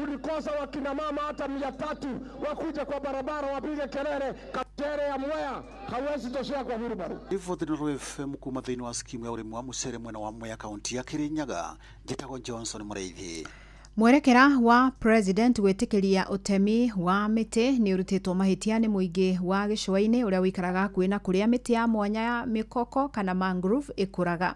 ulikosa wakina mama hata 300 wakuja kwa barabara wapige kelele mchere ya Mwea hawezi toshea kwa Hurbaru. Hivyo Dino FM kuma thini wa skimu ya urimi wa mucere mwena wa Mwea kaunti ya Kirinyaga njitagwo Johnson Mureithi. Mwerekera wa president gwitikiria utemi wa miti ni urutitwo mahitia ni muingi wa gicwaini uria wikaraga kwina kuria miti ya mwanya ya mikoko kana mangrove ikuraga.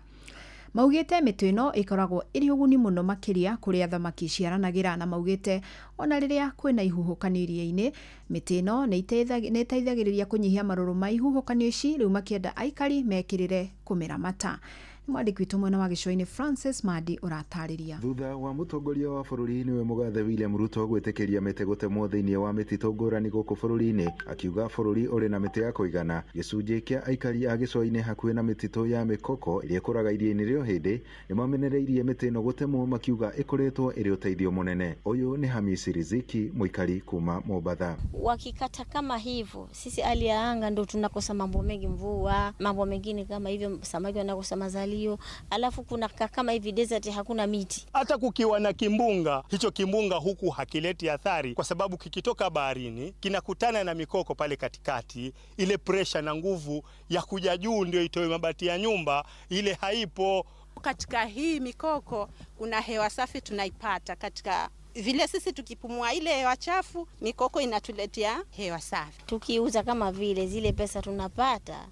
Maugite miti ino ikoragwo iri uguni muno makiria kuria thamaki ciaranagira na maugite ona riria kwina ihuhukani iria-ini miti ino ni iteithagiriria kunyihia maruru ma ihuhukanio ici riu makienda aikari mekirire kumiramata. Mwandiki witu mwena wa gicwaini Francis Madi uratariria. Thutha wa mutongoria wa bururi niwe mugathe William Ruto gwitikiria miti gutemwo thiini wa mititu ngurani guku bururi-ini akiuga bururi uri na miti ya kuigana gicunji kia aikari a gicwaini hakuhi na mititu ya mikoko iria ikuraga iria-ini rio hindi ni mamenereirie miti ino gutemwo makiuga ikuretwo iri uteithio munene. Uyu ni Hamisi Riziki muikari kuma Mombasa. Wakikata kama hivyo sisi hali ya anga ndo tunakosa mambo mengi, mvua, mambo mengine kama hivyo, samaki wanakosa mazali. Alafu kuna kama hivi desert hakuna miti. Hata kukiwa na kimbunga, hicho kimbunga huku hakileti athari kwa sababu kikitoka baharini kinakutana na mikoko pale katikati, ile pressure na nguvu ya kuja juu ndio itoe mabati ya nyumba ile haipo. Katika hii mikoko kuna hewa safi tunaipata, katika vile sisi tukipumua ile hewa chafu mikoko inatuletea hewa safi. Tukiuza kama vile zile pesa tunapata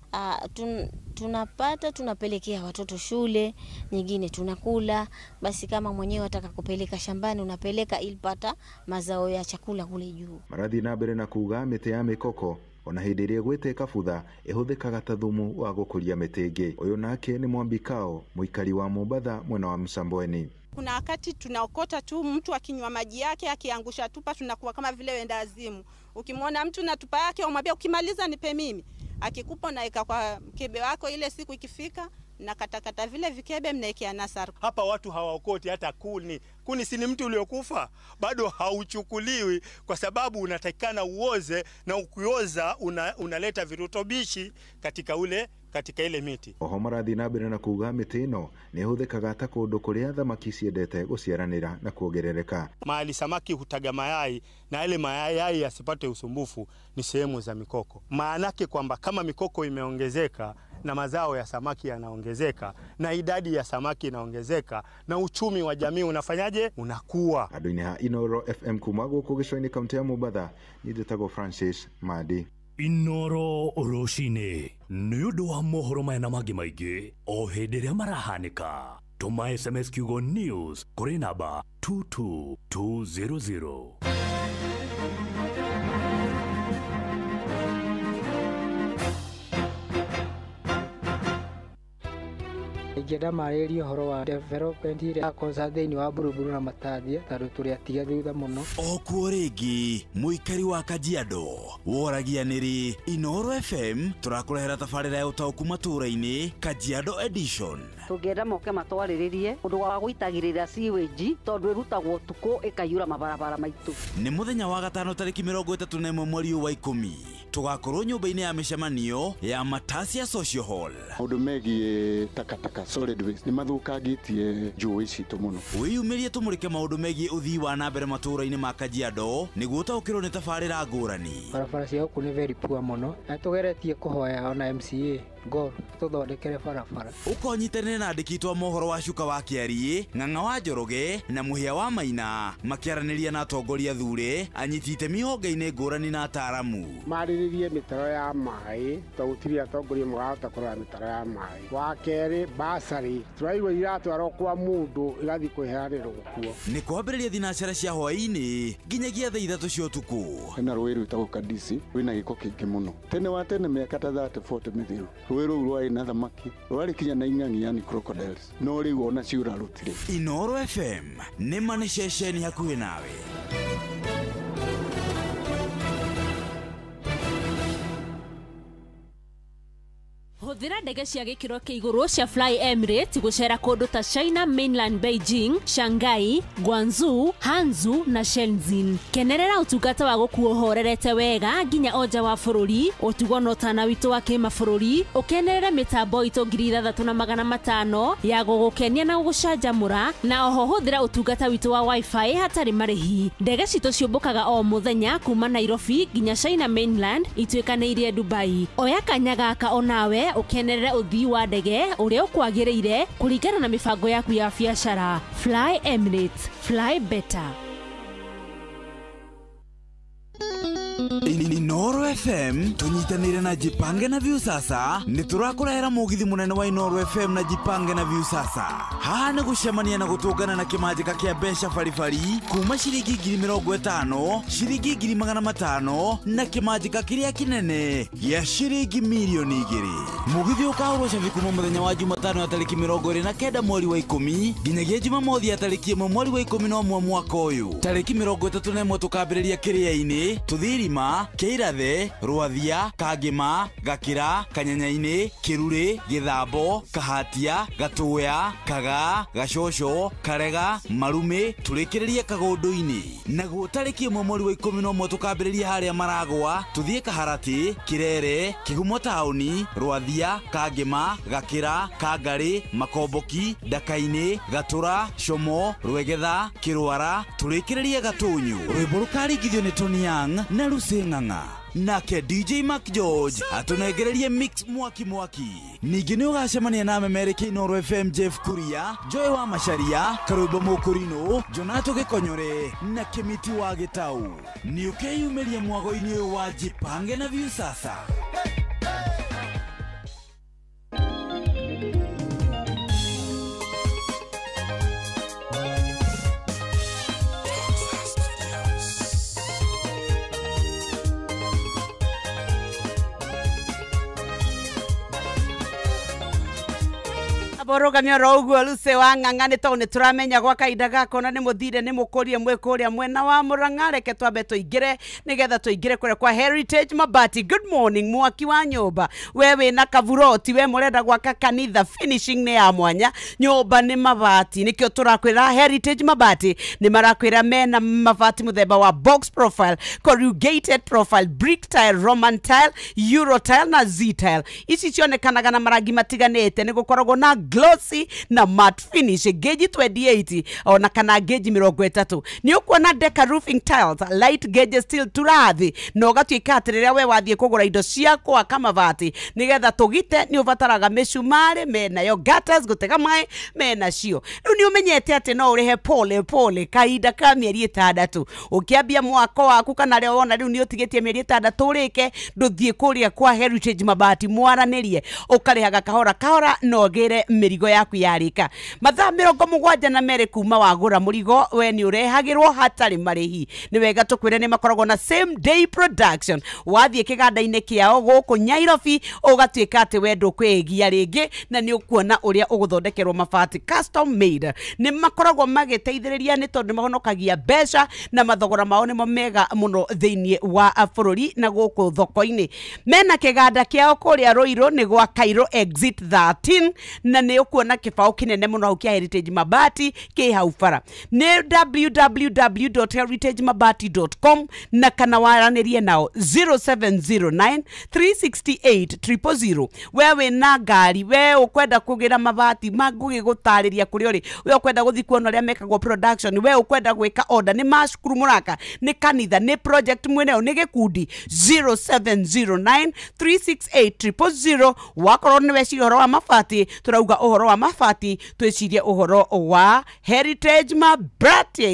tunapelekea watoto shule, nyingine tunakula. Basi kama mwenyewe ataka kupeleka shambani unapeleka ilipata mazao ya chakula kule juu. Marathi na mbere na kuga miti ya mikoko ona hindi iria gwiteka butha ihuthikaga ta thumu wa gukuria miti ingi. Uyu nake ni Mwambikao muikari wa Mombasa mwena wa Msambweni. Kuna wakati tunaokota tu mtu akinywa maji yake akiangusha tupa tunakuwa kama vile wenda azimu. Ukimwona mtu na tupa yake umwambia ukimaliza nipe mimi. Akikupa naeka kwa mkebe wako, ile siku ikifika na katakata vile vikebe mnaekea nasar. Hapa watu hawaokoti hata kuni. Kuni si ni mtu uliokufa, bado hauchukuliwi kwa sababu unatakikana uoze, na ukioza unaleta virutubishi katika ile miti. Oho Marathi na mbere na kuga miti ino ni huthikaga ta kundu kuria thamaki ciendete guciaranira na kuongerereka. Mahali samaki hutaga mayai na ile mayai yasipate usumbufu ni sehemu za mikoko. Maanake kwamba kama mikoko imeongezeka na mazao ya samaki yanaongezeka na idadi ya samaki inaongezeka na uchumi wa jamii unafanyaje? Unakuwa. Aduini ha Inoro FM kumago kugishwaini kaunti ya Mombasa ni Detago Francis Madi. Inoro Oroshine ni undu wa mohoro mena mangi maingi o hindi ria marahanika. Tuma SMS kiugo news kuri namba 22200. Ingenda marĩrie ũhoro wa development ĩrĩa akonsa thĩinĩ wa Buruburu na Matathia tondũ tũrĩ atiga thutha mũno. Okuo rĩngĩ mũikari wa Kajiado woragia nĩrĩ Inoro FM tũrakũrehera tabarĩra ya ũtaũku matũũra-inĩ Kajiado Edition. Tũngĩenda moke matwarĩrĩrie ũndũ wa gũitagĩrĩra sewage tondũ ĩrutagwo ũtukũ ĩkaiyũra mabarabara maitũ. Nĩ mũthenya wa gatano tarĩki 31 mweri wa 10 tũgakorwo nyũmba-inĩ ya mĩcemanio ya Matasia Social Hall. Maũndũ megiĩ takataka solid waste ni mathũkangĩtie njũĩ citũ mũno. Wĩyumĩrie tũmũrĩke maũndũ megiĩ ũthii wa na mbere matũũra-inĩ ma Kajiado nĩguo ũtaũkĩrwo nĩ tabarĩra ngũrani. Barabara cia gũkũ nĩ very poor mũno na tũgeretie kũhoya ona MCA Gor tuthondekere barabara. Ukonyitanire na andikitwa mohoro wa Cuka wa Kiari, Ng'ang'a wa Njoroge na Muhia wa Maina makiaraniria na atongoria thure anyiti itemi honge-ini ngũrani na ataramu. Mariririe mitaro ya mai tugutiri atongoria mugahota kurora mitaro ya mai. Wa keri basari turaigwa iratwarwo kwa mundu igathi kweheranirwo kuo. Ni kwambĩrĩria thinacara cia hwaĩ-inĩ nginyagia thaa 3 cia ũtukũ. Na rũĩ rwĩtagwo Kadisi rwĩna gĩko kĩingĩ mũno. Tene wa tene mĩaka ta 30-40 mĩthiru rũĩ rũu rwarĩ na thamaki rwarĩ kinya na ing'ang'i yani crocodiles no rĩu ona ciura rũtirĩ. Inooro FM nĩ ma nĩ ceceni hakuhĩ nawe. Hũthĩra ndege cia gĩkĩro kĩa igũrũ cia Fly Emirates gũcera kũndũ ta China Mainland, Beijing, Shanghai, Guangzhou, Hangzhou na Shenzhen. Kenerera ũtungata wa gũkuo horerete wega nginya oja wa bũrũri, ũtugo na ũtana witũ wa kĩmabũrũri, ũkenerere mĩtambo itũ 3500 ya gũgũkenia na gũgũcanjamũra, na oho hũthĩra ũtungata witũ wa Wi-Fi hatarĩ marĩhi. Ndege citũ ciũmbũkaga o mũthenya kuma Nairobi nginya China Mainland ituĩkanĩirie Dubai. Oya kanya gaka onawe ukenerere uthii wa ndege uria ukwagĩrĩire kũringana na mibango yaku ya biacara. Fly Emirates, fly better. Inooro FM tunyitanire na Jipange na Viusasa niturakũrehera mũgithi munene wa Inooro FM na Jipange na Viusasa. Haha nĩ gũcemania na gũtũngana na kĩmanjĩka kĩa mbeca baribari kuma ciringi 50,000, ciringi 500,000 na kĩmanjĩka kĩrĩa kĩnene gĩa ciringi milioni 2. Mũgithi ũkahũrwo cabi kuma mũthenya wa Jumatano ya tarĩki 29 mweri wa 10 nginyagia Jumamothi ya tarĩki 1 mweri wa 11 mwaka ũyũ. Tarĩki 31 tukambĩrĩria Kĩrĩa-inĩ, Tuthirima, Kĩirathe, Rwathia, Kangĩma, Gakĩra, Kanyanya-inĩ, Kĩrure, Gĩthambo, Kahatia, Gatũya, Kaga, Gacocho, Karega, Marume, turĩkĩrĩrie Kagũndũ-inĩ. Naguo tarĩki 1 mweri wa 11 tukambĩrĩria harĩa Maragwa, tuthiĩ Kaharati, Kĩrere, Kĩhumo taũni, Rwathia, Kangĩma, Gakĩra, Kangarĩ, Makomboki, Ndaka-inĩ, Gatũra, Como, Rwegetha, Kĩrwara, turĩkĩrĩrie Gatũnyũ. Rwĩmbo rũkaringithio nĩ Tony Young na Lucy Ng'ang'a. Nake DJ Mark George atunengererie mix mwaki. Ningĩ nĩ ũgacemania na memereke Inooro FM Jeff Kuria, Joy wa Macharia, Karũimbo Mũkũrinũ, Jonato Gĩkonyore na Kĩmiti wa Gĩtaũ. Nĩ ũkeyumĩria mwago-inĩ ũyũ wa Jipange na Viusasa. Boroganio roguo Lucy wa Ng'ang'a nĩ tondũ nĩ turamenya gwa kahinda gako na nĩ mũthire nĩ mũkũrie mwĩkũria mwena wa Mũrang'a. Reke twambe tũingĩre nĩgetha tũingĩre kũrĩa kwa Heritage Mabati. Good morning mwaki wa nyũmba, we wĩna kaburoti, we mũrenda gwaka kanitha, finishing nĩ ya mwanya, nyũmba nĩ mabati. Nĩkĩo tũrakwĩra Heritage Mabati nĩ marakwĩra mena mabati mũthemba wa box profile, corrugated profile, brick tile, roman tile, euro tile na z tile. Ici cionekanaga na marangi matiganĩte. Nĩ gũkoragwo na glossy na matte finish gauge 28 ona kana gauge 30. Ni ukuona Deca roofing tiles, light gauge steel turathi no gatuika atirira we wathie kugura indo ciakwa kama vati nigetha tugite ni uvataraga meshumare mena yo gutters gutega mai mena cio. Riu ni umenyete ati no urihe pole kahinda ka mieri 6 ukiambia mwaka waku kana leo wona riu ni utigitie mieri 6 urike nduthie kuria kwa Heritage Mabati mwaranirie ukarihaga kahora no gire mirigo yaku yarika. Mathaa 72 kuma wagura murigo we ni urehagirwo hatari marihi. Ni wega tukwire ni makoragwo na same day production. Wathie kiganda-ini kiao guku Nyairobi ugatuika ati wendo kwegia ringi na ni ukuona uria uguthondekerwo mabati custom made. Ni makoragwo magiteithiriria ni tondu mahonokagia mbeca na mathogora mao nimo mega muno thiini wa bururi na guku thoko-ini. Mena kiganda kiao kuria Ruiru ni gwa Cairo exit 13 na ni nĩ ũkuona kĩbaũ kĩnene mũno hau kia Heritage Mabati kĩ hau bara. Nĩ www.heritagemabati.com na kana waranĩrie nao 0709 368 000. Wewe na ngari, we ukwenda kugira mabati magugigutarĩria kũrĩ ũrĩ, we ukwenda guthi kuona ũrĩa mekagwo production, we ukwenda gwĩka order, nĩ macukuru mũraka, nĩ kanitha, nĩ project mweneo, nĩ gĩkundi 0709 368 000. wakorwo nĩ weciria ũhoro wa mabati, turauga ũhoro wa mabati, twĩcirie ũhoro wa Heritage Mabati. Mati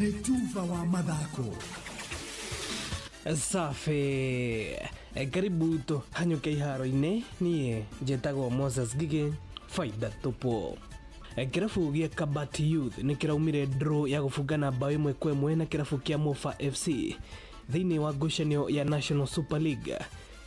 nĩ Tuva wa mathako. Safi. Karibu tu hanyuke iharo-inĩ, niĩ njĩtagwo Moses Ngigĩ, faida tupu. Kirabu gĩa Kabati Youth nĩ kĩraumire draw ya gũbungana bao 1-1 na kirabu kĩa Mofa FC thĩinĩ wa ngucanio ya National Super League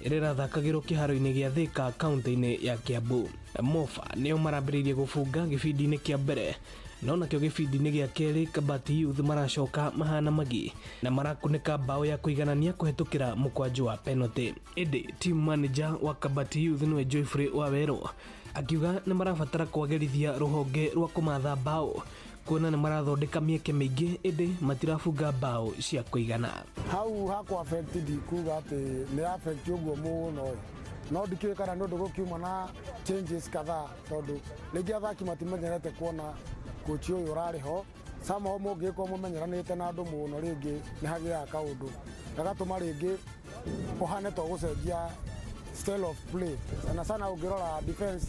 ĩrĩa ĩrathakagĩrwo kĩharo-inĩ gĩa Thika kaunti-inĩ ya Kiambu. Mofa nĩo marambĩrĩirie gũbunga gĩbindi-inĩ kĩa mbere, no nakĩo gĩbindi-inĩ gĩa kerĩ Kabati Youth maracoka mahana magi na marakunĩka bao ya kũiganania kũhetũkĩra mũkwanjũ wa penalty. Ĩndĩ team manager wa Kabati Youth nĩwe Joyfrey Waweru akiuga nĩ marabatara kwagĩrithia rũhonge rwa kũmatha bao, kuona nĩ marathondeka mĩeke mĩingĩ ĩndĩ matirabunga bao cia kũigana. Hau hakwa affect ndikuga atĩ nĩ affect ũguo mũno, no ndikĩũĩ kana nĩ ũndũ gũkiuma na changes kadhaa, tondũ rĩngĩ athaki matimenyerete kuona kochi ũyũ ũrarĩ ho, somehow mũngĩkorwo mũmenyeranĩte na andũ mũno rĩngĩ nĩ hagĩaga kaũndũ gagatũma rĩngĩ ũhane to gũcenjia style of play, sana ũngĩrora defense,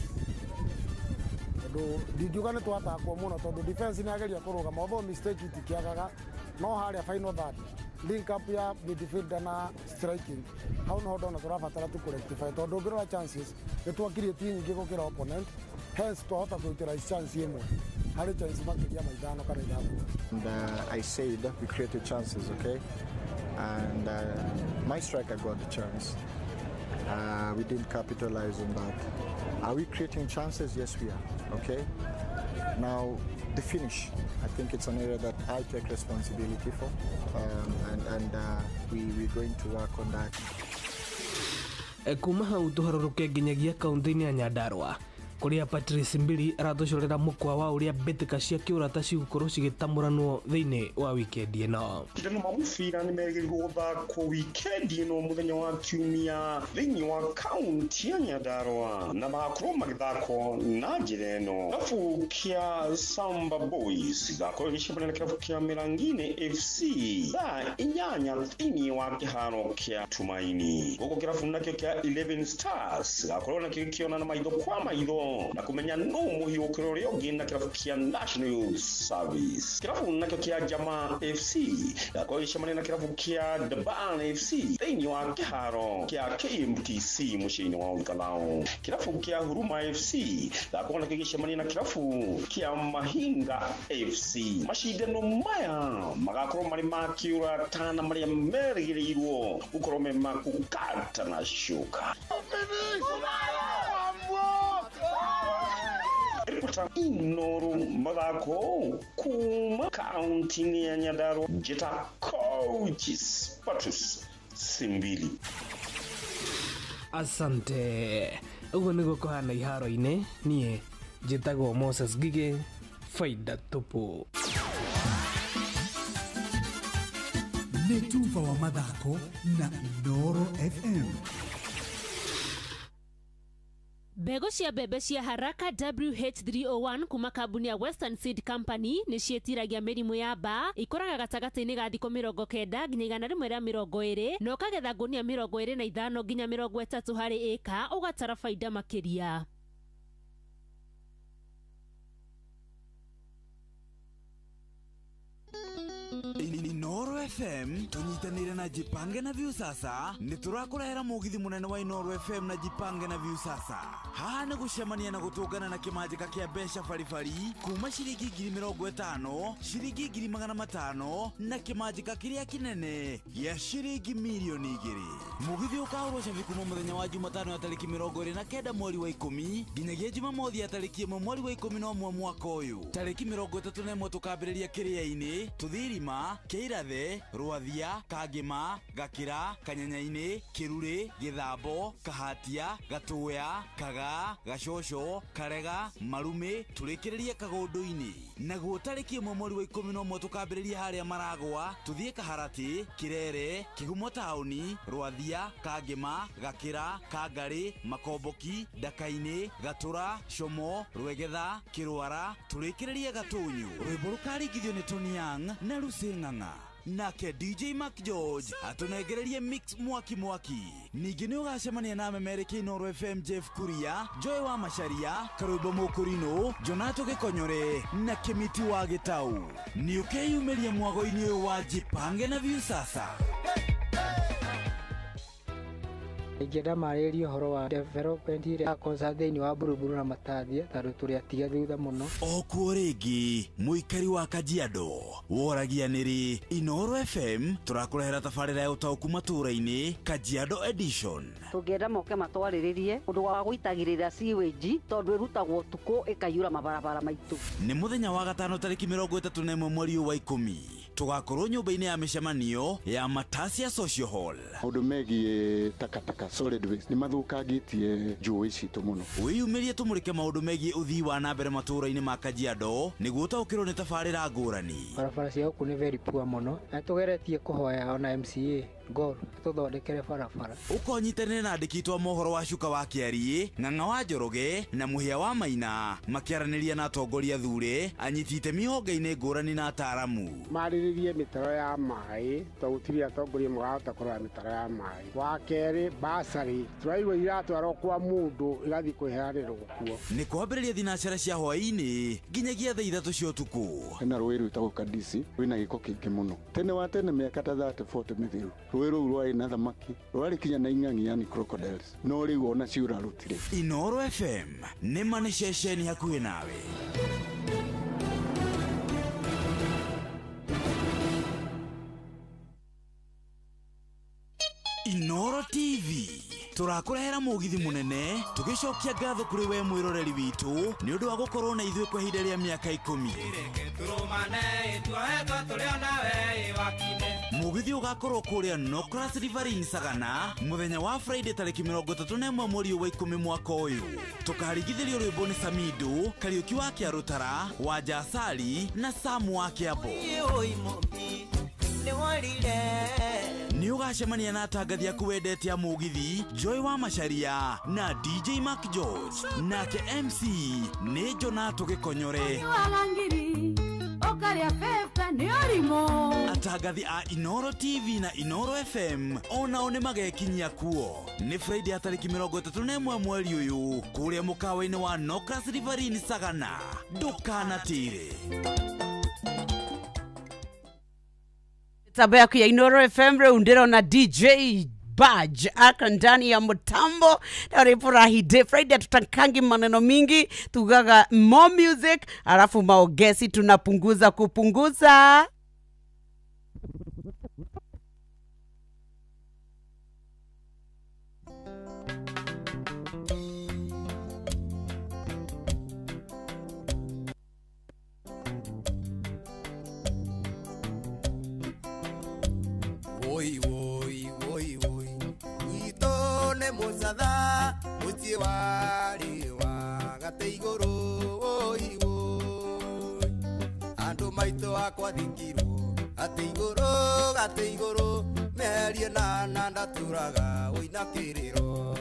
tondũ ndingiuga nĩ twatakwo mũno tondũ defense nĩ ageria kũrũgama, although mistake itikĩagaga, no harĩa final third link up ya midfielder na striking hau no ndona tũrabatara tu rectify, tondũ ũngĩrora chances nĩ twakirĩtie nyingĩ gũkĩra opponent, hence twahota kũrutĩra chance ĩmwe harĩ chance makĩria maithano kana ithatũ. And I said we created chances, okay, and my striker got the chance. We didn't capitalize on that. Are we creating chances? Yes, we are. Okay. Now, the finish. I think it's an area that I take responsibility for, and we're going to work on that. Kuma hau tuharũrũke nginyagia kaunti-inĩ ya Nyandarua kuria Patrice Mbili aratũcorera mukwa wa uria mbĩtĩka cia kĩũrata cigũkorwo cigĩtamũranwo thĩinĩ wa wikendi ĩno. Ndano mabufira nĩ merĩgĩrĩirwo gũthakwo wikendi ĩno mũthenya wa kiumia thĩinĩ wa kaunti ya Nyandarua, na magakorwo magĩthakwo na njĩra ĩno. Kĩrabu kĩa Samba Boys gakorwo gĩcemania na kĩrabu kĩa Merangine FC thaa 8 thĩinĩ wa kĩharo kĩa Tumaini. Gũkũ kĩrabu nakĩo kĩa 11 Stars gakorwo nakĩo kĩonana maitho kwa maitho na kumenya no muhiũkĩro ũrĩa ũngĩ na kĩrabu kĩa National Youth Service. Kĩrabu nakĩo kĩa Jamaa FC gakorwo gĩcemania na kĩrabu kĩa Daban FC thĩinĩ wa kĩharo kĩa KMTC mũciĩ-inĩ wa Olkalau. Kĩrabu kĩa Huruma FC gakorwo nakĩo gĩcemania na kĩrabu kĩa Mahinga FC. Macindano maya magakorwo marĩ ma kĩũrata na marĩa merĩgĩrĩirwo gũkorwo me ma gũkata na shuka. Ripota Inoru mathako kuma kaunti ya Nyandarua, njĩta coaches Patrice Simbili. Asante. Ũguo nĩguo kũhana iharo-inĩ, niĩ njĩtagwo Moses Ngigĩ, faida tupu. Nĩ Tuva wa mathako na Inooro FM. Mbegũ cia mbembe cia haraka WH301 kuma kambuni ya Western Seed Company nĩ ciĩtiragia mĩrimũ ya mbaa, ikũraga gatagatĩ-inĩ ga thikũ 90 nginya 120 na ũkagetha ngũnia 25 nginya 30 harĩ ĩka, ũgatara faida makĩria. Inooro FM tunyitanĩire na Jipange na Viusasa nĩ tũrakũrehera mũgithi mũnene wa Inooro FM na Jipange na Viusasa. Haha nĩ gũcemania na gũtũngana na kĩmanjĩka kĩa mbeca baribari kuma ciringi 50,000, ciringi 500,000 na kĩmanjĩka kĩrĩa kĩnene gĩa ciringi milioni 2. Mũgithi ũkahũrwo cabi kuma mũthenya wa Jumatano ya tarĩki 29 mweri wa 10 nginyagia Jumamothi ya tarĩki 1 mweri wa 11 mwaka ũyũ. Tarĩki 31 tũkambĩrĩria Kĩrĩa-inĩ, Tũthirima, Kĩirathe, Rwathia, Kangĩma, Gakĩra, Kanyanya-inĩ, Kĩrure, Gĩthambo, Kahatia, Gatũya, Kaga, Gacoco, Karega, Marume, tũrĩkĩrĩrie Kagũndũ-inĩ. Naguo tarĩki 1 mweri wa 11 tũkambĩrĩria harĩa Maragwa, tũthiĩ Kaharati, Kĩrere, Kĩhumo taũni, Rwathia, Kangĩma, Gakĩra, Kangarĩ, Makomboki, Ndaka-inĩ, Gatũra, Como, Rwegetha, Kĩrwara, tũrĩkĩrĩrie Gatũnyũ. Rwĩmbo rũkaringithio nĩ Tony Young na Lucy Ng'ang'a. nake DJ Mark George atunegererie mix mwaki ningĩ nĩ ũgacemania na memereki Inoro FM Jeff Kuria, Joy wa Macharia, Karũbo Mũkũrinũ, Jonato Gĩkonyore na Kĩmiti wa Gĩtau. Nĩ ũkeyumĩria mwago-inĩ ũyũ wa Jipange na Viusasa. Ingĩenda marĩrie ũhoro wa development ĩrĩa irakonsa thĩinĩ wa Buruburu na Matathia tondũ tũrĩ atiga thutha mũno. Okuo rĩngĩ mũikari wa Kajiado woragia nĩrĩ Inoro FM tũrakũrehera tabarĩra ya ũtaũku matũũra-inĩ Kajiado Edition. Tũngĩenda moke matwarĩrĩrie ũndũ wa gũitagĩrĩra sewage tondũ ĩrutagwo ũtukũ ĩkaiyũra mabarabara maitũ. Nĩ mũthenya wa gatano tarĩki 31 mweri wa 10 tũgakorwo nyũmba-inĩ ya mĩcemanio ya Matasia Social Hall. Maũndũ megiĩ takataka solid waste nĩ mathũkangĩtie njũĩ citũ mũno. Wĩyumĩrie tũmũrĩke maũndũ megiĩ ũthii wa na mbere matũũra-inĩ ma Kajiado nĩguo ũtaũkĩrwo nĩ tabarĩra ngũrani. Barabara cia gũkũ nĩ very poor mũno na tũgeretie kũhoya ona MCA Gor tũthondekere barabara. Ũkonyitanĩra na andĩki twa mohoro wa Cuka wa Kĩariĩ, Ng'ang'a wa Njoroge na Mũhĩa wa Maina makĩaranĩria na atongoria thure anyiti itemi honge-inĩ ngũrani na ataaramu. Marĩrĩrie mĩtaro ya maĩ tondũ gũtirĩ atongoria marahota kũrora mĩtaro ya maĩ. Wa kerĩ basarĩ tũraigua iratwarwo kwa mũndũ igathiĩ kwĩheanĩrwo kuo. Nĩ kwambĩrĩria thinacara cia hwaĩ-inĩ nginyagia thaa 3 cia ũtukũ. Hena rũĩ rwĩtagwo Kadisi rwĩna gĩko kĩingĩ mũno. Tene wa tene mĩaka ta 30-40 mĩthiru rũĩ rũu rwarĩ na thamaki rwarĩ kinya na ing'ang'i yani crocodiles no rĩu ona ciũra rutire. Inoro FM nĩ mane ceceni hakuhĩ nawe. Inoro TV turakũrehera mũgithi mũnene tũgĩcokia ngatho kũrĩ we mwĩroreri witũ nĩ ũndũ wa gũkorwo na ithuĩ kwa ihinda rĩa mĩaka 10. Mũgithi ũgakorwo kũrĩa Nokras Riverine Sagana mũthenya wa Friday tarĩki 31 mweri wa 10 mwaka ũyũ. Tũkaringithĩrio rwĩmbo nĩ Samido, Kariuki wa Kĩarũtara, Wanja Asali na Samu wa Kĩambo. Nĩ ũgacemania na atangathi aku wendete a mũgithi Joy wa Macharia na DJ Mark George nake MC nĩ Jonato Gĩkonyore. Atangathi a Inoro TV na Inoro FM onao nĩ magekinyia kuo. Nĩ Friday tarĩki 31 mweri ũyũ kũrĩa mũkawa-inĩ wa Nokras Riverine Sagana. Ndũkanatĩre. Tabu yaku ya Inoro FM rĩu ndĩrona DJ Badge aka ndani ya mutambo na rifurahide Friday tutakangi maneno mingi tugaga more music alafu maogesi tunapunguza kupunguza. Oi oi oi oi Uitone muzada muti wari wa gateigoro oi oi Andu maito akwa thikirwo gateigoro merie na nanda turaga oi na kiriro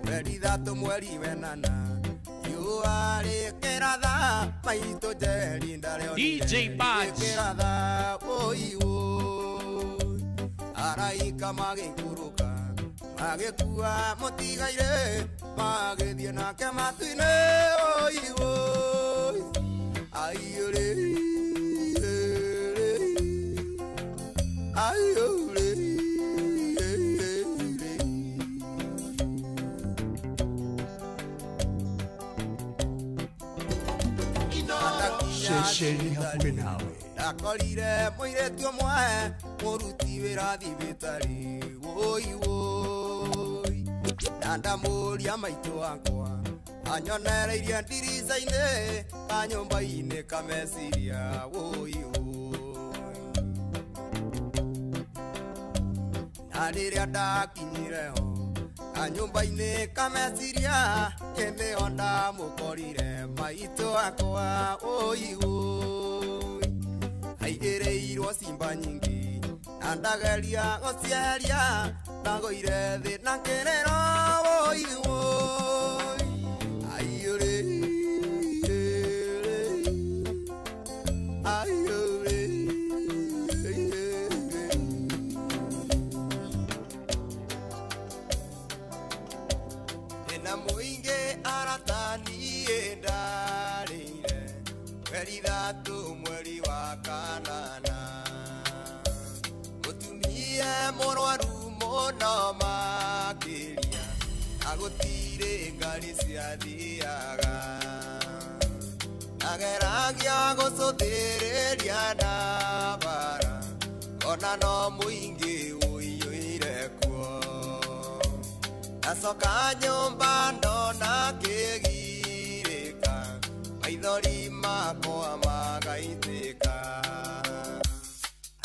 Mweri thatu mweri wenana You are keratha maito jeri ndare DJ Badge keratha oi Araika magĩkuruka magĩkua mũtigaire magĩthiĩ nake matu-inĩ oi aiyũrĩ aiyũrĩ ceceni hakuhĩ nawe. Ndakorire mũirĩtu ũmwe mũruti wĩra thibitarĩ woi na ndamũria maitũ wakwa anyonereirie ndirica-inĩ ka nyũmba-inĩ kameciria woi na rĩrĩa ndakinyire ho kanyũmba-inĩ kameciria ĩndĩo ndamũkorire maitũ wakwa woi aigĩrĩirwo cimba nyingĩ na ndageria gũcieheria ndagũire thĩ na kĩrĩro woi aiyũrĩ aiyũrĩ muno makiria agutire ngari ciathiaga ageragia gucuthiria na bara ona no muingi uiyuire kuo nacoka nyumba ndona kigirika maithori makwa magaitika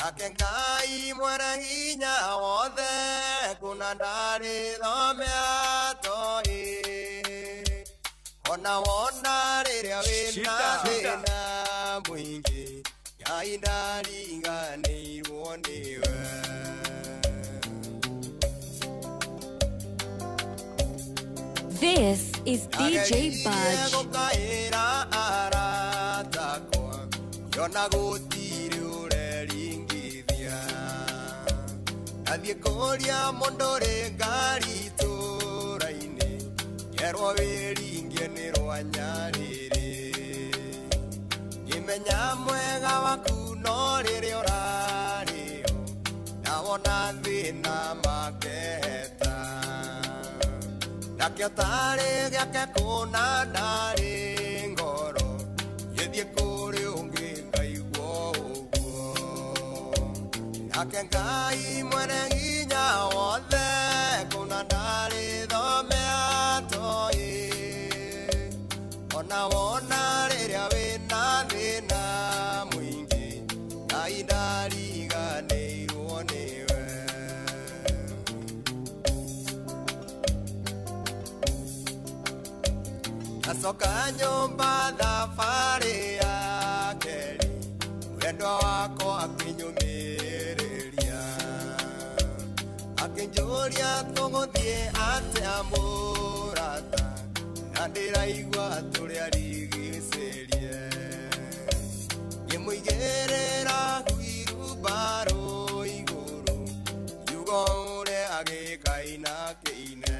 ake Ngai mwene hinya wothe kuna ndarithomea toi ona wona riria wina thina mwingi Ngai ndariganĩirwo nĩwe. This is DJ Budge. Gukaĩra aratakwa yona gũtirĩ ũreringithia athiĩ kũria mũndũ ũrĩ ngari itũũra-inĩ njerwo wĩringie nĩ rwa nyarĩrĩ ngĩmenya mwega waku no rĩrĩa ũrarĩo ndawona thĩna makeheta nakĩo tarĩ gĩake kũna ndarĩ ngoro gĩthiĩ kũrĩ ũngĩ ngaigua ũguo nake Ngai mwene hinya wothe kũna ndarĩ thomea toi ona wona rĩrĩa wĩna thĩna mũingĩ Ngai ndariganĩirwo nĩwe. Nacoka nyũmba thabarĩ ya keri mwendwa wakwa akĩnyũmĩrĩria akĩnjũria tũgũthiĩ atĩa mũrata na ndĩraigua tũrĩa rigicĩrie ngĩmũigĩrĩra huirumbarũ igũrũ yugo ũrĩa agĩkaina kĩine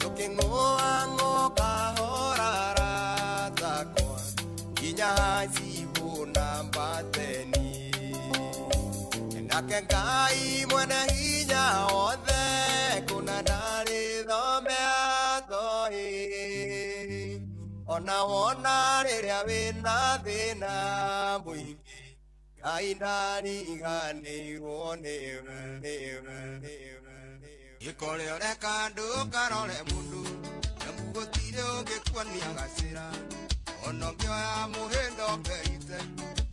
tũkĩng'ũang'ũ kahora takwa nginya hacibu namba 10 nake Ngai mwene hinya wothe kũna ndarĩthomea toi ona wona rĩrĩa wĩna thĩna mũingĩ Ngai ndariganĩirwo nĩwe. Gĩkore ũreka ndũkarore mũndũ nyamũgũtirĩ ũngĩkuania gacĩra ona ũngĩoya mũhĩndo ũkeite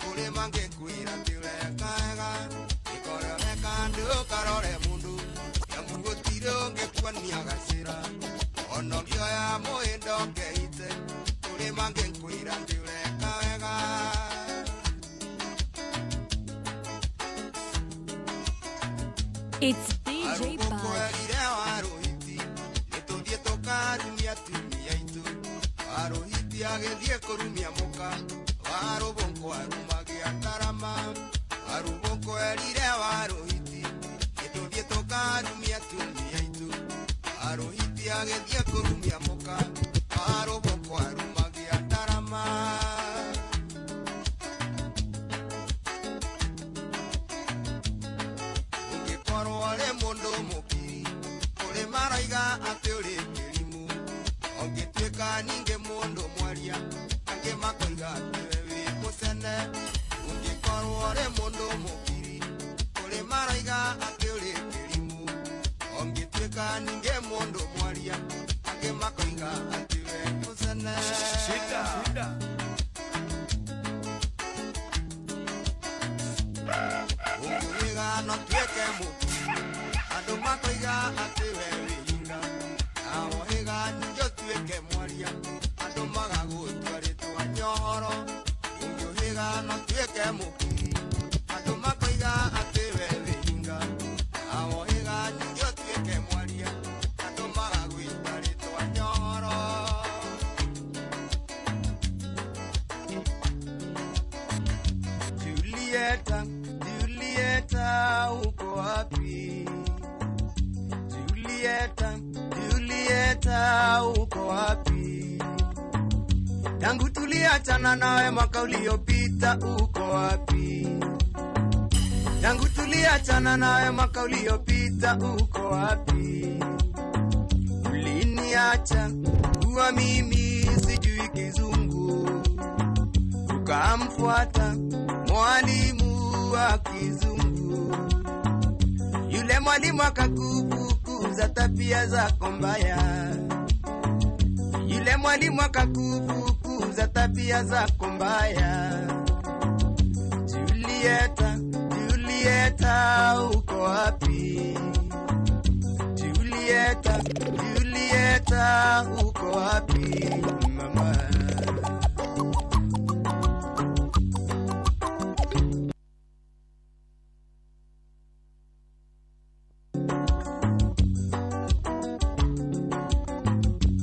kũrĩ mangĩkwĩra tiũreka wega. Gĩkore ũreka ndũkarore mũndũ nyamũgũtirĩ ũngĩkuania gacĩra ona ũngĩoya mũhĩndo ũkeite kũrĩ mangĩkwĩra tiũreka wega. It's DJ Budge. Nĩtũthiĩ tũkarumia atumia aitũ Waruhiti agĩthiĩ kũrumia mũka Warũbũnko arumagia ndarama Warũbũnko erire Waruhiti nĩtũthiĩ tũkarumia atumia aitũ Waruhiti agĩthiĩ kũrumia mũka Warũbũnko arumagia ndarama. Ũngĩkorwo ũrĩ mũndũ mũkiri kũrĩ maroiga atĩ ũrĩ kĩrimũ ũngĩtuĩka ningĩ mũndũ mwaria angĩ makoiga atĩ we wĩ mũcene. Ũngĩkorwo ũrĩ mũndũ mũkiri kũrĩ maroiga atĩ ũrĩ kĩrimũ ũngĩtuĩka ningĩ mũndũ mwaria angĩ makoiga atĩ we mũcene. Ũngĩiga no tuĩke mũkiri andũ makoiga atĩ we wĩ hinga naho higa ningĩ tuĩke mwaria andũ magagũtua rĩtwa nyohoro. Ũngĩhiga no tuĩke mũkiri andũ makoiga atĩ we wĩ hinga naho higa ningĩ tuĩke mwaria andũ magagũtua rĩtwa nyohoro. Julieta, Julieta uko wapi? Julieta, Julieta uko wapi? Tangu tuliachana nawe mwaka uliopita uko wapi? Tangu tulia tuliachana nawe mwaka uliopita, uko wapi? Uliniacha kuwa mimi sijui kizungu, ukamfuata mwalimu wa kizungu. Yule mwalimu akakufukuza tabia zako mbaya, yule mwalimu akakufukuza tabia zako mbaya. Julieta, Julieta, uko wapi? Julieta, Julieta, uko wapi mama?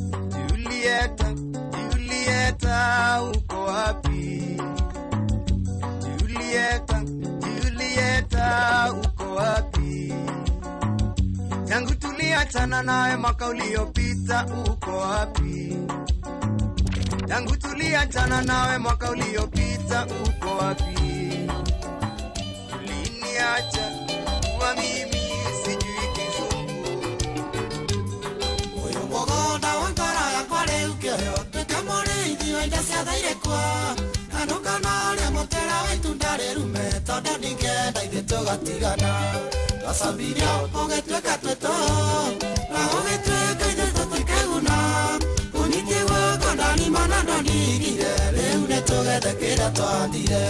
Julieta, Julieta, uko wapi? Julieta, Julieta, uko wapi? Tangu tuliachana nawe mwaka uliopita, uko wapi? Tangu tuliachana nawe mwaka uliopita, uko wapi? Uliniacha kuwa mimi sijui kizungu. Uyu mugonda wa ngara yakwa riu kioyo tukamuriithio indo ciothe irĩ kwa anuka na ũrĩa mũtera wa itunda rĩrume tondũ ndingĩenda ithuĩ tũgatigana twacabirio ũgĩtuĩka twĩtũ na ũgĩtuĩka ithuĩ tũtikĩguna ũnyiti guoko ndanimana ndonigire rĩu nĩ tũgethe kĩrĩa twandire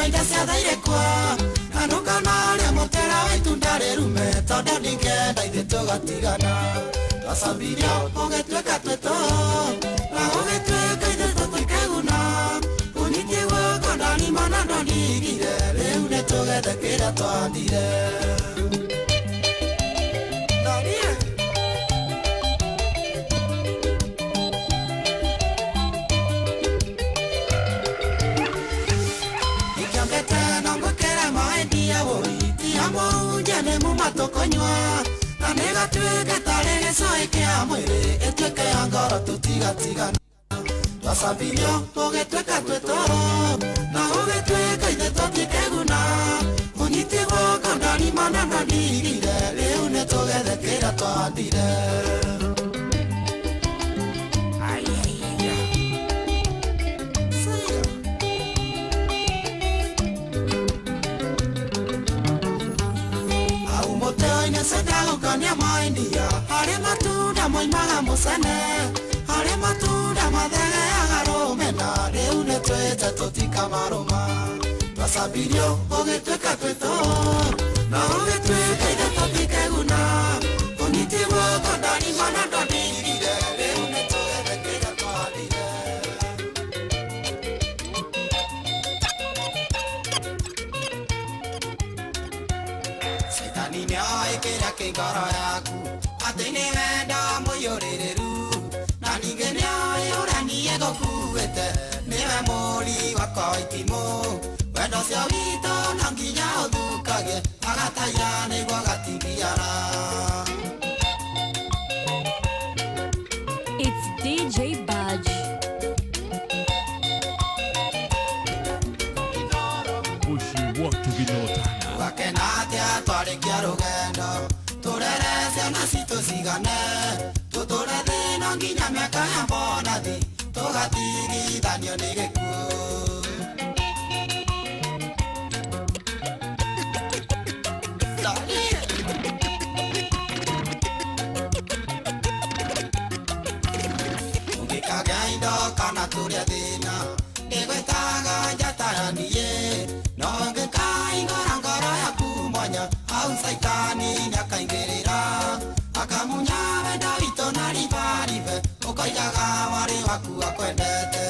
indo ciothe irĩ kwa anuka na ũrĩa mũtera wa itunda rĩrume tondũ ndingĩenda ithuĩ tũgatigana twacabirio ũgĩtuĩka twĩtũ na ũgĩtuĩka ithuĩ tũtikĩguna ũnyiti guoko ndanimana ndonigire rĩu nĩ tũgethe kĩrĩa twandire. Matokonywa na negatuĩke tarĩ gĩcũĩ kĩa mwĩrĩ ĩtuĩke ya ngoro tũtigatigana twacabirio ũgĩtuĩka twĩtũ na ũgĩtuĩka ithuĩ tũtikĩguna ũnyiti guoko ndanimana ndonigire rĩu nĩ tũgethe kĩrĩa twandire. Sendagukania maindia harĩ matunda moimaga mũcene harĩ matunda mathegeaga rũmena rĩu nĩ twĩte tũtikamarũma twacabirio ũgĩtuĩka twĩtũ na ũgĩtuĩka ithuĩ tũtikĩguna ũnyiti guoko ndanimana ndonigire rĩu nĩ tũgethe kĩrĩa twandire. Setani nĩoĩ kĩrĩa kĩ ngoro yaku atĩ nĩ wenda mũiyũrĩrĩru na ningĩ nĩoĩ ũrĩa niĩ ngũkuĩte nĩwe mũri wakwa wa itimũ wendo ũcio witũ no nginya ũthukagie agataira nĩguo gatigiara. It's DJ Baj. Wakenatia twarĩkia rũgendo tũrere ciana citũ cigane tũtũre thĩno nginya mĩaka ya mbonathi tũgatigithanio nĩ gĩkuũ. Ũngĩkagĩa indo kana tũrĩa thĩna ndĩgwĩtaga njata ya niĩ no ngĩkaingora ngoro yaku mwanya hau caitani nĩakaingĩrĩra akamunya wendo witũ na ribaribe ũkoigaga warĩ waku akwendete.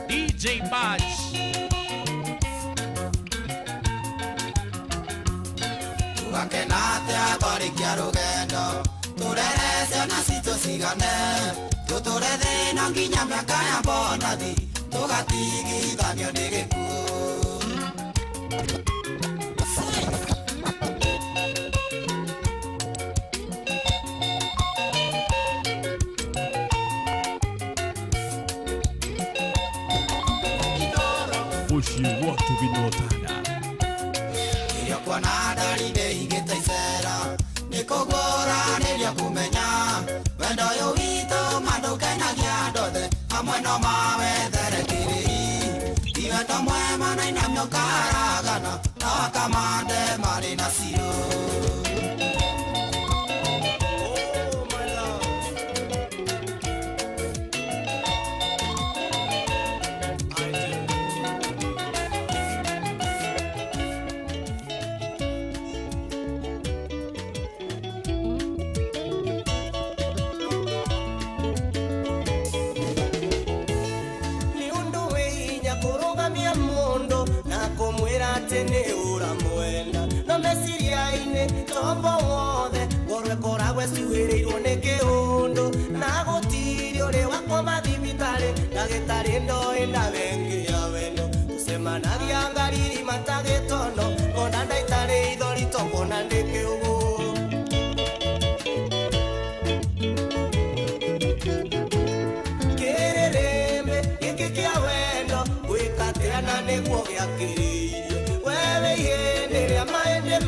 DJ Baj. Tũgakenate twarĩkia rũgendo tũrere ciana citũ cigane tũtũre thĩno nginya mĩaka ya mbonathi tũgatigithanio nĩ gĩkuũ. Ushi watu vinotana Irio kuona ndarinde igĩta icera nĩ kũguũranĩria kũmenya wendo ũyũ witũ mandũkenagia andũ othe hamwe no mawethere kĩrĩi ti wendo mwema na inamio karagana na wakamande marĩ na cirũ. Nĩ ũramwenda no meciria-inĩ tombo wothe ngorwe koragwo ecuĩrĩirwo nĩ kĩũndũ na gũtirĩ ũrĩ wakoma thibitarĩ ndagĩtarĩ ndoĩ ndawengia wendo tũcemanagia ngariri matagĩtono ona ndaitarĩ ithori tokona ndĩ kĩũgũ. Kĩrĩrĩmbĩ gĩkĩ kĩa wendo gwĩkatĩana nĩguo gĩakĩrĩirio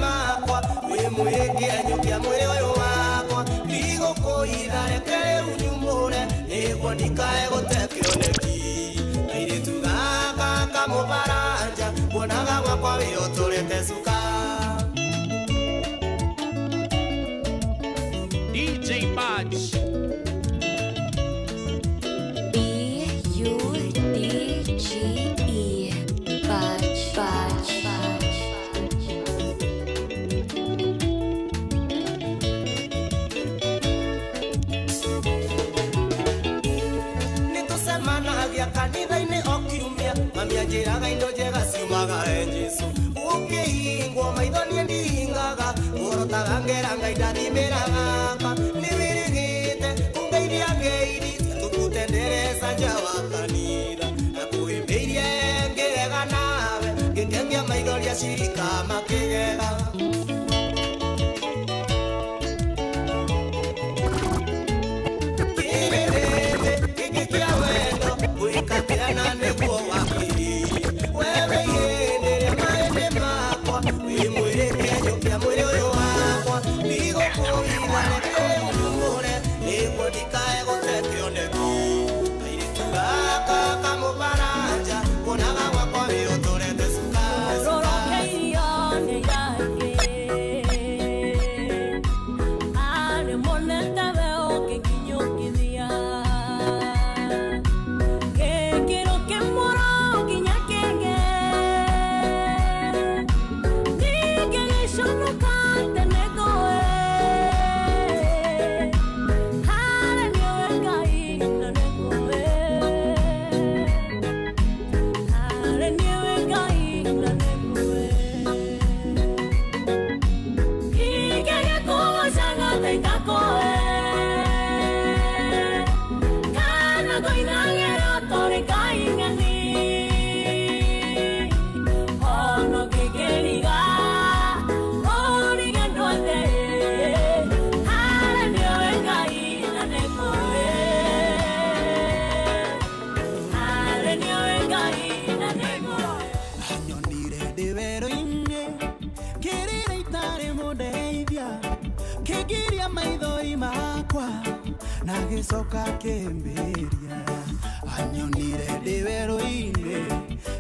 makwa wĩ mwĩkĩanyũkia mwĩrĩ ũyũ wakwa ndigũkũitha reke rĩu nyumũre nĩguo ndikae gũte kĩoneki kairĩtu gaka kamũbaranja kuonaga gwakwa wĩ ũtũrĩte cuka. DJ Badge B-U-D-G-E Badge Badge kanitha-inĩ o kiumia mami anjĩraga indo njega ciumaga he Jesũ ũkĩhingwo maitho niĩ ndihingaga ũrotaga ngera Ngai ndathimĩraga nĩ wĩrĩgĩte kũngeithia ngeithi tũkutendereza nja wa kanitha na kũhĩmbĩirie ngĩrega nawe ngĩkengia maithori acirika makĩgega. Katĩana nĩguo wakĩrĩire wewe ihĩndĩrĩa maĩndĩ makwa wĩ mwĩrĩkĩanyũkia mwĩrĩ ũyũ wakwa ndigũkũitha reke nyumũre nĩguo ndikae gũte kĩoneki kairĩtu gaka kamũbaranja kuonaga gwakwa wĩ ũtũrĩte cuka. Rũrũkĩirio nĩ yake arĩ monete we ũkĩkinyũkithia Nagicoka kĩmbĩria anyonire ndĩ werũ-inĩ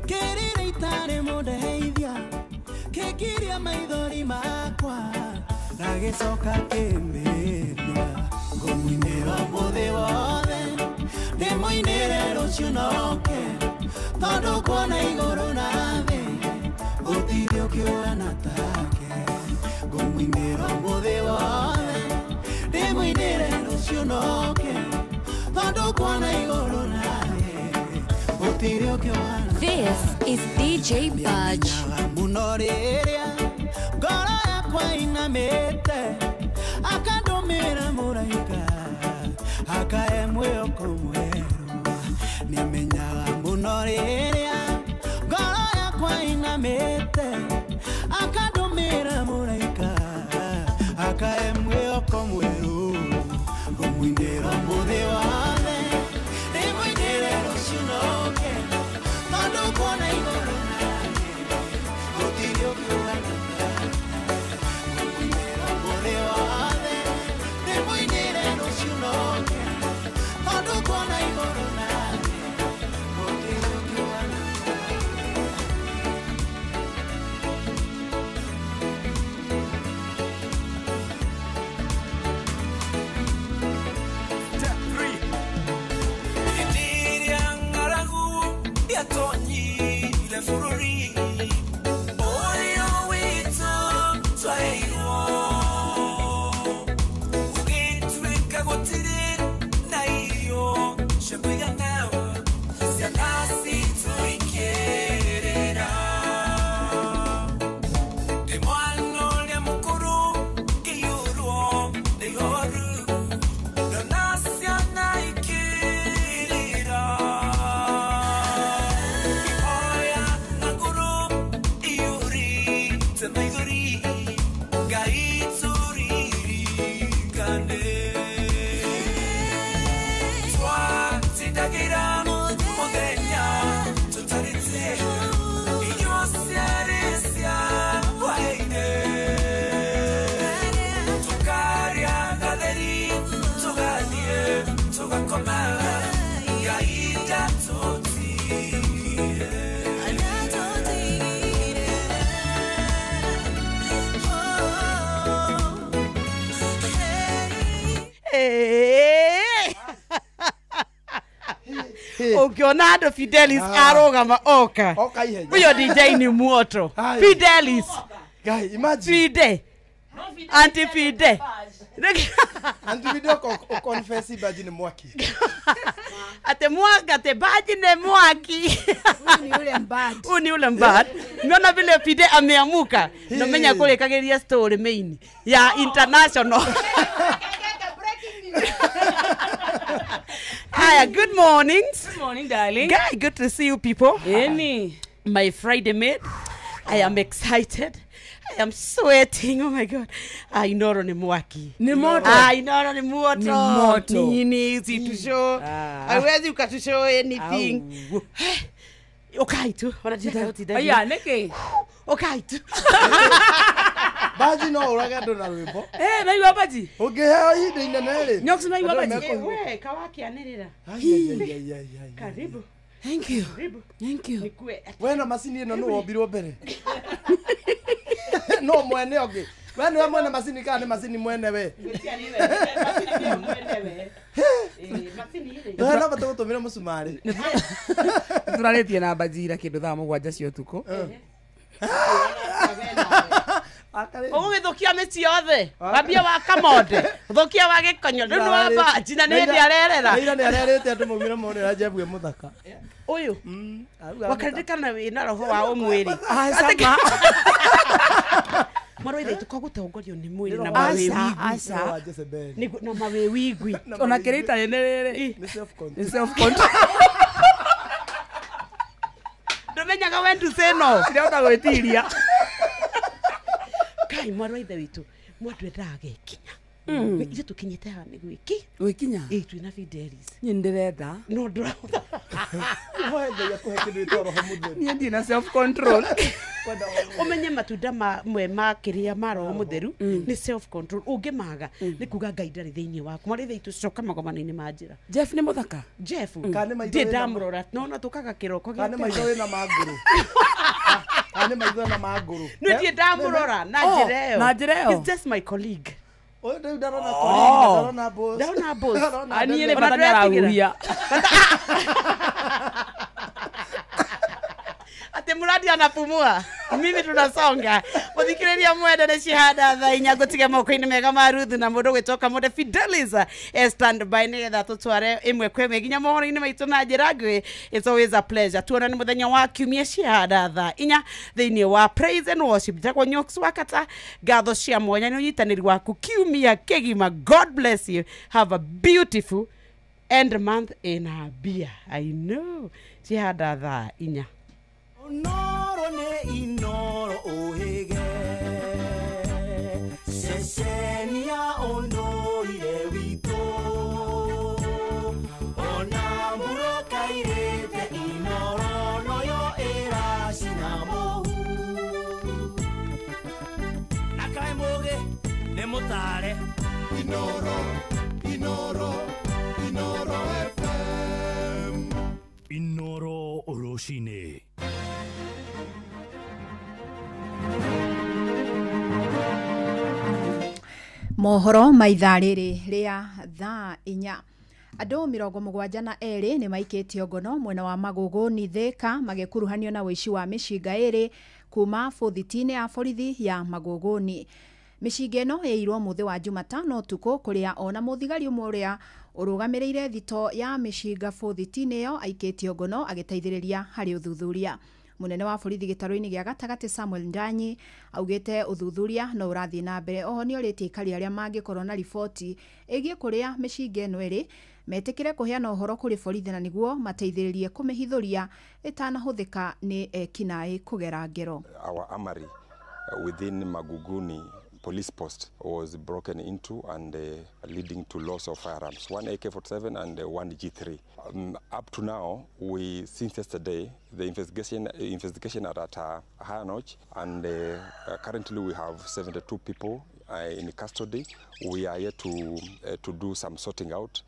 kĩrĩra itarĩ mũndeithia kĩngiria maithori makwa nagicoka kĩmbĩria ngũmũinĩra mũthĩ wothe ndĩmũinĩre rũciũ noke tondũ kuona igũrũ na thĩ gũtirĩ ũkĩũrana take ngũmũinĩra mũthĩ wothe ndĩmũinĩre rũciũ noke tondũ kuona igũrũ na thĩ gũtirĩ ũkĩũrana. This is DJ Badge. Mũno rĩrĩa ngoro yakwa inamĩte akandũmĩra mũraika akahe mwĩoko mwerũ nĩmenyaga mũno yatonyire bururi oyo wito twairwo ugitwika gutire na iyo shakwiga sianasi tuikerera emwano lya mukuru kiyurwo neyoru donasiana ikirira oya naguru iyuri temaiguri gaitsuri kande twatidagira modenya totalite inyosiaresia waine tukaria gaderi tuganie tugakoma gaida totire Ukiona ando Fidelis arogama oka. Huyo DJ ni moto. Fidelis. Guy, imagine. Fide. Anti Fide. Anti Fide ko confessi baji ni mwaki. Ate mwaka te baji ni mwaki. Uni ule mbad. Niona vile Fide ameamuka. Ndo menya kule kageria story main ya international. Hi, good morning. Good morning, darling. Guy, good to see you people. Any. My Friday mate. I am excited. I am sweating. Oh my God. Inoro ni mwaki. Ni moto. Inoro ni moto. Ni moto. Nini si to show. Haiwezi ukatushow anything. Okay tu. Wanataka utidai. Aya, neke. Okay tu. Baji no uragendo na rwimbo. Na iwa baji. Ungeheo hii ina nere. Nyoksi na iwa baji. Wewe kawaki anirira. Karibu. Thank you. Thank you. Wewe na masini ino no obirwo mbere. No mwene oge. Wewe ni mwene masini kana masini mwene we. Wewe na bato tumira musumari. Turaretie na bajira kindu thaa mugwanja cio tuko. Ugithukia miti yothe wambia wa kamode thukia wa gikonyo ndu wa baji na ni ndi arerera ira ni arerete andu mumira monera jebwe muthaka uyu wakaririkana wina roho wa umwiri Marwaithe tukogutongorio ni mwiri na mawewi na mawewi gwi ona kirita nene ni self control ndomenyaga wendu seno ndota gwitiria Kai Marwaithe witu mwatu etage kinya Ije tukinyete ha ni gwikinya twina Fidelis nyendereda no ndra Wewe ya kuhekindu itoro homutheri ni ndi na self control umenye matunda mwe makiria maro mutheru ni self control ungemaga ni kuga Ngai ndari thiini waku Marwaithe itu coka magomana-ini manjira Jeff ni muthaka Jeff ndi ndamrora no tukaga kiroko kana maitho wina maguru kana maitho na maguru no ndi ndamrora na njireo he's just my colleague Oyo ndio ndarona colleague ndarona boss ndarona boss aniele badanya raguria ate muradi anapumua mimi tunasonga muthikiriria mwende ne shihada tha inya gutige moko-ini mega maruthu na mundu gwitoka munde Fidelis stand by nigetha tutware imwe kwemwe ginya mohoro-ini maitu na njira ngui. It's always a pleasure tuonane muthenya wa kiumia shihada tha inya thiini wa praise and worship jagwo Nyoks Wakata ngatho cia mwanya ni unyitaniri waku kiumia kigima. God bless you. Have a beautiful end month in Abia. I know shihada tha inya Onoro ne inoro ohege Sesenia ono ile wito Onamuro kairete inoro noyo era sinamohu Nakai moge ne motare Inoro FM Inoro Oroshine mohoro maitha rĩrĩ rĩa thaa inya Andũ 72 nĩ maikĩtio ngono mwena wa Magugu ni Thika magĩkuruhanio na ũici wa mĩcinga ĩrĩ kuma bũthiti-inĩ ya borithi ya Maguguni. Mĩcinga ĩno yairwo mũthĩ wa Jumatano ũtukũ kũrĩa ona mũthigari ũmwe ũrĩa ũrũgamĩrĩire thito ya mĩcinga bũthiti-inĩ ĩyo aikĩtio ngono agĩteithĩrĩria harĩ ũthuthuria. Munene wa borithi gĩtarũ-inĩ gĩa gatagatĩ Samuel Ndanyi augĩte ũthuthuria no ũrathiĩ na mbere. Oho nĩ orĩtie aikari arĩa mangĩkorwo na riboti ĩgiĩ kũrĩa mĩcinga ĩno ĩrĩ metekere kuheana ũhoro kũrĩ borithi na niguo mateithĩrĩrie kũmĩhithũria ĩtanahũthĩka nĩ ekinaĩ kũgera ngero. Our armory within Maguguni police post was broken into and leading to loss of firearms, one AK-47 and one G3. Up to now, since yesterday, the investigation are at a higher notch, and currently we have 72 people in custody. We are yet to do some sorting out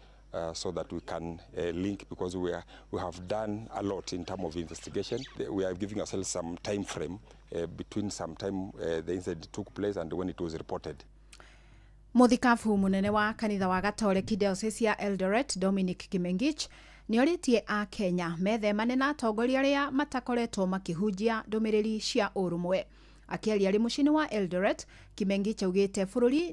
so that we can link, because we have done a lot in terms of investigation. We are giving ourselves some time frame between some time the incident took place and when it was reported. Muthikabu munene wa kanitha wa Gatoreki Diocese ya Eldoret Dominic Kimengich nĩ orĩtie a Kenya methemane na atongoria arĩa matakoretwo makĩhunjia ndũmĩrĩri cia ũrũmwe. Akiaria arĩ mũciĩ wa Eldoret, Kimengich augĩte bũrũri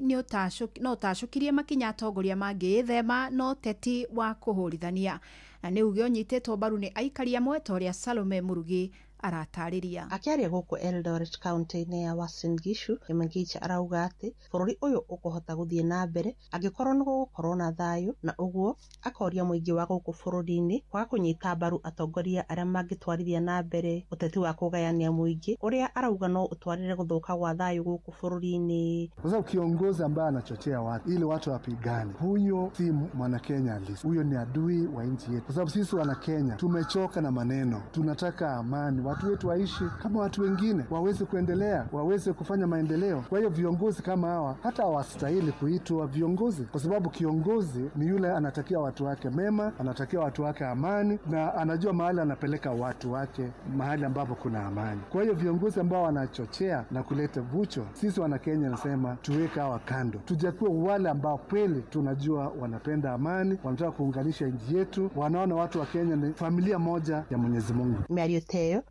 no ũtacũkirie makinya atongoria mangĩĩthema no teti wa kũhũrithania, na nĩ uge ũnyitĩtwo mbaru nĩ aikari amwe ta ũrĩa Salome Murugi aratarĩria. Akiaria gũkũ Eldoret county-inĩ ya Uasin Gishu, Kimengich arauga atĩ bũrũri ũyũ ũkũhota gũthiĩ na mbere angĩkorwo nĩ gũgũkorwo na thayũ, na ũguo akoria mũingĩ wa gũkũ bũrũri-inĩ kwa kũnyita mbaru atongoria arĩa mangĩtwarithia na mbere ũteti wa kũgayania mũingĩ ũrĩa arauga no ũtwarĩre gũthũka gwa thayũ gũkũ bũrũri-inĩ. Kwa sababu kiongozi ambaye anachochea watu ili watu wapigane, huyo si mwana Kenya halisi, huyo ni adui wa nchi yetu. Kwa sababu sisi wana Kenya tumechoka na maneno, tunataka amani, watu wetu waishi kama watu wengine, waweze kuendelea, waweze kufanya maendeleo. Kwa hiyo viongozi kama hawa hata hawastahili kuitwa viongozi, kwa sababu kiongozi ni yule anatakia watu wake mema, anatakia watu wake amani, na anajua mahali anapeleka watu wake, mahali ambapo kuna amani. Kwa hiyo viongozi ambao wanachochea na kuleta vucho, sisi wana Kenya nasema tuweke hawa kando, tujakuwe wale ambao kweli tunajua wanapenda amani, wanataka kuunganisha nchi yetu, wanaona watu wa Kenya ni familia moja ya Mwenyezi Mungu. Mĩario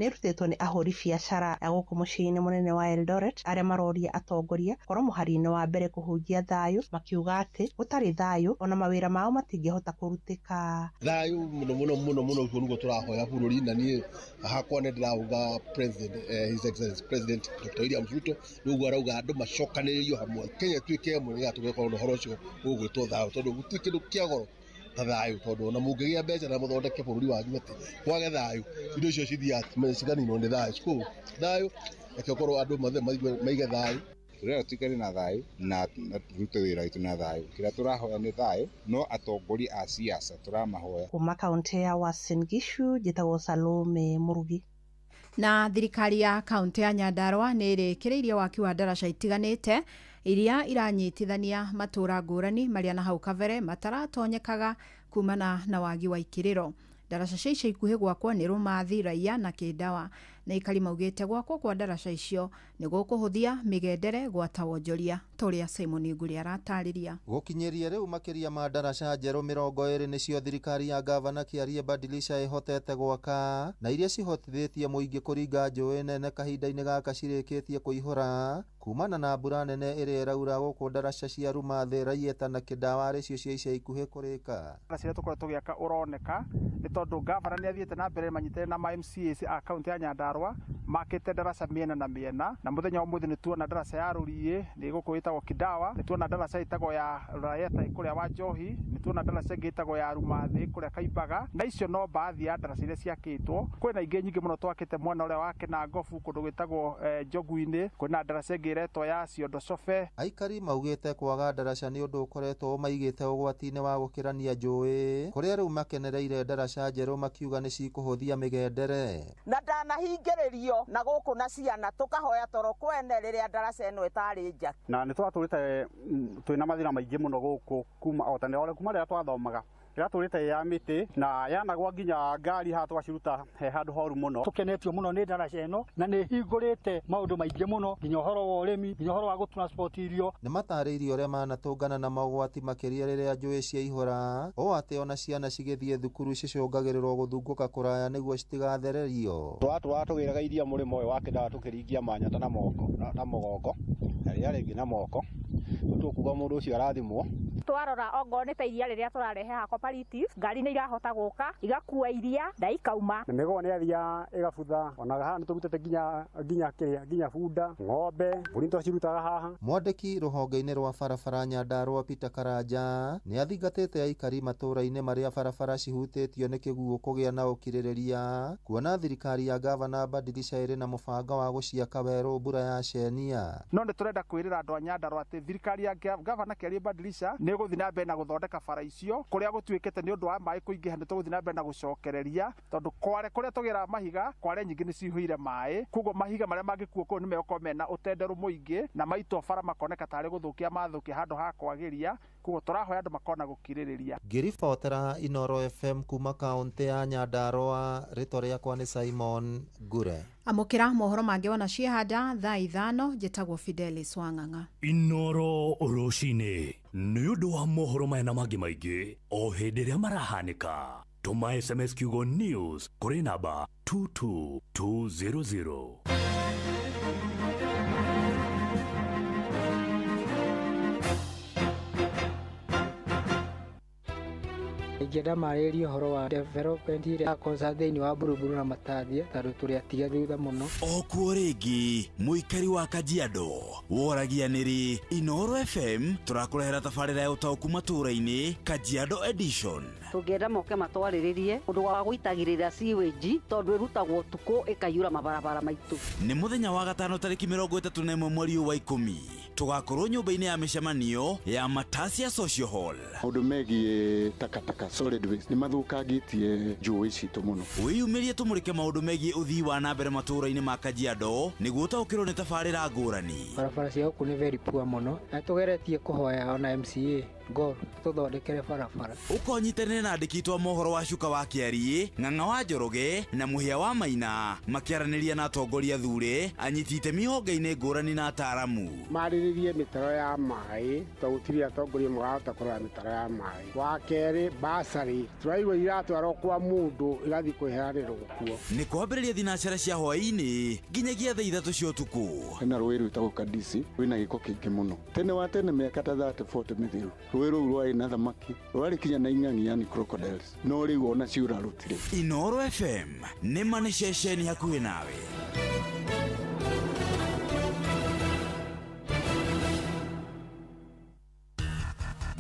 nĩrutĩtwo nĩ ahũri biacara ya gũkũ mũciĩ-inĩ mũnene wa Eldoret arĩa maroria atongoria korwo mũhari-inĩ wa mbere kũhunjia thayũ, makiuga atĩ gũtarĩ thayũ ona mawĩra mao matingĩhota kũrutĩka. Thayũ mũno ũguo nĩguo tũrahoya bũrũri, na niĩ hakwa nĩ ndĩrauga President His Excellency President Dr. William Ruto nĩguo arauga andũ macokanĩrĩrio hamwe, Kenya tuĩke ĩmwe nĩgetha tũgĩkorwo na ũhoro ũcio ũgwĩtwo thayũ, tondũ gũtirĩ kĩndũ kĩa goro ta thayũ, tondũ ona mũngĩgĩa mbeca na mũthondeke bũrũri wanyu atĩ kwage thayũ, indo icio cithiaga ciganinwo nĩ thayũ. Kũguo thayũ reke korwo andũ maige thayũ, turera tuikare na thayũ na turute wĩra witũ na thayũ. Kĩrĩa tũrahoya nĩ thayũ, no atongoria a siasa tũramahoya. Kuma kaunti ya Uasin Gishu, njĩtagwo Salome Murugi. Na thirikari ya kaunti ya Nyandarua nĩ ĩrĩkĩrĩirie waki wa ndaraca itiganĩte iria iranyitithania matũra ngũrani marĩa na hau kabere mataratonyekaga kumana na wagi wa ikĩrĩro. Ndaraca cia ica ikuhĩ gwakwo nĩ Rũmathi, Raia na Kĩndawa, na ikari maugĩte gwakwo kwa ndaraca icio nĩ gũkũhũthia mĩgendere gwata wonjoria, tũrĩa Simon Nguri aratarĩria. Gũkinyĩria rĩu makĩria ma ndaraca njerũ 20 nĩcio thirikari ya gavana Kiarie Badilisha ĩhotete gwaka, na iria cihotithĩtie mũingĩ kũringa njũĩ nene kahinda-inĩ gaka cirĩkĩtie kũihũra kumana na mbura nene ĩrĩa ĩraura gũkũ ndaraca cia Rũmathi, Raia na Kĩndawa rĩcio cia ica ikuhĩ kũrĩka. Ndaraca tũkoretwo tũgĩaka ũroneka nĩ tondũ gavana nĩ athiĩte na mbere manyitĩrĩire na MCAs a kaunti ya Nyandarua makĩte ndaraca mĩena na mĩena, na mũthenya ũmũthĩ nĩ tuona ndaraca ya Rũriĩ nĩ gũkũ ĩtagwo Kĩndawa, nĩ tuona ndaraca ĩtagwo ya Raia kũrĩa wa Njohi, nĩ tuona ndaraca ĩngĩ ĩtagwo ya Rũmathi kũrĩa Kaimbaga, na icio no baadhi ya ndaraca iria ciakĩtwo. Kwĩna ingĩ nyingĩ mũno twakĩte mwena ũrĩa wa Kinangobu kũndũ gwĩtagwo Njogu-inĩ, kwĩna ndaraca ĩngĩ ĩretwo ya Ciondo Cobe. Aikari maugĩte kwaga ndaraca nĩ ũndũ ũkoretwo maigĩte ũgwati-inĩ wa gũkĩrania njũĩ, kũrĩa rĩu makenereire ndaraca njerũ makiuga nĩ cikũhũthia mĩgendere. Na ndanahingĩrĩrio na gũkũ na ciana tũkahoya toro kwene rĩrĩa ndaraca ĩno ĩtarĩ njaki. Na nĩ twatũrĩte twĩna mathĩna maingĩ mũno gũkũ kuma o tene, kuma rĩrĩa twathomaga iraturite ya miti na yanagwa nginya ngari haha twaciruta he handu horu muno. Tukenetio muno ni ndaraca ino na ni hingurite maundu maingi muno nginya uhoro wa urimi nginya uhoro wa gutransport irio. Nĩ matarĩirie ũrĩa manatũngana na mogwati makĩria rĩrĩa njũĩ ciaihũra, o atĩ ona ciana cigĩthiĩ thukuru cicũngagĩrĩrwo gũthungũka kũraya nĩguo citigathererio. Tũgeraga iria mũrĩmo ũyũ wa kĩndaga tũkĩringia manyata na mũgongo na rĩrĩa rĩngĩ na moko, tũkuga mũndũ ũcio arathimwo. Twarora ongo nĩ ta iria rĩrĩa tũrarehe ha cooperative, ngari nĩ irahota gũka igakua iria na ikauma. Mĩgogo nĩ yathia ĩgabutha, ona haha nĩ tũrutĩte nginya bunda, ng'ombe, mbũri nĩ twacirutaga haha. Mwandĩki rũhonge-inĩ rwa barabara Nyandarua Peter Karanja nĩ athingatĩte aikari matũũra-inĩ marĩa barabara cihutĩtio nĩ kĩguũ kũgĩa na ũkirĩrĩria, kuona thirikari ya gavana Badilisha ĩrĩ na mũbango wa gũciaka werũ mbura ya cenia. No nĩ tũrenda kwĩrĩra andũ a Nyandarua atĩ thirikari ya gavana Kĩarĩ Badilisha nĩ gũthiĩ na mbere na gũthondeka bara icio kũrĩa gũtuĩkĩte nĩ ũndũ wa maĩ kũingĩha nĩ tũgũthiĩ na mbere na gũcokereria, tondũ kware kũrĩa tũgĩraga mahiga kware nyingĩ nĩ cihũire maĩ, koguo mahiga marĩa mangĩkuo kũu nĩ megũkorwo mena ũtenderũ mũingĩ na maitwo bara makoneka tarĩ gũthũkia mathũkia handũ ha kwagĩria, koguo tũrahoya andũ makona gũkirĩrĩria. Ngĩribotera Inooro FM kuma kaunti ya Nyandarua, rĩtwa rĩakwa nĩ Simon Ngure. Amũkĩra mohoro mangĩ wona ciehanda thaa 5 njĩtagwo Fidelis Wang'ang'a. Inooro rũcinĩ nĩ ũndũ wa mohoro maya na mangĩ maingĩ o hĩndĩ ĩrĩa marahanĩka. Tũma SMS kiugo news kũrĩ namba 22200. Ingĩenda marĩrie ũhoro wa development ĩrĩa akosa thĩinĩ wa Buruburu na Matathia tondũ tũrĩ atiga thutha mũno. Okuo rĩngĩ mũikari wa Kajiado woragia nĩrĩ Inooro FM tũrakũrehera tabarĩra ya ũtaũku matũũra-inĩ Kajiado Edition. Tũngĩenda moke matwarĩrĩrie ũndũ wa gũitagĩrĩra sewage tondũ ĩrutagwo ũtukũ ĩkaiyũra mabarabara maitũ. Nĩ mũthenya wa gatano tarĩki 31 mweri wa 10 tũgakorwo nyũmba-inĩ ya mĩcemanio ya Matasia Social Hall. Maũndũ megiĩ takataka solid waste nĩ mathũkangĩtie njũĩ citũ mũno. Wĩyumĩrie tũmũrĩke maũndũ megiĩ ũthii wa na mbere matũũra-inĩ ma Kajiado nĩguo ũtaũkĩrwo nĩ tabarĩra ngũrani. Barabara cia gũkũ nĩ very poor mũno na tũgeretie kũhoya ona MCA Gor tũthondekere barabara. Ũkonyitanĩre na andĩki a mohoro wa Cuka wa Kĩariĩ, Ng'ang'a wa Njoroge na Mũhĩa wa Maina makĩaranĩria na atongoria thure, anyiti itemi honge-inĩ ngũrani na ataaramu. Marĩrĩrie mĩtaro ya maĩ tondũ gũtirĩ atongoria marahota kũrora mĩtaro ya maĩ. Wa kerĩ basarĩ tũraigua iratwarwo kwa mũndũ igathiĩ kwĩheanĩrwo kuo. Nĩ kwambĩrĩria thinacara cia hwaĩ-inĩ nginyagia thaa 3 cia ũtukũ. Hena rũĩ rwĩtagwo Kadisi rwĩna gĩko kĩingĩ mũno. Tene wa tene mĩaka ta 30-40 mĩthiru rũĩ rũu rwarĩ na thamaki rwarĩ kinya na ing'ang'i yani crocodiles, no rĩu ona ciura rũtirĩ. Inooro FM nĩ mani ceceni hakuhĩ nawe.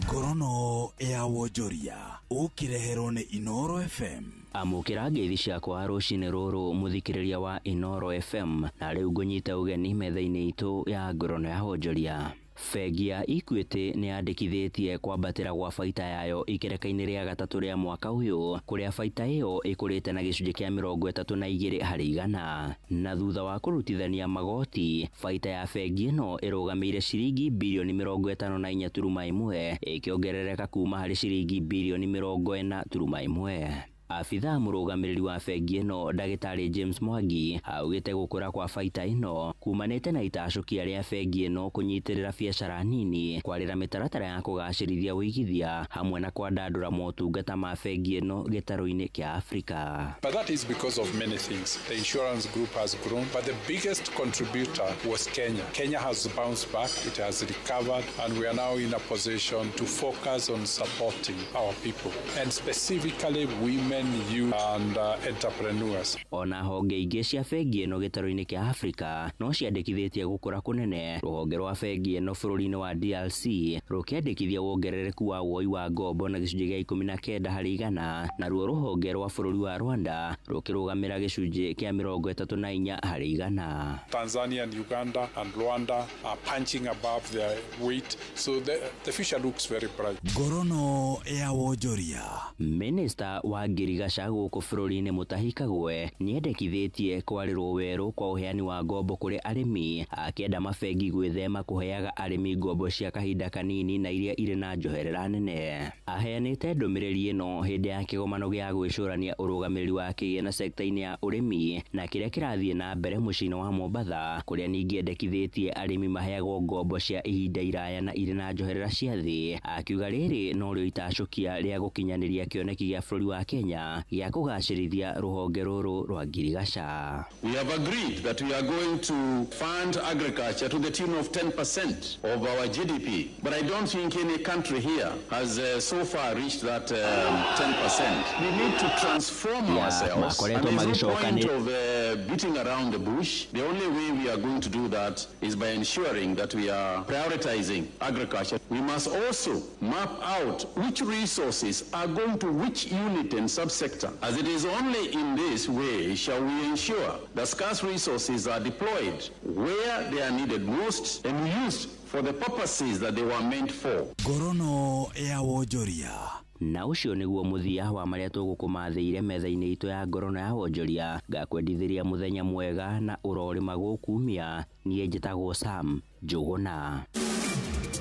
Ngorono ya wonjoria ũkĩreherwo nĩ Inooro FM. Amũkĩra ngeithi ciakwa rũcinĩ rũrũ mũthikĩrĩria wa Inooro FM na rĩu ngũnyita ũgeni metha-inĩ itũ ya ngorono ya wonjoria. Bengi ya Equity nĩ yandĩkithĩtie kwambatĩra gwa baita yayo ikereka-inĩ rĩa gatatũ rĩa mwaka ũyũ, kũrĩa baita ĩyo ĩkũrĩte na gĩcunjĩ kĩa 32 harĩ igana. Na thutha wa kũrutithania magoti, baita ya bengi ĩno ĩrũgamĩire ciringi birioni 54.1 ĩkĩongerereka kuma harĩ ciringi birioni 40.1. Afitha mũrũgamĩrĩri wa bengi ĩno ndagĩtarĩ James Mwangi augĩte gũkũra kwa baita ĩno kumanĩte na itacukia rĩa bengi ĩno kũnyitĩrĩra biacara nini, kwarĩra mĩtaratara ya kũgacĩrithia ũigithia hamwe na kwandandũra motungata ma bengi ĩno gĩtarũ-inĩ kĩa Afrika. But that is because of many things. The insurance group has grown, but the biggest contributor was Kenya. Kenya has bounced back, it has recovered, and we are now in a position to focus on supporting our people, and specifically women, youth and entrepreneurs. Ona honge ingĩ cia bengi ĩno gĩtarũ-inĩ kĩa Afrika no ciandĩkithĩtie gũkũra kũnene. Rũhonge rwa bengi ĩno bũrũri-inĩ wa DRC rũkĩandĩkithia wongerereku wa woi wa ngombo na gĩcunjĩ gĩa 19 harĩ igana, naruo rũhonge rwa bũrũri wa Rwanda rũkĩrũgamĩra gĩcunjĩ kĩa 34 harĩ igana. Tanzania and Uganda and Rwanda are punching above their weight, so the future looks very bright. Ngorono ya wonjoria. Minister wa Girigaca gũkũ bũrũri-inĩ Mutahi Kagwe nĩendekithĩtie kwarĩrwo werũ kwa ũheani wa ngombo kũrĩ arĩmi, akĩenda mabengi gwĩthema kũheaga arĩmi ngombo cia kahinda kanini na iria irĩ na njoherera nene. Aheanĩte ndũmĩrĩri ĩno hĩndĩ ya kĩgomano gĩa gwĩcũrania ũrũgamĩrĩri wa kĩgĩna sekta-inĩ ya ũrĩmi na kĩrĩa kĩrathiĩ na mbere mũciĩ-inĩ wa Mombatha, kũrĩa ningĩ endekithĩtie arĩmi maheagwo ngombo cia ihinda iraya na irĩ na njoherera cia thĩ, akiuga rĩrĩ no rĩo itacokia rĩa gũkinyanĩria kĩoneki gĩa bũrũri wa Kenya gĩa kũgacĩrithia rũhonge rũrũ rwa ngirigaca. We have agreed that we are going to fund agriculture to the tune of 10% of our GDP, but I don't think any country here has so far reached that 10%. We need to transform ourselves, and there's no point of beating around the bush. The only way we are going to do that is by ensuring that we are prioritizing agriculture. We must also map out which resources are going to which unit and subsector, as it is only in this way shall we ensure that scarce resources are deployed where they are needed most and used for the purposes that they were meant for. Ngorono ya wonjoria. Na ũcio nĩguo mũthia wa marĩa tũgũkũmathĩire metha-inĩ itũ ya ngorono ya wonjoria. Ngakwendithĩria mũthenya mwega na ũrorĩma gũkumia. Niĩ njĩtagwo Sam Njũgũna.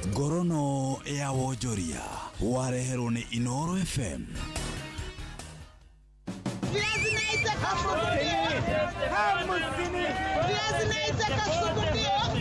Ngorono ya wonjoria wareherwo nĩ Inoro FM. Viazi na itaka sugudio. Viazi na itaka sugudio.